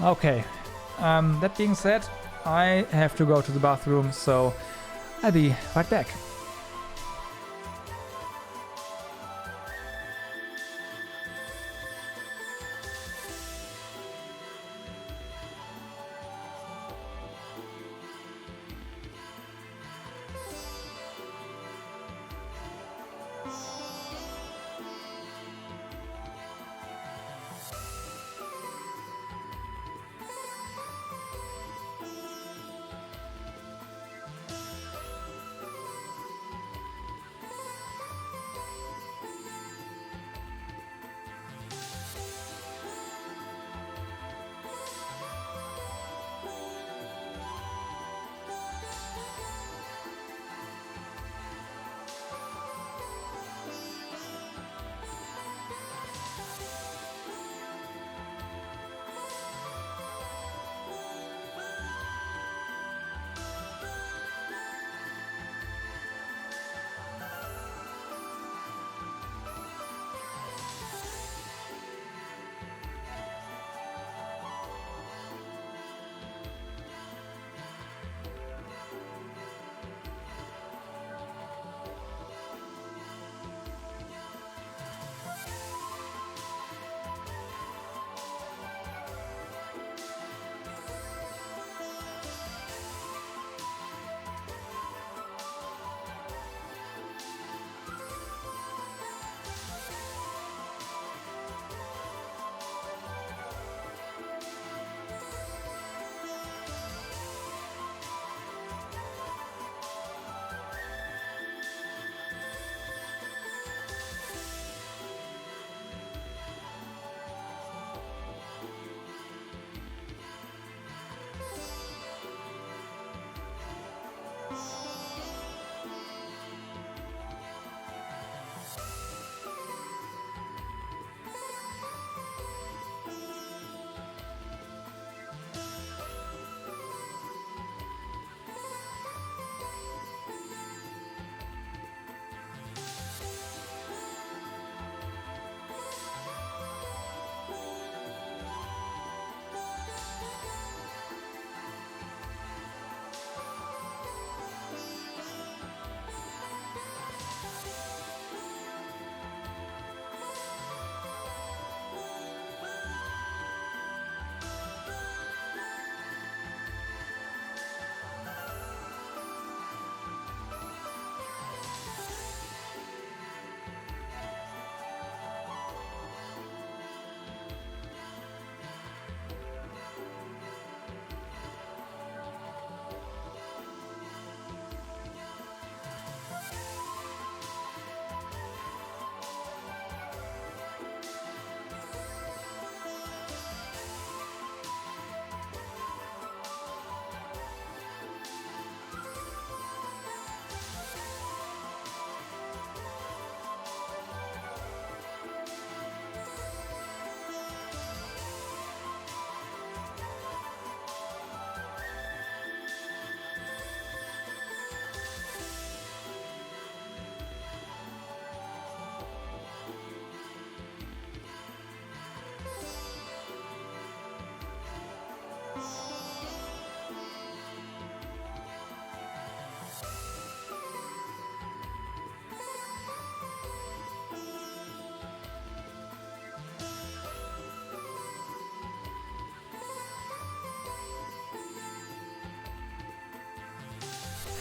Okay, that being said, I have to go to the bathroom, so I'll be right back.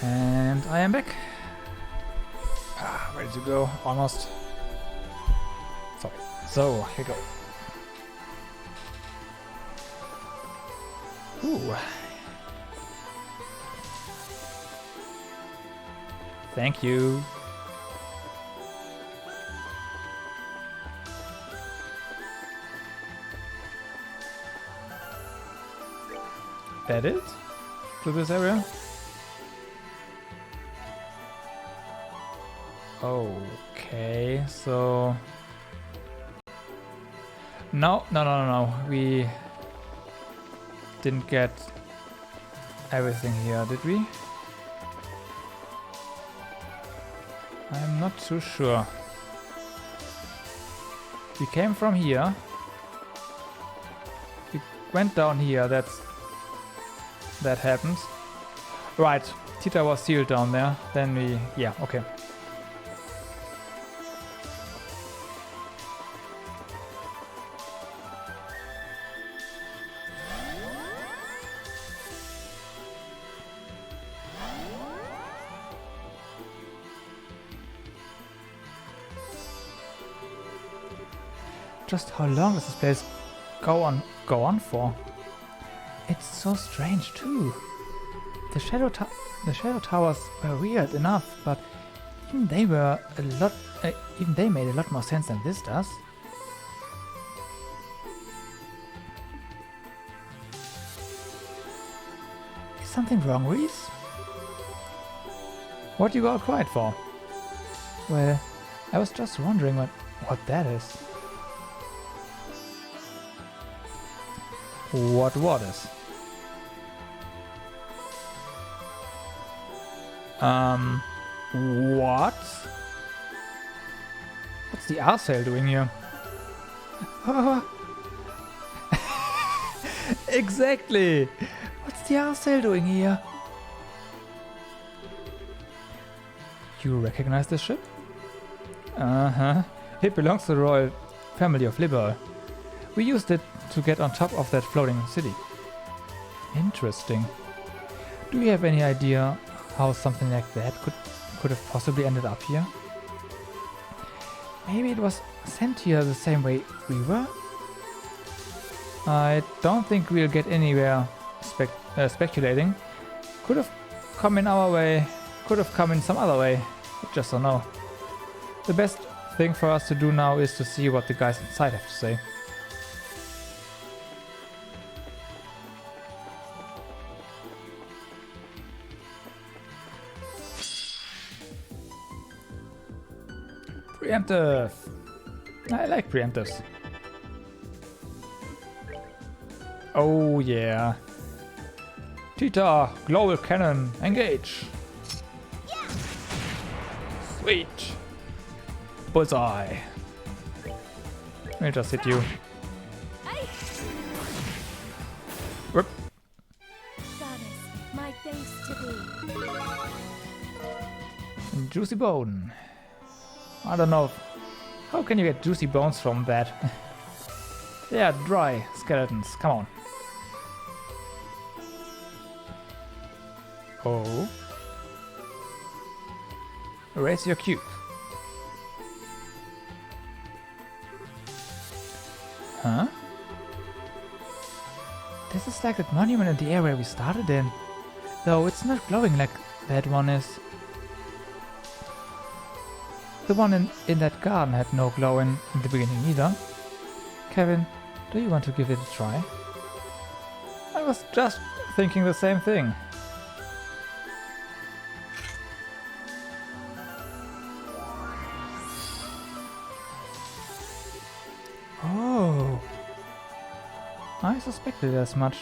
And I am back. Ready to go, almost. Sorry. So, here we go. Ooh. Thank you. that it? To this area? Okay, so... No. We didn't get everything here, did we? I'm not too sure. We came from here. We went down here, that happened. Right, Tita was sealed down there. Then we... yeah, okay. Just how long does this place go on for? It's so strange too. The shadow towers were weird enough, but even they made a lot more sense than this does. Is something wrong, Reese? What you got quiet for? Well, I was just wondering what that is. What is? What? What's the arsehole doing here? Exactly! What's the arsehole doing here? You recognize this ship? Uh-huh. It belongs to the royal family of Liberal. We used it to get on top of that floating city. Interesting. Do you have any idea how something like that could have possibly ended up here? Maybe it was sent here the same way we were? I don't think we'll get anywhere speculating. Could have come in our way, could have come in some other way. We just don't know. The best thing for us to do now is to see what the guys inside have to say. Preemptive! I like preemptives. Oh yeah. Tita, global cannon, engage! Yeah. Sweet! Bullseye! Let me just hit you. Whoop. Goddess, my thanks to thee. Juicy bone. I don't know. How can you get juicy bones from that? Yeah, dry skeletons. Come on. Oh. Erase your cube. Huh? This is like that monument in the area we started in. Though it's not glowing like that one is. The one in that garden had no glow in the beginning either. Kevin, do you want to give it a try? I was just thinking the same thing. Oh, I suspected as much.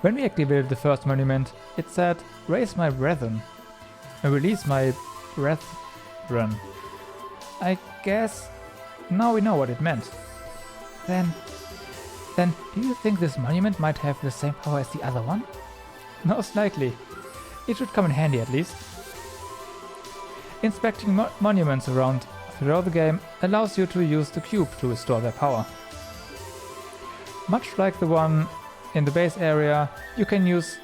When we activated the first monument, it said, "Raise my brethren," release my brethren. I guess now we know what it meant. Then, do you think this monument might have the same power as the other one? Most likely. It should come in handy at least. Inspecting monuments around throughout the game allows you to use the cube to restore their power. Much like the one in the base area, you can use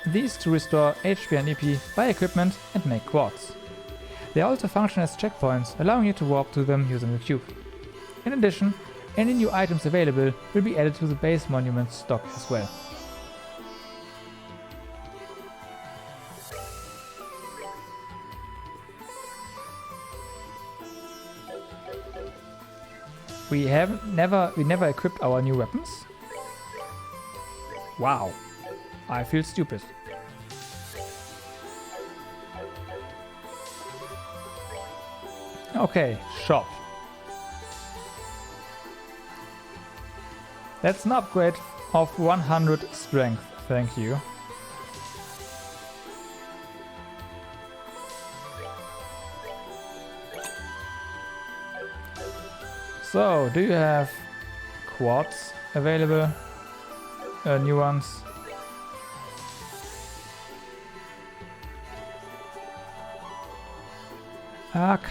these to restore HP and EP, buy equipment and make quartz. They also function as checkpoints, allowing you to warp to them using the cube. In addition, any new items available will be added to the base monument stock as well. We never equipped our new weapons. Wow. I feel stupid. Okay, shop. That's an upgrade of 100 strength. Thank you. So, do you have quads available? New ones?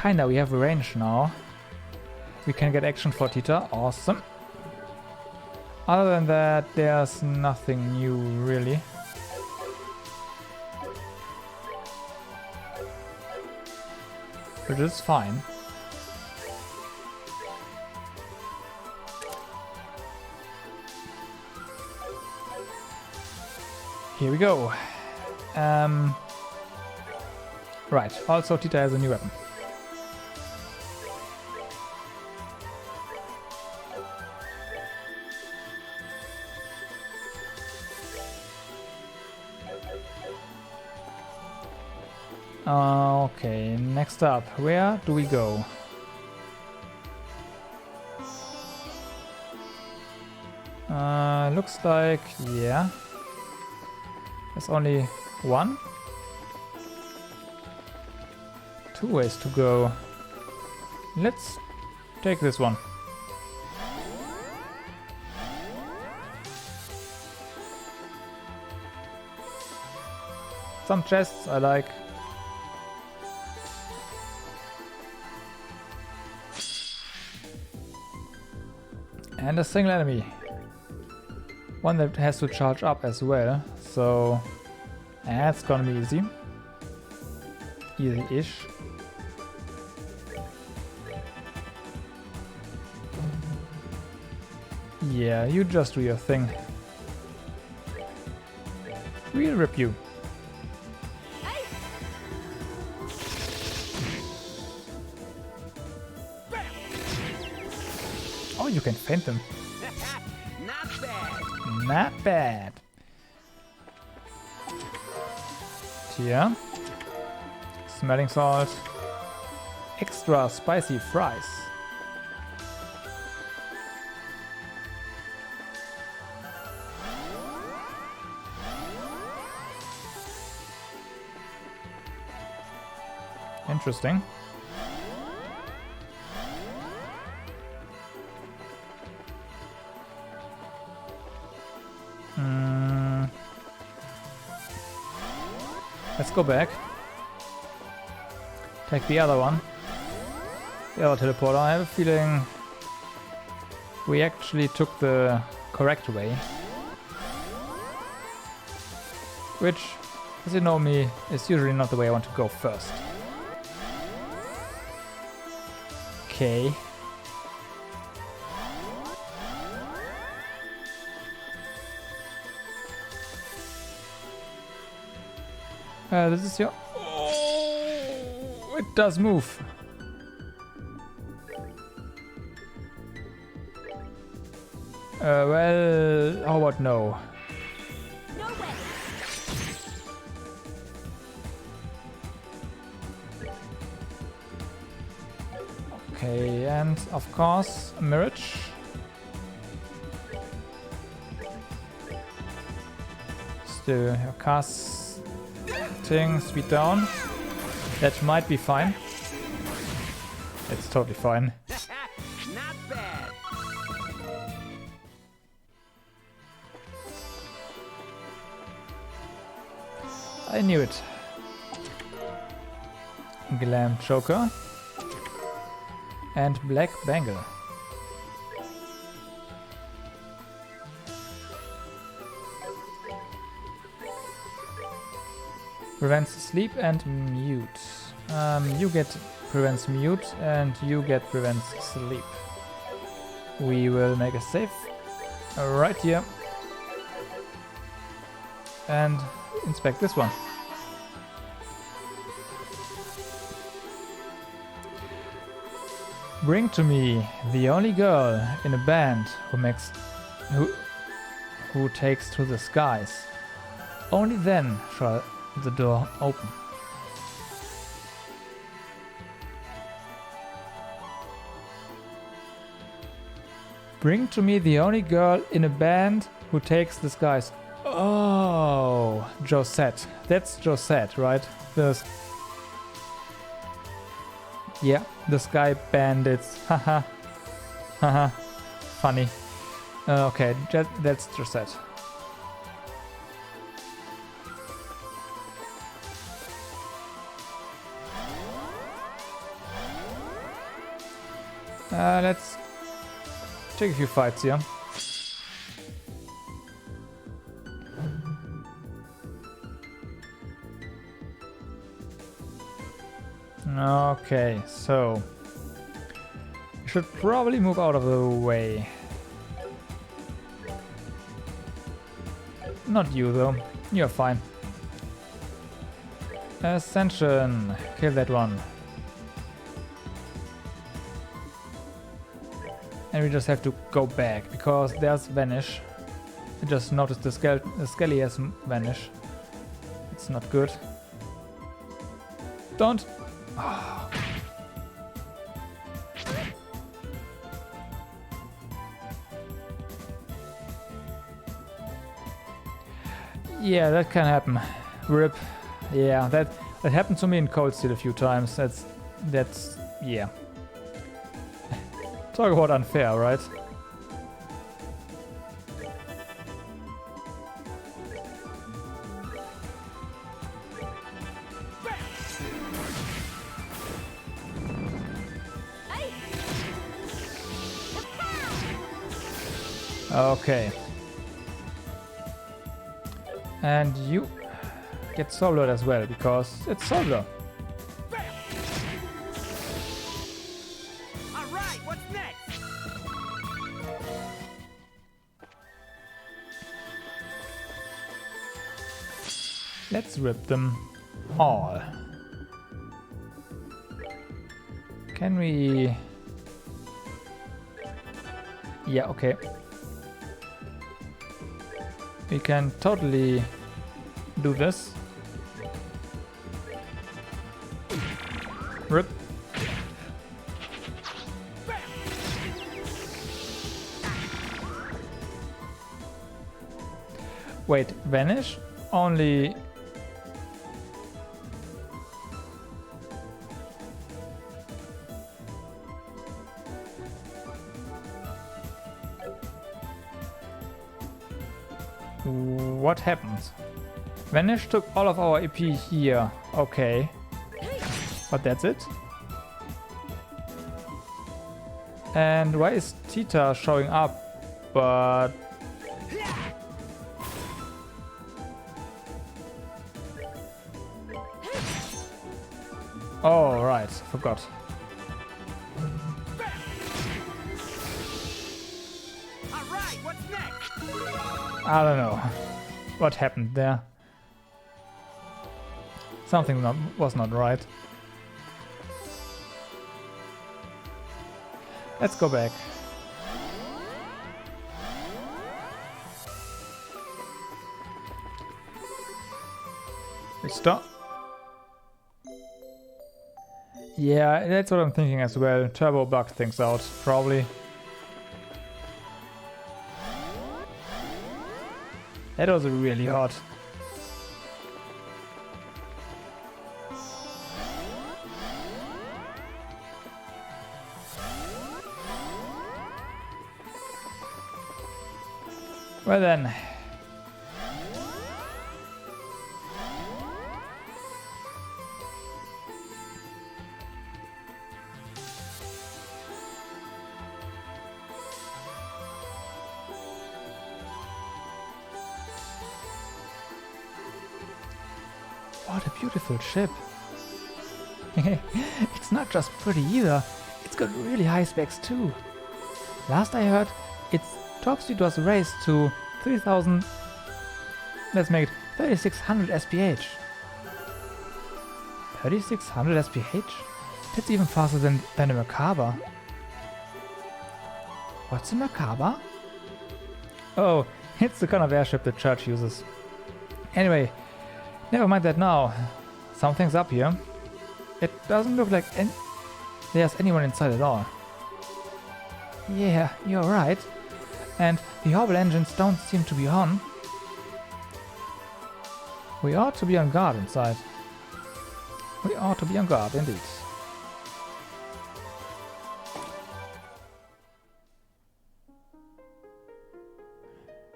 Kinda. We have range now. We can get action for Tita. Awesome. Other than that, there's nothing new, really. Which is fine. Here we go. Right, also Tita has a new weapon. Okay, next up, where do we go? Looks like, yeah. There's only one? Two ways to go. Let's take this one. Some chests I like. And a single enemy. One that has to charge up as well, so that's gonna be easy. Easy-ish. Yeah, you just do your thing. We'll rip you. Oh, you can feint them. Not bad. Not bad. Here. Smelling salt. Extra spicy fries. Interesting. Let's go back. Take the other one. The other teleporter. I have a feeling we actually took the correct way. Which, as you know me, is usually not the way I want to go first. Okay. This is your... Oh, it does move. Well, how about no? No way. Okay, and of course, a Mirage. Still, your casting speed down. That might be fine. It's totally fine. Not bad. I knew it. Glam Choker. And Black Bangle. Prevents sleep and mute. You get prevents mute and you get prevents sleep. We will make a save right here. And inspect this one. Bring to me the only girl in a band who takes to the skies. Only then shall the door open. Bring to me the only girl in a band who takes the skies. Oh, Josette. That's Josette, right? Yeah, the Sky Bandits. Haha. Haha. Funny. Okay, that's Josette. Let's take a few fights here. Okay, so we should probably move out of the way. Not you though, you're fine. Ascension, kill that one. And we just have to go back because there's Vanish. I just noticed the Skelly has Vanish. It's not good. Don't. Oh. Yeah, that can happen. RIP. Yeah, that happened to me in Cold Steel a few times. That's yeah. Talk about unfair, right? Okay. And you get soloed as well, because it's solo. Alright, what's next? Let's rip them all. Can we... Yeah, okay. We can totally do this. Rip. Wait, Vanish? Only... What happened? Vanish took all of our EP here. Okay. But that's it? And why is Tita showing up? But... Oh, right. Forgot. Alright, what's next? I don't know what happened there. Something was not right. Let's go back. Stop. Yeah, that's what I'm thinking as well. Turbo bugged things out, probably. That was really hot. Well then. What a beautiful ship. It's not just pretty either, it's got really high specs too. Last I heard, its top speed was raised to 3000, let's make it 3600 SPH. 3600 SPH? That's even faster than a Merkaba. What's a Merkaba? Oh, it's the kind of airship the church uses. Anyway, never mind that now. Something's up here. It doesn't look like there's anyone inside at all. Yeah, you're right. And the Hobble engines don't seem to be on. We ought to be on guard inside. We ought to be on guard indeed.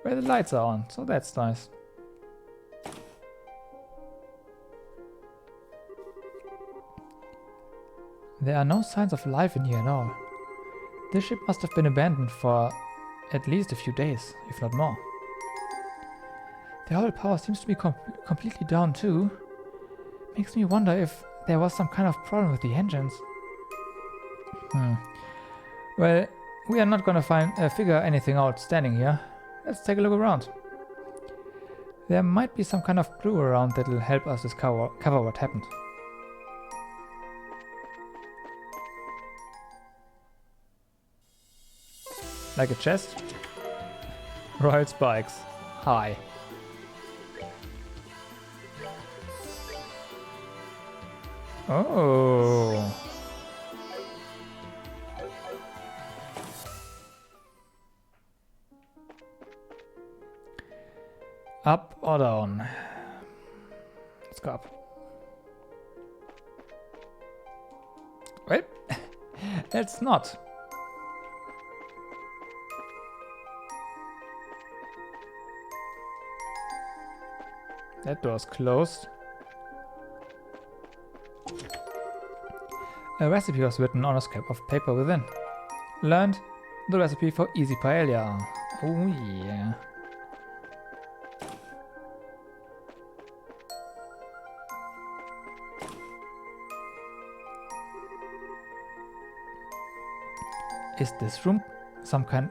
Well, the lights are on, so that's nice. There are no signs of life in here at all. This ship must have been abandoned for at least a few days, if not more. The hull power seems to be completely down too. Makes me wonder if there was some kind of problem with the engines. Well, we are not gonna figure anything out standing here. Let's take a look around. There might be some kind of clue around that'll help us discover what happened. Like a chest? Royal spikes. Hi. Oh. Up or down? Let's go up. Wait. Let's not. That door's closed. A recipe was written on a scrap of paper within. Learned the recipe for easy paella. Oh yeah. Is this room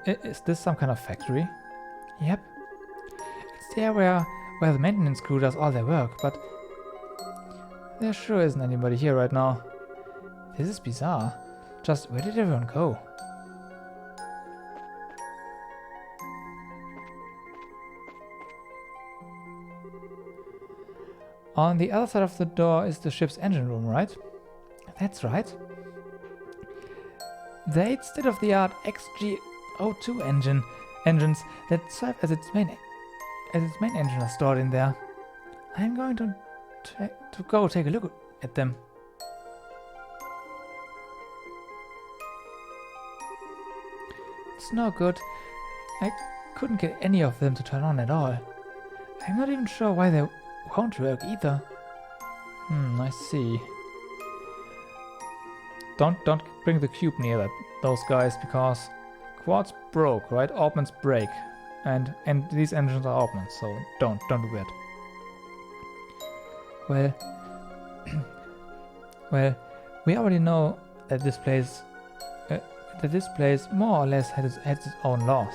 is this some kind of factory? Yep. It's the area where the maintenance crew does all their work, but there sure isn't anybody here right now. This is bizarre. Just where did everyone go? On the other side of the door is the ship's engine room, right? That's right. The 8 state-of-the-art XG02 engines that serve as its main engine are stored in there. I'm going to go take a look at them. It's no good. I couldn't get any of them to turn on at all. I'm not even sure why they won't work either. I see. Don't bring the cube near those guys, because quartz broke, right? Orbments break. And these engines are orbments, so don't do that. Well, well, we already know that this place more or less has its own laws.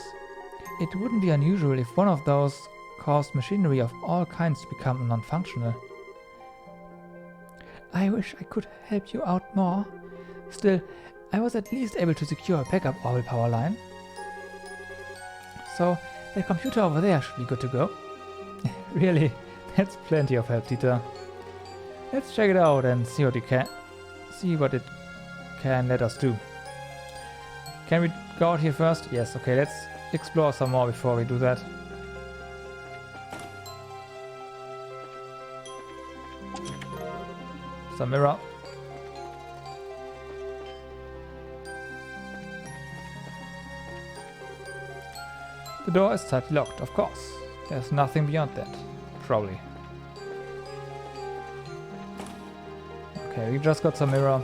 It wouldn't be unusual if one of those caused machinery of all kinds to become non-functional. I wish I could help you out more. Still, I was at least able to secure a backup oil power line. So, the computer over there should be good to go. Really, that's plenty of help, Dieter. Let's check it out and see what it can let us do. Can we go out here first? Yes, okay, let's explore some more before we do that. Some mirror. The door is tightly locked, of course. There's nothing beyond that. Probably. Okay, we just got some mirror.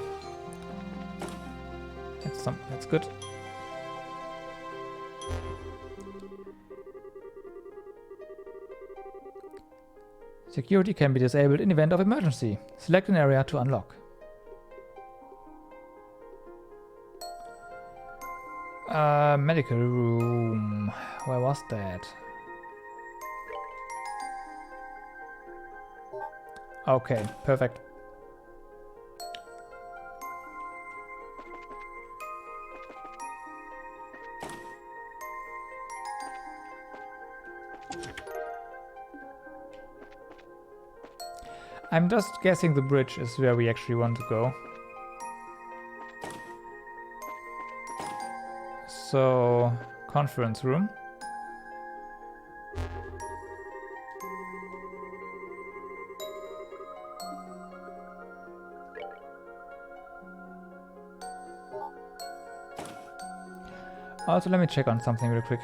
That's good. Security can be disabled in event of emergency. Select an area to unlock. Medical room. Where was that? Okay, perfect. I'm just guessing the bridge is where we actually want to go. So, conference room. Also, let me check on something real quick.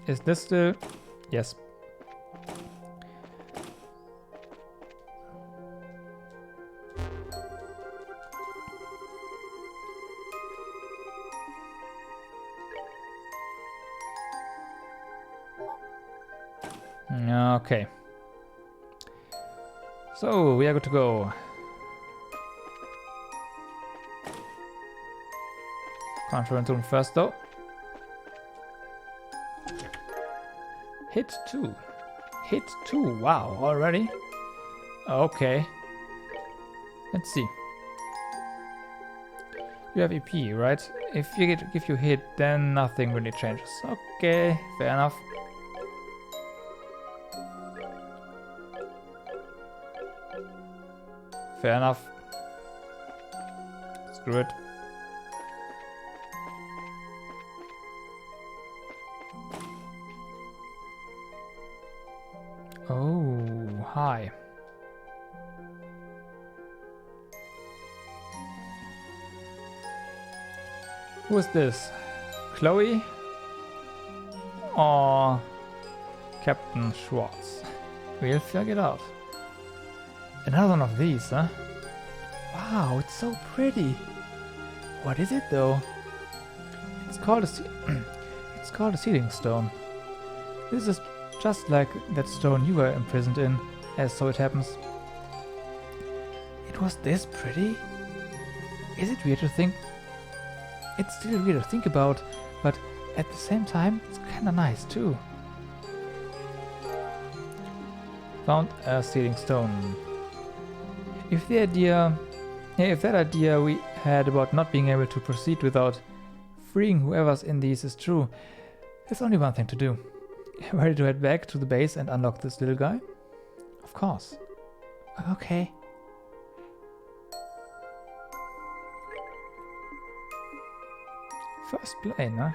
Is this still... Yes. Okay. So, we are good to go. Conference room first though. Hit 2. Hit 2. Wow, already? Okay. Let's see. You have EP, right? If you hit, then nothing really changes. Okay, fair enough. Fair enough. Screw it. Oh, hi. Who is this? Chloe? Or Captain Schwartz? We'll figure it out. Another one of these, huh? Wow, it's so pretty. What is it though? It's called it's called a sealing stone. This is just like that stone you were imprisoned in, as so it happens. It was this pretty? Is it weird to think? It's still weird to think about, but at the same time, it's kinda nice too. Found a sealing stone. If that idea we had about not being able to proceed without freeing whoever's in these is true, there's only one thing to do. Ready to head back to the base and unlock this little guy? Of course. Okay. First plane, huh?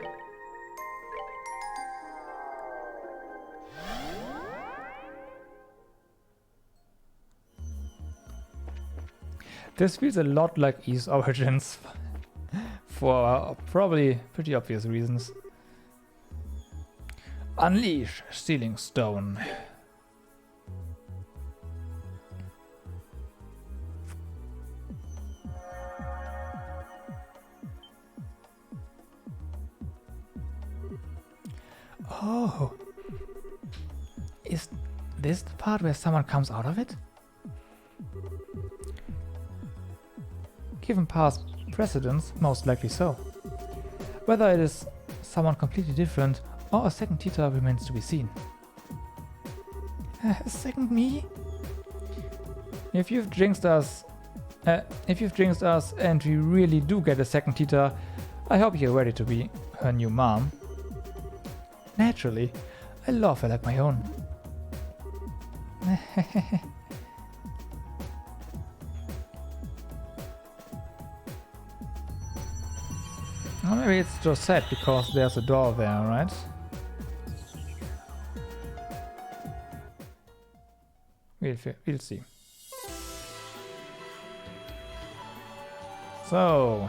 This feels a lot like Ys Origins for probably pretty obvious reasons. Unleash Sealing Stone. Oh. Is this the part where someone comes out of it? Given past precedents, most likely so. Whether it is someone completely different or a second Tita remains to be seen. A second me? If you've jinxed us and we really do get a second Tita, I hope you're ready to be her new mom. Naturally, I love her like my own. Or maybe it's just sad because there's a door there, right? We'll see. So...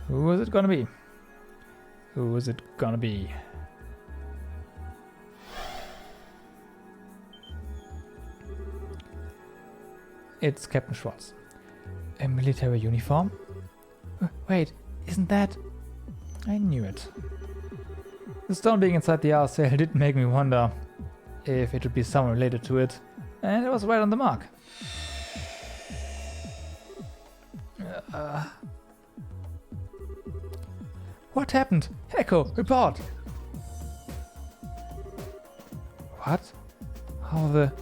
who is it gonna be? Who is it gonna be? It's Captain Schwartz. A military uniform? Wait, isn't that... I knew it. The stone being inside the RCL did make me wonder if it would be someone related to it, and it was right on the mark. What happened? Echo, report! What? How the...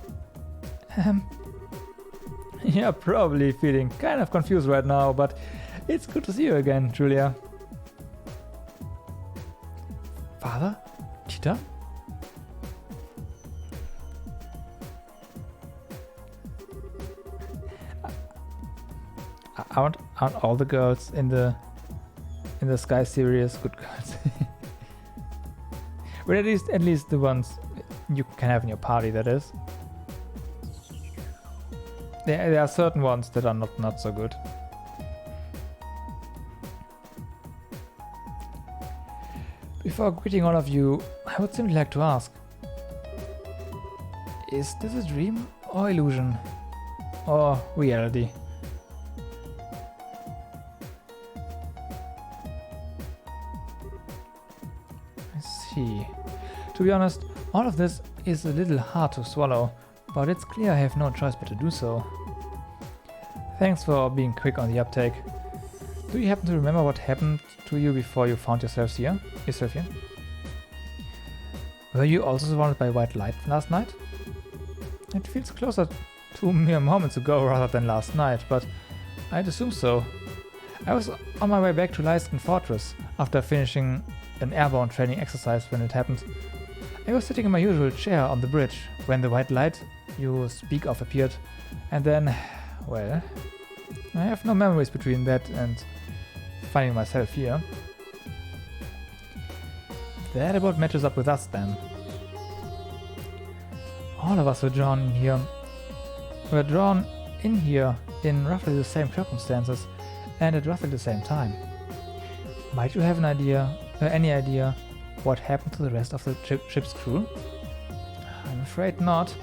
You're probably feeling kind of confused right now, but it's good to see you again, Julia. Peter? Aren't all the girls in the Sky series good girls? But at least the ones you can have in your party, that is. There are certain ones that are not so good. Before greeting all of you, I would simply like to ask, is this a dream or illusion or reality? I see. To be honest, all of this is a little hard to swallow, but it's clear I have no choice but to do so. Thanks for being quick on the uptake. Do you happen to remember what happened to you before you found yourself here? Were you also surrounded by white light last night? It feels closer to mere moments ago rather than last night, but I'd assume so. I was on my way back to Leiston Fortress after finishing an airborne training exercise when it happened. I was sitting in my usual chair on the bridge when the white light you speak of appeared, and then, well, I have no memories between that and finding myself here. That about matches up with us then. All of us were drawn in here. We're drawn in here in roughly the same circumstances and at roughly the same time. Might you have any idea what happened to the rest of the ship's crew? I'm afraid not.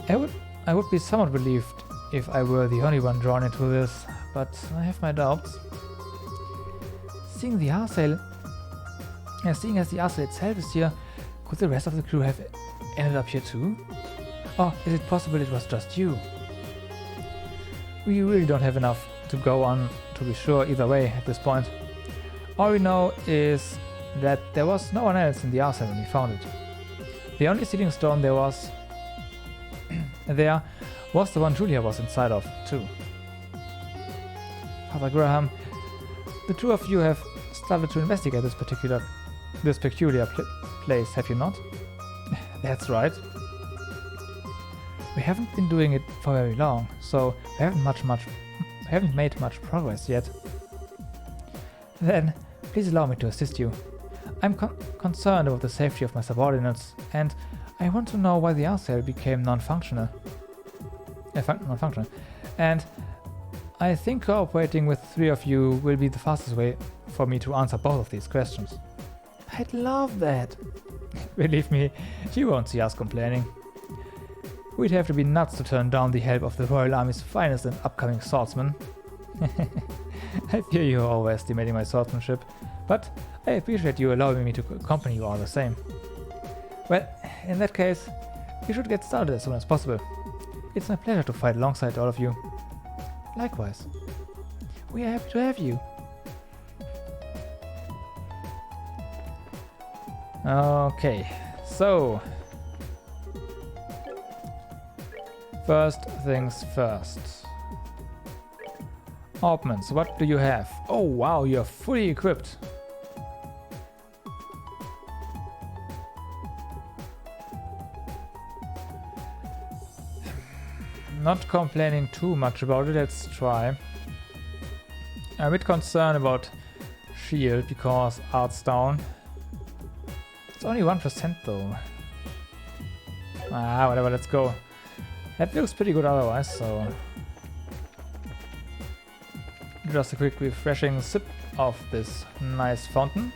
I would be somewhat relieved if I were the only one drawn into this, but I have my doubts. Seeing as the Arsail itself is here, could the rest of the crew have ended up here too? Or is it possible it was just you? We really don't have enough to go on to be sure either way at this point. All we know is that there was no one else in the Arsail when we found it. The only sealing stone there was the one Julia was inside of too. Father Graham, the two of you have started to investigate this peculiar place, have you not? That's right. We haven't been doing it for very long, so we haven't made much progress yet. Then, please allow me to assist you. I'm concerned about the safety of my subordinates, and I want to know why the Arsail became non-functional. And I think cooperating with three of you will be the fastest way for me to answer both of these questions. I'd love that. Believe me, you won't see us complaining. We'd have to be nuts to turn down the help of the Royal Army's finest and upcoming swordsman. I fear you are overestimating my swordsmanship, but I appreciate you allowing me to accompany you all the same. Well, in that case, we should get started as soon as possible. It's my pleasure to fight alongside all of you. Likewise. We are happy to have you. Okay, so first things first. Orpmans, what do you have? Oh wow, you're fully equipped. Not complaining too much about it, let's try. I'm a bit concerned about shield because art's down. It's only 1% though. Whatever, let's go. That looks pretty good otherwise, so... Just a quick refreshing sip of this nice fountain.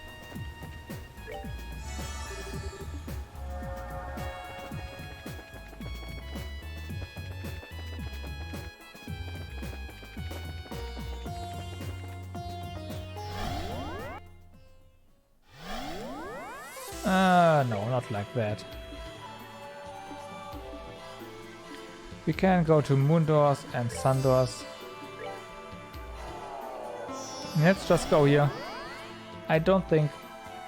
No, not like that. We can go to moon doors and sun doors. Let's just go here. I don't think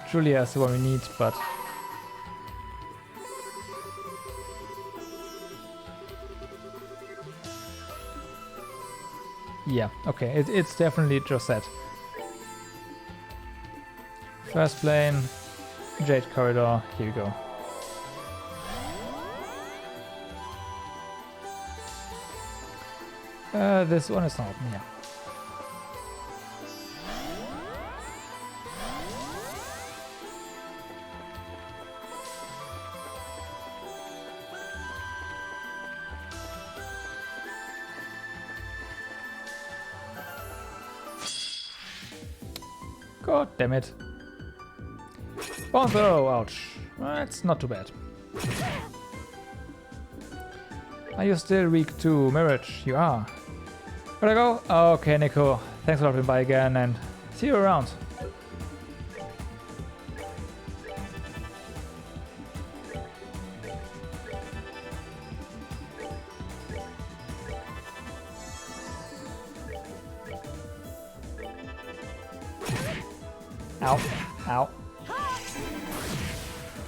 Julia is the one we need, but... yeah, okay, it's definitely Josette. First plane, Jade Corridor, here you go. This one is not open here. God damn it. Bone throw, ouch. That's not too bad. Are you still weak to Mirage? You are. Gotta go? Okay, Nico. Thanks for dropping by again and see you around. Ow. Ow.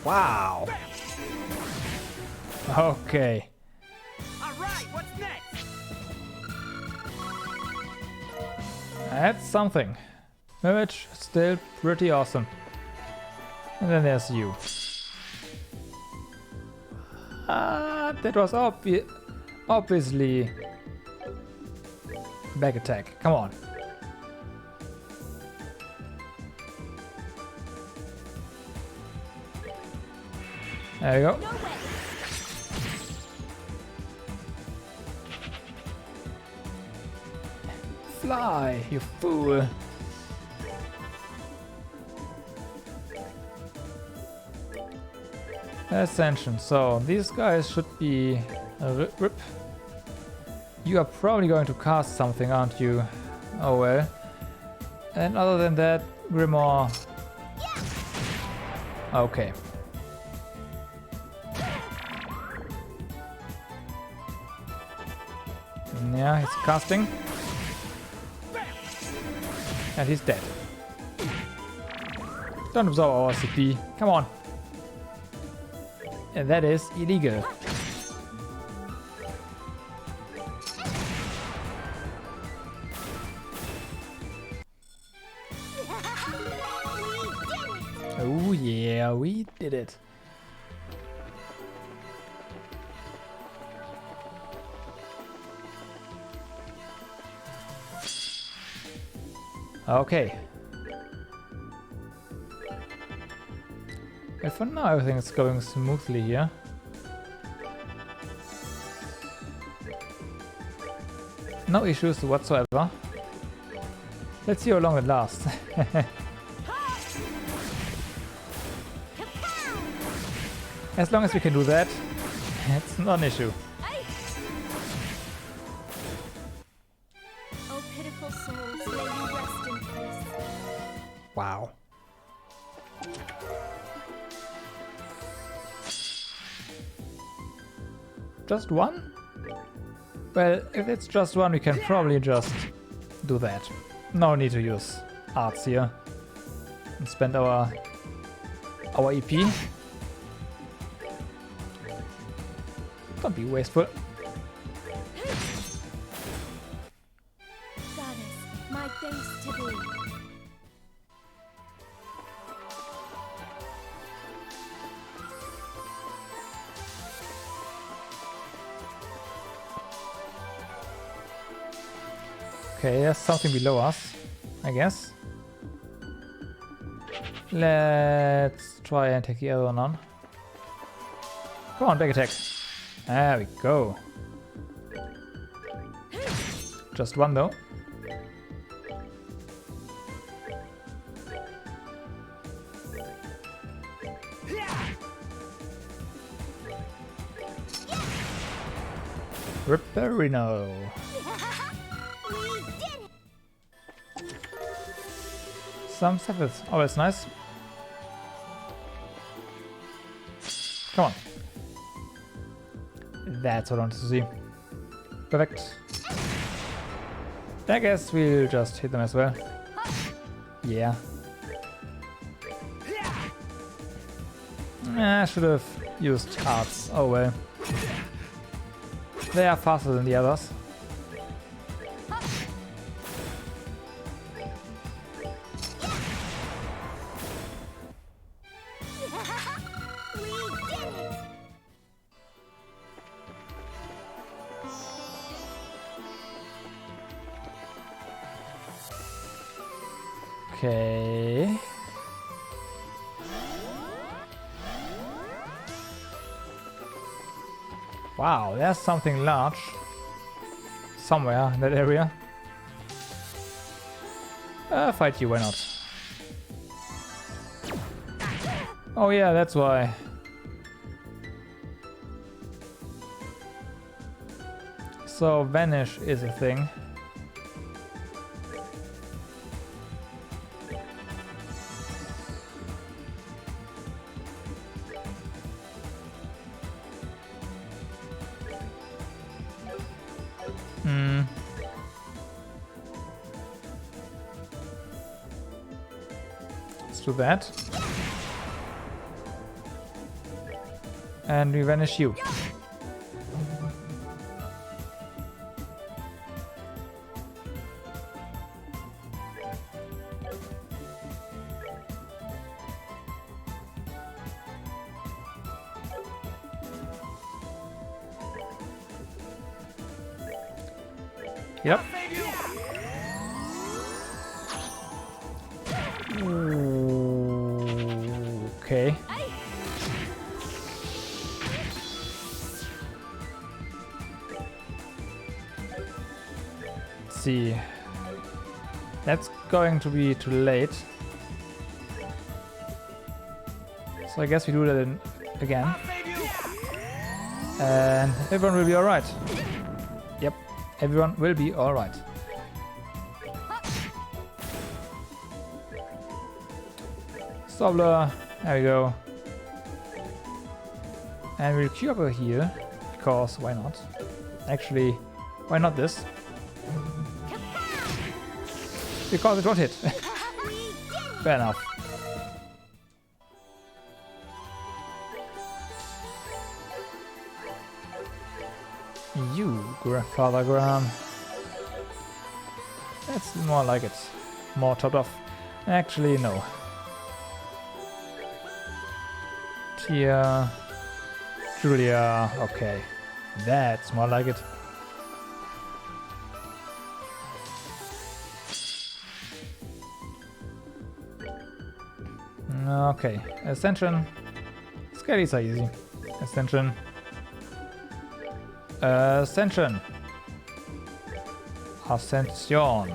Wow. Okay. All right, what's next? That's something. Mirage, still pretty awesome. And then there's you. That was obviously back attack. Come on. There you go. Fly, you fool. Ascension. So these guys should be a rip. You are probably going to cast something, aren't you? Oh well. And other than that, Grimoire. Okay. Yeah, he's casting. And he's dead. Don't absorb our CP. Come on. And that is illegal. Oh yeah, we did it. Okay. And for now everything is going smoothly here. No issues whatsoever. Let's see how long it lasts. As long as we can do that, it's not an issue. Oh, pitiful souls, may you rest in peace. Wow. Just one? Well, if it's just one, we can probably just do that. No need to use arts here and spend our EP. Don't be wasteful. Goddess, my thanks to thee. Okay, there's something below us, I guess. Let's try and take the other one on. Come on, back attack. There we go. Just one though. Ripperino. Some Sephiroth, always nice. Come on. That's what I wanted to see. Perfect. I guess we'll just hit them as well. Yeah. I should have used arts. Oh well. They are faster than the others. Okay. Wow, there's something large somewhere in that area. Fight you, why not? Oh yeah, that's why. So vanish is a thing. Let's do that. And we vanish you. Yep. Okay. Let's see. That's going to be too late. So I guess we do that again. And everyone will be alright. Yep, everyone will be alright. Stobler, there we go. And we'll queue over here, because why not? Actually, why not this? Because it won't hit. Fair enough. You, Father Graham. That's more like it. More topped off. Actually, no. Tia, Julia, okay. That's more like it. Okay, Ascension. Skellies are easy. Ascension. Ascension. Ascension.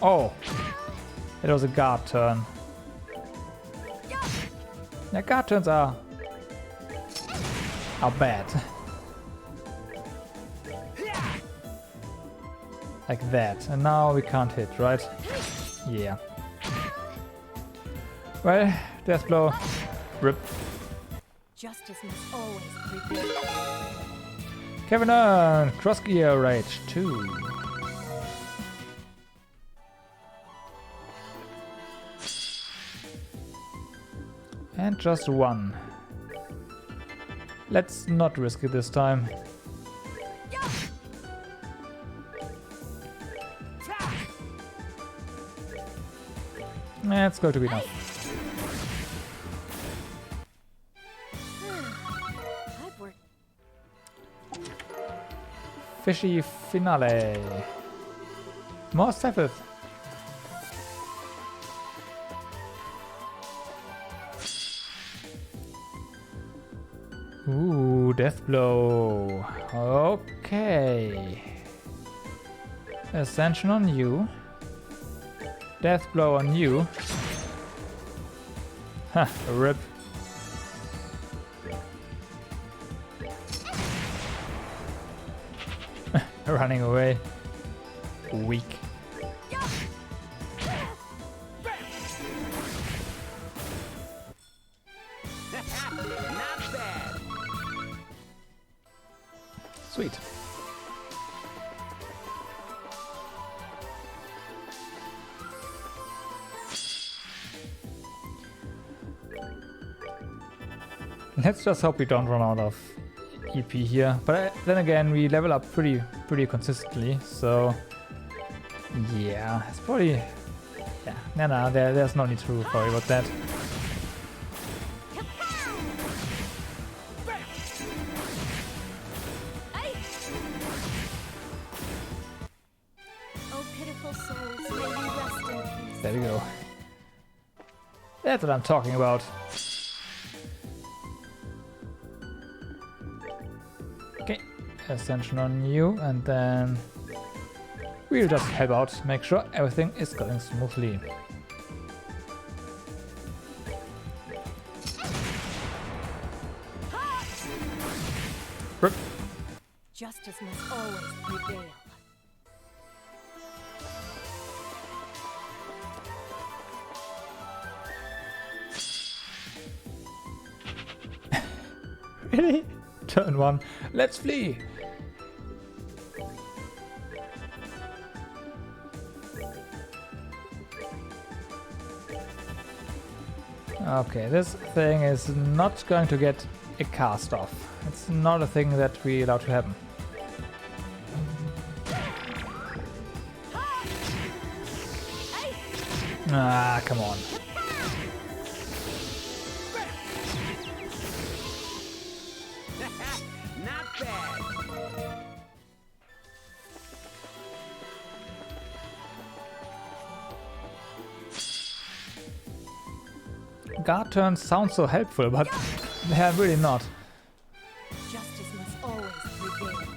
Oh, it was a guard turn. Yeah, guard turns are bad. Like that, and now we can't hit, right? Yeah. Well, death blow. Rip. Justice must always prevail. Kevin Earn, cross gear rage 2. And just one. Let's not risk it this time. That's going to be enough. Fishy finale. More Sepith. Ooh, death blow. Okay. Ascension on you. Death blow on you. Ha, rip. Running away. Weak. Not bad. Sweet. Let's just hope we don't run out of EP here. But then again, we level up pretty consistently, so yeah, it's probably no, there's no need to worry about that. There we go. That's what I'm talking about. Okay, ascension on you, and then we'll just help out, make sure everything is going smoothly. Rip. Justice must always prevail. Really? Turn 1. Let's flee! Okay, this thing is not going to get a cast off. It's not a thing that we allow to happen. Ah, come on. Not bad. Guard turns sound so helpful, but they're really not. Justice must always prevail.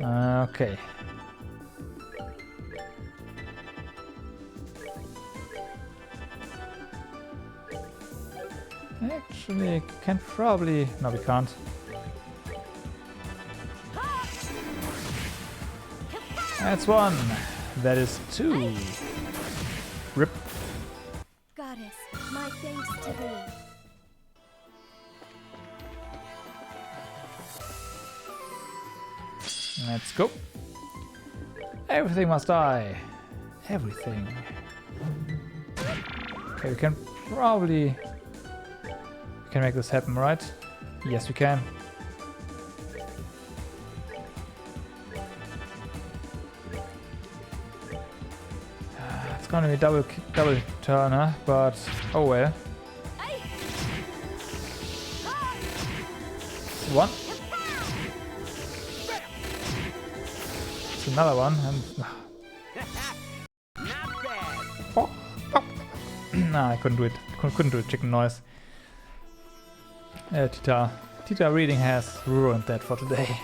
Okay. Actually, can probably... No, we can't. That's 1. That is 2. Rip. Goddess, my thanks to thee. Let's go. Everything must die. Everything. Okay, we can probably... We can make this happen, right? Yes, we can. It's gonna be double turn, huh? But oh well. One. It's another one, and Not bad. oh, oh. Nah, I couldn't do it. Couldn't do it. Chicken noise. Tita reading has ruined that for today.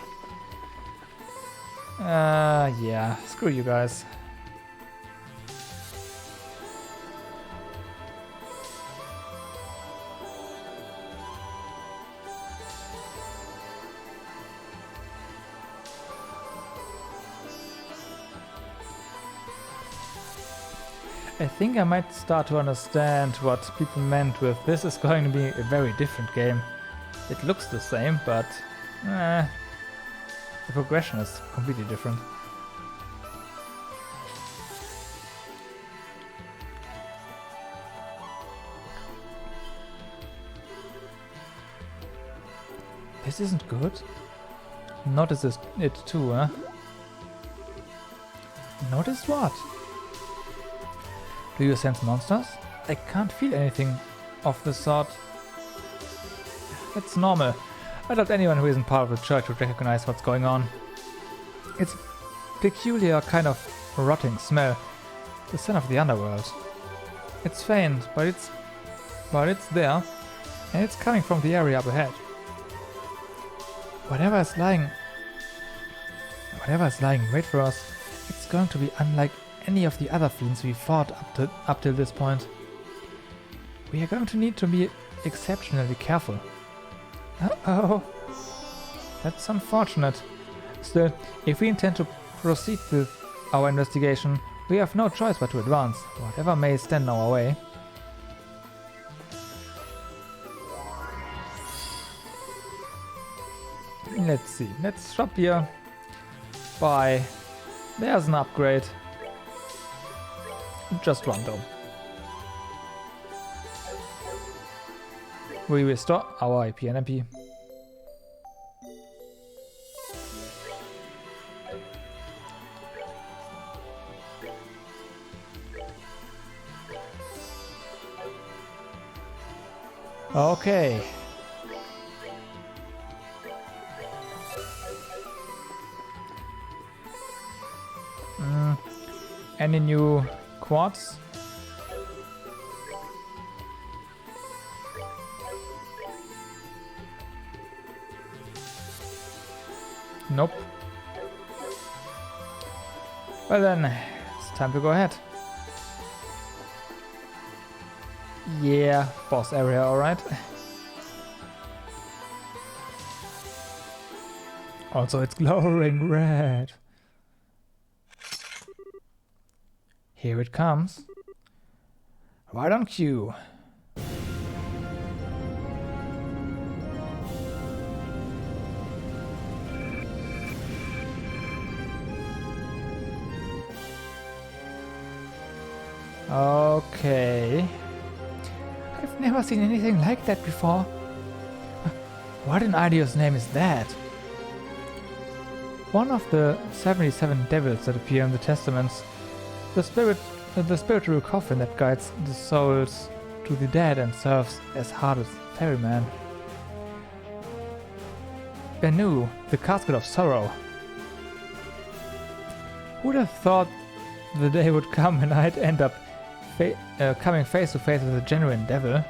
Yeah. Screw you guys. I think I might start to understand what people meant with this is going to be a very different game. It looks the same, but the progression is completely different. This isn't good. Notice it too, huh? Notice what? Do you sense monsters? I can't feel anything of the sort. It's normal. I doubt anyone who isn't part of the church would recognize what's going on. It's a peculiar kind of rotting smell. The scent of the underworld. It's faint, but it's there, and it's coming from the area up ahead. Whatever is lying in wait for us, it's going to be unlike any of the other fiends we fought up till this point. We are going to need to be exceptionally careful. Uh-oh. That's unfortunate. Still, if we intend to proceed with our investigation, we have no choice but to advance, whatever may stand in our way. Let's see. Let's shop here. Buy. There's an upgrade. Just one though. We restore our IP and MP. Okay. any new quads? Nope. Well then, it's time to go ahead. Yeah, boss area, alright. Also, it's glowing red. Here it comes. Right on cue. Okay. I've never seen anything like that before. What an idiot's name is that? One of the 77 devils that appear in the Testaments, the spiritual coffin that guides the souls to the dead and serves as Hades' ferryman. Bennu, the casket of sorrow. Who'd have thought the day would come when I'd end up coming face to face with a genuine devil?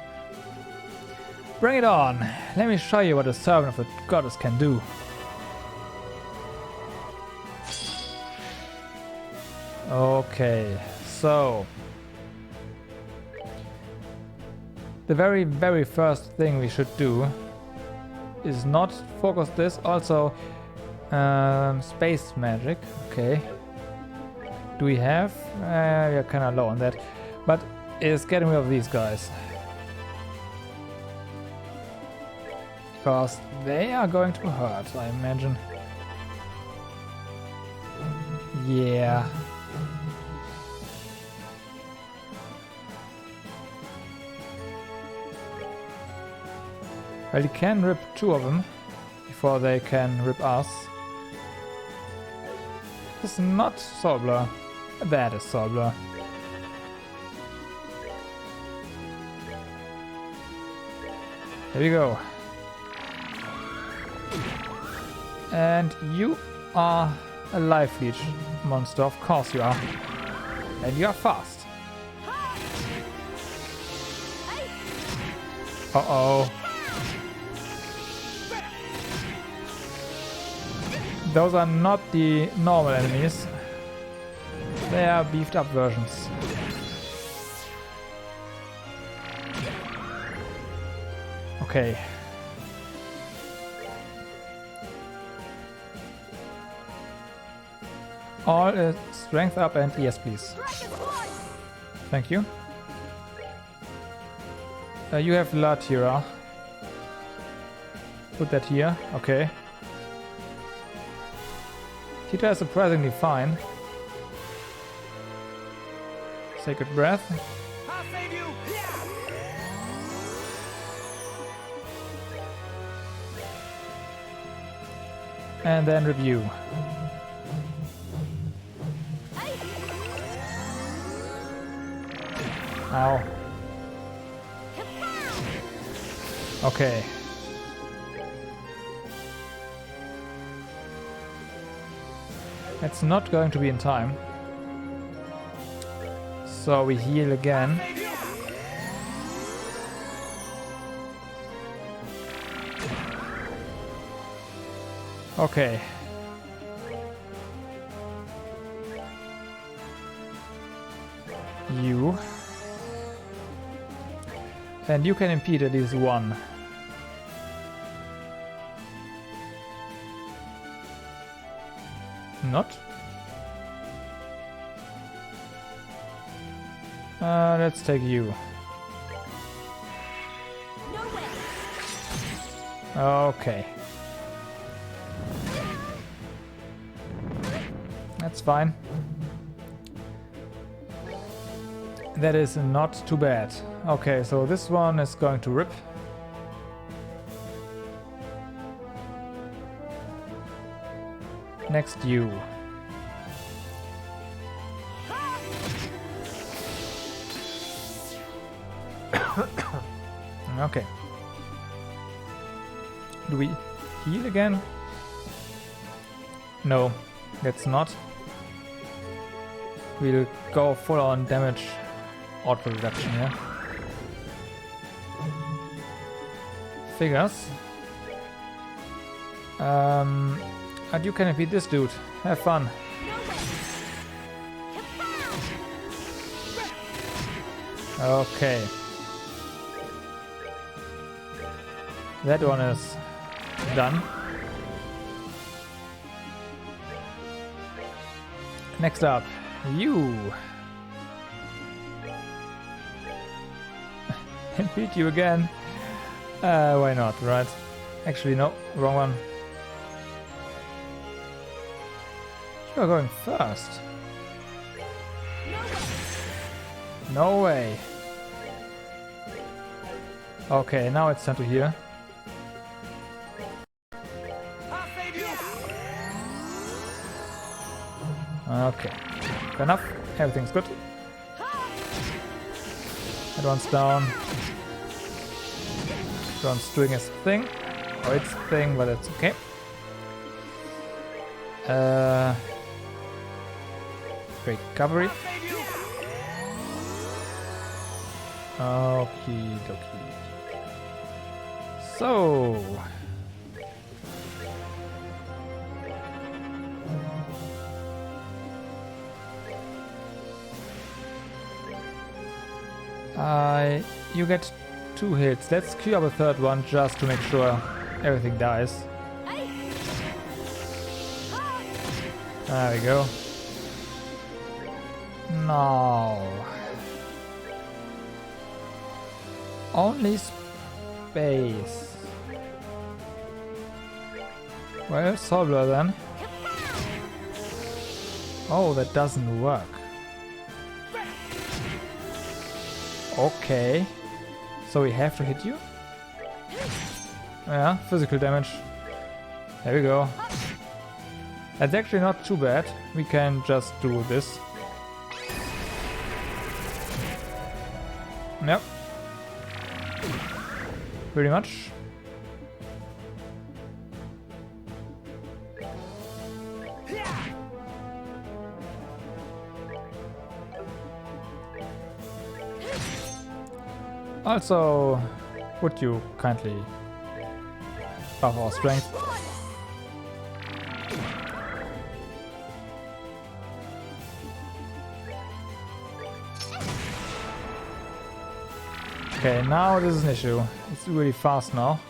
Bring it on! Let me show you what a servant of the goddess can do. Okay, so the very first thing we should do is not focus this. Also, space magic. Okay. Do we have? We are kind of low on that, but is getting rid of these guys because they are going to hurt, I imagine. Yeah. Well, you can rip two of them before they can rip us. This is not Soul Blur. That is Soul Blur. There you go. And you are a life leech monster, of course you are. And you are fast. Uh-oh. Those are not the normal enemies. They are beefed up versions. Okay. All strength up and yes, please. Thank you. You have Latira. Put that here. Okay. Tita is surprisingly fine. Sacred breath. I'll save you. And then review. Ow. Okay. It's not going to be in time. So we heal again. Okay. You. And you can impede at least one. Not? Let's take you. Okay. That's fine. That is not too bad. Okay, so this one is going to rip. Next you. Okay. Do we heal again? No, that's not. we'll go full on damage output reduction here. Figures. And you can beat this dude. Have fun. Okay. That one is done. Next up, you. And beat you again. Why not, right? Actually, no, wrong one. You're going first. No way. Okay, now it's time to heal. Okay, fair enough. Everything's good. That one's down. That one's doing his thing. Or its thing, but it's okay. Recovery. Okie dokie. So. You get 2 hits. Let's queue up a third one just to make sure everything dies. There we go. No. Only space. Well, Solver then. Oh, that doesn't work. Okay. So we have to hit you? Yeah, physical damage. There we go. That's actually not too bad. We can just do this. Yep. Pretty much. Also, would you kindly buff our strength? Okay, now this is an issue. It's really fast now.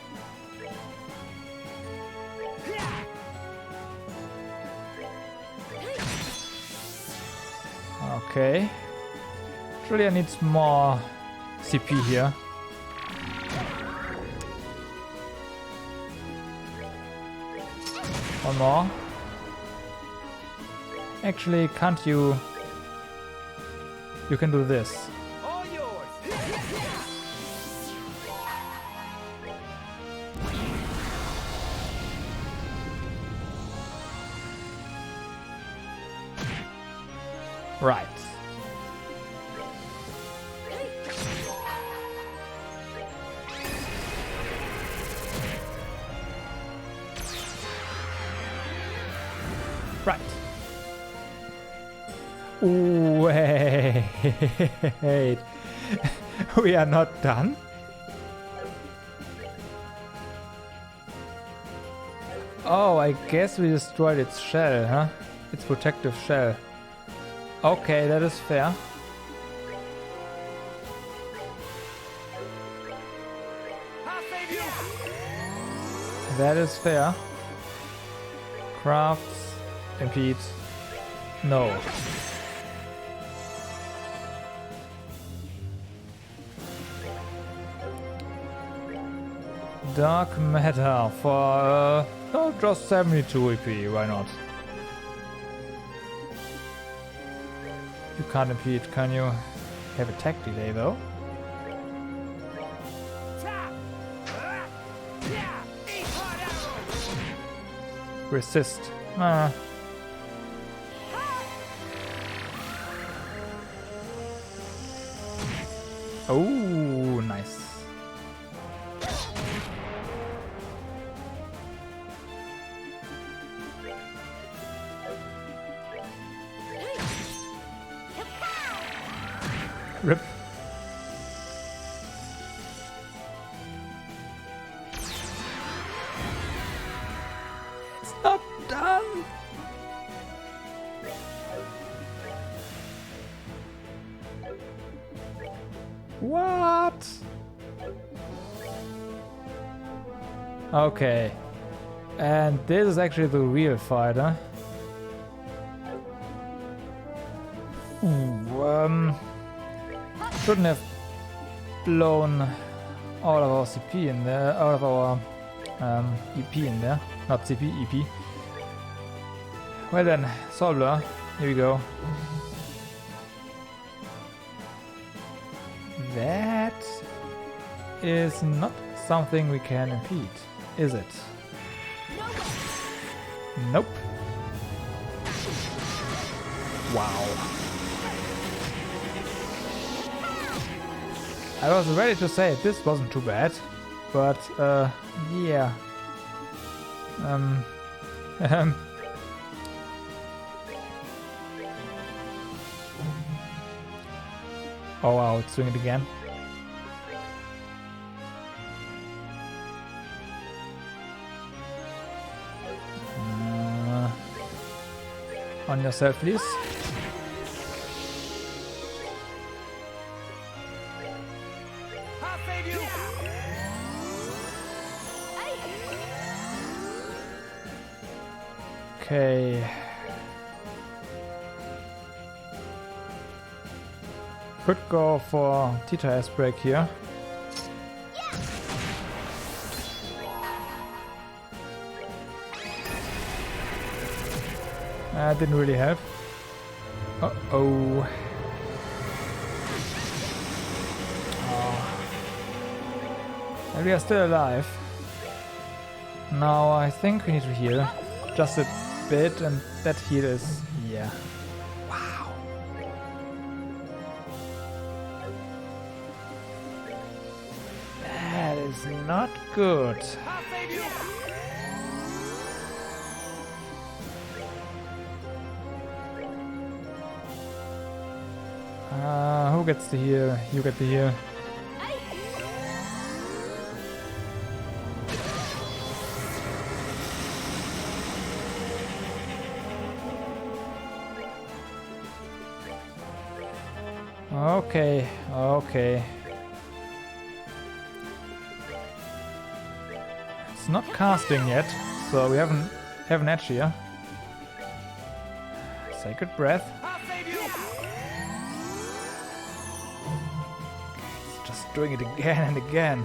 Okay. Surely I need more CP here. One more. Actually, can't you? You can do this. All yours. Right. Right. Wait. We are not done? Oh, I guess we destroyed its shell, huh? Its protective shell. Okay, that is fair. I'll save you. That is fair. Crafts. Impede. No. Dark matter for just 72 EP, why not? You can't impede, can you? Have attack delay though. Resist. Ah. Oh, nice. Rip. It's not done. What? Okay. And this is actually the real fighter. Ooh, shouldn't have blown all of our CP in there, all of our EP in there. Not CP, EP. Well then, Solblur, here we go. That is not something we can impede, is it? Nope. Wow. I was ready to say this wasn't too bad, but yeah. Oh wow, it's doing it again. On yourself, please. I'll save you. Okay. Could go for Tita S break here. Didn't really help. Uh-oh. And we are still alive. Now I think we need to heal. Just a bit, and that heal is... yeah. Wow. That is not good. I'll save you. Who gets the heal? You get the heal. Okay, okay. It's not casting yet, so we have an edge here. Sacred breath. I'll save you. It's just doing it again and again.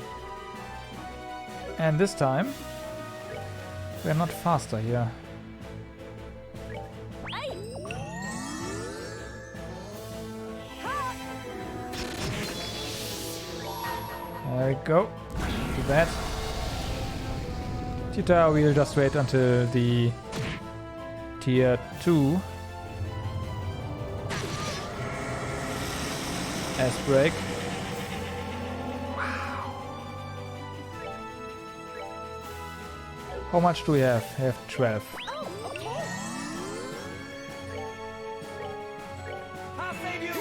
And this time, we're not faster here. There we go. Do that. Tita, we'll just wait until the tier 2 S break. Wow. How much do we have? We have 12. I'll save you.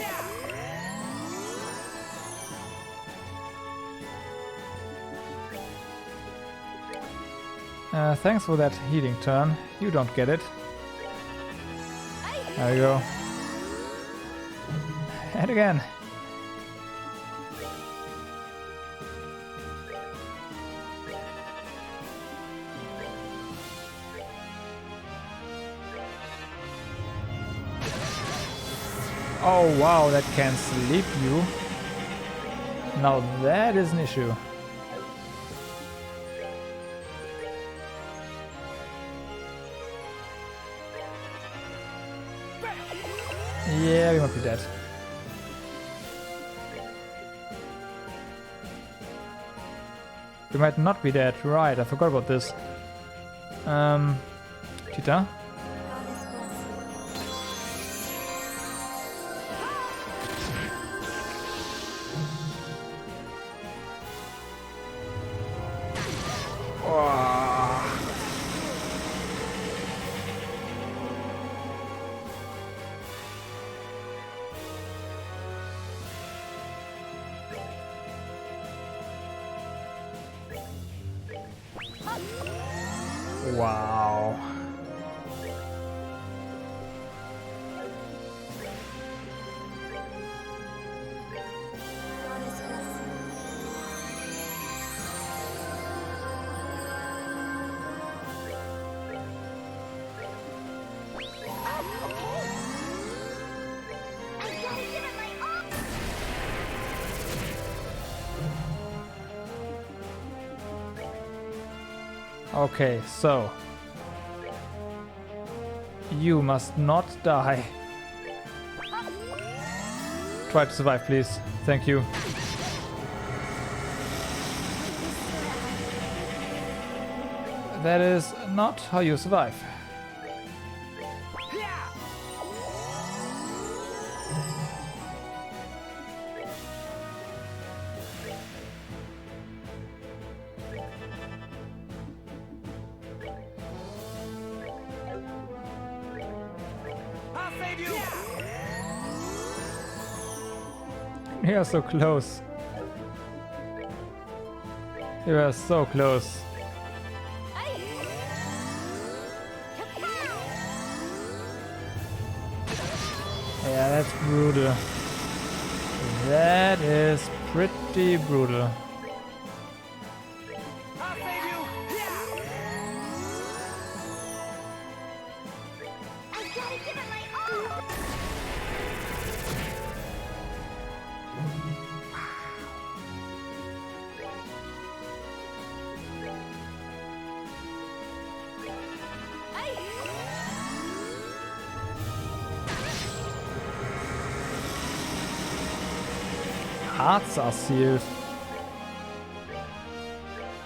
Thanks for that healing turn. You don't get it. There we go. And again. Oh wow, that can sleep you. Now that is an issue. Yeah, we might be dead. We might not be dead. Right, I forgot about this. Tita? Wow. Okay, so you must not die. Try to survive, please. Thank you. That is not how you survive. I'll save you. You are so close. You are so close. Yeah, that's brutal. That is pretty brutal. I'll save you. I've gotta give it my all! Hearts are sealed.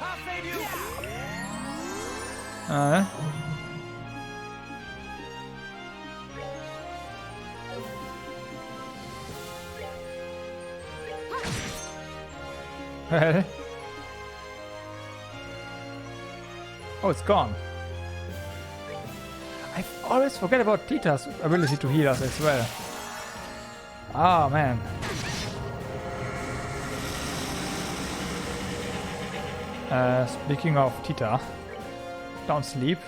I'll save you. Uh, well. Oh, it's gone. I always forget about Tita's ability to heal us as well. Oh man. Speaking of Tita, don't sleep.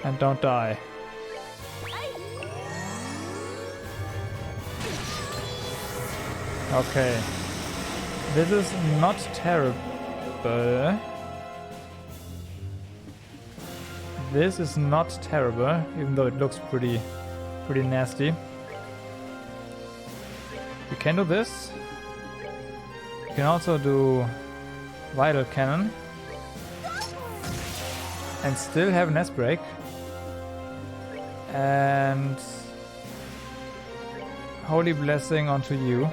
And don't die. Okay. This is not terrible. This is not terrible, even though it looks pretty nasty. You can do this. You can also do Vital Cannon. And still have an S-Break. And Holy Blessing onto you.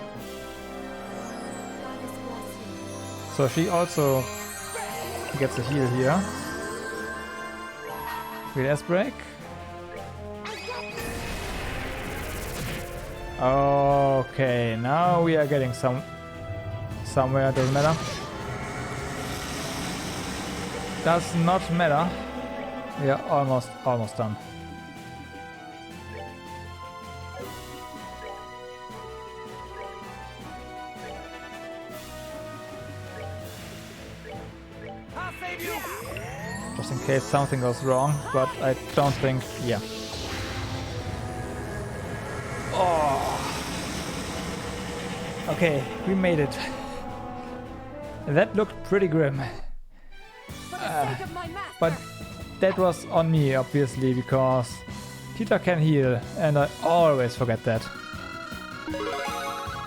So she also gets a heal here. With S-Break. Okay, now we are getting somewhere, doesn't matter. Does not matter. We are almost done. I'll save you. Just in case something goes wrong, but I don't think, yeah. Oh. Okay, we made it. That looked pretty grim. For the sake of my master! But that was on me, obviously, because Tita can heal, and I always forget that.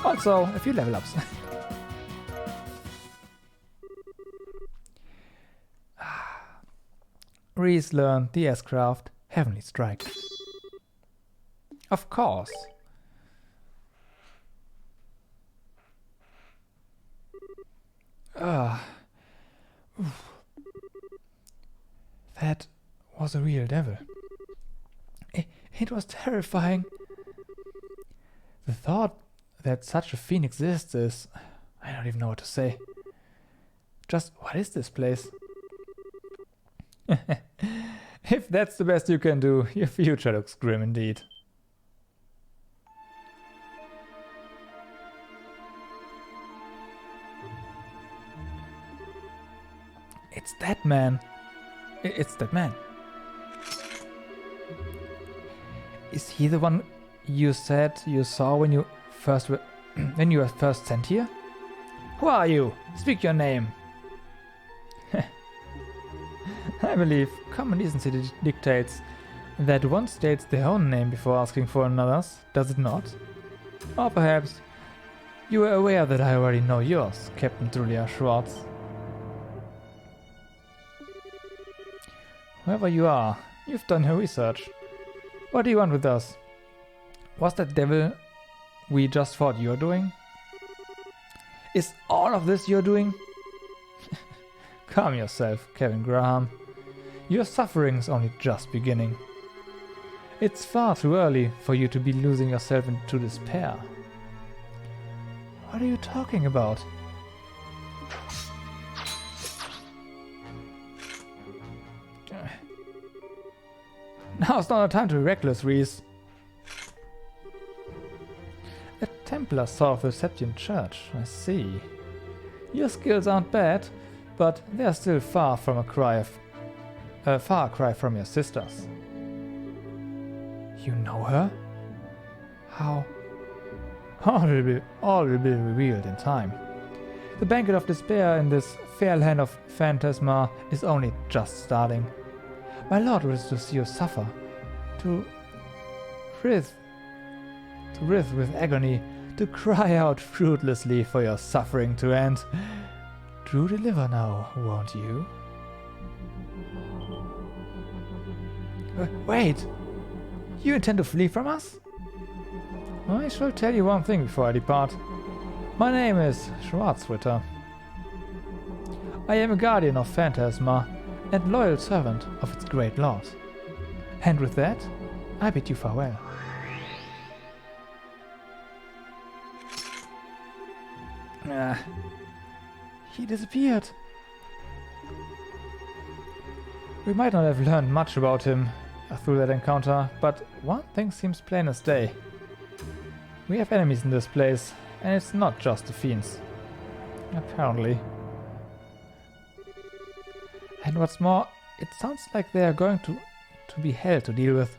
Also, a few level ups. Reese learned the S-Craft Heavenly Strike. Of course. That was a real devil. It was terrifying. The thought that such a fiend exists is... I don't even know what to say. Just, what is this place? If that's the best you can do, your future looks grim indeed. man. It's that man. Is he the one you said you saw when you first were when you were first sent here? Who are you? Speak your name. I believe common decency dictates that one states their own name before asking for another's, does it not? Or perhaps you were aware that I already know yours, Captain Julia Schwartz. Whoever you are, you've done your research. What do you want with us? Was that devil we just thought you're doing? Is all of this you're doing? Calm yourself, Kevin Graham. Your suffering's only just beginning. It's far too early for you to be losing yourself into despair. What are you talking about? Now's not a time to be reckless, Reese. A Templar saw of the Septian Church, I see. Your skills aren't bad, but they're still far from a far cry from your sisters. You know her? How? All will be revealed in time. The banquet of despair in this fair land of Phantasma is only just starting. My lord wishes to see you suffer, to writhe with agony, to cry out fruitlessly for your suffering to end. Do deliver now, won't you? Wait! You intend to flee from us? I shall tell you one thing before I depart. My name is Schwarzritter. I am a guardian of Phantasma and loyal servant of its great lord. And with that, I bid you farewell. He disappeared. We might not have learned much about him through that encounter, but one thing seems plain as day. We have enemies in this place, and it's not just the fiends. Apparently. And what's more, it sounds like they are going to be hell to deal with.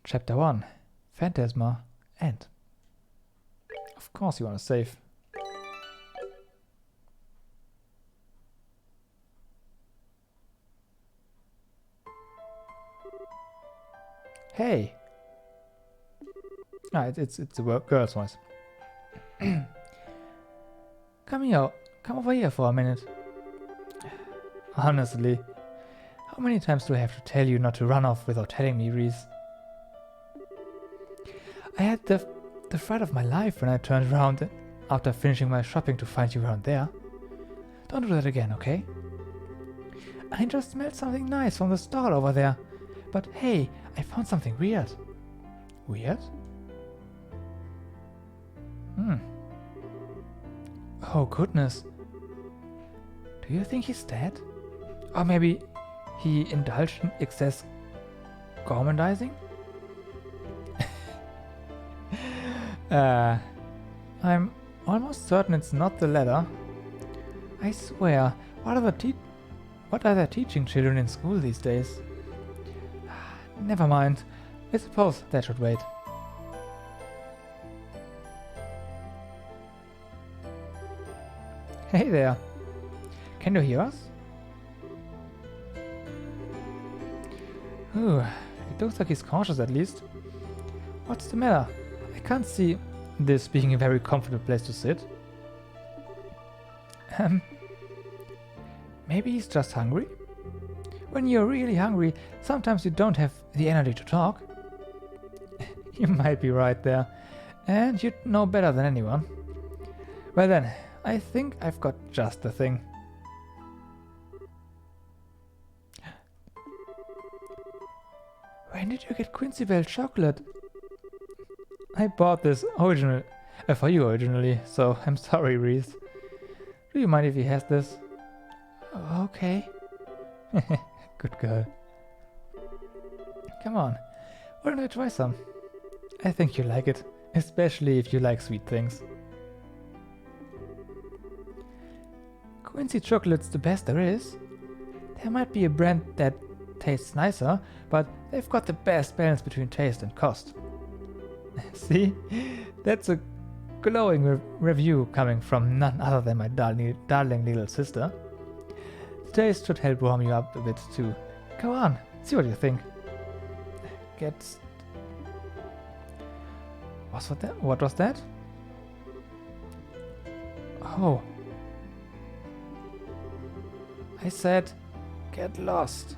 Chapter 1. Phantasma End. Of course you want to save. Hey! Ah, it's a girl's voice. Come over here for a minute. Honestly, how many times do I have to tell you not to run off without telling me, Reese? I had the fright of my life when I turned around after finishing my shopping to find you around there. Don't do that again, okay? I just smelled something nice from the stall over there. But hey, I found something weird. Weird? Oh goodness. Do you think he's dead? Or maybe he indulged in excess gormandizing? I'm almost certain it's not the latter. I swear, what are they teaching children in school these days? Never mind. I suppose that should wait. Hey there. Can you hear us? Ooh, it looks like he's cautious at least. What's the matter? I can't see this being a very comfortable place to sit. Maybe he's just hungry? When you're really hungry, sometimes you don't have the energy to talk. You might be right there, and you'd know better than anyone. Well then, I think I've got just the thing. When did you get Quincy Bell chocolate? I bought this for you originally, so I'm sorry, Reese. Do you mind if he has this? Okay. Good girl. Come on, why don't I try some? I think you like it, Especially if you like sweet things. Quincy chocolate's the best there is. There might be a brand that tastes nicer, but they've got the best balance between taste and cost. See? That's a glowing review coming from none other than my darling little sister. The taste should help warm you up a bit too. Go on, see what you think. What was that? Oh. I said, get lost.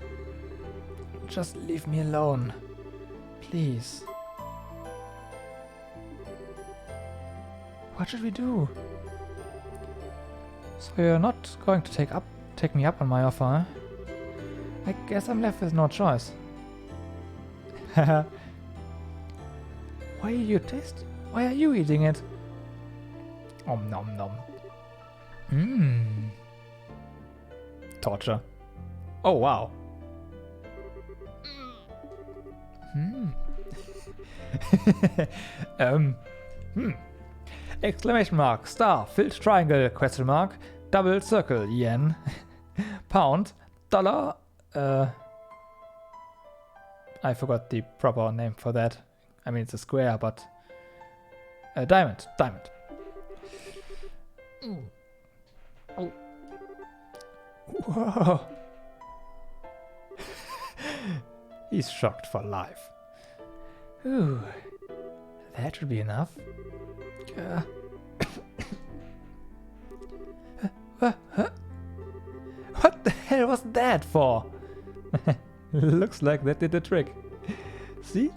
Just leave me alone. Please. What should we do? So you're not going to take me up on my offer, huh? I guess I'm left with no choice. Haha. Why are you eating it? Om nom nom. Mmm. Torture. Oh wow. Exclamation mark, star, filled triangle, question mark, double circle, yen, pound, dollar, I forgot the proper name for that. I mean, it's a square, but diamond. Oh. Whoa. He's shocked for life. Ooh, that should be enough. What the hell was that for? Looks like that did the trick. See?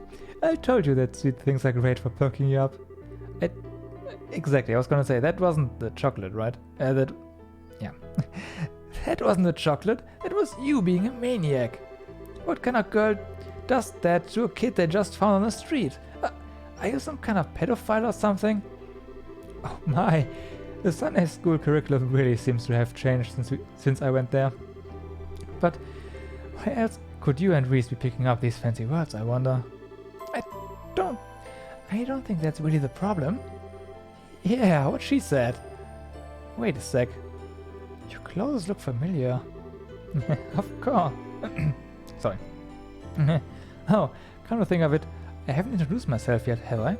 I told you that sweet things are great for perking you up. Exactly, I was gonna say, that wasn't the chocolate, right? That wasn't the chocolate, that was you being a maniac. What kind of girl does that to a kid they just found on the street? Are you some kind of pedophile or something? Oh my, the Sunday school curriculum really seems to have changed since I went there. But where else could you and Reese be picking up these fancy words, I wonder? I don't think that's really the problem. Yeah, what she said. Wait a sec. Your clothes look familiar. Of course. Sorry. Oh, come to think of it, I haven't introduced myself yet, have I?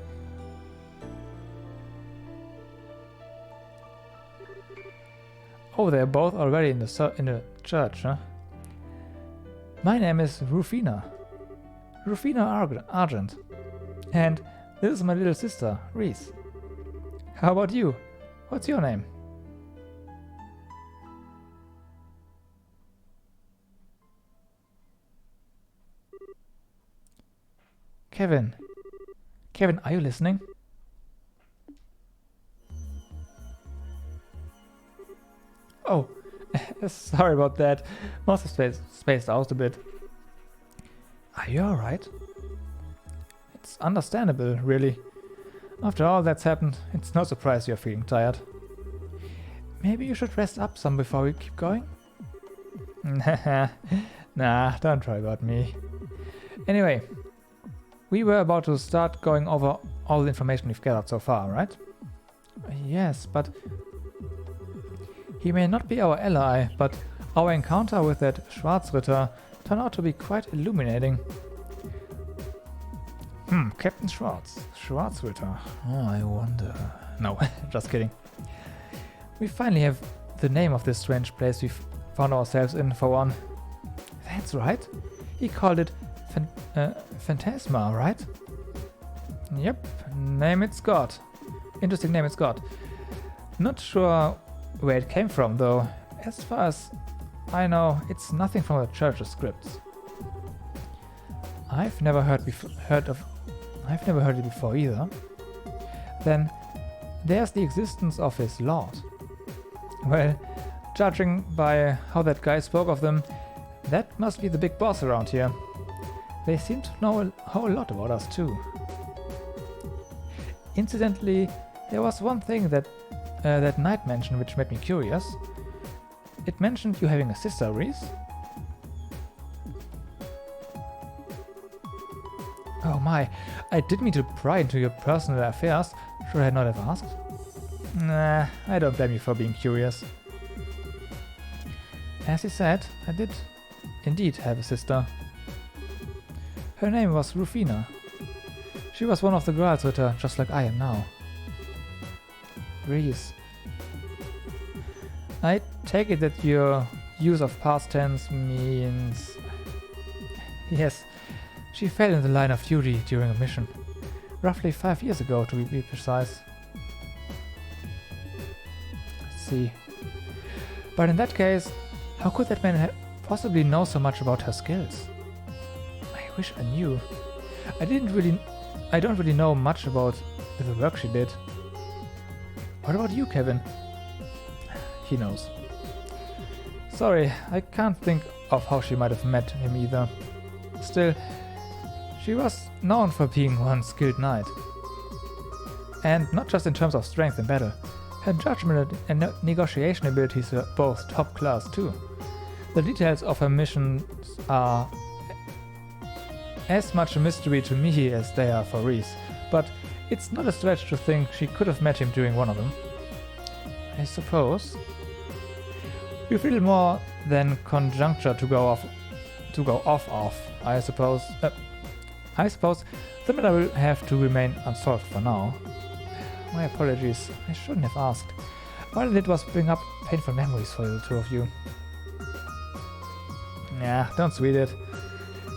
Oh, they're both already in the church, huh? My name is Rufina. Rufina Argent. And this is my little sister, Reese. How about you? What's your name? Kevin. Kevin, are you listening? Oh, sorry about that. Must have spaced out a bit. Are you alright? It's understandable, really. After all that's happened, it's no surprise you're feeling tired. Maybe you should rest up some before we keep going? Nah, don't worry about me. Anyway, we were about to start going over all the information we've gathered so far, right? Yes, but he may not be our ally, but our encounter with that Schwarzritter turned out to be quite illuminating. Captain Schwarzritter. Oh, I wonder. No, just kidding. We finally have the name of this strange place we've found ourselves in, for one. That's right. He called it Phantasma, right? Yep, name it's got. Interesting name it's got. Not sure where it came from, though. As far as I know, it's nothing from the church's scripts. I've never heard it before either. Then there's the existence of his lord. Well, judging by how that guy spoke of them, that must be the big boss around here. They seem to know a whole lot about us too. Incidentally, there was one thing that Knight mentioned which made me curious. It mentioned you having a sister, Reese. Oh my, I didn't mean to pry into your personal affairs. Should I not have asked? Nah, I don't blame you for being curious. As you said, I did indeed have a sister. Her name was Rufina. She was one of the Gralsritter, just like I am now. Reese. I take it that your use of past tense means... Yes, she fell in the line of duty during a mission. Roughly 5 years ago, to be precise. Let's see. But in that case, how could that man possibly know so much about her skills? I wish I knew. I don't really know much about the work she did. What about you, Kevin? He knows. Sorry, I can't think of how she might have met him either. Still, she was known for being one skilled knight. And not just in terms of strength in battle. Her judgment and negotiation abilities were both top class too. The details of her missions are as much a mystery to me as they are for Reese, but it's not a stretch to think she could have met him during one of them. I suppose. With little more than conjuncture to go off of, I suppose the matter will have to remain unsolved for now. My apologies, I shouldn't have asked. All I did was bring up painful memories for the two of you. Yeah, don't sweat it.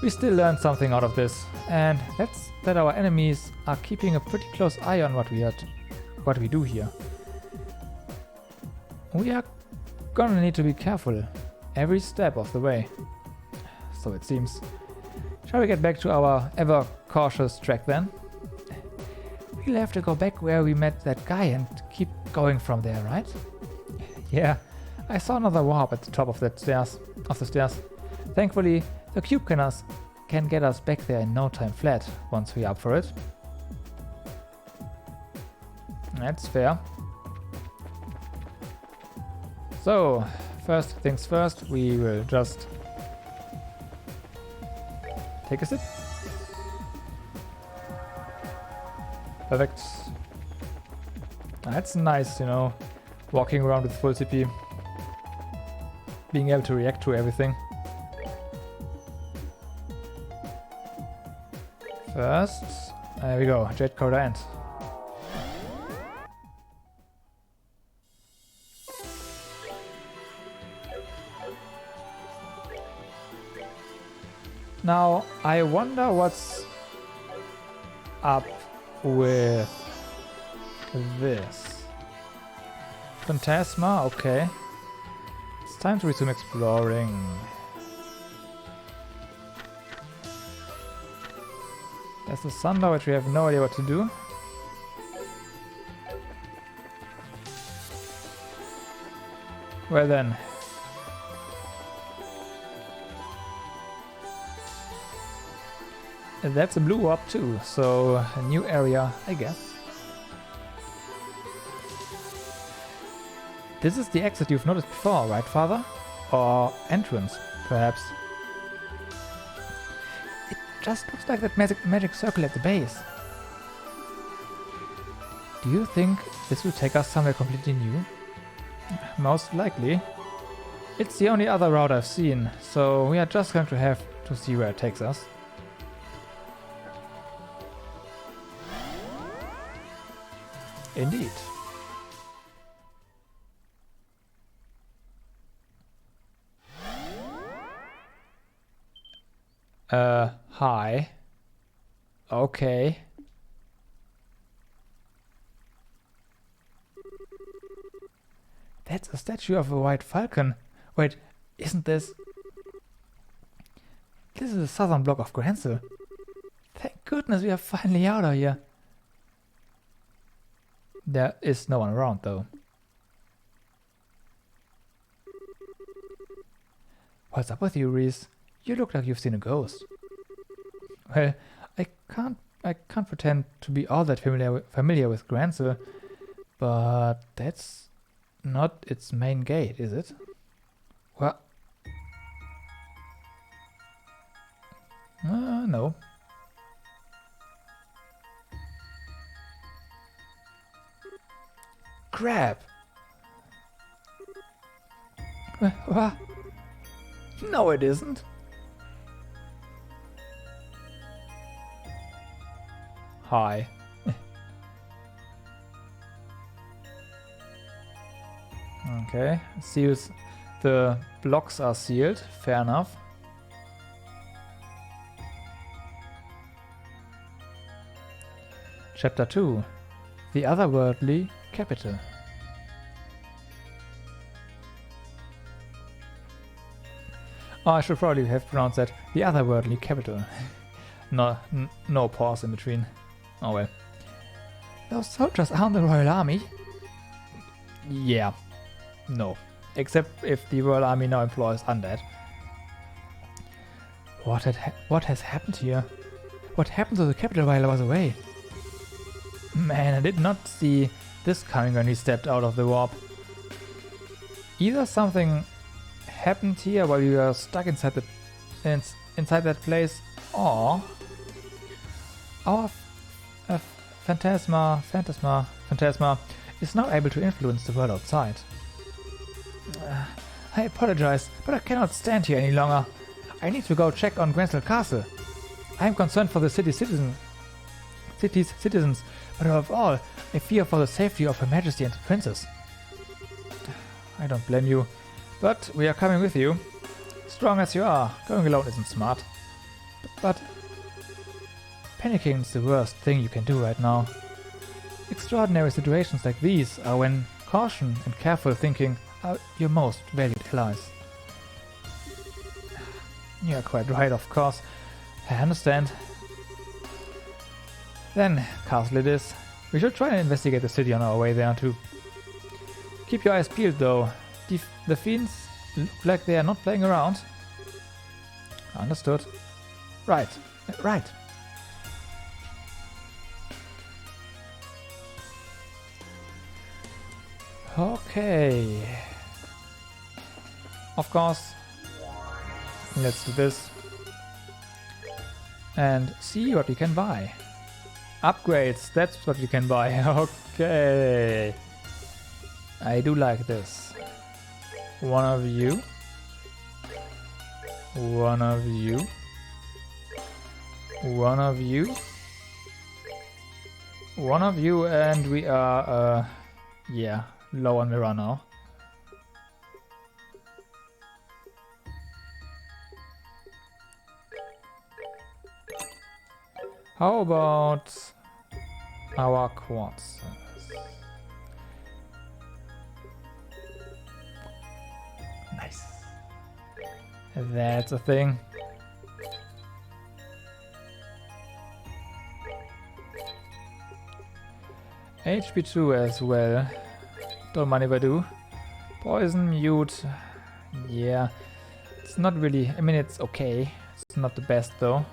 We still learned something out of this, and that's that our enemies are keeping a pretty close eye on what we do here. We are gonna need to be careful every step of the way. So it seems. Shall we get back to our ever cautious track then? We'll have to go back where we met that guy and keep going from there, right? Yeah, I saw another warp at the top of the stairs. Thankfully, the cube can get us back there in no time flat once we're up for it. That's fair. So, first things first, we will just take a sip. Perfect. That's nice, you know, walking around with full CP. Being able to react to everything. First, there we go, Jet Coda End. Now, I wonder what's up with this. Phantasma, okay. It's time to resume exploring. There's the Thunder, which we have no idea what to do. Well then. And that's a blue warp too, so a new area, I guess. This is the exit you've noticed before, right, Father? Or entrance, perhaps. It just looks like that magic circle at the base. Do you think this will take us somewhere completely new? Most likely. It's the only other route I've seen, so we are just going to have to see where it takes us. Indeed. Hi. Okay. That's a statue of a white falcon. Wait, isn't this... This is the southern block of Gransel. Thank goodness we are finally out of here. There is no one around though. What's up with you, Reese? You look like you've seen a ghost. Well, I can't pretend to be all that familiar with Gransel, but that's not its main gate, is it? Well, no. crap! What? No, it isn't. Hi. Okay, seals. The blocks are sealed. Fair enough. Chapter 2. The Otherworldly Capital. Oh, I should probably have pronounced that. The Otherworldly Capital. No pause in between. Oh well. Those soldiers aren't the Royal Army? Yeah. No. Except if the Royal Army now employs undead. What has happened here? What happened to the capital while I was away? Man, I did not see this coming when we stepped out of the warp. Either something happened here while we were stuck inside that place, or our Phantasma is now able to influence the world outside. I apologize, but I cannot stand here any longer. I need to go check on Grensel Castle. I am concerned for the city's citizens, but above all, I fear for the safety of Her Majesty and the Princess. I don't blame you, but we are coming with you. Strong as you are, going alone isn't smart. But panicking is the worst thing you can do right now. Extraordinary situations like these are when caution and careful thinking are your most valued allies. You're quite right, of course. I understand. Then, castle it is. We should try and investigate the city on our way there too. Keep your eyes peeled though. The fiends look like they are not playing around. Understood. Right. Okay. Of course. Let's do this. And see what we can buy. Upgrades, that's what we can buy. Okay. I do like this. One of you. One of you. One of you. One of you, and we are, yeah, low on mirror now. How about our quartz? Nice. That's a thing. HP2 as well. Don't mind if I do. Poison, mute. Yeah. It's not really... I mean, it's okay. It's not the best though.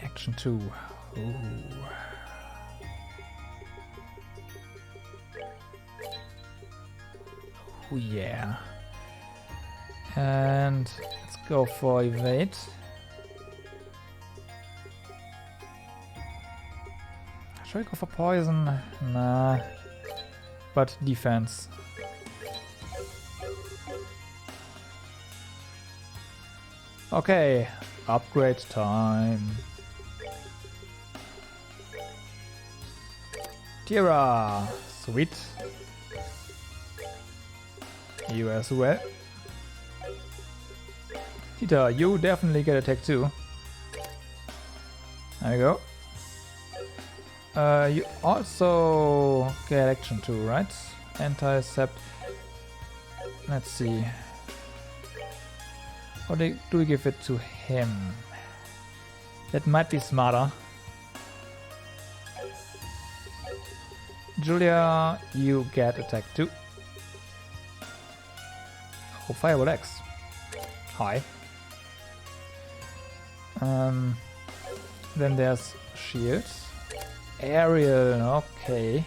Action 2. Ooh. Oh yeah. And let's go for evade. Should I go for poison? Nah. But defense. Okay, upgrade time. Tira! Sweet. You as well. Tita, you definitely get attack too. There you go. You also get action too, right? Anti-sept. Let's see. Or do we give it to him? That might be smarter. Julia, you get attack too. Oh, Fireball X. Hi. Then there's shields. Aerial, okay.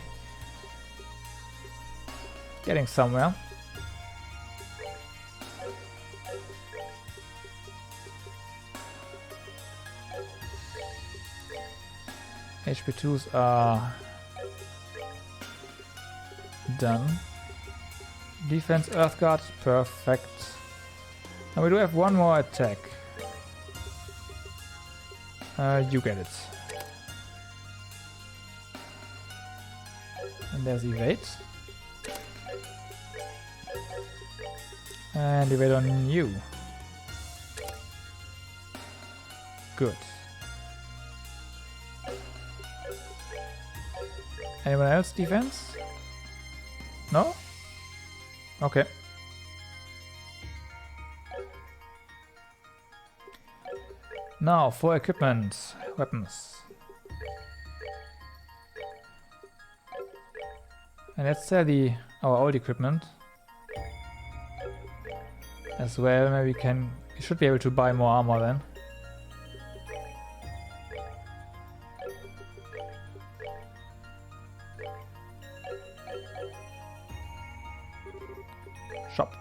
Getting somewhere. HP2s are done. Defense Earth Guard, perfect. Now we do have one more attack. You get it. And there's evade. And evade on you. Good. Anyone else defense? No? Okay. Now for equipment, weapons. And let's sell our old equipment as well. Maybe we should be able to buy more armor then. Shop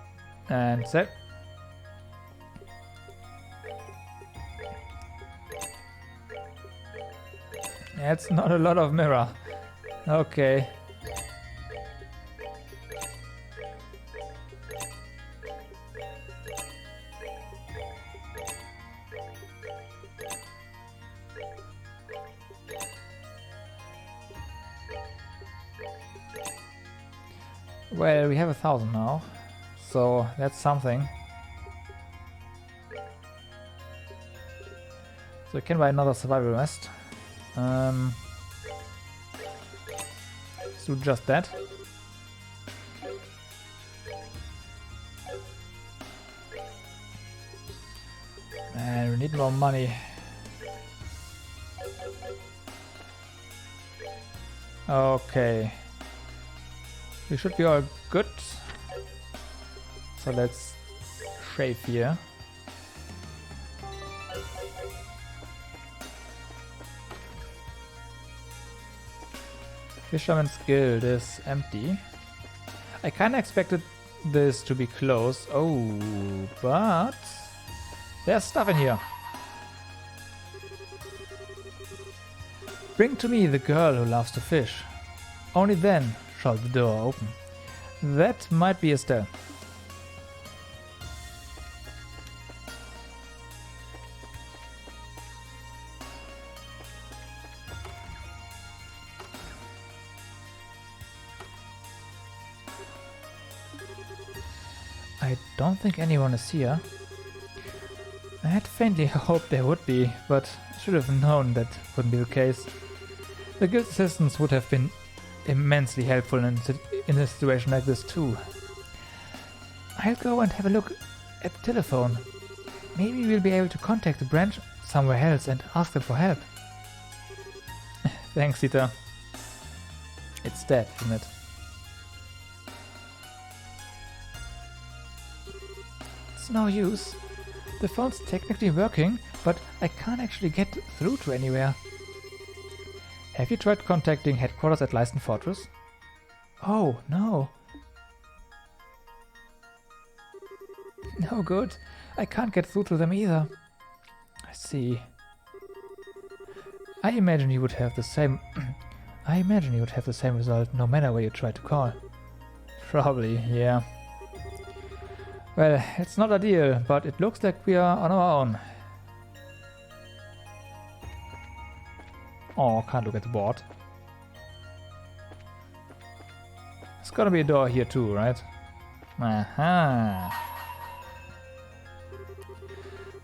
and sell. That's not a lot of mirror. Okay. Well, we have 1,000 now, so that's something. So we can buy another survival vest. Let's do just that. And we need more money. Okay. We should be all good. So let's shave here. Fisherman's Guild is empty. I kinda expected this to be closed. Oh, but there's stuff in here. Bring to me the girl who loves to fish. Only then shall the door open. That might be Estelle. I don't think anyone is here. I had faintly hoped there would be, but I should have known that wouldn't be the case. The guild assistants would have been immensely helpful in a situation like this too. I'll go and have a look at the telephone. Maybe we'll be able to contact the branch somewhere else and ask them for help. Thanks, Sita. It's dead, isn't it? It's no use. The phone's technically working, but I can't actually get through to anywhere. Have you tried contacting headquarters at Leisten Fortress? Oh, no. No good. I can't get through to them either. I see. I imagine you would have the same... I imagine you would have the same result no matter where you try to call. Probably, yeah. Well, it's not ideal, but it looks like we are on our own. Oh, can't look at the board. There's gotta be a door here too, right? Aha!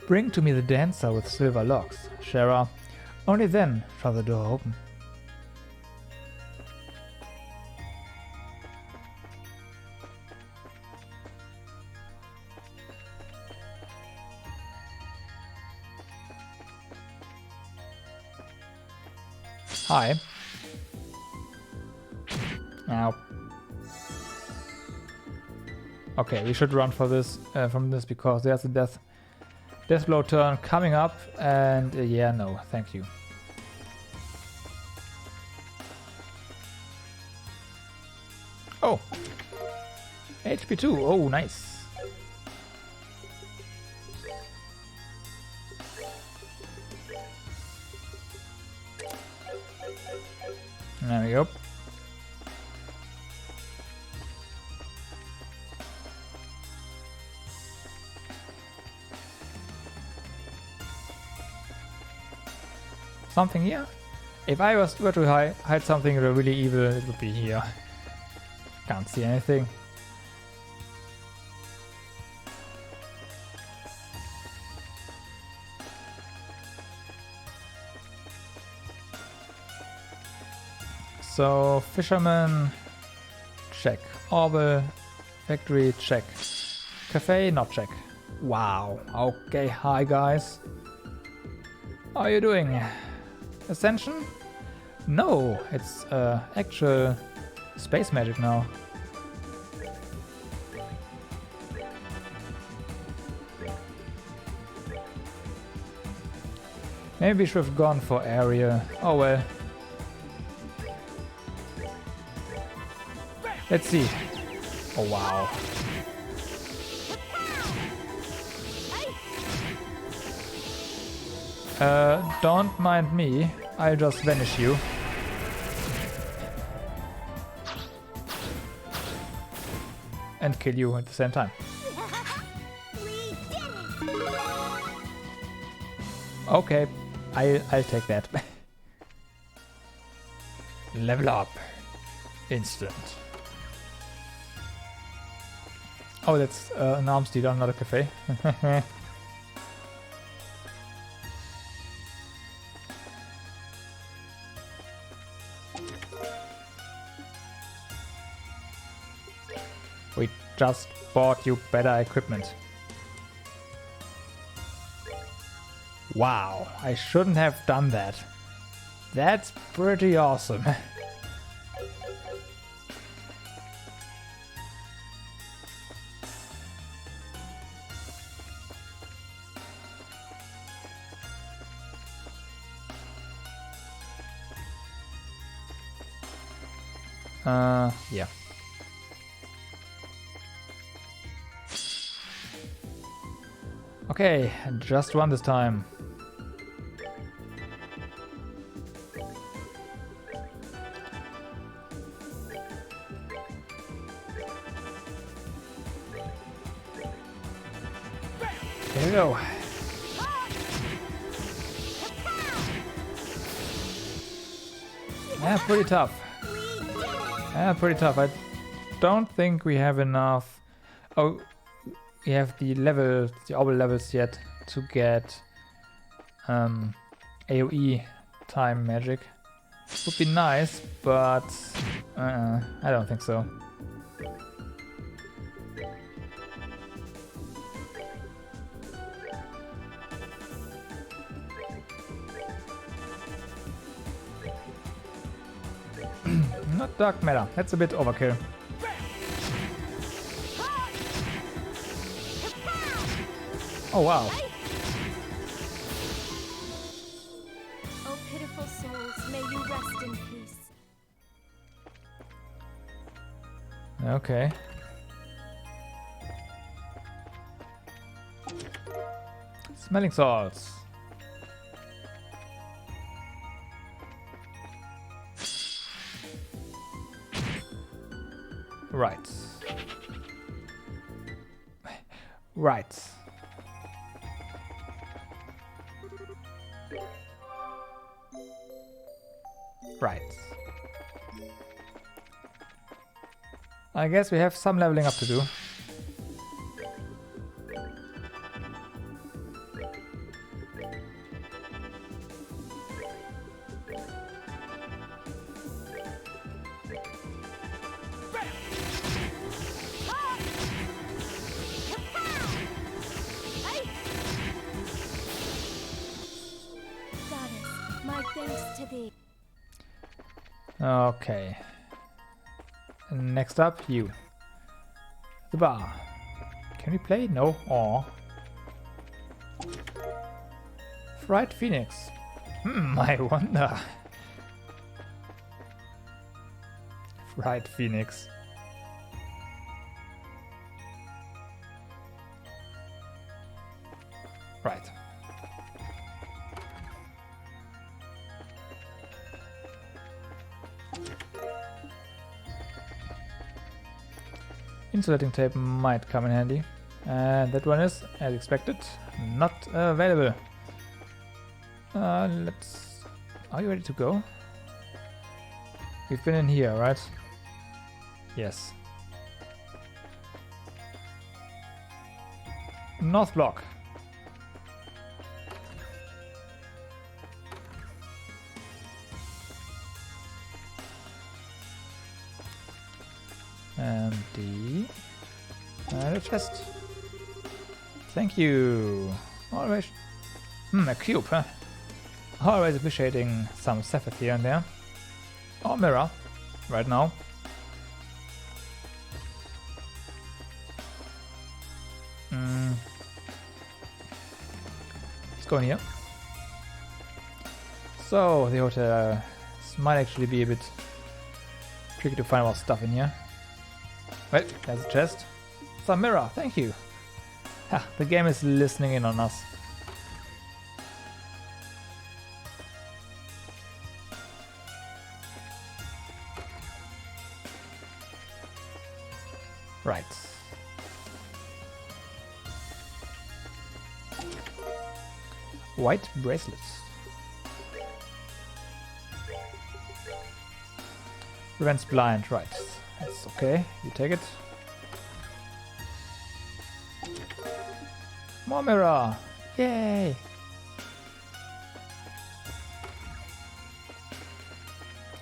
Bring to me the dancer with silver locks, Shara. Only then shall the door open. Hi. Now. Okay, we should run for this from this because there's a death blow turn coming up, and yeah, no, thank you. Oh, HP2. Oh, nice. Yep. Something here? If I were to hide something really evil, it would be here. Can't see anything. So, fisherman, check. Orbital, factory, check. Cafe, not check. Wow. Okay, hi guys. How are you doing? Ascension? No, it's actual space magic now. Maybe we should have gone for area. Oh well. Let's see. Oh wow. Don't mind me. I'll just vanish you. And kill you at the same time. Okay, I'll take that. Level up. Instant. Oh, that's an arms dealer, not a cafe. We just bought you better equipment. Wow, I shouldn't have done that. That's pretty awesome. Yeah. Okay, just one this time. Here we go. Yeah, pretty tough. Yeah, pretty tough. I don't think we have enough. Oh, we have the levels, the orbital levels yet to get AoE time magic. Would be nice, but I don't think so. Not dark matter. That's a bit overkill. Oh wow. Oh, pitiful souls, may you rest in peace. Okay. Smelling salts. Right. Right. Right. I guess we have some leveling up to do. Goddess, my thanks to thee. Okay. Next up, you. The bar. Can we play? No. Aw. Fried Phoenix. I wonder. Fried Phoenix. Right. Insulating tape might come in handy. And that one is, as expected, not available. Let's... Are you ready to go? We've been in here, right? Yes. North block. And the chest. Thank you. Always. A cube, huh? Always appreciating some Sephiroth here and there. Or mirror. Right now. Let's go in here. So, the hotel might actually be a bit tricky to find more stuff in here. Wait, there's a chest. Some mirror, thank you. Ha, the game is listening in on us. Right. White bracelets. Prevents blind, right. That's okay, you take it. More mirror! Yay!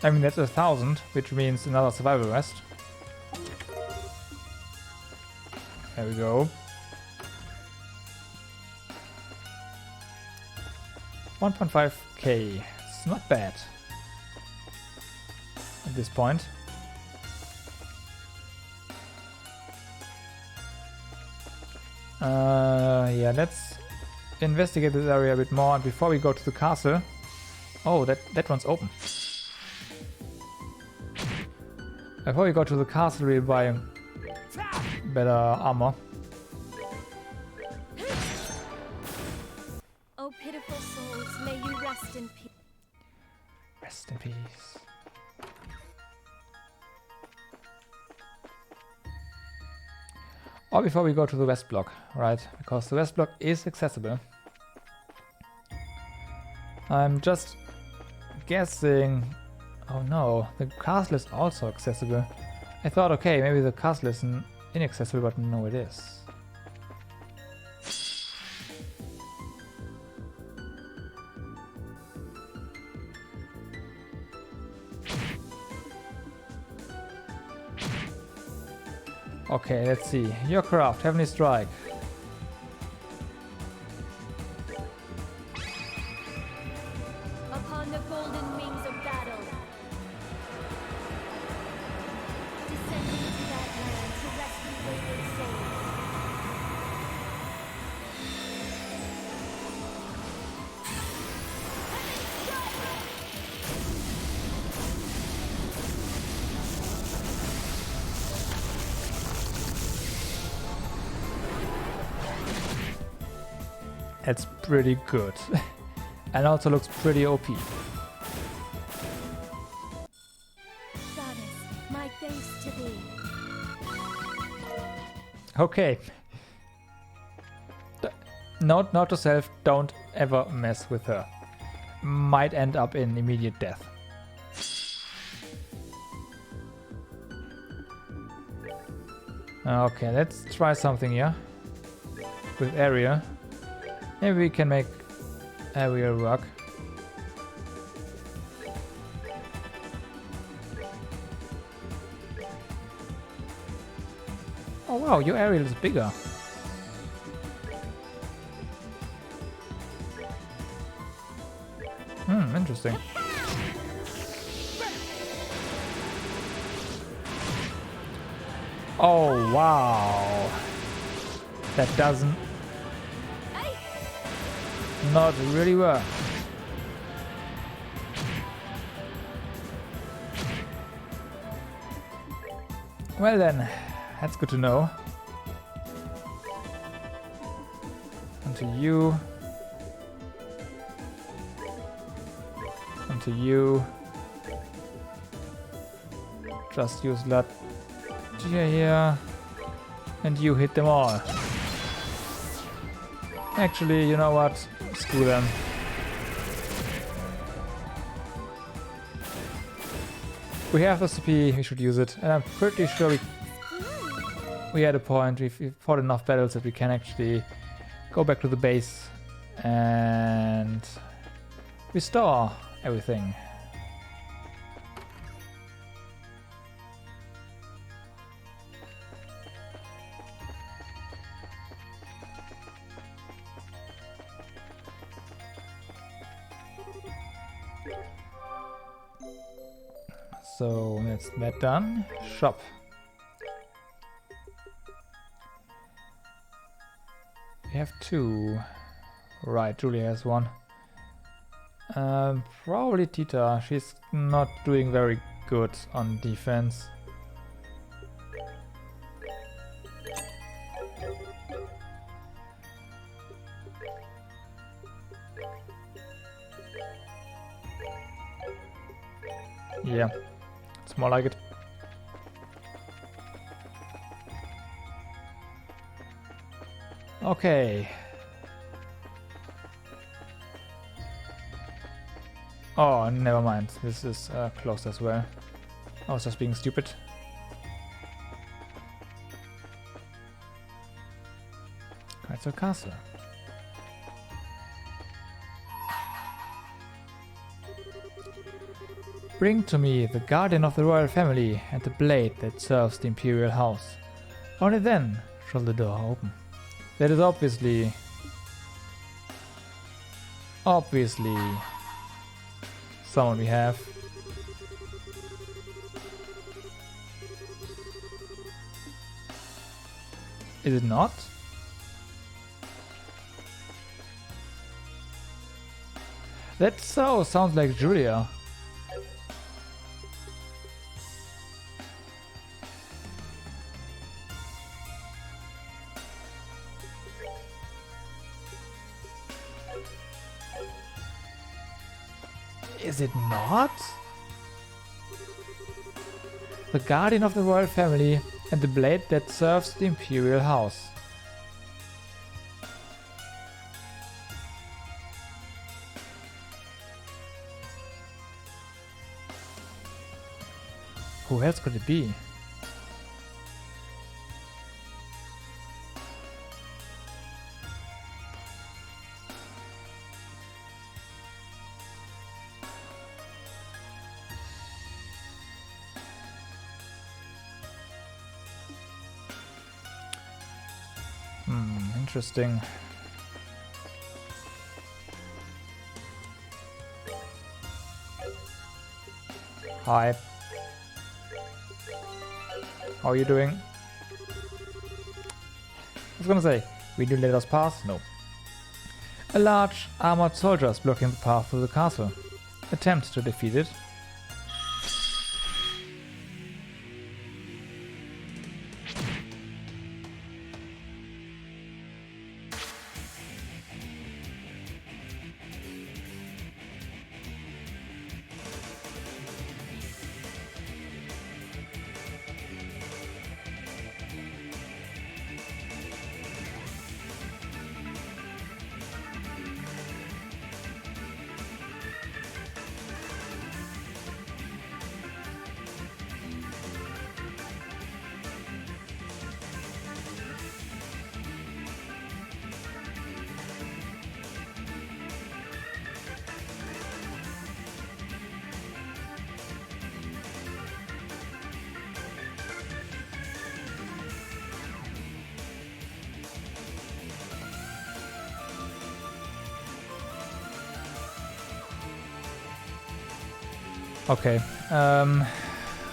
I mean, that's 1,000, which means another survival rest. There we go. 1.5k. It's not bad at this point. Yeah, let's investigate this area a bit more. And before we go to the castle... Oh, that one's open. Before we go to the castle, we'll buy better armor. Oh, pitiful souls, may you rest in peace. Rest in peace. Or before we go to the west block, right? Because the west block is accessible. I'm just guessing... Oh no, the castle is also accessible. I thought, okay, maybe the castle is inaccessible, but no, it is. Okay, let's see. Your craft, Heavenly Strike. Upon the golden wings of battle, descending to that land to rescue wayward souls. That's pretty good. And also looks pretty OP. Goddess, my thanks to thee. Okay. Note to self, don't ever mess with her. Might end up in immediate death. Okay, let's try something here. With area. Maybe we can make area work. Oh wow, your area is bigger. Interesting. Oh wow. That doesn't not really work. Well then, that's good to know. Onto you. Onto you. Just use that here. And you hit them all. Actually, you know what? Screw them. We have the CP, we should use it. And I'm pretty sure we had a point. We've fought enough battles that we can actually go back to the base and restore everything. So that's that done. Shop. We have 2. Right, Julia has 1. Probably Tita. She's not doing very good on defense. Yeah, it's more like it. Okay. Oh, never mind. This is closed as well. I was just being stupid. Castle Castle. Bring to me the guardian of the royal family and the blade that serves the imperial house. Only then shall the door open. That is obviously someone we have. Is it not? That sounds like Julia. Is it not? The guardian of the royal family and the blade that serves the imperial house. Who else could it be? Interesting. Hi. How are you doing? I was gonna say, will you let us pass? No. A large armored soldier is blocking the path to the castle. Attempt to defeat it. Okay, I'll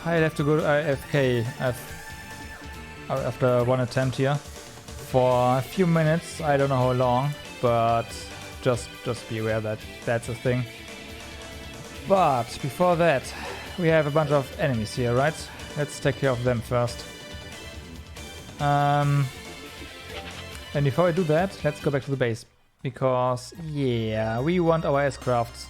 have to go to AFK after one attempt here for a few minutes. I don't know how long, but just be aware that that's a thing. But before that, we have a bunch of enemies here, right? Let's take care of them first. And before I do that, let's go back to the base, because yeah, we want our S-crafts.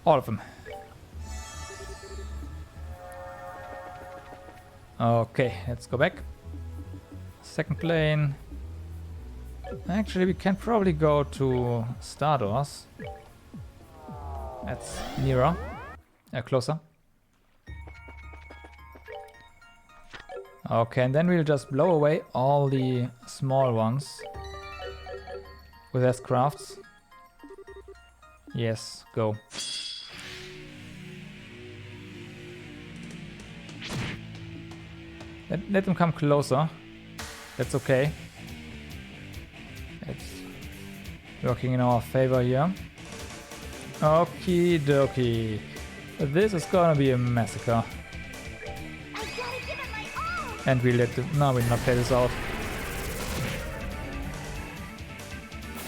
All of them. Okay, let's go back. Second plane. Actually, we can probably go to Star Doors. That's nearer. Closer. Okay, and then we'll just blow away all the small ones with S-crafts. Yes, go. Let them come closer. That's okay. It's working in our favor here. Okie dokie. This is gonna be a massacre. And we let them... No, we'll not play this out.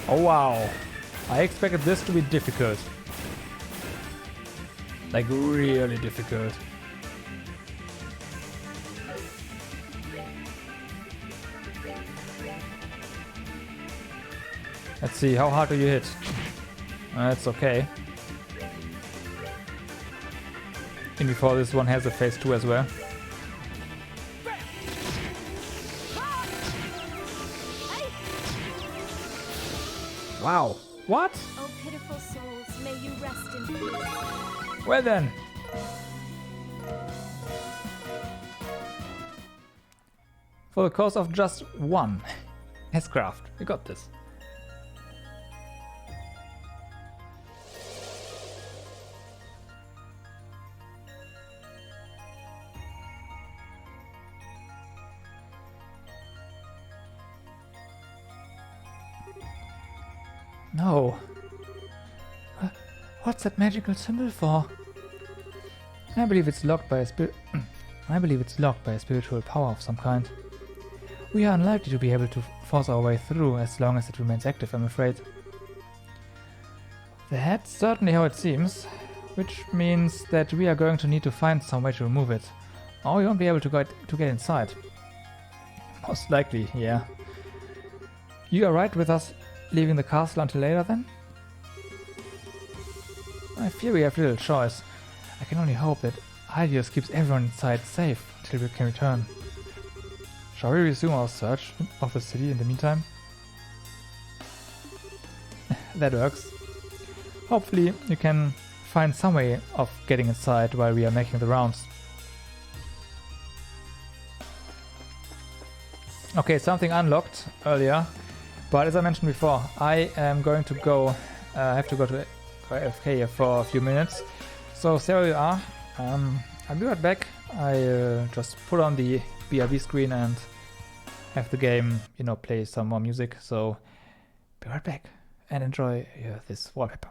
Oh wow. I expected this to be difficult. Like really difficult. Let's see, how hard do you hit? That's okay. And before this one has a phase 2 as well. Wow. What? Oh, pitiful souls, may you rest in peace. Well then. For the cost of just one S-craft, we got this. No. What's that magical symbol for? I believe it's locked by a I believe it's locked by a spiritual power of some kind. We are unlikely to be able to force our way through as long as it remains active, I'm afraid. That's certainly how it seems, which means that we are going to need to find some way to remove it, or we won't be able to get inside. Most likely, yeah. You are right with us leaving the castle until later then? I fear we have little choice. I can only hope that Helios keeps everyone inside safe until we can return. Shall we resume our search of the city in the meantime? That works. Hopefully you can find some way of getting inside while we are making the rounds. Okay, something unlocked earlier. But as I mentioned before, I am going to go, I have to go to AFK here for a few minutes. So there we are. I'll be right back. I just put on the BRB screen and have the game, you know, play some more music. So be right back and enjoy this wallpaper.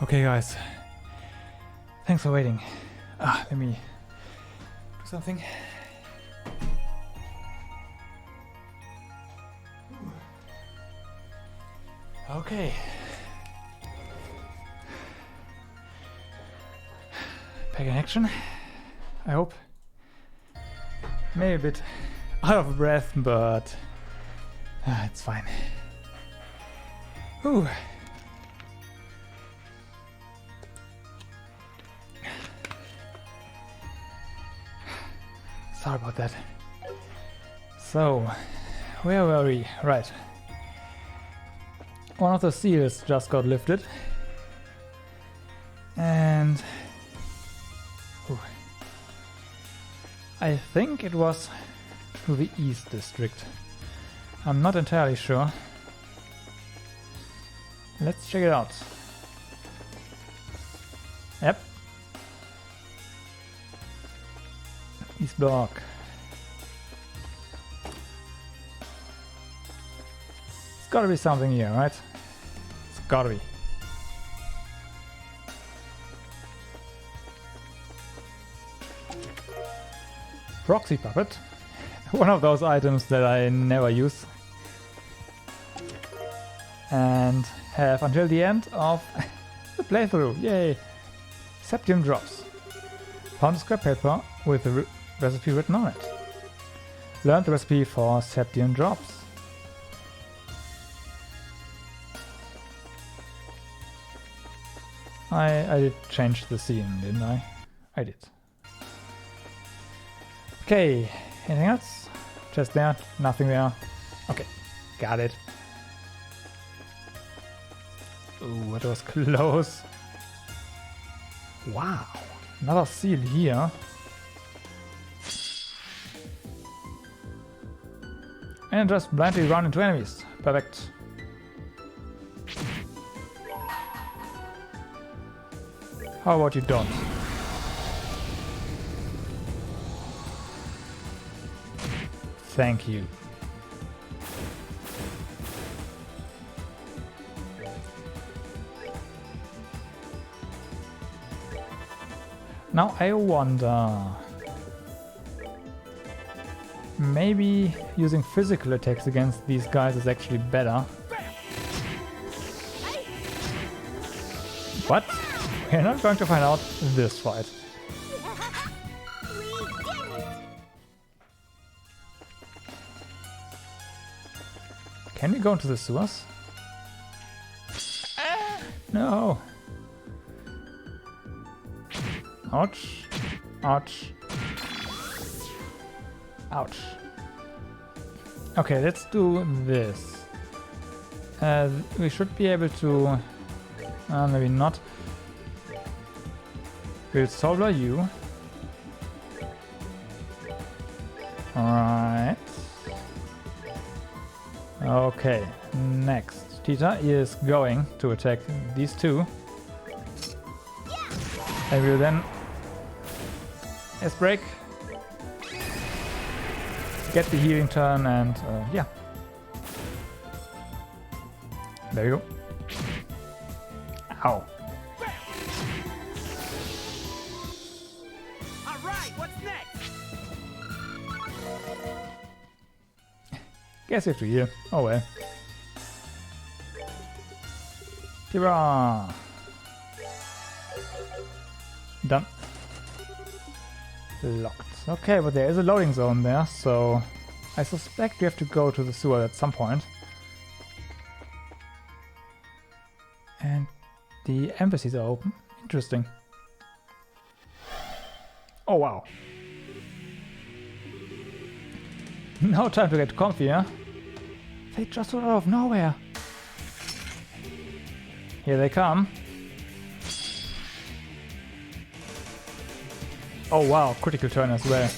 Okay, guys. Thanks for waiting. Let me do something. Okay. Back in action. I hope. Maybe a bit out of breath, but it's fine. Whew. Sorry about that. So, where were we? Right. One of the seals just got lifted. And I think it was to the East District. I'm not entirely sure. Let's check it out. Yep. East block. It's gotta be something here, right? It's gotta be. Proxy puppet. One of those items that I never use. And have until the end of the playthrough. Yay! Septium drops. Found a scrap paper with the recipe written on it. Learned the recipe for Septium drops. I did change the scene, didn't I? I did. Okay, anything else? Just there, nothing there. Okay, got it. Ooh, that was close. Wow, another seal here. And just blindly run into enemies. Perfect. How about you don't? Thank you. Now I wonder... maybe using physical attacks against these guys is actually better. But we're not going to find out in this fight. Can we go into the sewers? No. Ouch. Ouch. Ouch. Okay, let's do this. We should be able to... maybe not. We'll solar you. Alright. Okay, next. Tita is going to attack these two. And we'll then... S-break. Get the healing turn and yeah. There you go. Ow. Alright, what's next? Guess you have to heal. Oh well. Tira. Done. Locked. Okay, but there is a loading zone there, so I suspect we have to go to the sewer at some point. And the embassies are open. Interesting. Oh wow. No time to get comfy, huh? They just out of nowhere. Here they come. Oh wow, critical turn as well.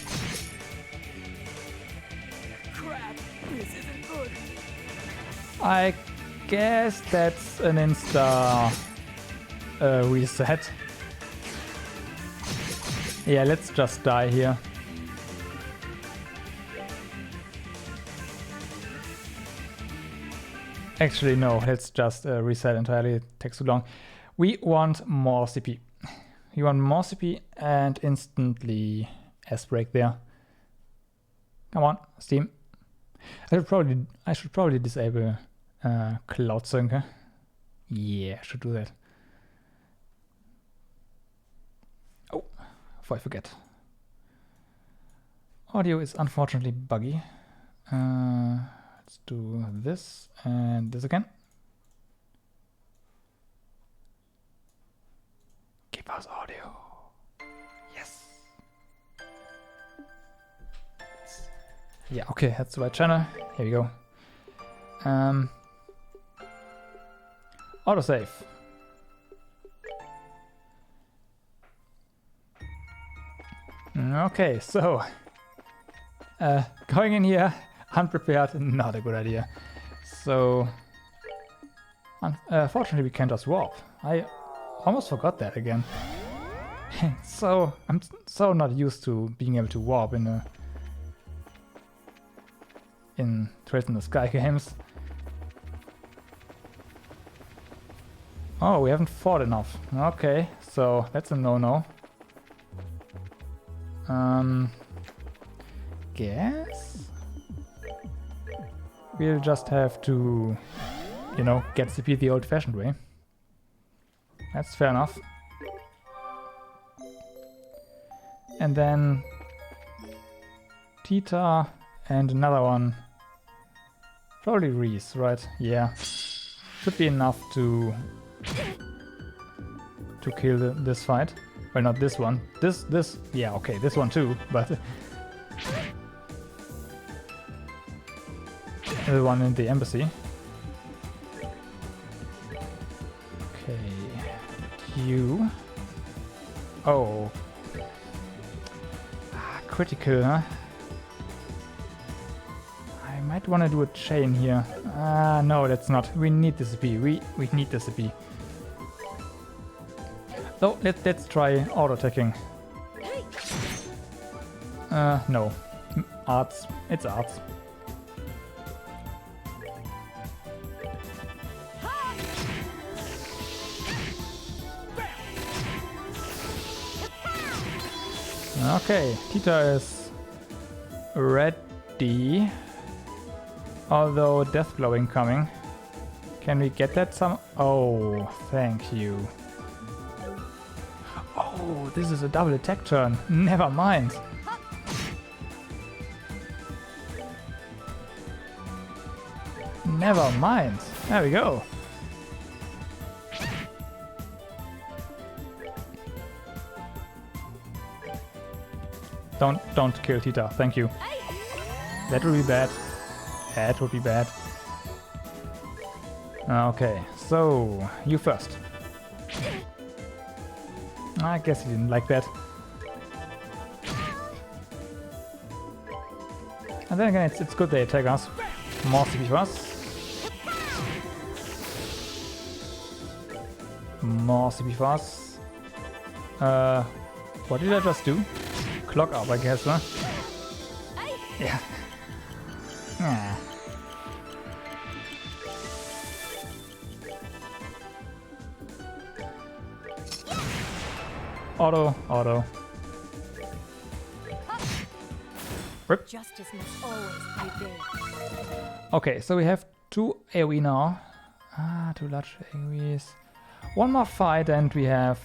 Crap, this isn't good. I guess that's an insta reset. Yeah, let's just die here. Actually, no, let's just reset entirely. It takes too long. We want more CP. We want more CP and instantly S-break there. Come on, Steam. I should probably disable Cloud Sync. Huh? Yeah, I should do that. Oh, before I forget. Audio is unfortunately buggy. Let's do this and this again. Give us audio. Yes. Yeah, okay, that's the right channel. Here we go. Autosave. Okay, so going in here unprepared, not a good idea. So fortunately we can just warp. I almost forgot that again. So I'm so not used to being able to warp in Trails in the Sky games. Oh, we haven't fought enough. Okay, so that's a no-no. Guess we'll just have to, you know, get CP the old-fashioned way. That's fair enough. And then Tita and another one. Probably Reese, right? Yeah. Should be enough to kill this fight. Well, not this one. This, yeah, okay, this one too, but the one in the embassy. Okay, you. Oh, critical, huh? I might want to do a chain here. No, that's not. We need the CP. We need the CP. So let's try auto attacking. No. Arts. It's arts. Okay, Tita is ready. Although death blow incoming. Can we get that some? Oh, thank you. Oh, this is a double attack turn. Never mind. Never mind. There we go. Don't kill Tita. Thank you. That would be bad. That would be bad. Okay, so you first. I guess he didn't like that. And then again, it's good they attack us. More CP for us. More CP for us. What did I just do? Clock up, I guess, huh? Yeah. Ah. Auto. Rip. Justice must always prevail. Okay, so we have 2 AoE now. 2 large AoEs. One more fight and we have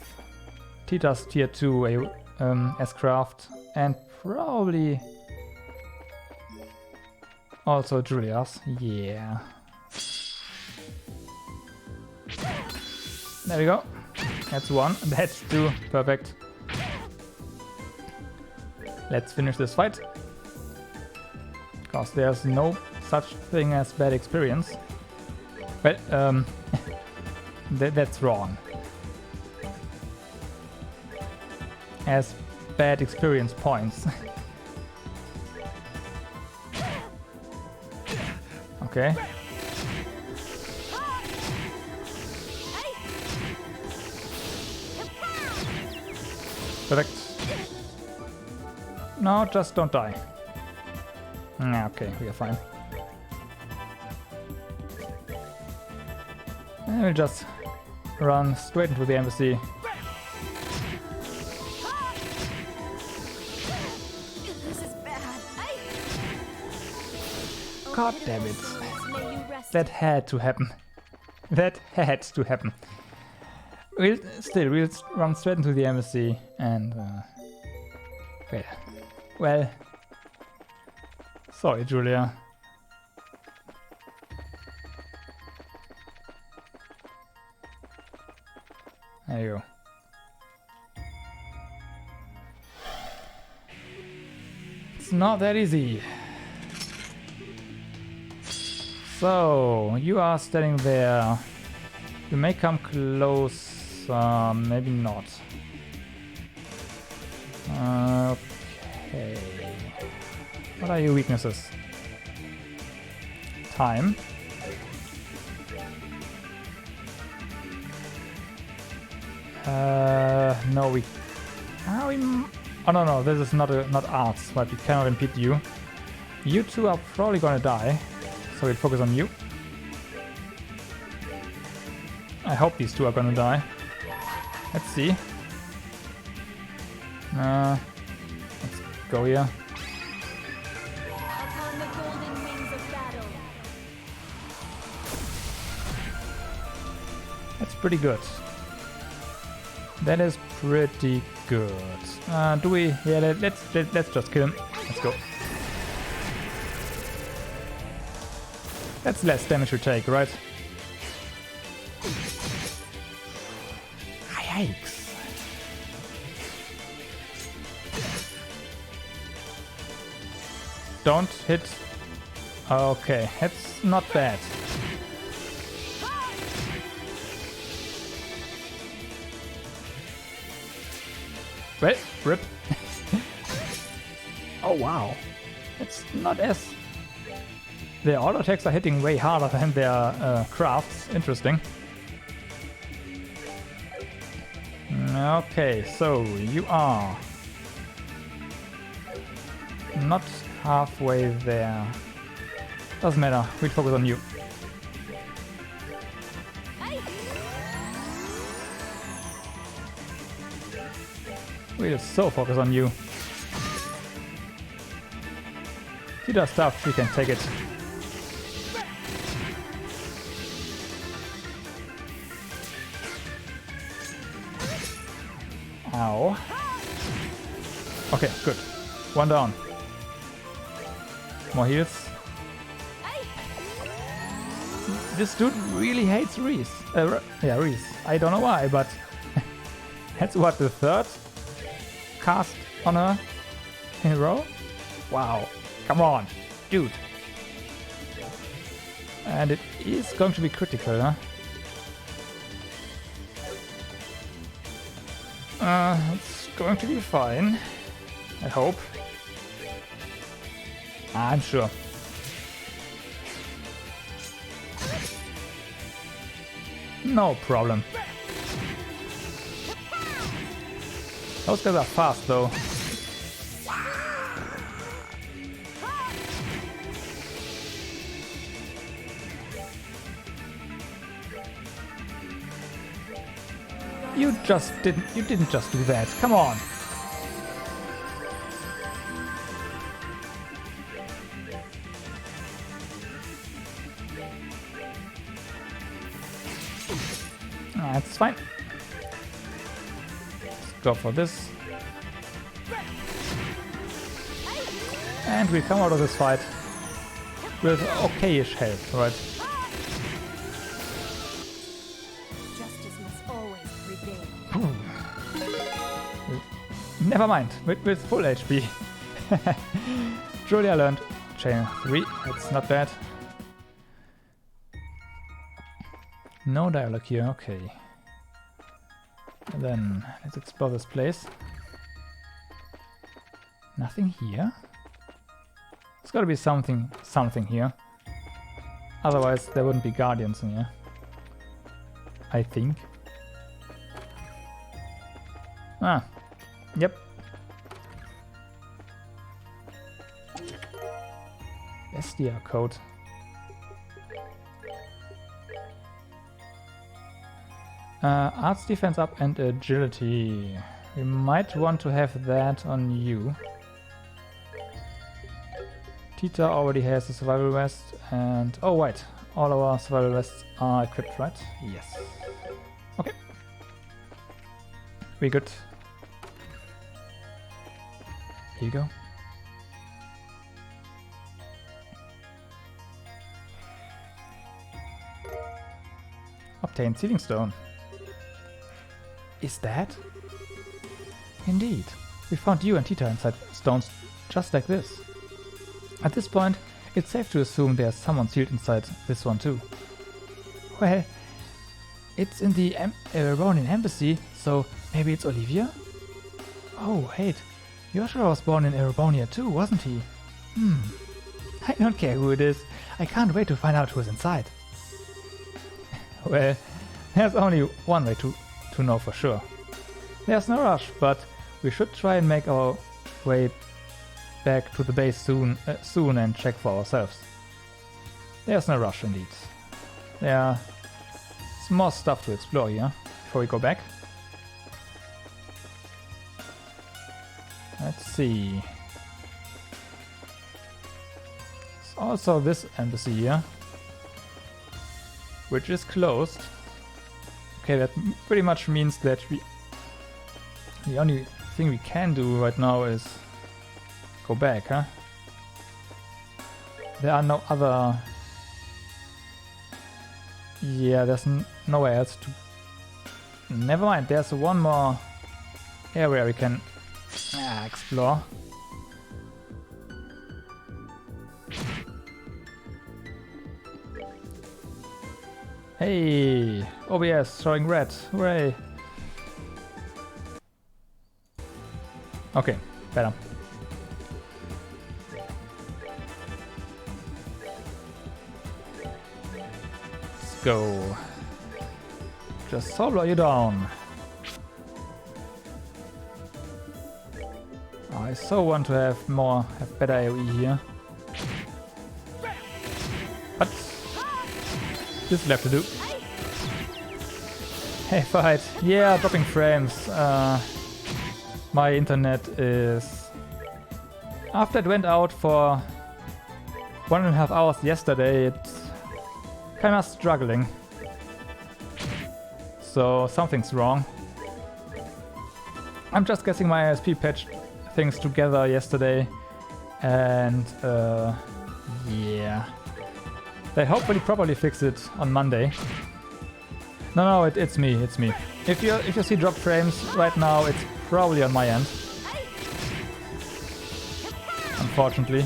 Tita's tier 2 S-Craft and probably also Julia's. Yeah. There we go. That's 1. That's 2. Perfect. Let's finish this fight. Because there's no such thing as bad experience. Well, that's wrong. As bad experience points. Okay. Perfect. No, just don't die. Okay, we are fine. And we'll just run straight into the embassy. This is bad. God damn it. May you rest. That had to happen. That had to happen. We'll run straight into the embassy and well, sorry Julia. There you go. It's not that easy. So, you are standing there. You may come close, maybe not. Okay. What are your weaknesses? Time. No, we... Oh no, this is not arts, but we cannot impede you. You two are probably gonna die, so we'll focus on you. I hope these two are gonna die. Let's see. Let's go here. Upon the golden wings of battle. That's pretty good. That is pretty good. Do we? Yeah, let's just kill him. Let's go. That's less damage we take, right? Yikes. Don't hit. Okay, that's not bad. Well, rip. Oh wow. It's not as... Their auto attacks are hitting way harder than their crafts. Interesting. Okay, so you are not halfway there. Doesn't matter, we'll focus on you. We'll so focus on you. She does stuff, she can take it. Ow. Okay, good. One down. More heals. This dude really hates Reese. Yeah, Reese. I don't know why, but that's what, the third cast on her in a row? Wow. Come on, dude. And it is going to be critical, huh? It's going to be fine. I hope. I'm sure. No problem. Those guys are fast though. You didn't just do that. Come on. That's fine. Let's go for this. And we come out of this fight with okayish health, right? Justice must always prevail. Never mind, with full HP. Julia learned chain 3, that's not bad. No dialogue here, okay. And then let's explore this place. Nothing here? There's gotta be something here. Otherwise there wouldn't be guardians in here. I think. Ah, yep. SDR code. Arts, defense up, and agility. We might want to have that on you. Tita already has a survival vest, and oh wait, all our survival vests are equipped, right? Yes. Okay. We good. Here you go. Obtain sealing stone. Is that? Indeed. We found you and Tita inside stones just like this. At this point, it's safe to assume there's someone sealed inside this one too. Well, it's in the Eronian embassy, so maybe it's Olivia? Oh, wait. Joshua was born in Erobonia too, wasn't he? I don't care who it is. I can't wait to find out who's inside. Well, there's only one way to know for sure. There's no rush, but we should try and make our way back to the base soon and check for ourselves. There's no rush indeed. There's more stuff to explore here before we go back. Let's see. There's also this embassy here, which is closed. Okay, that pretty much means that the only thing we can do right now is go back, huh? There are no other... Yeah, there's nowhere else to... Never mind, there's one more area we can explore. Hey! OBS showing red, hooray! Okay, better. Let's go. Just solo you down. I so want to have better AoE here. But this left to do. Hey, fight. Yeah, dropping frames. My internet is... After it went out for 1.5 hours yesterday, it's kinda struggling. So something's wrong. I'm just getting my ISP patch things together yesterday, and yeah, they hopefully properly fix it on Monday. No, it's me. If you see drop frames right now, it's probably on my end, unfortunately.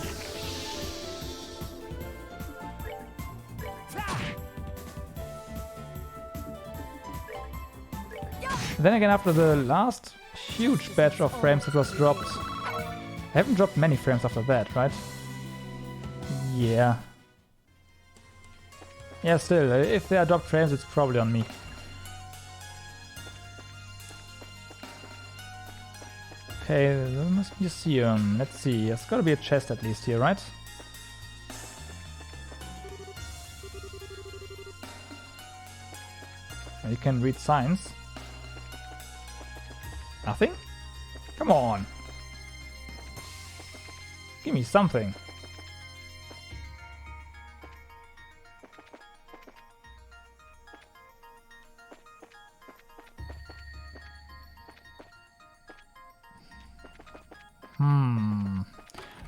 Then again, after the last huge batch of frames that was dropped, I haven't dropped many frames after that, right? Yeah. Yeah, still, if there are dropped frames, it's probably on me. Okay, there must be a museum. Let's see, there's gotta be a chest at least here, right? You can read signs. Nothing? Come on. Give me something.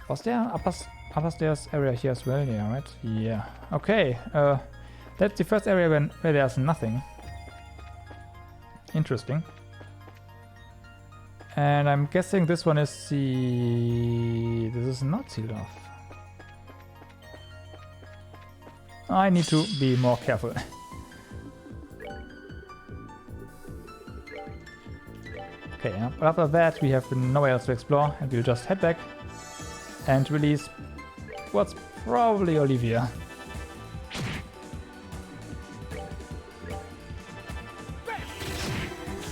Was there upper stairs area here as well? Yeah, right? Yeah. Okay. That's the first area where there's nothing. Interesting. And I'm guessing this one is the... This is not sealed off. I need to be more careful. Okay, after that we have nowhere else to explore, and we'll just head back and release what's probably Olivia.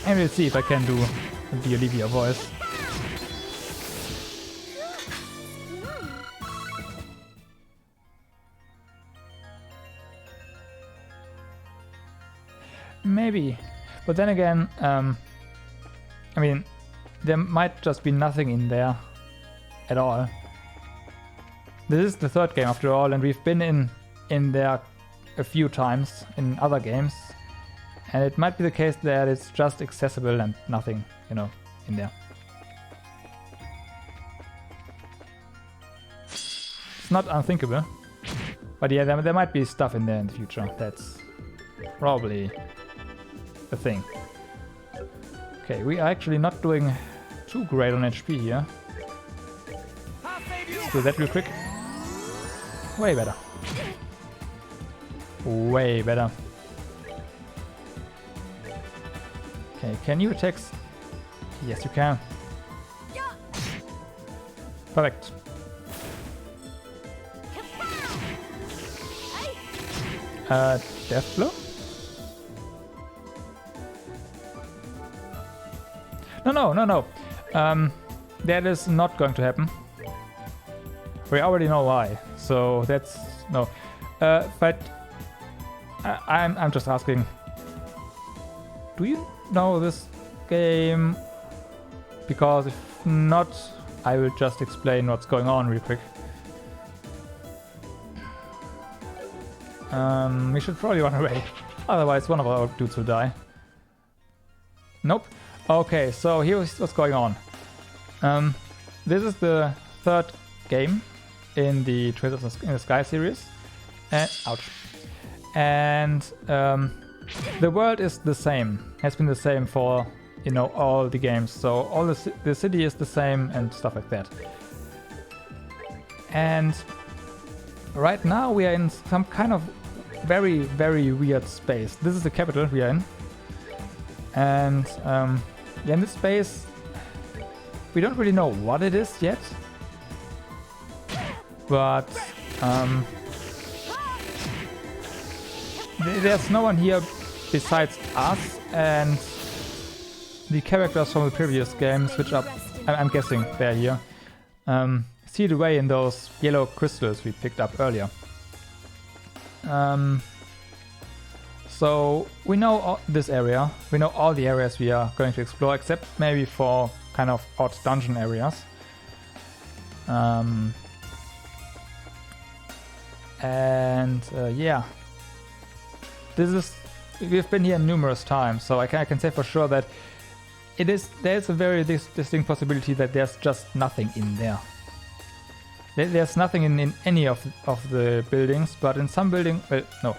And we'll see if I can do the Olivia voice. Maybe. But then again, I mean, there might just be nothing in there at all. This is the third game after all, and we've been in there a few times in other games. And it might be the case that it's just accessible and nothing, you know, in there. It's not unthinkable. But yeah, there might be stuff in there in the future. That's probably a thing. Okay, we are actually not doing too great on HP here. Let's do that real quick. Way better. Way better. Okay, can you attack? Yes, you can. Perfect. Death blow? No. That is not going to happen. We already know why, so that's no. But I'm just asking. Do you know this game? Because if not, I will just explain what's going on real quick. We should probably run away, otherwise one of our dudes will die. Nope. Okay, so here's what's going on. This is the third game in the Trails in the Sky series. Ouch. And the world is the same, has been the same for, you know, all the games. So all the city is the same and stuff like that. And right now we are in some kind of very, very weird space. This is the capital we are in. And yeah, in this space, we don't really know what it is yet. But there's no one here besides us and the characters from the previous games, which are, I'm guessing they're here, sealed away in those yellow crystals we picked up earlier. So we know this area, we know all the areas we are going to explore, except maybe for kind of odd dungeon areas. Yeah, we've been here numerous times, so I can say for sure that there's a very distinct possibility that there's just nothing in there. There's nothing in any of the buildings, but in some building, well, no.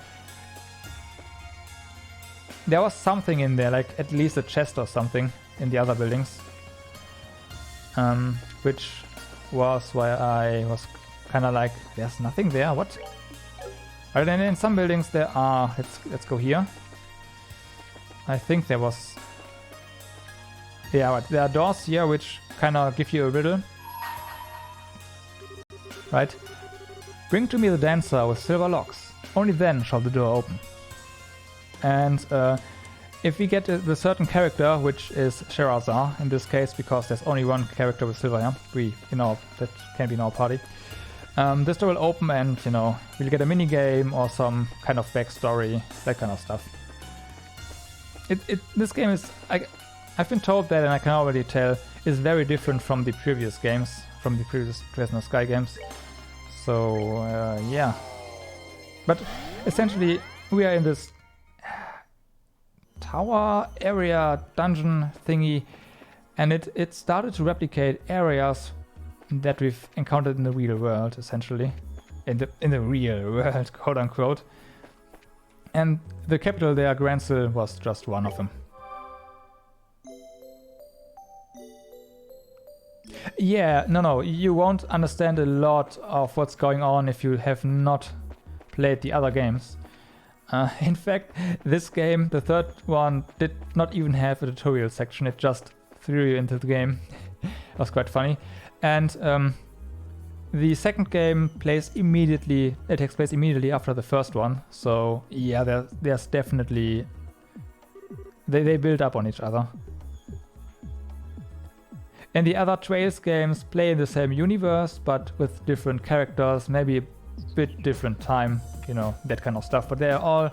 There was something in there, like at least a chest or something in the other buildings. Which was why I was kind of like, there's nothing there, what? But then in some buildings there are, let's go here. I think there was, yeah, but there are doors here which kind of give you a riddle. Right? Bring to me the dancer with silver locks. Only then shall the door open. And if we get the certain character, which is Sherazar in this case, because there's only one character with silver hair, that can be in our party. This door will open and, you know, we'll get a mini game or some kind of backstory, that kind of stuff. This game is, I've been told that, and I can already tell, is very different from the previous games, from the previous Trails in the Sky games. So yeah, but essentially we are in this tower area dungeon thingy, and it started to replicate areas that we've encountered in the real world, essentially in the real world, quote unquote. And the capital there, Gransil, was just one of them. Yeah, no, you won't understand a lot of what's going on if you have not played the other games. In fact, this game, the third one, did not even have a tutorial section, it just threw you into the game. It was quite funny. And the second game takes place immediately after the first one, so yeah, there's definitely, they build up on each other. And the other Trails games play in the same universe, but with different characters, maybe a bit different time, you know, that kind of stuff. But they're all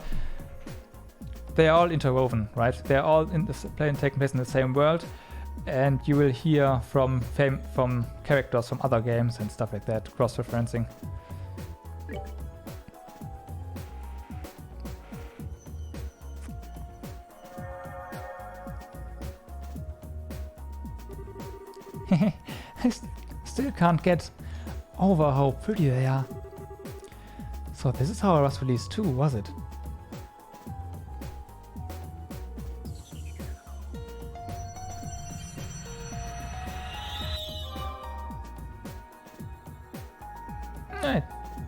they're all interwoven, right? They're all in the taking place in the same world, and you will hear from characters from other games and stuff like that, cross-referencing. I still can't get over how pretty they are. So this is how it was released too, was it?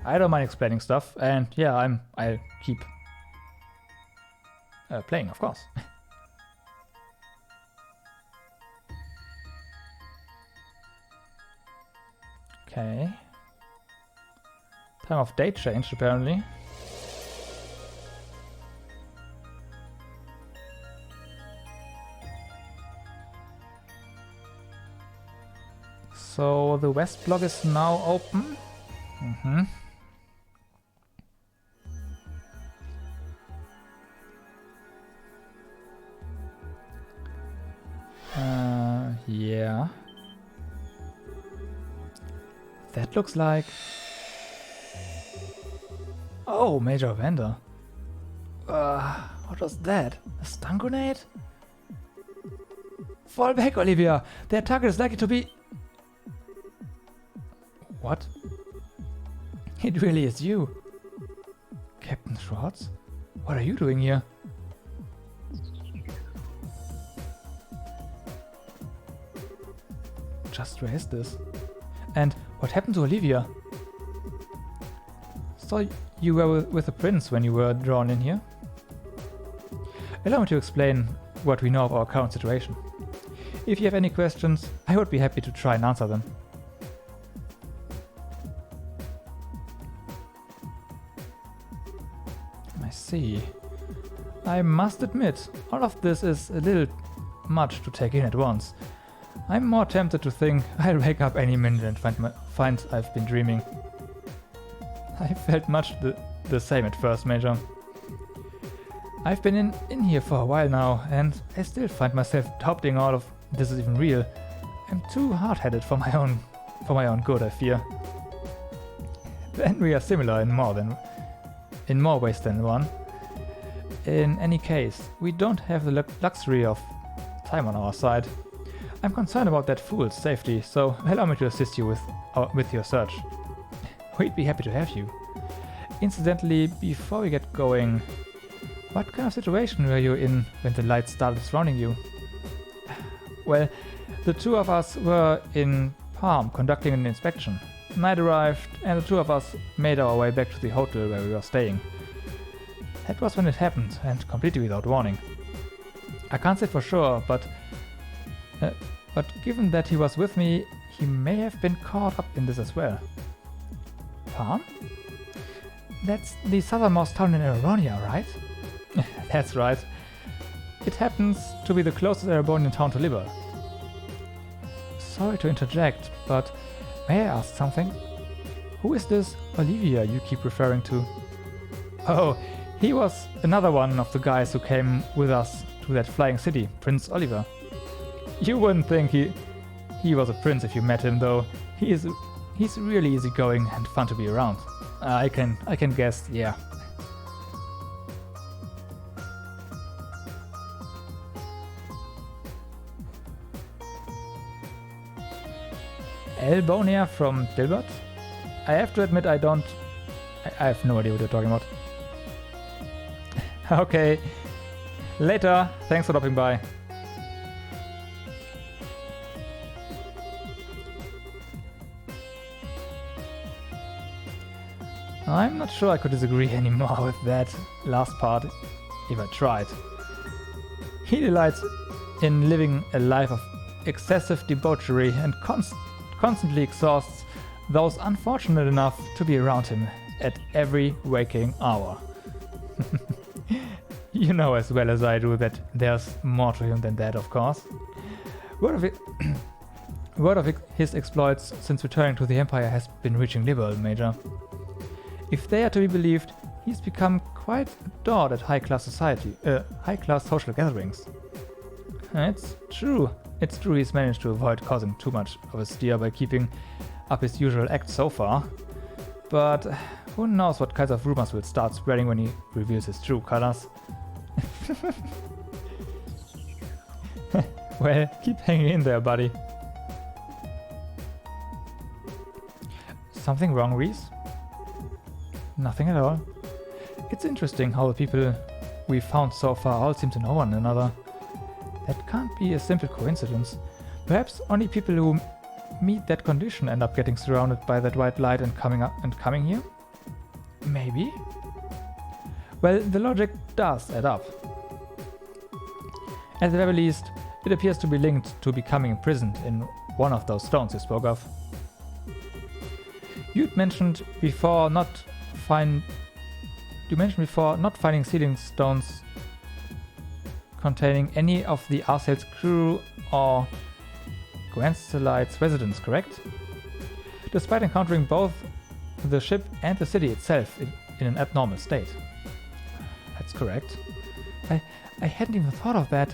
I don't mind explaining stuff, and yeah, I'll keep playing, of course. Okay. Time of day changed, apparently. So the west block is now open. Mm-hmm. Yeah. That looks like... Oh, Major Vendor. What was that? A stun grenade? Fall back, Olivia! Their target is likely to be... What? It really is you. Captain Schwartz? What are you doing here? Just where is this? And what happened to Olivia? So you were with the prince when you were drawn in here? Allow me to explain what we know of our current situation. If you have any questions, I would be happy to try and answer them. I see. I must admit, all of this is a little much to take in at once. I'm more tempted to think I'll wake up any minute and find I've been dreaming. I felt much the same at first, Major. I've been in here for a while now, and I still find myself doubting all of this is even real. I'm too hard-headed for my own good, I fear. Then we are similar in more ways than one. In any case, we don't have the luxury of time on our side. I'm concerned about that fool's safety, so allow me to assist you with your search. We'd be happy to have you. Incidentally, before we get going, what kind of situation were you in when the lights started surrounding you? Well, the two of us were in Palm conducting an inspection. Night arrived, and the two of us made our way back to the hotel where we were staying. That was when it happened, and completely without warning. I can't say for sure, but given that he was with me, he may have been caught up in this as well. Palm? That's the southernmost town in Erebonian, right? That's right. It happens to be the closest Erebonian town to Liberl. Sorry to interject, but may I ask something? Who is this Olivia you keep referring to? Oh, he was another one of the guys who came with us to that flying city, Prince Oliver. You wouldn't think he was a prince if you met him, though. He's really easygoing and fun to be around. I can guess, yeah. Elbonia from Dilbert? I have to admit I have no idea what you're talking about. Okay. Later. Thanks for dropping by. I'm not sure I could disagree anymore with that last part, if I tried. He delights in living a life of excessive debauchery and constantly exhausts those unfortunate enough to be around him at every waking hour. You know as well as I do that there's more to him than that, of course. Word of his exploits since returning to the Empire has been reaching Liberl, Major. If they are to be believed, he's become quite adored at high-class social gatherings. It's true he's managed to avoid causing too much of a stir by keeping up his usual act so far. But who knows what kinds of rumors will start spreading when he reveals his true colors. Well, keep hanging in there, buddy. Something wrong, Reese? Nothing at all. It's interesting how the people we've found so far all seem to know one another. That can't be a simple coincidence. Perhaps only people who meet that condition end up getting surrounded by that white light and coming here? Maybe? Well, the logic does add up. At the very least, it appears to be linked to becoming imprisoned in one of those stones you spoke of. You mentioned before not finding sealing stones containing any of the Arsail's crew or Grand Salite's residents, correct? Despite encountering both the ship and the city itself in an abnormal state. That's correct. I hadn't even thought of that.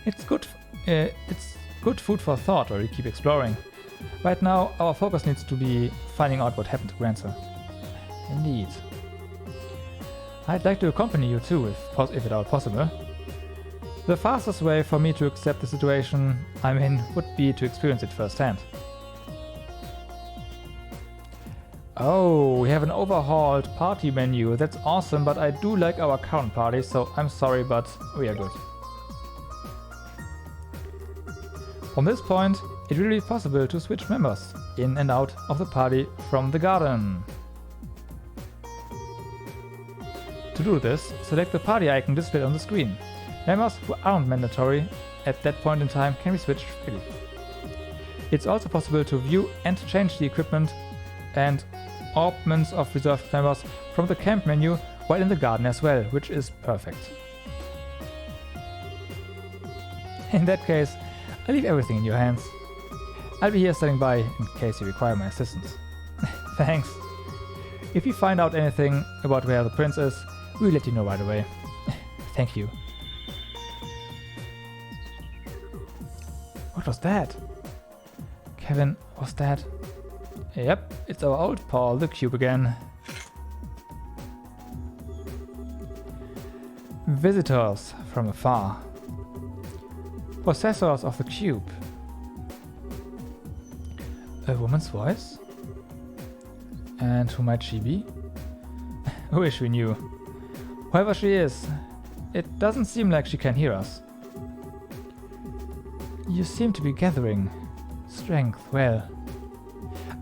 It's good food for thought while we keep exploring. Right now, our focus needs to be finding out what happened to Grancer. Indeed. I'd like to accompany you too, if at all possible. The fastest way for me to accept the situation I'm in would be to experience it firsthand. Oh, we have an overhauled party menu. That's awesome, but I do like our current party, so I'm sorry, but we are good. From this point, it will be possible to switch members in and out of the party from the garden. To do this, select the party icon displayed on the screen. Members who aren't mandatory at that point in time can be switched freely. It's also possible to view and change the equipment and orbments of reserved members from the camp menu while in the garden as well, which is perfect. In that case, I leave everything in your hands. I'll be here standing by in case you require my assistance. Thanks. If you find out anything about where the prince is, we'll let you know right away. Thank you. What was that? Kevin, was that? Yep, it's our old pal, the cube again. Visitors from afar. Possessors of the cube. A woman's voice? And who might she be? Wish we knew. Whoever she is, it doesn't seem like she can hear us. You seem to be gathering strength well.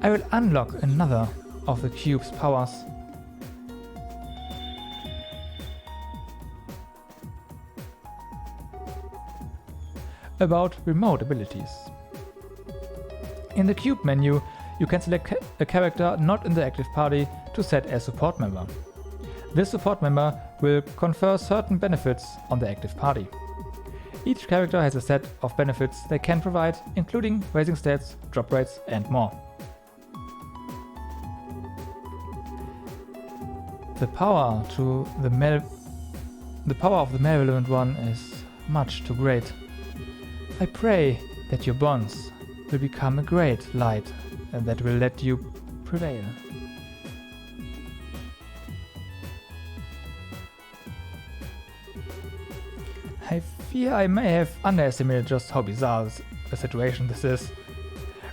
I will unlock another of the cube's powers. About remote abilities. In the cube menu, you can select a character not in the active party to set as support member. This support member will confer certain benefits on the active party. Each character has a set of benefits they can provide, including raising stats, drop rates, and more. The power of the malevolent one is much too great. I pray that your bonds will become a great light and that will let you prevail. I fear I may have underestimated just how bizarre a situation this is.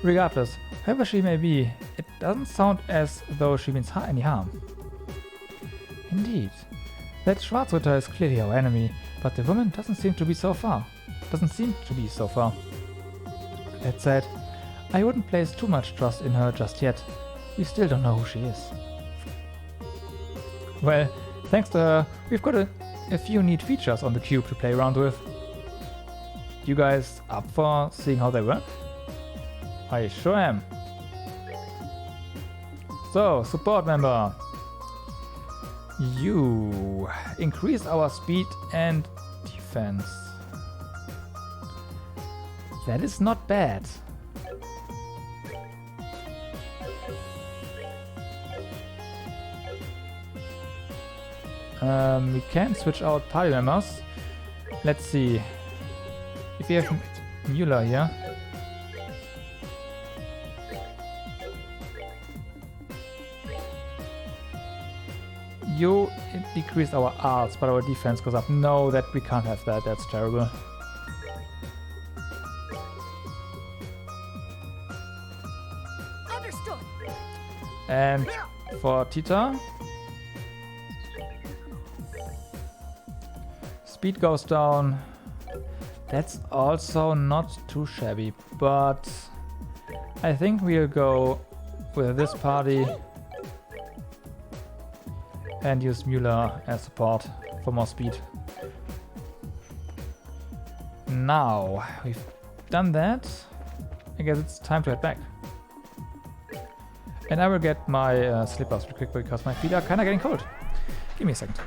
Regardless, whoever she may be, it doesn't sound as though she means any harm. Indeed, that Schwarzritter is clearly our enemy, but the woman doesn't seem to be so far. That said, I wouldn't place too much trust in her just yet. We still don't know who she is. Well, thanks to her, we've got a few neat features on the cube to play around with. You guys up for seeing how they work? I sure am. So, support member. You increase our speed and defense. That is not bad. We can switch out party members. Let's see. If we have Mueller here. You decreased our arts, but our defense goes up. No, that we can't have that. That's terrible. Understood. And for Tita, speed goes down. That's also not too shabby, but I think we'll go with this party and use Mueller as support for more speed. Now we've done that, I guess it's time to head back. And I will get my slippers real quick because my feet are kinda getting cold. Give me a second.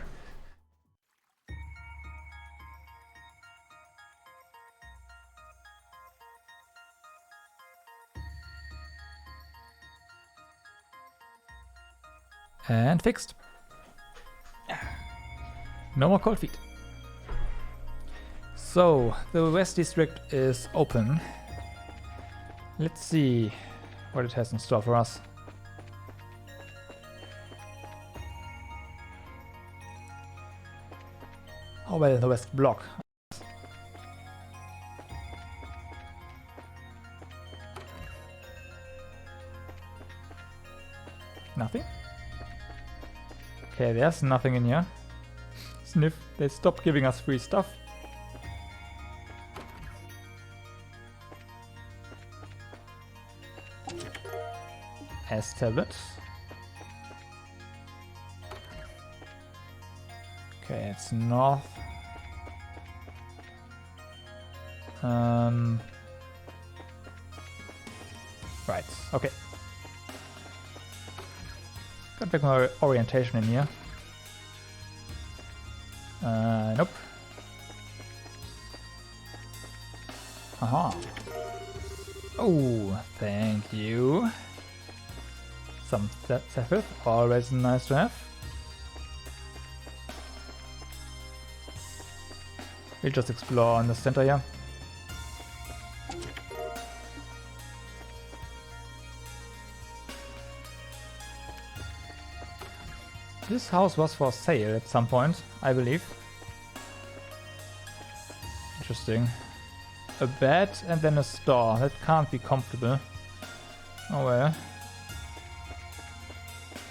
And fixed. No more cold feet. So, the West District is open. Let's see what it has in store for us. Oh well, the West Block. Nothing? Okay, there's nothing in here. Sniff, they stopped giving us free stuff. S tablet. Okay, it's north. Right, okay. Got back my orientation in here. Nope. Aha. Oh, thank you. Some Sephiroth, always nice to have. We'll just explore in the center here. This house was for sale at some point, I believe. Interesting. A bed and then a store. That can't be comfortable. Oh well.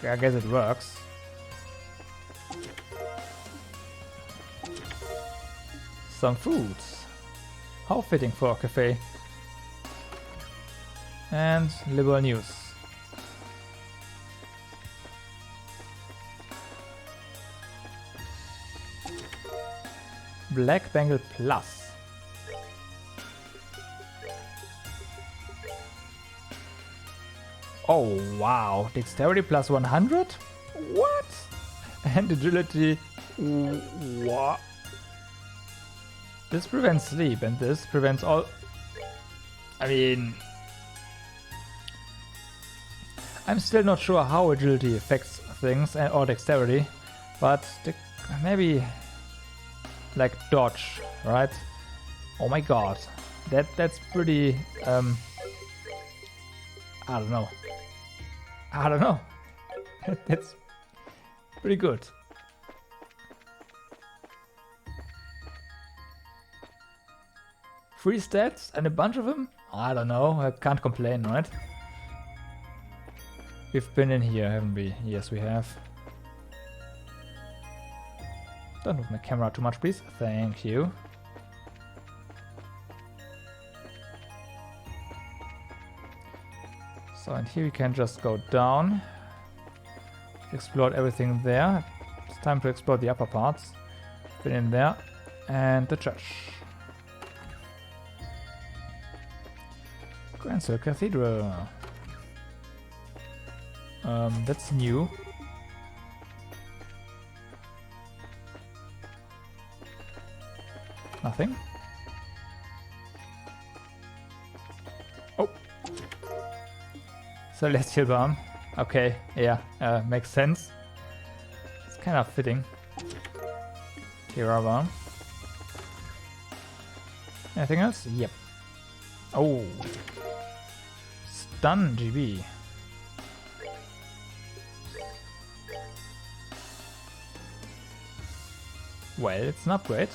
Yeah, I guess it works. Some foods. How fitting for a cafe. And liberal news. Black Bangle Plus. Oh wow, dexterity plus 100? What? And agility, what? This prevents sleep and this prevents all... I mean... I'm still not sure how agility affects things or dexterity, but maybe like dodge, right? Oh my god, that's pretty... I don't know. I don't know. That's pretty good. Free stats and a bunch of them? I don't know. I can't complain, right? We've been in here, haven't we? Yes, we have. Don't move my camera too much, please. Thank you. So, and here we can just go down. Explored everything there. It's time to explore the upper parts. Been in there. And the church. Grand Circle Cathedral. That's new. Nothing. Oh. Celestial Balm. Okay, yeah, makes sense. It's kind of fitting. Here are one. Anything else? Yep. Oh. Stun GB. Well, it's an upgrade.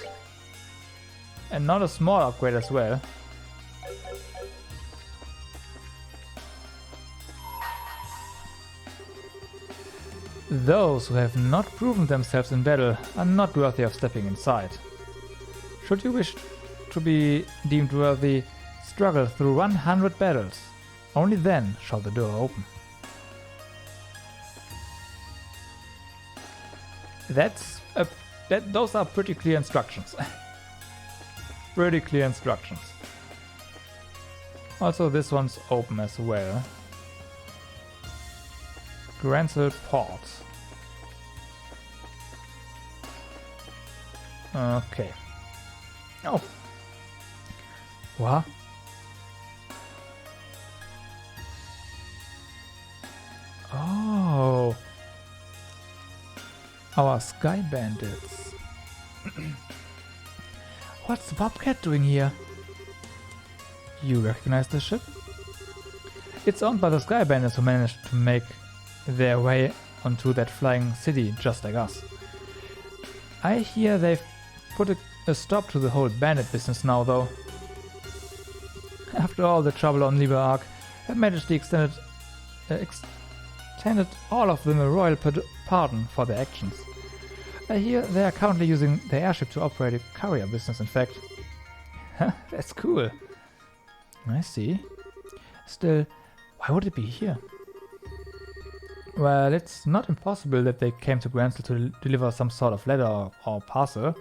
And not a small upgrade as well. Those who have not proven themselves in battle are not worthy of stepping inside. Should you wish to be deemed worthy, struggle through 100 battles. Only then shall the door open. Those are pretty clear instructions. Pretty clear instructions. Also, this one's open as well. Grancel Port. Okay. Oh. What? Oh. Our Sky Bandits. What's the Bobcat doing here? You recognize the ship? It's owned by the Sky Bandits who managed to make their way onto that flying city just like us. I hear they've put a stop to the whole bandit business now, though. After all the trouble on Liber Arc, Her Majesty extended all of them a royal pardon for their actions. I hear they are currently using their airship to operate a courier business, in fact. That's cool. I see. Still, why would it be here? Well, it's not impossible that they came to Grancel to deliver some sort of letter or parcel,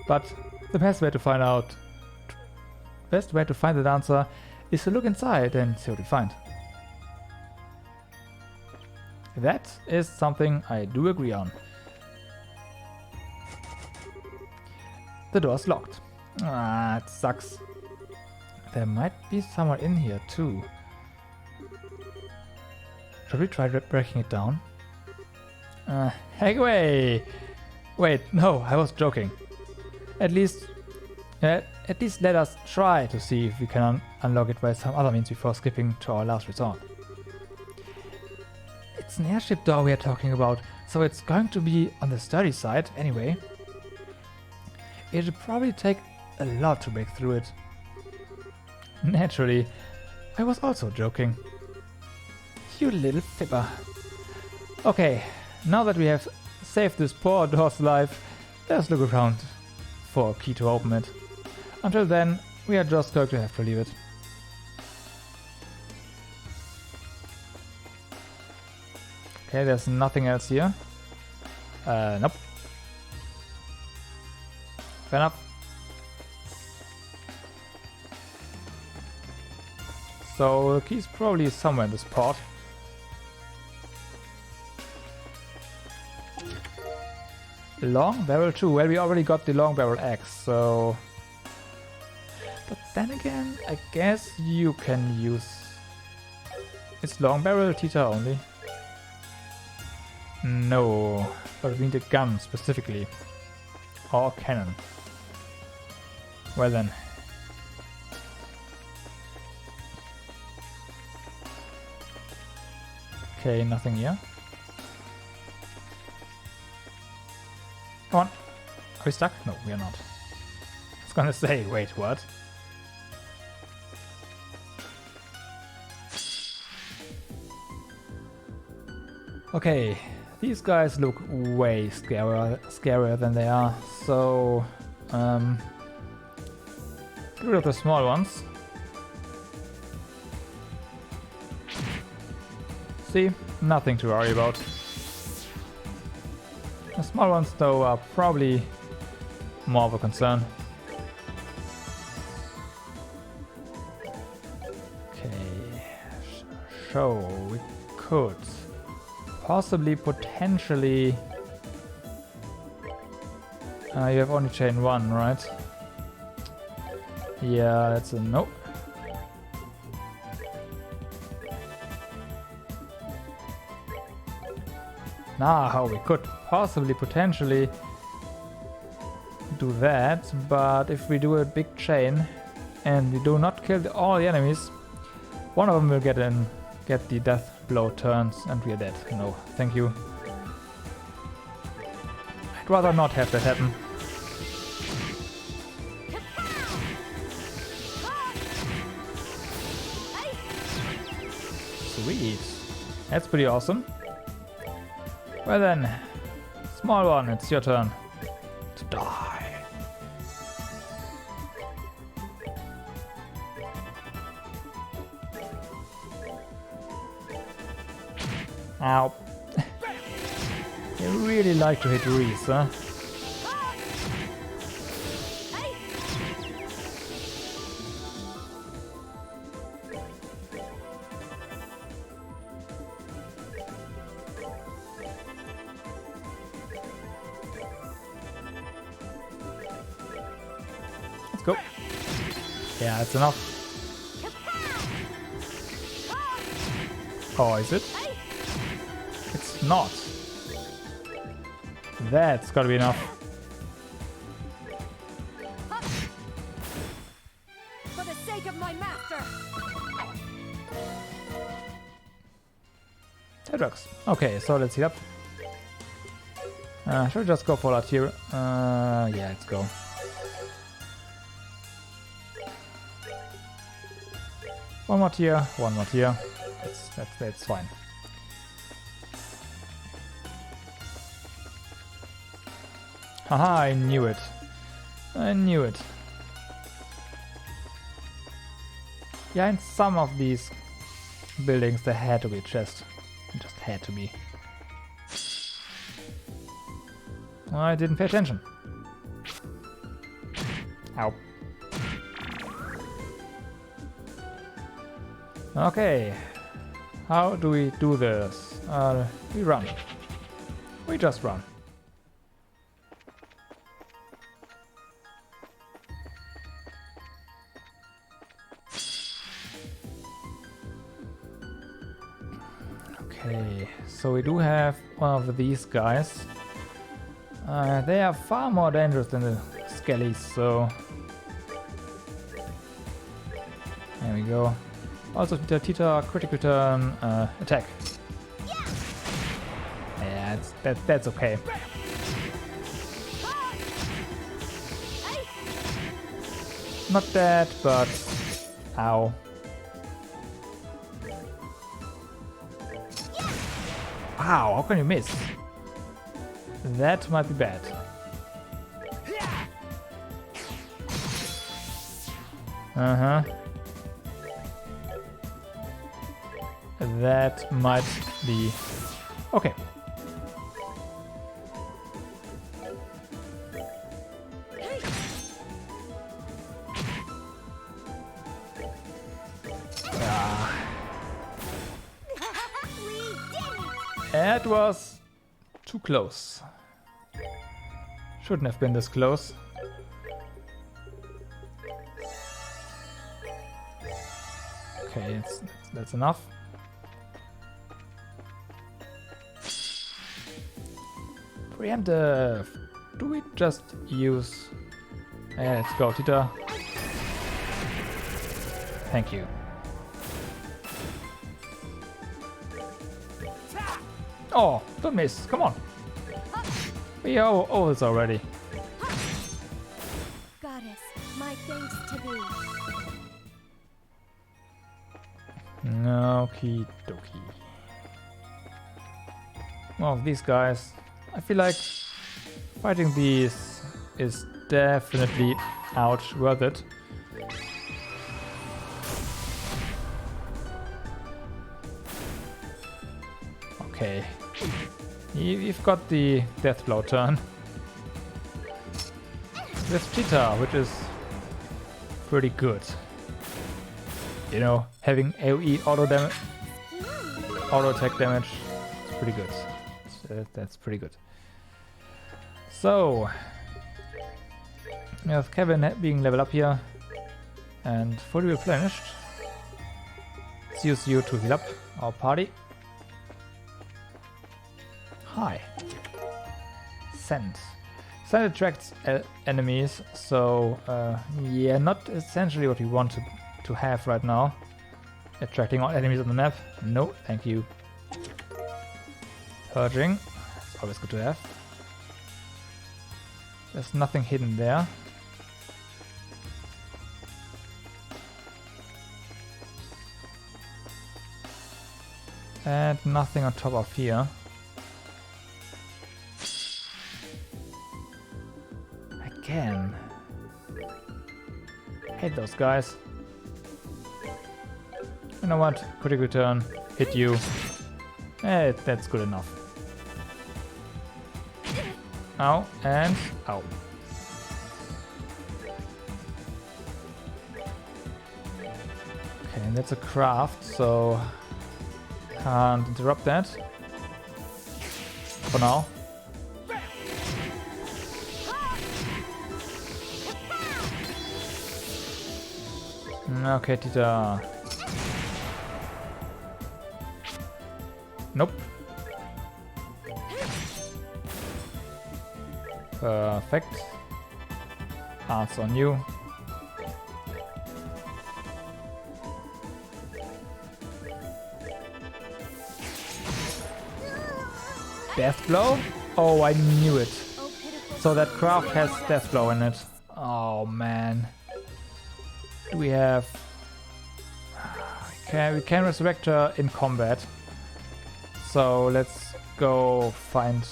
but the best way to find that answer is to look inside and see what we find. That is something I do agree on. The door's locked. Ah, it sucks. There might be someone in here too. Should we try breaking it down? Heck away! Wait, no, I was joking. At least let us try to see if we can unlock it by some other means before skipping to our last resort. It's an airship door we are talking about, so it's going to be on the sturdy side anyway. It'll probably take a lot to break through it. Naturally, I was also joking. You little fibber. Okay, now that we have saved this poor door's life, let's look around for a key to open it. Until then, we are just going to have to leave it. Okay, there's nothing else here. Nope. Fair enough. So the key's probably somewhere in this port. Long barrel 2. Well, we already got the long barrel axe, so... But then again, I guess you can use... It's long barrel Tita only. No, but we need a gun specifically. Or cannon. Well then. Okay, nothing here. Come on. Are we stuck? No, we are not. I was gonna say, wait, what? Okay, these guys look way scarier than they are, so get rid of the small ones. See, nothing to worry about. The small ones, though, are probably more of a concern. Okay, so we could possibly, potentially... you have only chain 1, right? Yeah, that's a no. Now we could possibly, potentially do that, but if we do a big chain and we do not kill all the enemies, one of them will get the death blow turns and we are dead. No, thank you. I'd rather not have that happen. Sweet. That's pretty awesome. Well then, small one, it's your turn to die. Ow. You really like to hit Reese, huh? Let's go. Yeah, that's enough. Oh, is it? It's not. That's gotta be enough. For the sake of my master. That works. Okay, so let's heal up. Should we just go for that here? Yeah, let's go. One more tier, one more tier. That's fine. Haha, I knew it. I knew it. Yeah, in some of these buildings there had to be a chest. It just had to be. I didn't pay attention. Ow. Okay. How do we do this? We run. We just run. Okay, so we do have one of these guys. They are far more dangerous than the skellies, so... There we go. Also, the Tita critical turn attack. Yeah, that's okay. Not that, but... Ow. Wow, how can you miss? That might be bad. Uh-huh. That might be... Okay. That was too close. Shouldn't have been this close. Okay, that's enough. Preemptive. Do we just use... let's go, Tita. Thank you. Oh, don't miss. Come on. We are over this already. Goddess, my thanks to thee. Okie dokie. Well, these guys, I feel like fighting these is definitely worth it. Okay. We've got the death blow turn with Cheetah, which is pretty good. You know, having AoE auto attack damage is pretty good. That's pretty good. So we have Kevin being leveled up here and fully replenished. Let's use you to heal up our party. Hi. Send. Sand attracts enemies, so yeah, not essentially what we want to have right now. Attracting all enemies on the map? No, thank you. Purging, it's always good to have. There's nothing hidden there. And nothing on top of here. Again. Hate those guys. You know what? Critical turn. Hit you. That's good enough. Ow, and ow. Okay, and that's a craft, so can't interrupt that. For now. Okay, Tita. Nope. Perfect. Hearts on you. Death blow? Oh, I knew it. So that craft has death blow in it. Oh man. Do we have... we can resurrect her in combat. So let's go find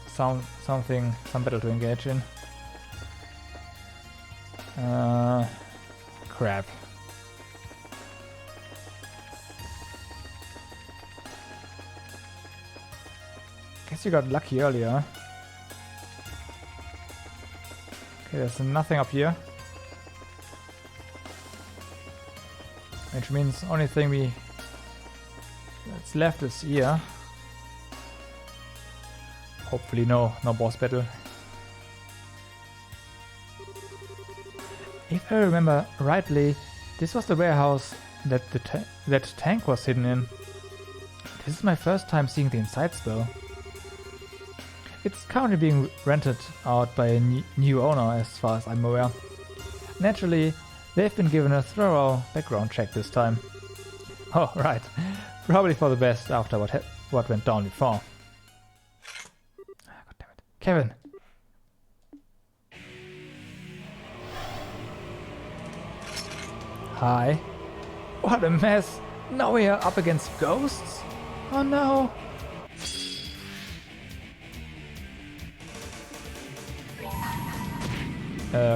some battle to engage in. Crap. Guess you got lucky earlier. Okay, there's nothing up here. Which means only thing that's left is here. Hopefully no boss battle. If I remember rightly, this was the warehouse that that tank was hidden in. This is my first time seeing the insides though. It's currently being rented out by a new owner as far as I'm aware. Naturally, they've been given a thorough background check this time. Oh, right. Probably for the best after what went down before. God damn it. Kevin! Hi. What a mess! Now we are up against ghosts? Oh no!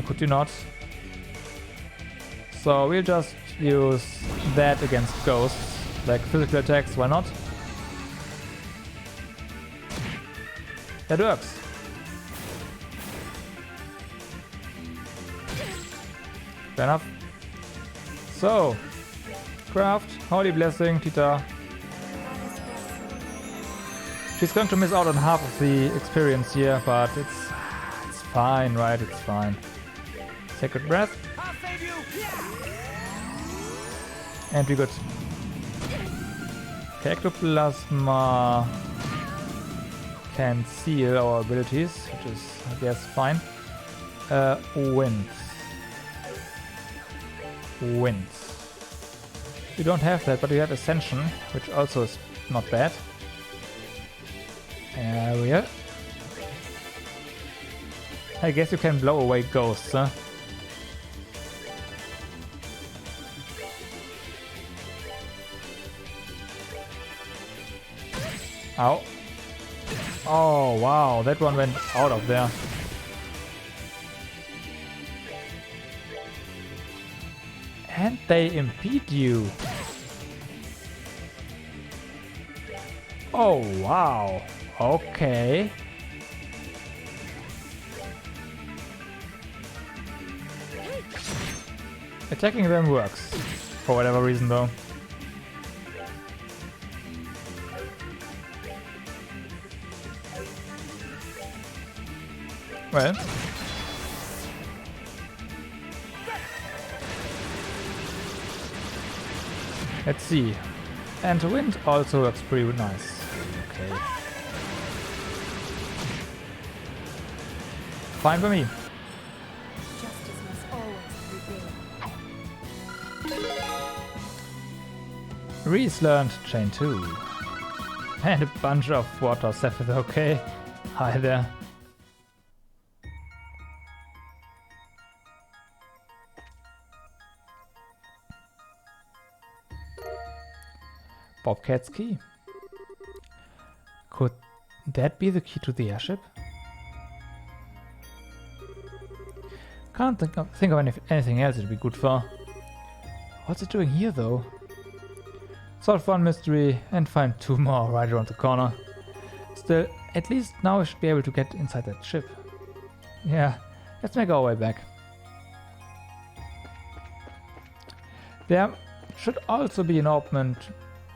Could you not? So we'll just use that against ghosts, like physical attacks, why not? That works. Fair enough. So, craft, holy blessing, Tita. She's going to miss out on half of the experience here, but it's fine, right? It's fine. Sacred breath. I'll save you. And we got Ectoplasma can seal our abilities, which is, I guess, fine. Winds. We don't have that, but we have Ascension, which also is not bad. We are. I guess you can blow away ghosts, huh? Ow. Oh, wow, that one went out of there. And they impede you. Oh, wow. Okay. Attacking them works. For whatever reason, though. Well. Let's see. And the wind also looks pretty nice. Okay. fine by me. Justice must always prevail. Reese learned chain 2. And a bunch of water. Sephiroth, okay. Hi there. Bobcat's key. Could that be the key to the airship? Can't think of anything else it'd be good for. What's it doing here though? Solve one mystery and find 2 more right around the corner. Still, at least now we should be able to get inside that ship. Yeah, let's make our way back. There should also be an orbital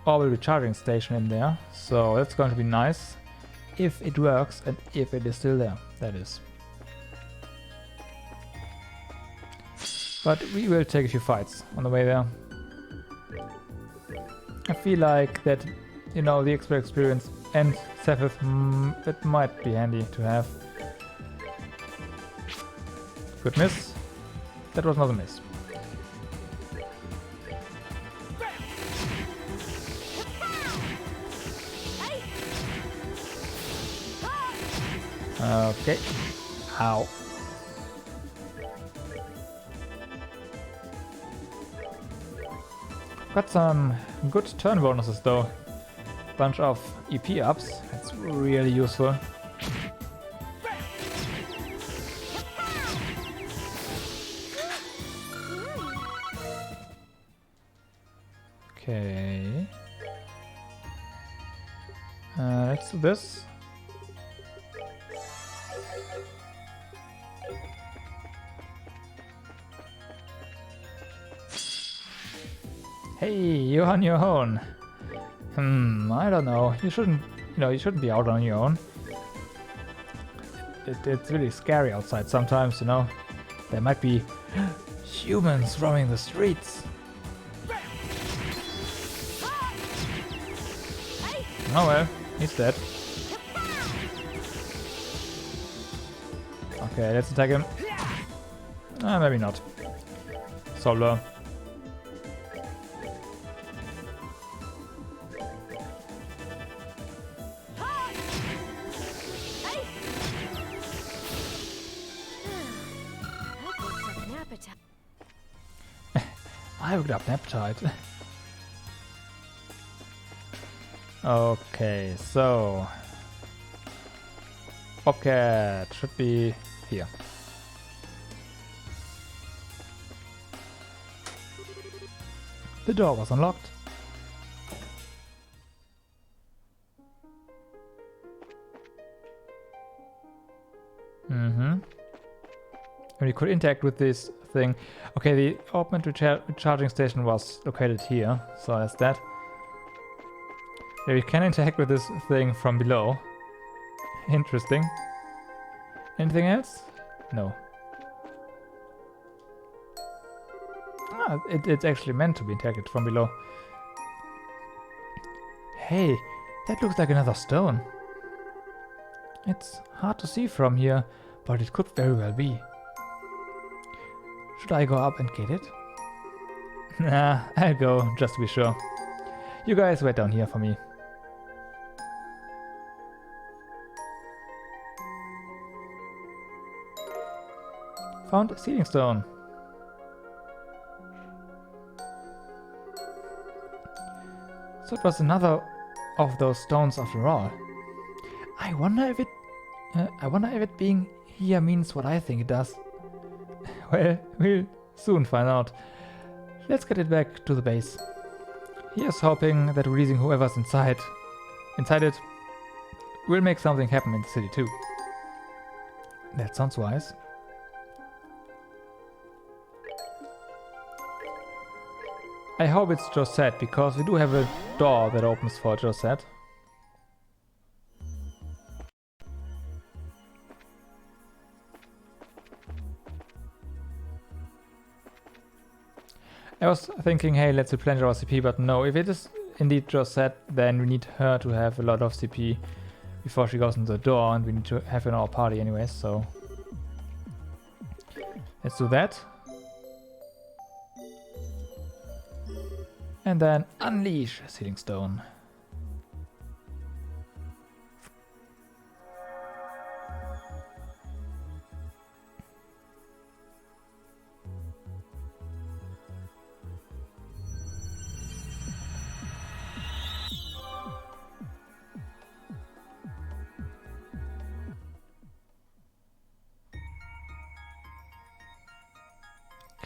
recharging station in there, so that's going to be nice. If it works and if it is still there, that is. But we will take a few fights on the way there. I feel like that, you know, the expert experience and Sephiroth, it might be handy to have. Good miss. That was not a miss. Okay. Ow. Got some good turn bonuses though. Bunch of EP ups. That's really useful. Okay. Let's do this. Hey, you're on your own. I don't know. You shouldn't be out on your own. It's really scary outside sometimes, you know. There might be humans roaming the streets. Oh well, he's dead. Okay, let's attack him. Maybe not. Solo. I woke up an appetite. Okay, so Bobcat should be here. The door was unlocked. And we could interact with this thing. Okay, the augmented charging station was located here, so that's that. Yeah, we can interact with this thing from below. Interesting. Anything else? No. It's actually meant to be interacted from below. Hey, that looks like another stone. It's hard to see from here, but it could very well be. Should I go up and get it? Nah, I'll go, just to be sure. You guys wait down here for me. Found a sealing stone. So it was another of those stones after all. I wonder if it being here means what I think it does. Well, we'll soon find out. Let's get it back to the base. Here's hoping that releasing whoever's inside it will make something happen in the city too. That sounds wise. I hope it's Josette, because we do have a door that opens for Josette. I was thinking, hey, let's replenish our CP, but no, if it is indeed Josette, then we need her to have a lot of CP before she goes into the door, and we need to have her in our party anyway, so Let's do that. And then unleash Sealing Stone.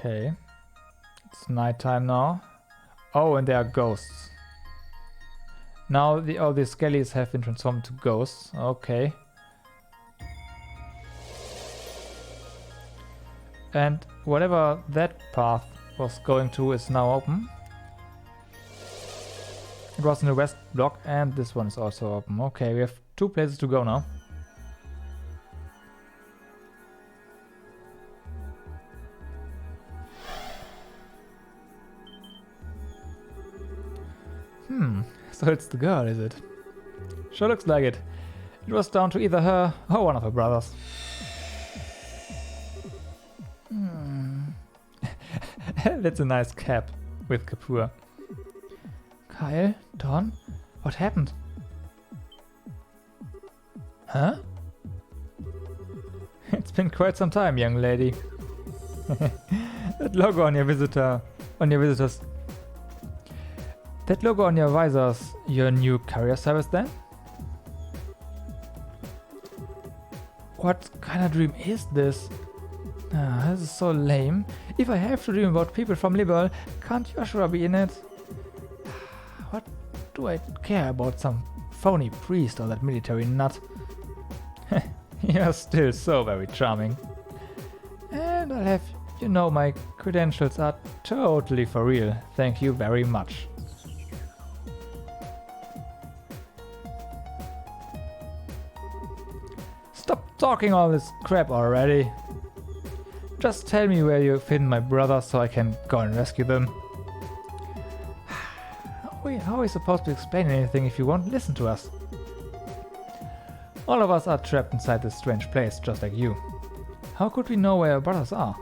Okay. It's nighttime now. Oh, and there are ghosts. Now all the skellies have been transformed to ghosts. Okay. And whatever that path was going to is now open. It was in the west block and this one is also open. Okay, we have 2 places to go now. So it's the girl, is it? Sure looks like it. It was down to either her or one of her brothers. That's a nice cap with Kapur. Kyle? Don? What happened? Huh? It's been quite some time, young lady. That logo on your visitors. That logo on your visors, your new carrier service then? What kind of dream is this? This is so lame. If I have to dream about people from Liberal, can't Joshua be in it? What do I care about some phony priest or that military nut? You're still so very charming. And I'll have you know my credentials are totally for real. Thank you very much. Stop talking all this crap already. Just tell me where you've hidden my brother so I can go and rescue them. How are we supposed to explain anything if you won't listen to us? All of us are trapped inside this strange place, just like you. How could we know where our brothers are?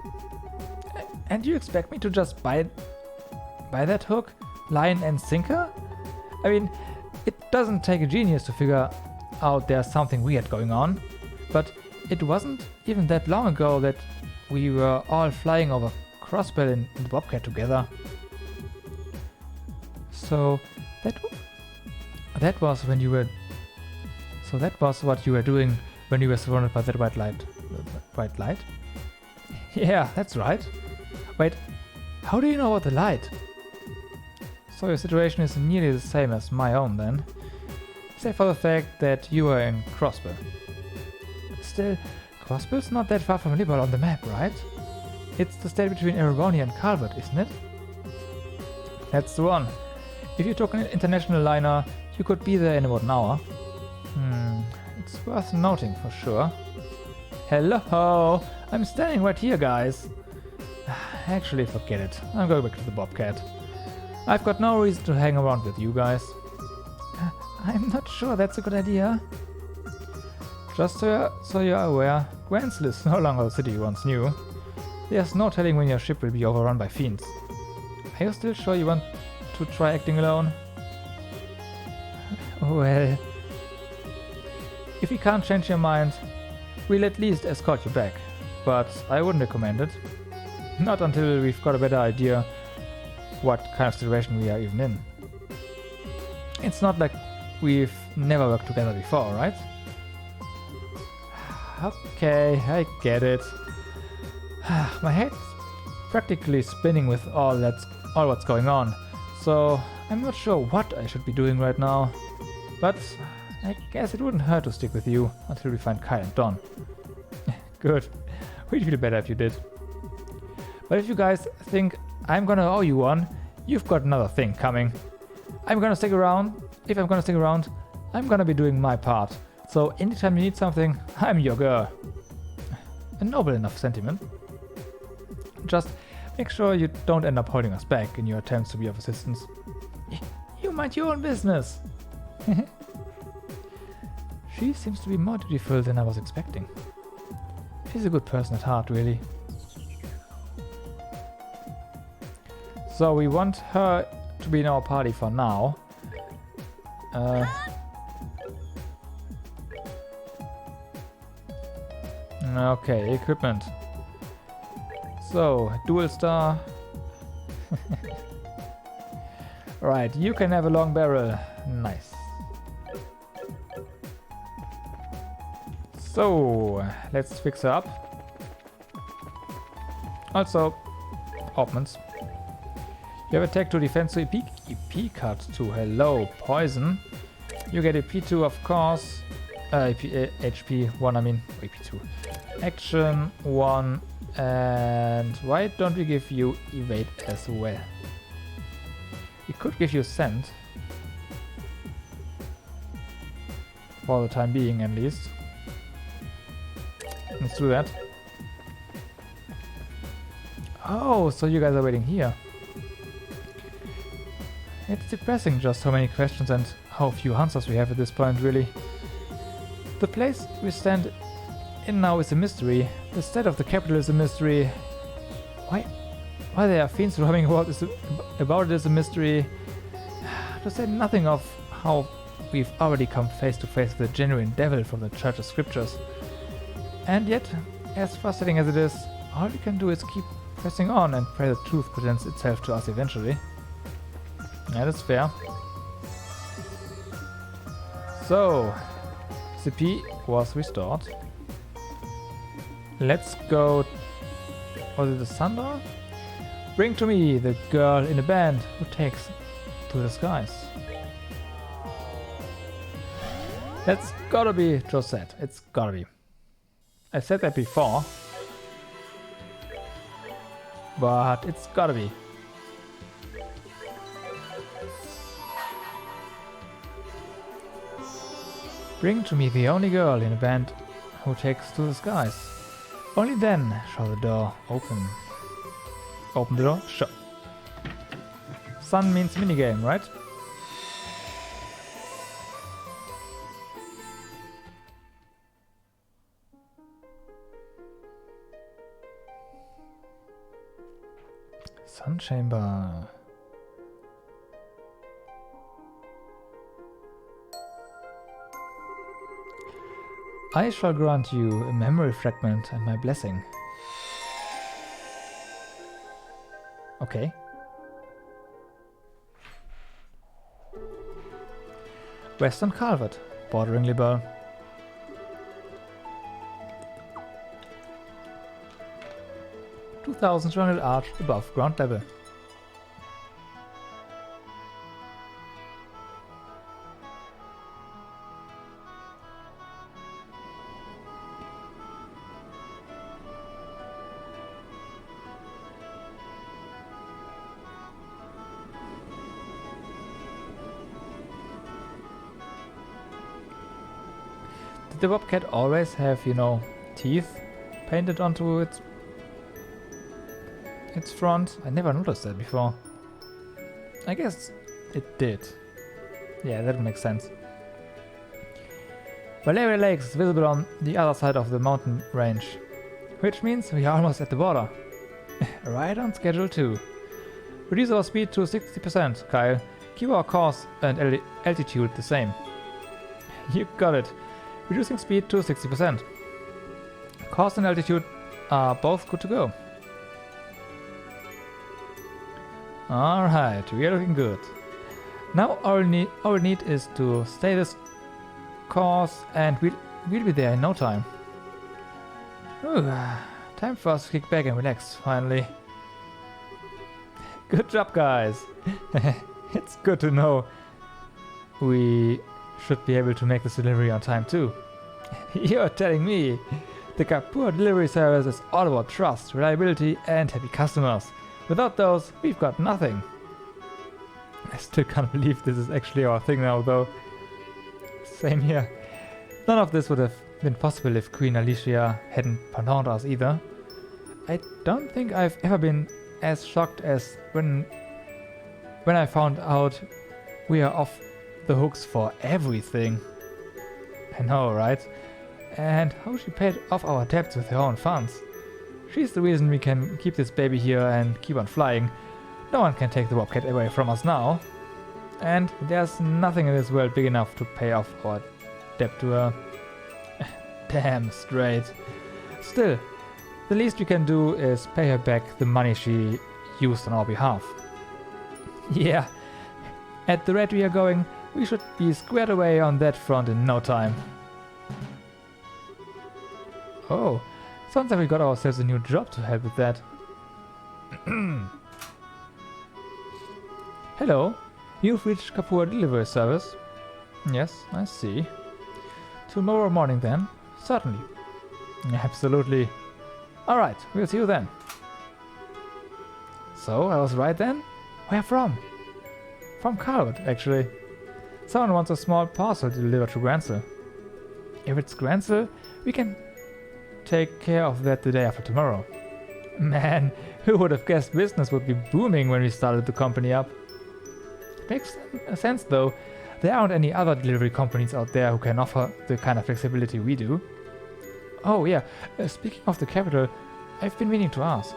And you expect me to just buy that hook, line and sinker? I mean, it doesn't take a genius to figure out there's something weird going on. But it wasn't even that long ago that we were all flying over Crossbell in the Bobcat together. So that was when you were. So that was what you were doing when you were surrounded by that white light. White light? Yeah, that's right. Wait, how do you know about the light? So your situation is nearly the same as my own then, except for the fact that you were in Crossbell. Still, Crossbell's not that far from Liberal on the map, right? It's the state between Erebonia and Calvert, isn't it? That's the one. If you took an international liner, you could be there in about an hour. It's worth noting for sure. Hello! I'm standing right here, guys. Actually, forget it. I'm going back to the Bobcat. I've got no reason to hang around with you guys. I'm not sure that's a good idea. Just so you're aware, Gwensil is no longer the city you once knew. There's no telling when your ship will be overrun by fiends. Are you still sure you want to try acting alone? Well, if you can't change your mind, we'll at least escort you back. But I wouldn't recommend it. Not until we've got a better idea what kind of situation we are even in. It's not like we've never worked together before, right? Okay, I get it. My head's practically spinning with all what's going on, so I'm not sure what I should be doing right now. But I guess it wouldn't hurt to stick with you until we find Kyle and Don. Good. We'd feel better if you did. But if you guys think I'm gonna owe you one, you've got another thing coming. I'm gonna stick around. If I'm gonna stick around, I'm gonna be doing my part. So anytime you need something, I'm your girl. A noble enough sentiment. Just make sure you don't end up holding us back in your attempts to be of assistance. You mind your own business. She seems to be more dutiful than I was expecting. She's a good person at heart, really. So we want her to be in our party for now. Okay, equipment. So, dual star. Right, you can have a long barrel. Nice. So, let's fix her up. Also, augments. You have attack 2, defense 2, EP cut 2. Hello, poison. You get EP 2, of course. HP 1, I mean, EP 2. Action 1. And why don't we give you evade as well? We could give you scent. For the time being, at least. Let's do that. Oh, so you guys are waiting here. It's depressing just how many questions and how few answers we have at this point, really. The place we stand in now is a mystery. The state of the capital is a mystery. Why there are fiends roaming about it is a mystery. To say nothing of how we've already come face to face with the genuine devil from the church's scriptures. And yet, as frustrating as it is, all we can do is keep pressing on and pray the truth presents itself to us eventually. That is fair. So, CP was restored. Let's go. Was it the Thunder? Bring to me the girl in a band who takes to the skies. That's gotta be Josette. It's gotta be. I said that before, but it's gotta be. Bring to me the only girl in a band who takes to the skies. Only then shall the door open. Open the door? Sure. Sun means minigame, right? Sun chamber. I shall grant you a memory fragment and my blessing. Okay. Western Calvert, bordering Liberal. $2,200 arch above ground level. Did the Bobcat always have, you know, teeth painted onto its front? I never noticed that before. I guess it did. Yeah, that makes sense. Valeria Lake is visible on the other side of the mountain range, which means we are almost at the border. Right on schedule too. Reduce our speed to 60%, Kyle. Keep our course and altitude the same. You got it. Reducing speed to 60%. Course and altitude are both good to go. Alright, we are looking good. Now all we need is to stay this course and we'll be there in no time. Ooh, time for us to kick back and relax, finally. Good job, guys. It's good to know we should be able to make this delivery on time too. You're telling me the Kapur delivery service is all about trust, reliability and happy customers. Without those, we've got nothing. I still can't believe this is actually our thing now, though. Same here. None of this would have been possible if Queen Alicia hadn't pardoned us either. I don't think I've ever been as shocked as when I found out we are off the hooks for everything. I know, right? And how she paid off our debts with her own funds. She's the reason we can keep this baby here and keep on flying. No one can take the Bobcat away from us now. And there's nothing in this world big enough to pay off our debt to her. Damn straight. Still, the least we can do is pay her back the money she used on our behalf. Yeah, at the rate we are going, we should be squared away on that front in no time. Oh, sounds like we got ourselves a new job to help with that. Hello, you've reached Kapur Delivery Service. Yes, I see. Tomorrow morning then? Certainly. Absolutely. Alright, we'll see you then. So, I was right then? Where from? From Carlwood, actually. Someone wants a small parcel delivered to Gransel. If it's Gransel, we can take care of that the day after tomorrow. Man, who would have guessed business would be booming when we started the company up? Makes sense though. There aren't any other delivery companies out there who can offer the kind of flexibility we do. Oh yeah, speaking of the capital, I've been meaning to ask.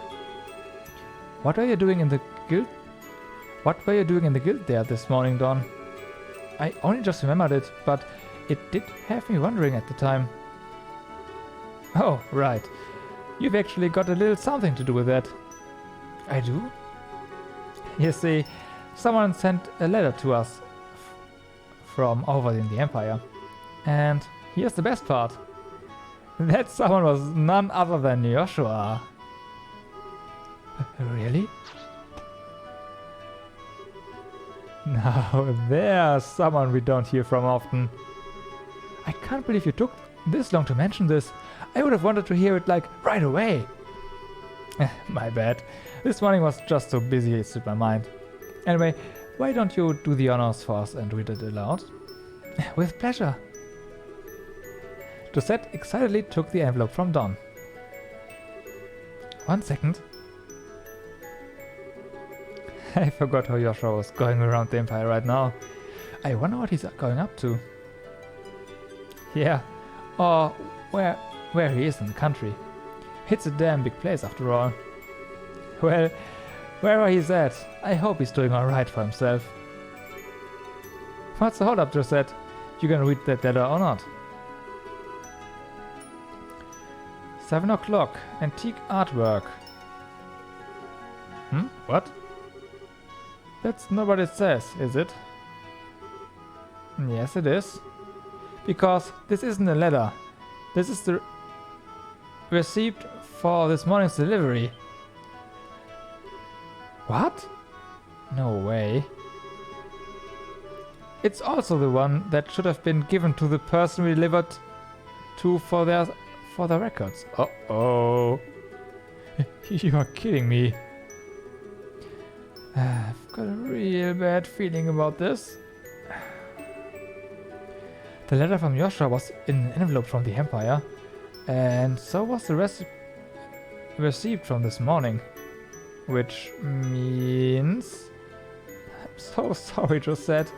What were you doing in the guild? What were you doing in the guild there this morning, Dawn? I only just remembered it, but it did have me wondering at the time. Oh, right. You've actually got a little something to do with that. I do? You see, someone sent a letter to us from over in the Empire. And here's the best part. That someone was none other than Joshua. Really? Now, there's someone we don't hear from often. I can't believe you took this long to mention this. I would have wanted to hear it like right away. My bad. This morning was just so busy it slipped my mind. Anyway, why don't you do the honors for us and read it aloud? With pleasure. Josette excitedly took the envelope from Don. 1 second. I forgot how Joshua was going around the Empire right now. I wonder what he's going up to. Yeah, or where he is in the country. It's a damn big place after all. Well, wherever he's at, I hope he's doing alright for himself. What's the hold up, Josette? You gonna read that letter or not? 7 o'clock, antique artwork. What? That's not what it says, is it? Yes, it is. Because this isn't a letter. This is the receipt for this morning's delivery. What? No way. It's also the one that should have been given to the person we delivered to for their records. Uh-oh. You are kidding me. I've got a real bad feeling about this. The letter from Joshua was in an envelope from the Empire, and so was the receipt from this morning. Which means... I'm so sorry, Josette.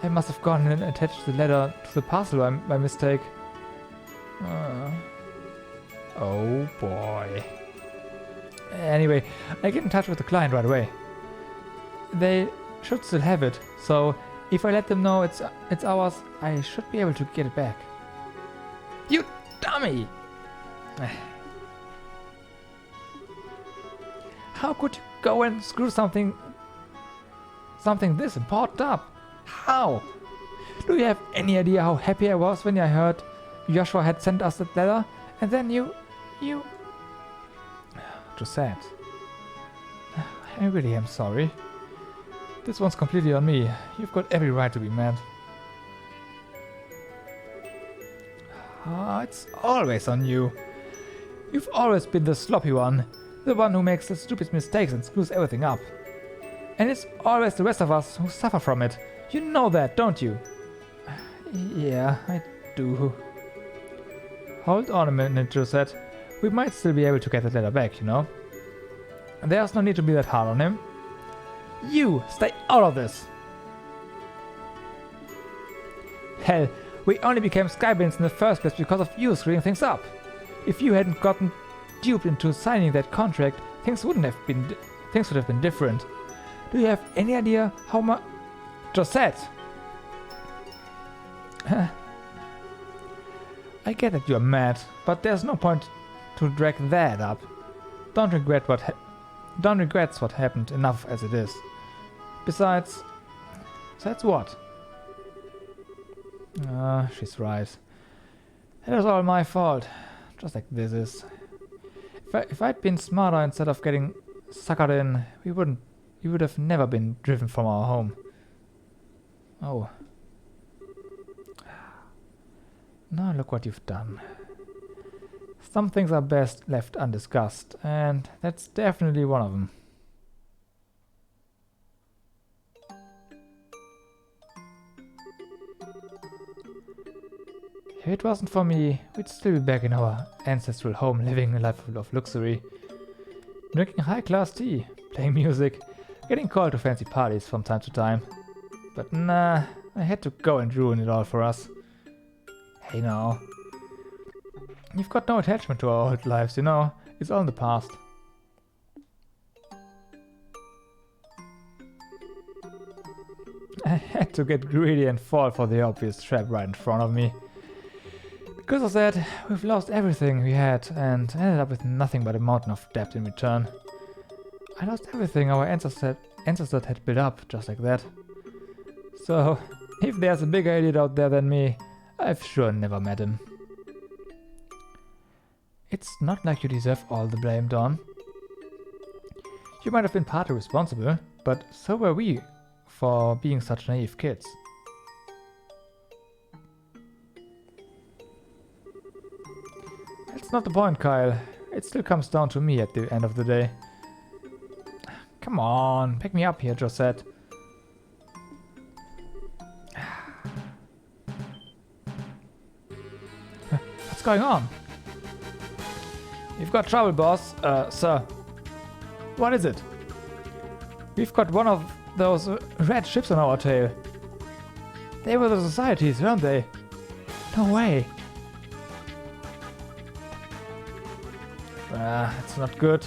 I must have gone and attached the letter to the parcel by mistake. Oh boy. Anyway, I get in touch with the client right away. They should still have it, so if I let them know it's ours, I should be able to get it back. You dummy! How could you go and screw something this important up? How? Do you have any idea how happy I was when I heard Joshua had sent us that letter? And then you... Josette. I really am sorry. This one's completely on me. You've got every right to be mad. It's always on you. You've always been the sloppy one. The one who makes the stupid mistakes and screws everything up. And it's always the rest of us who suffer from it. You know that, don't you? Yeah, I do. Hold on a minute, Josette. We might still be able to get that letter back, you know? There's no need to be that hard on him. You stay out of this! Hell, we only became Skybins in the first place because of you screwing things up. If you hadn't gotten duped into signing that contract, things would have been different. Do you have any idea how much... Josette! I get that you're mad, but there's no point to drag that up. Don't regret what happened enough as it is. Besides what? She's right. It was all my fault, just like this is. If I'd been smarter instead of getting suckered in, we would have never been driven from our home. Oh. Now look what you've done. Some things are best left undiscussed, and that's definitely one of them. If it wasn't for me, we'd still be back in our ancestral home living a life full of luxury. Drinking high-class tea, playing music, getting called to fancy parties from time to time. But nah, I had to go and ruin it all for us. Hey now. You've got no attachment to our old lives, you know. It's all in the past. I had to get greedy and fall for the obvious trap right in front of me. Because of that, we've lost everything we had and ended up with nothing but a mountain of debt in return. I lost everything our ancestors had built up, just like that. So, if there's a bigger idiot out there than me, I've sure never met him. It's not like you deserve all the blame, Dawn. You might have been partly responsible, but so were we for being such naive kids. That's not the point, Kyle. It still comes down to me at the end of the day. Come on, pick me up here, Josette. What's going on? You've got trouble, boss. Sir. What is it? We've got one of those red ships on our tail. They were the societies, weren't they? No way. It's not good.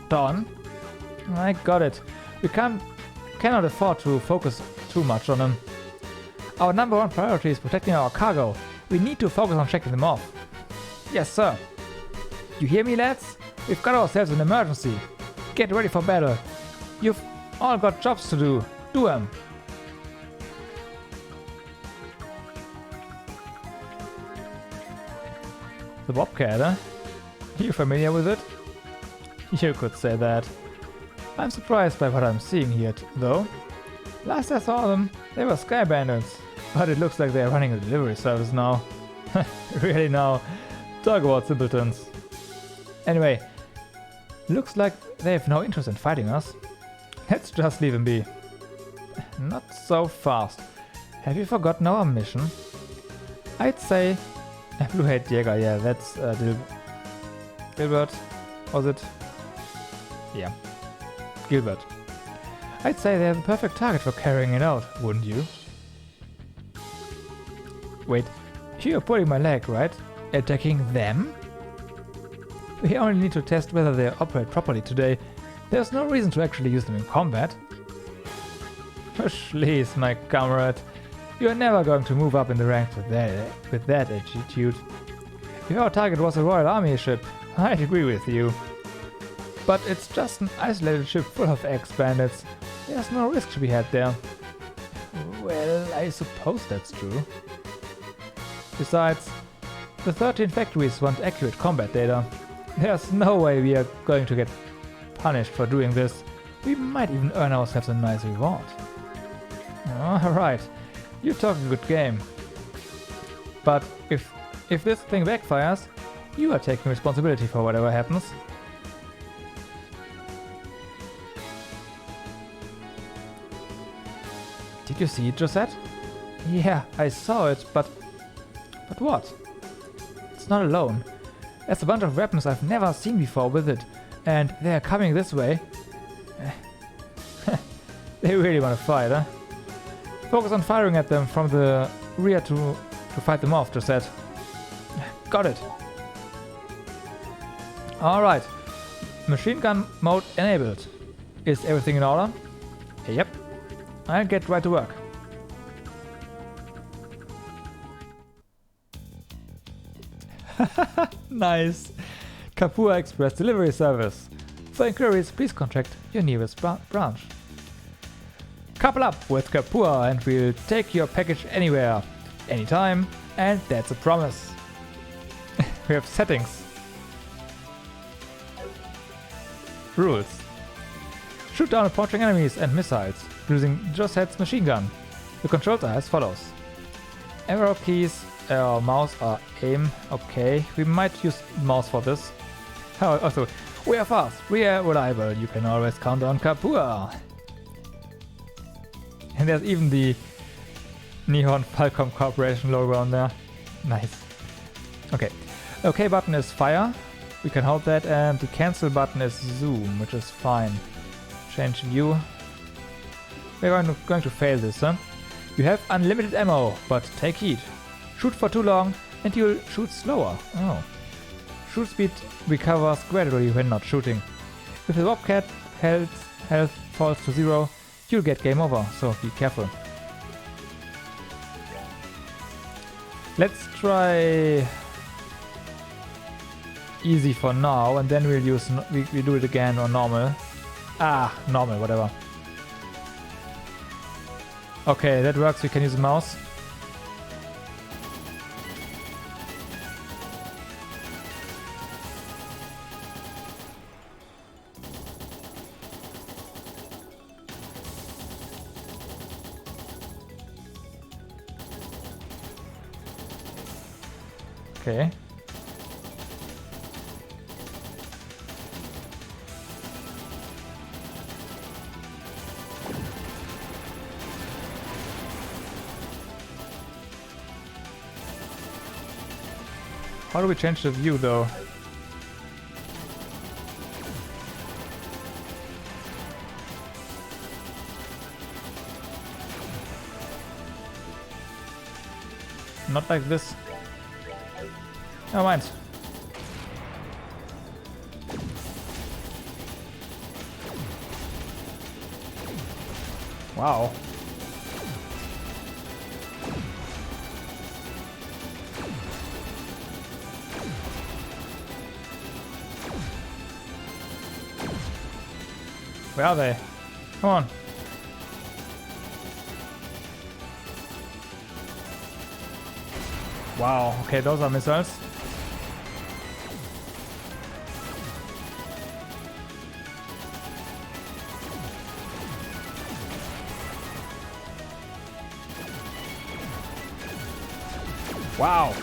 Dawn? I got it. We cannot afford to focus too much on them. Our number one priority is protecting our cargo. We need to focus on checking them off. Yes, sir. You hear me, lads? We've got ourselves an emergency. Get ready for battle. You've all got jobs to do. Do them. The Bobcat, huh? You familiar with it? You could say that. I'm surprised by what I'm seeing here, though. Last I saw them, they were sky bandits, but it looks like they're running a delivery service now. Really now. Talk about simpletons. Anyway, looks like they have no interest in fighting us. Let's just leave them be. Not so fast. Have you forgotten our mission? I'd say... Blue-Head Jäger, yeah, that's Gilbert, was it? Yeah, Gilbert. I'd say they're the perfect target for carrying it out, wouldn't you? Wait, you're pulling my leg, right? Attacking them? We only need to test whether they operate properly today. There's no reason to actually use them in combat. Please, my comrade. You're never going to move up in the ranks with that attitude. If our target was a Royal Army ship, I'd agree with you. But it's just an isolated ship full of ex-bandits. There's no risk to be had there. Well, I suppose that's true. Besides, the 13 factories want accurate combat data. There's no way we are going to get punished for doing this. We might even earn ourselves a nice reward. Alright, you talk a good game. But if this thing backfires, you are taking responsibility for whatever happens. Did you see it, Josette? Yeah, I saw it, but what? It's not alone. There's a bunch of weapons I've never seen before with it, and they're coming this way. They really want to fight, huh? Focus on firing at them from the rear to fight them off, Josette. Got it. Alright. Machine gun mode enabled. Is everything in order? Yep. I'll get right to work. Nice. Kapua Express Delivery Service. For inquiries, please contact your nearest branch. Couple up with Kapua and we'll take your package anywhere, anytime, and that's a promise. We have settings. Rules. Shoot down approaching enemies and missiles using Joset's machine gun. The controls are as follows. Arrow keys, mouse or aim. Okay, we might use mouse for this. Oh, also, we are fast, we are reliable. You can always count on Kapua. And there's even the Nihon Falcom Corporation logo on there. Nice. Okay. OK button is fire. We can hold that, and the cancel button is zoom, which is fine. Change view. We're going to fail this, huh? You have unlimited ammo, but take heed. Shoot for too long and you'll shoot slower. Oh. Shoot speed recovers gradually when not shooting. If the Bobcat health falls to 0, you'll get game over, so be careful. Let's try easy for now, and then we'll use we do it again on normal. Normal, whatever. Okay, that works. We can use the mouse. Okay. How do we change the view though? Not like this. Never mind. Wow. Where are they? Come on. Wow, okay, those are missiles. Wow.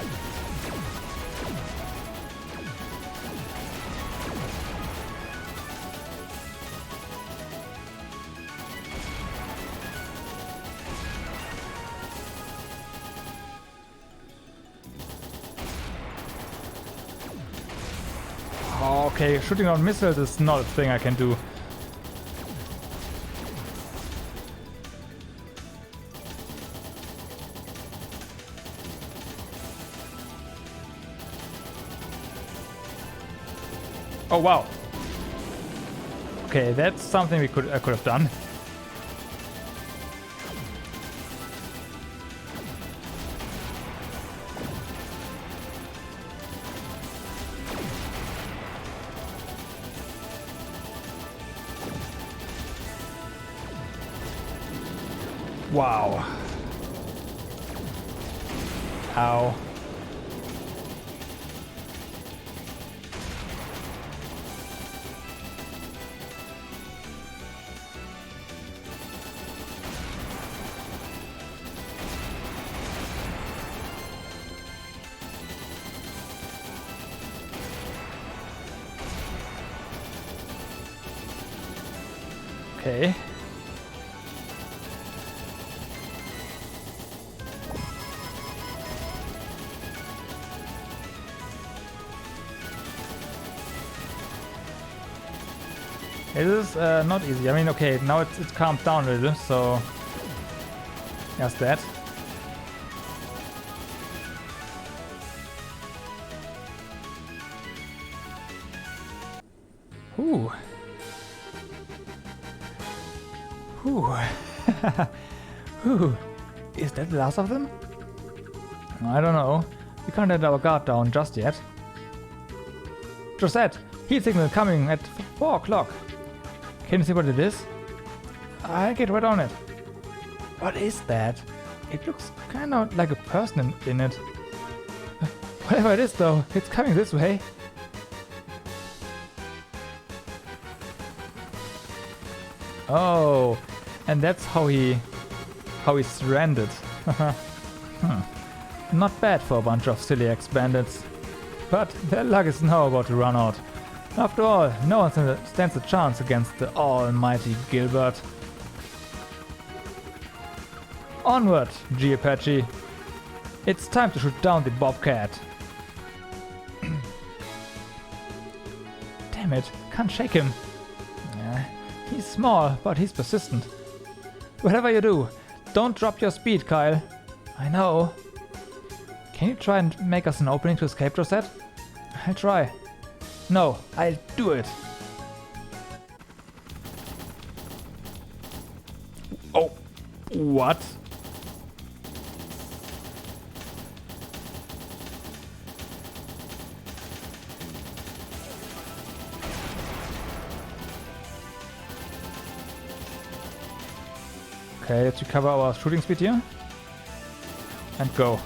Okay, shooting on missiles is not a thing I can do. Oh wow. Okay, that's something I could have done. Wow. Ow. Okay. It is not easy. I mean, okay, now it's calmed down a little, so there's that. Ooh. Whew. Whew. Is that the last of them? I don't know. We can't let our guard down just yet. Josette, heat signal coming at 4 o'clock. Can you see what it is? I'll get right on it. What is that? It looks kind of like a person in it. Whatever it is though, it's coming this way. Oh, and that's how he's stranded. Not bad for a bunch of silly ex-bandits. But their luck is now about to run out. After all, no one stands a chance against the almighty Gilbert. Onward, G Apache. It's time to shoot down the Bobcat. Damn it, can't shake him. He's small, but he's persistent. Whatever you do, don't drop your speed, Kyle. I know. Can you try and make us an opening to escape, Josette? I'll try. No, I'll do it. Oh, what? Okay, let's recover our shooting speed here. And go.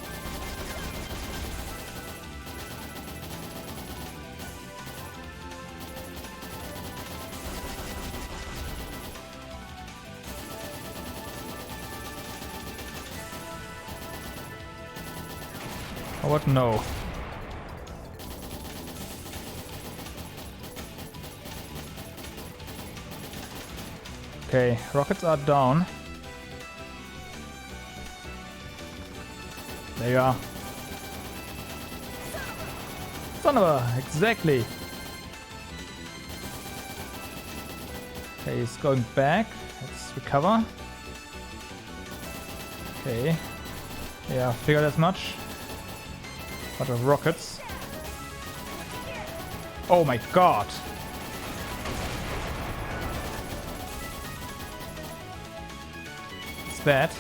Oh, what? No. Okay, rockets are down. There you are. Son of a... Exactly. Okay, he's going back. Let's recover. Okay. Yeah, figured as much. Lot of rockets. Oh my god! It's bad.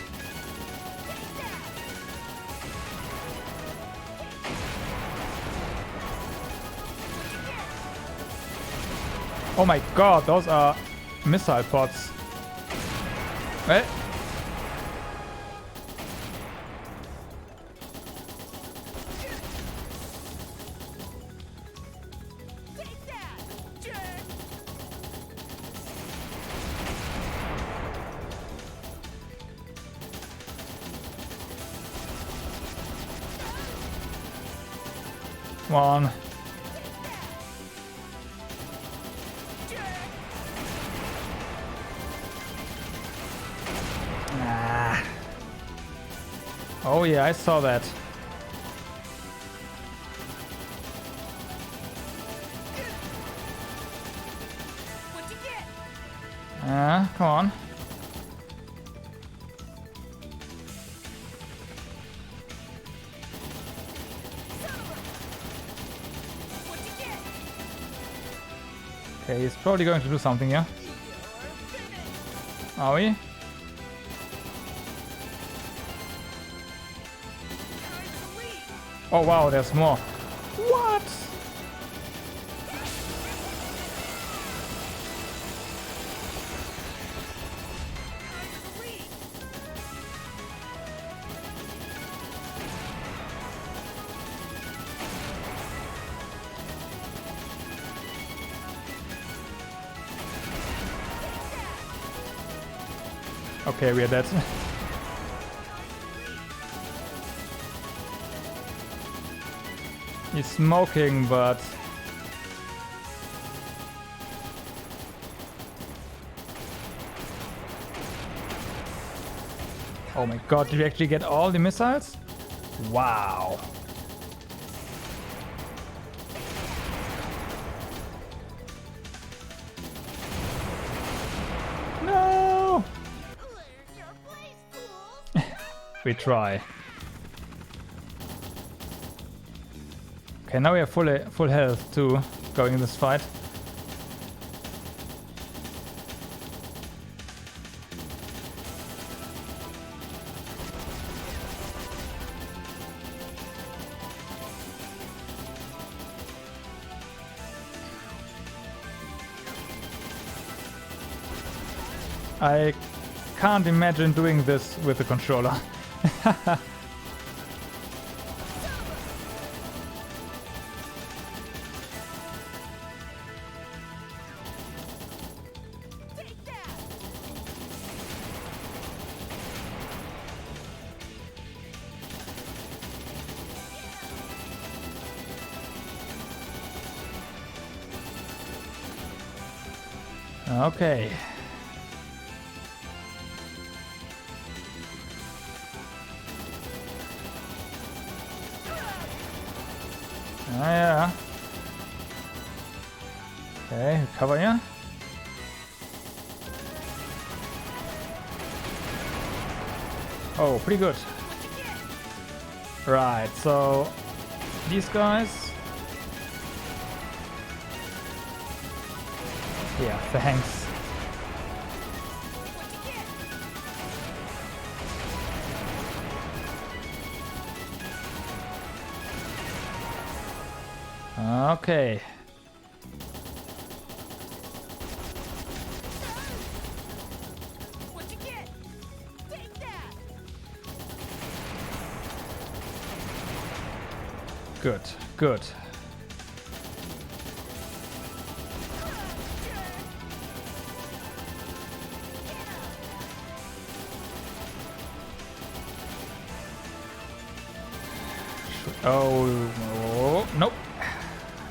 Oh my god, those are missile pods. Eh? Take that, jerk! Come on. Ah. Oh yeah, I saw that. What'd you get? Come on. What'd you get? Okay, he's probably going to do something here. You're finished. Are we? Time to leave. Oh wow, there's more. What? Time to leave. Okay, we are dead. He's smoking, but... Oh my god, did we actually get all the missiles? Wow. No! Learn your place, fools. We try. Okay, now we have full health too, going in this fight. I can't imagine doing this with a controller. Take that! Okay. Ah, yeah. Okay, recover here. Oh, pretty good. Right, so these guys. Yeah, thanks. Okay. What'd you get? Take that! Good, good. Oh, nope.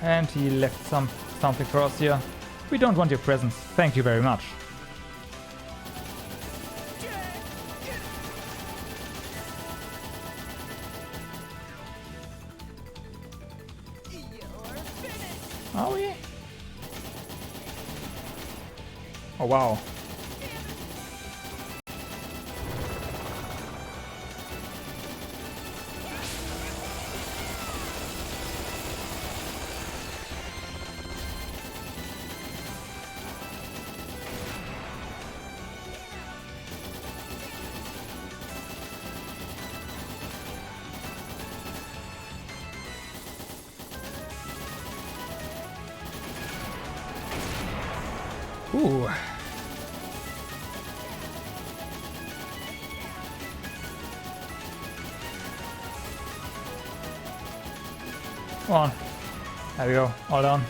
And he left something for us here. We don't want your presence. Thank you very much. You're finished! Are we? Oh, wow. Ooh. Come on. There we go. All done.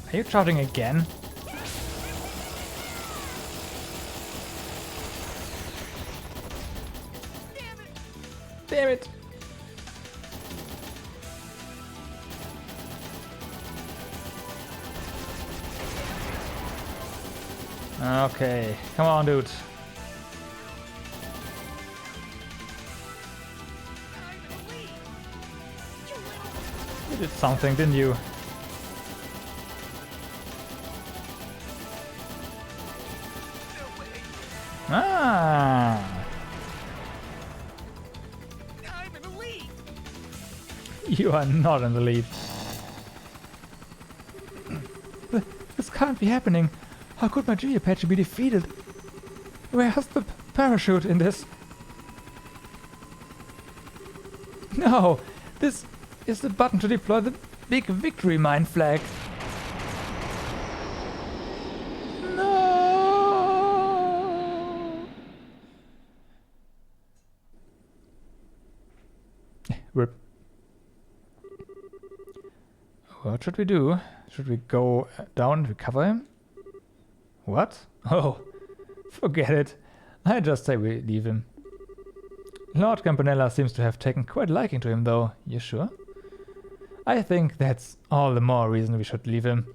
Are you charging again? Damn it! Okay, come on, dude. You did something, didn't you? Ah! I'm in the lead! You are not in the lead. This can't be happening. How could my G Apache be defeated? Where's the parachute in this? No! This is the button to deploy the big victory mine flag. No! Rip. What should we do? Should we go down and recover him? What? Oh, forget it. I just say we leave him. Lord Campanella seems to have taken quite a liking to him, though. You sure? I think that's all the more reason we should leave him.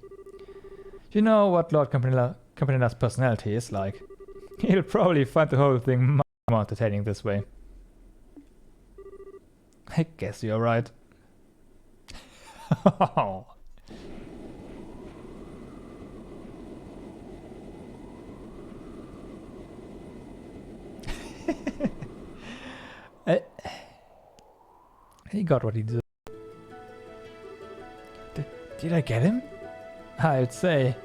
You know what Lord Campanella's personality is like. He'll probably find the whole thing much more entertaining this way. I guess you're right. He got what he deserved. Did I get him? I'd say.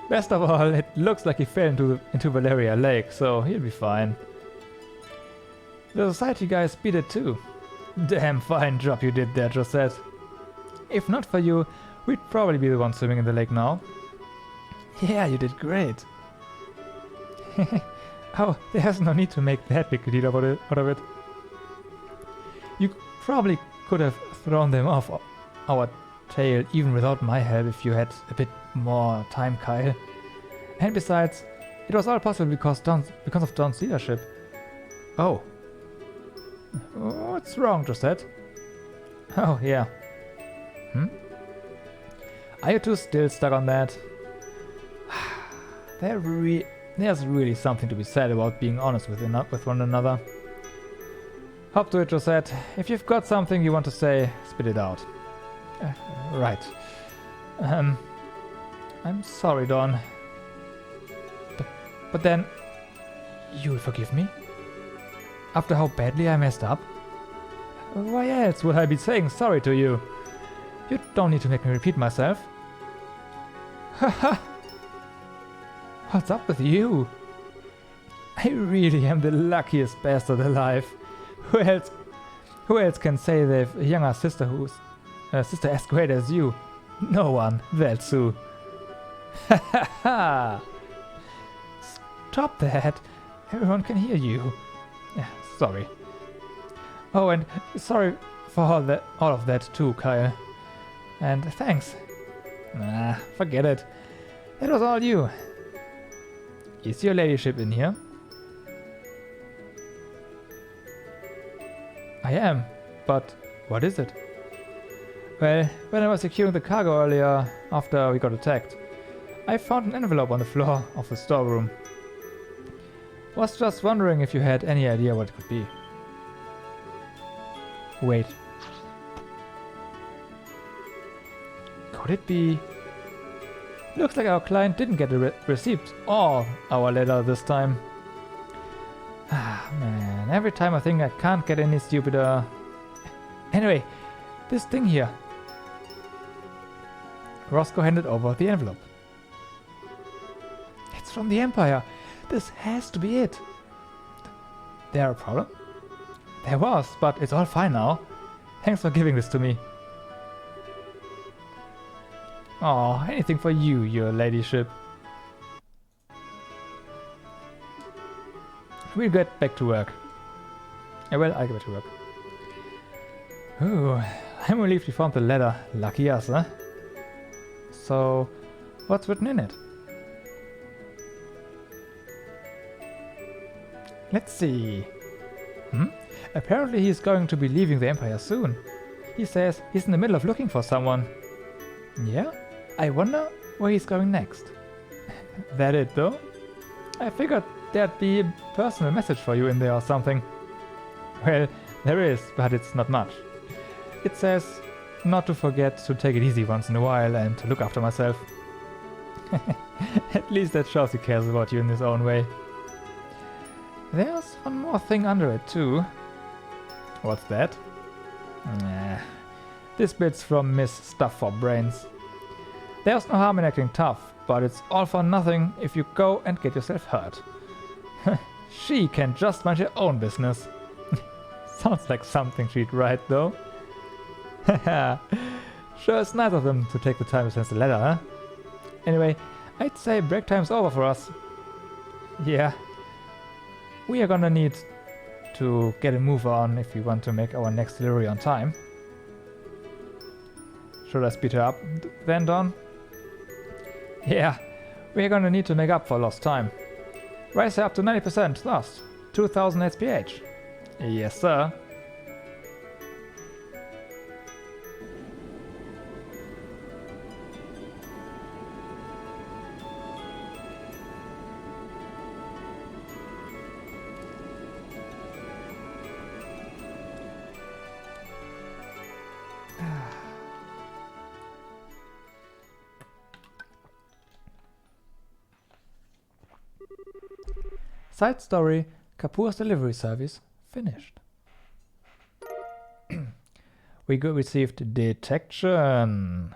Best of all, it looks like he fell into Valeria Lake, so he'll be fine. The society guys beat it too. Damn fine job you did there, Josette. If not for you, we'd probably be the ones swimming in the lake now. Yeah, you did great. Oh, there's no need to make that big a deal out of it. You probably could have thrown them off our tail even without my help if you had a bit more time, Kyle. And besides, it was all possible because of Don's leadership. Oh. What's wrong, Josette? Oh, yeah. Are you two still stuck on that? There's really something to be said about being honest with one another. Hop to it, Josette. If you've got something you want to say, spit it out. Right. I'm sorry, Don. But then, you'll forgive me? After how badly I messed up? Why else would I be saying sorry to you? You don't need to make me repeat myself. Haha! What's up with you? I really am the luckiest bastard alive. Who else can say they've a younger sister who's sister as great as you? No one, Velsu. Ha ha ha! Stop that! Everyone can hear you. Sorry. Oh, and sorry for all of that too, Kyle. And thanks. Nah, forget it. It was all you. Is your ladyship in here? I am, but what is it? Well, when I was securing the cargo earlier, after we got attacked, I found an envelope on the floor of the storeroom. Was just wondering if you had any idea what it could be. Wait. Could it be? Looks like our client didn't get a receipt or our letter this time. Ah, man, every time I think I can't get any stupider. Anyway, this thing here. Roscoe handed over the envelope. It's from the Empire. This has to be it. There a problem? There was, but it's all fine now. Thanks for giving this to me. Oh, anything for you, your ladyship. We'll get back to work. Well, I'll get back to work. Ooh, I'm relieved we found the letter. Lucky us, huh? So, what's written in it? Let's see. Apparently he's going to be leaving the Empire soon. He says he's in the middle of looking for someone. Yeah? I wonder where he's going next. That it though? I figured there'd be a personal message for you in there or something. Well, there is, but it's not much. It says not to forget to take it easy once in a while and to look after myself. At least that shows he cares about you in his own way. There's one more thing under it too. What's that? Nah. This bit's from Miss Stuff for Brains. There's no harm in acting tough, but it's all for nothing if you go and get yourself hurt. She can just mind her own business. Sounds like something she'd write though. Sure, it's nice of them to take the time to send the letter, huh? Anyway, I'd say break time's over for us. Yeah. We are gonna need to get a move on if we want to make our next delivery on time. Should I speed her up then, Don? Yeah, we're gonna need to make up for lost time. Raise her up to 90%, thus 2000 SPH. Yes, sir. Side story, Kapoor's delivery service finished. We received detection.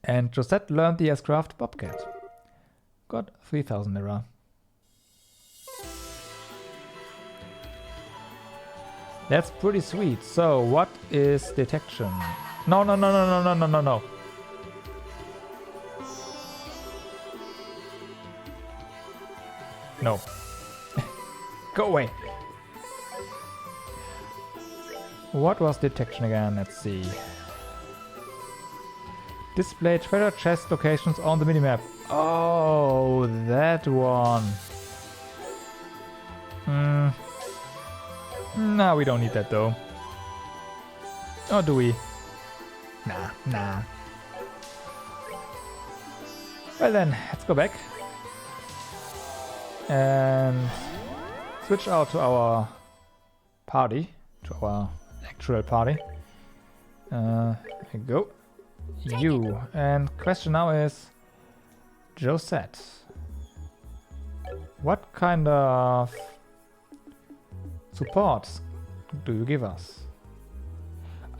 And Josette learned the S-craft Bobcat. Got 3000 error. That's pretty sweet. So, what is detection? No, no, no, no, no, no, no, no, no. No. Go away. What was detection again? Let's see. Display treasure chest locations on the minimap. Oh, that one. No, we don't need that though. Or do we? Nah, nah. Well then, let's go back. And switch out to our party. To our actual party. There we go. You. And question now is, Josette, what kind of support do you give us?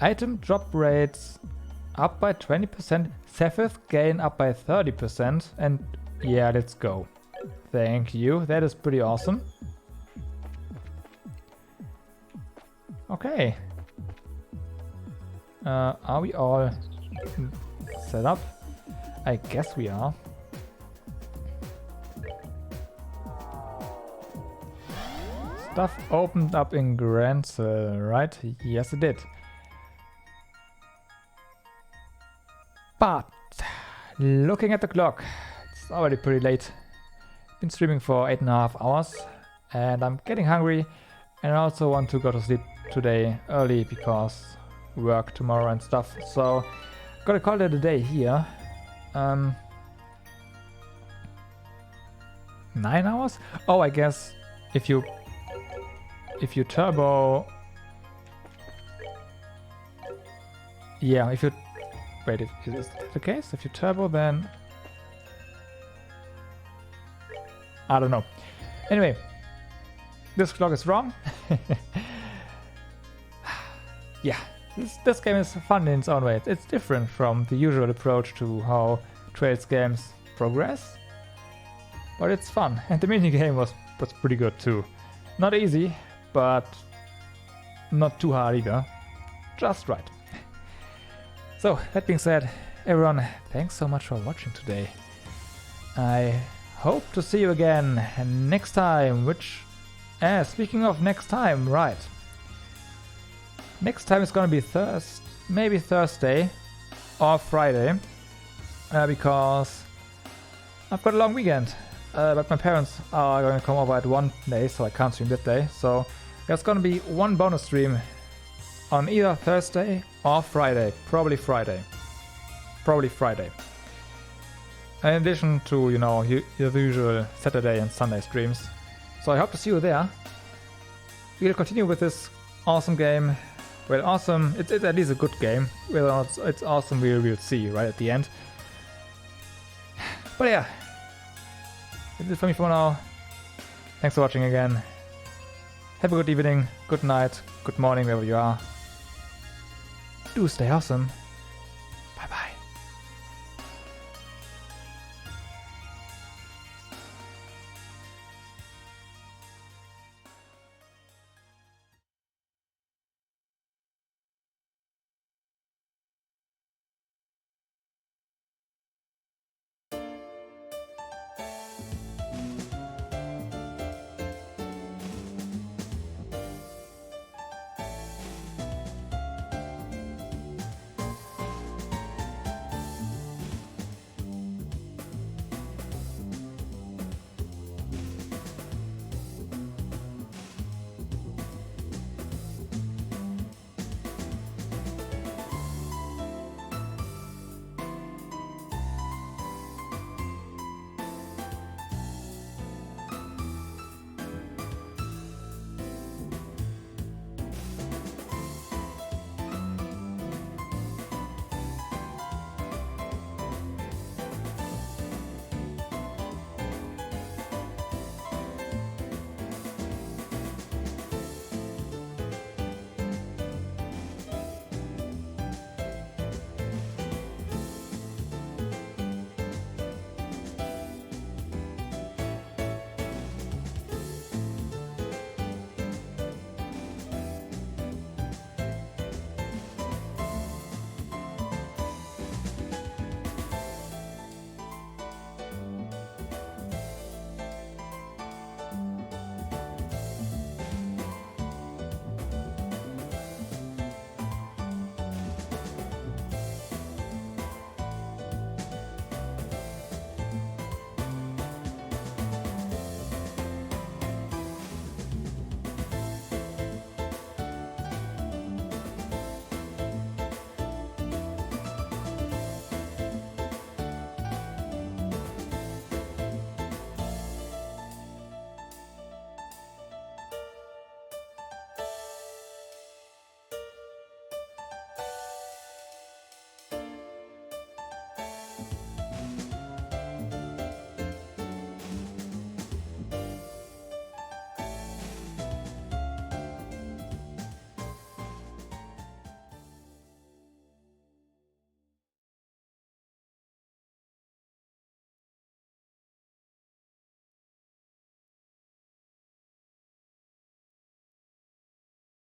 Item drop rates up by 20%, Sephiroth gain up by 30%, and yeah, let's go. Thank you, that is pretty awesome. Okay. Are we all set up? I guess we are. Stuff opened up in Grand, right? Yes, it did. But looking at the clock, it's already pretty late. Been streaming for 8.5 hours, and I'm getting hungry, and I also want to go to sleep today early because work tomorrow and stuff. So gotta call it a day here. 9 hours? Oh, I guess if you turbo, yeah, if you wait, is that the case? If you turbo, then I don't know. Anyway, this clock is wrong. Yeah, this game is fun in its own way. It's different from the usual approach to how Trails games progress, but it's fun, and the minigame was pretty good too. Not easy, but not too hard either. Just right. So, that being said, everyone, thanks so much for watching today. I hope to see you again next time, which, speaking of next time, right. Next time is gonna be maybe Thursday or Friday, because I've got a long weekend. But my parents are going to come over at one day, so I can't stream that day. So there's going to be one bonus stream on either Thursday or Friday. Probably Friday. In addition to, you know, the usual Saturday and Sunday streams. So I hope to see you there. We'll continue with this awesome game. Well, awesome. It's at least a good game. Whether it's awesome, we'll see right at the end. But yeah. That's it for me for now. Thanks for watching again. Have a good evening, good night, good morning, wherever you are. Do stay awesome.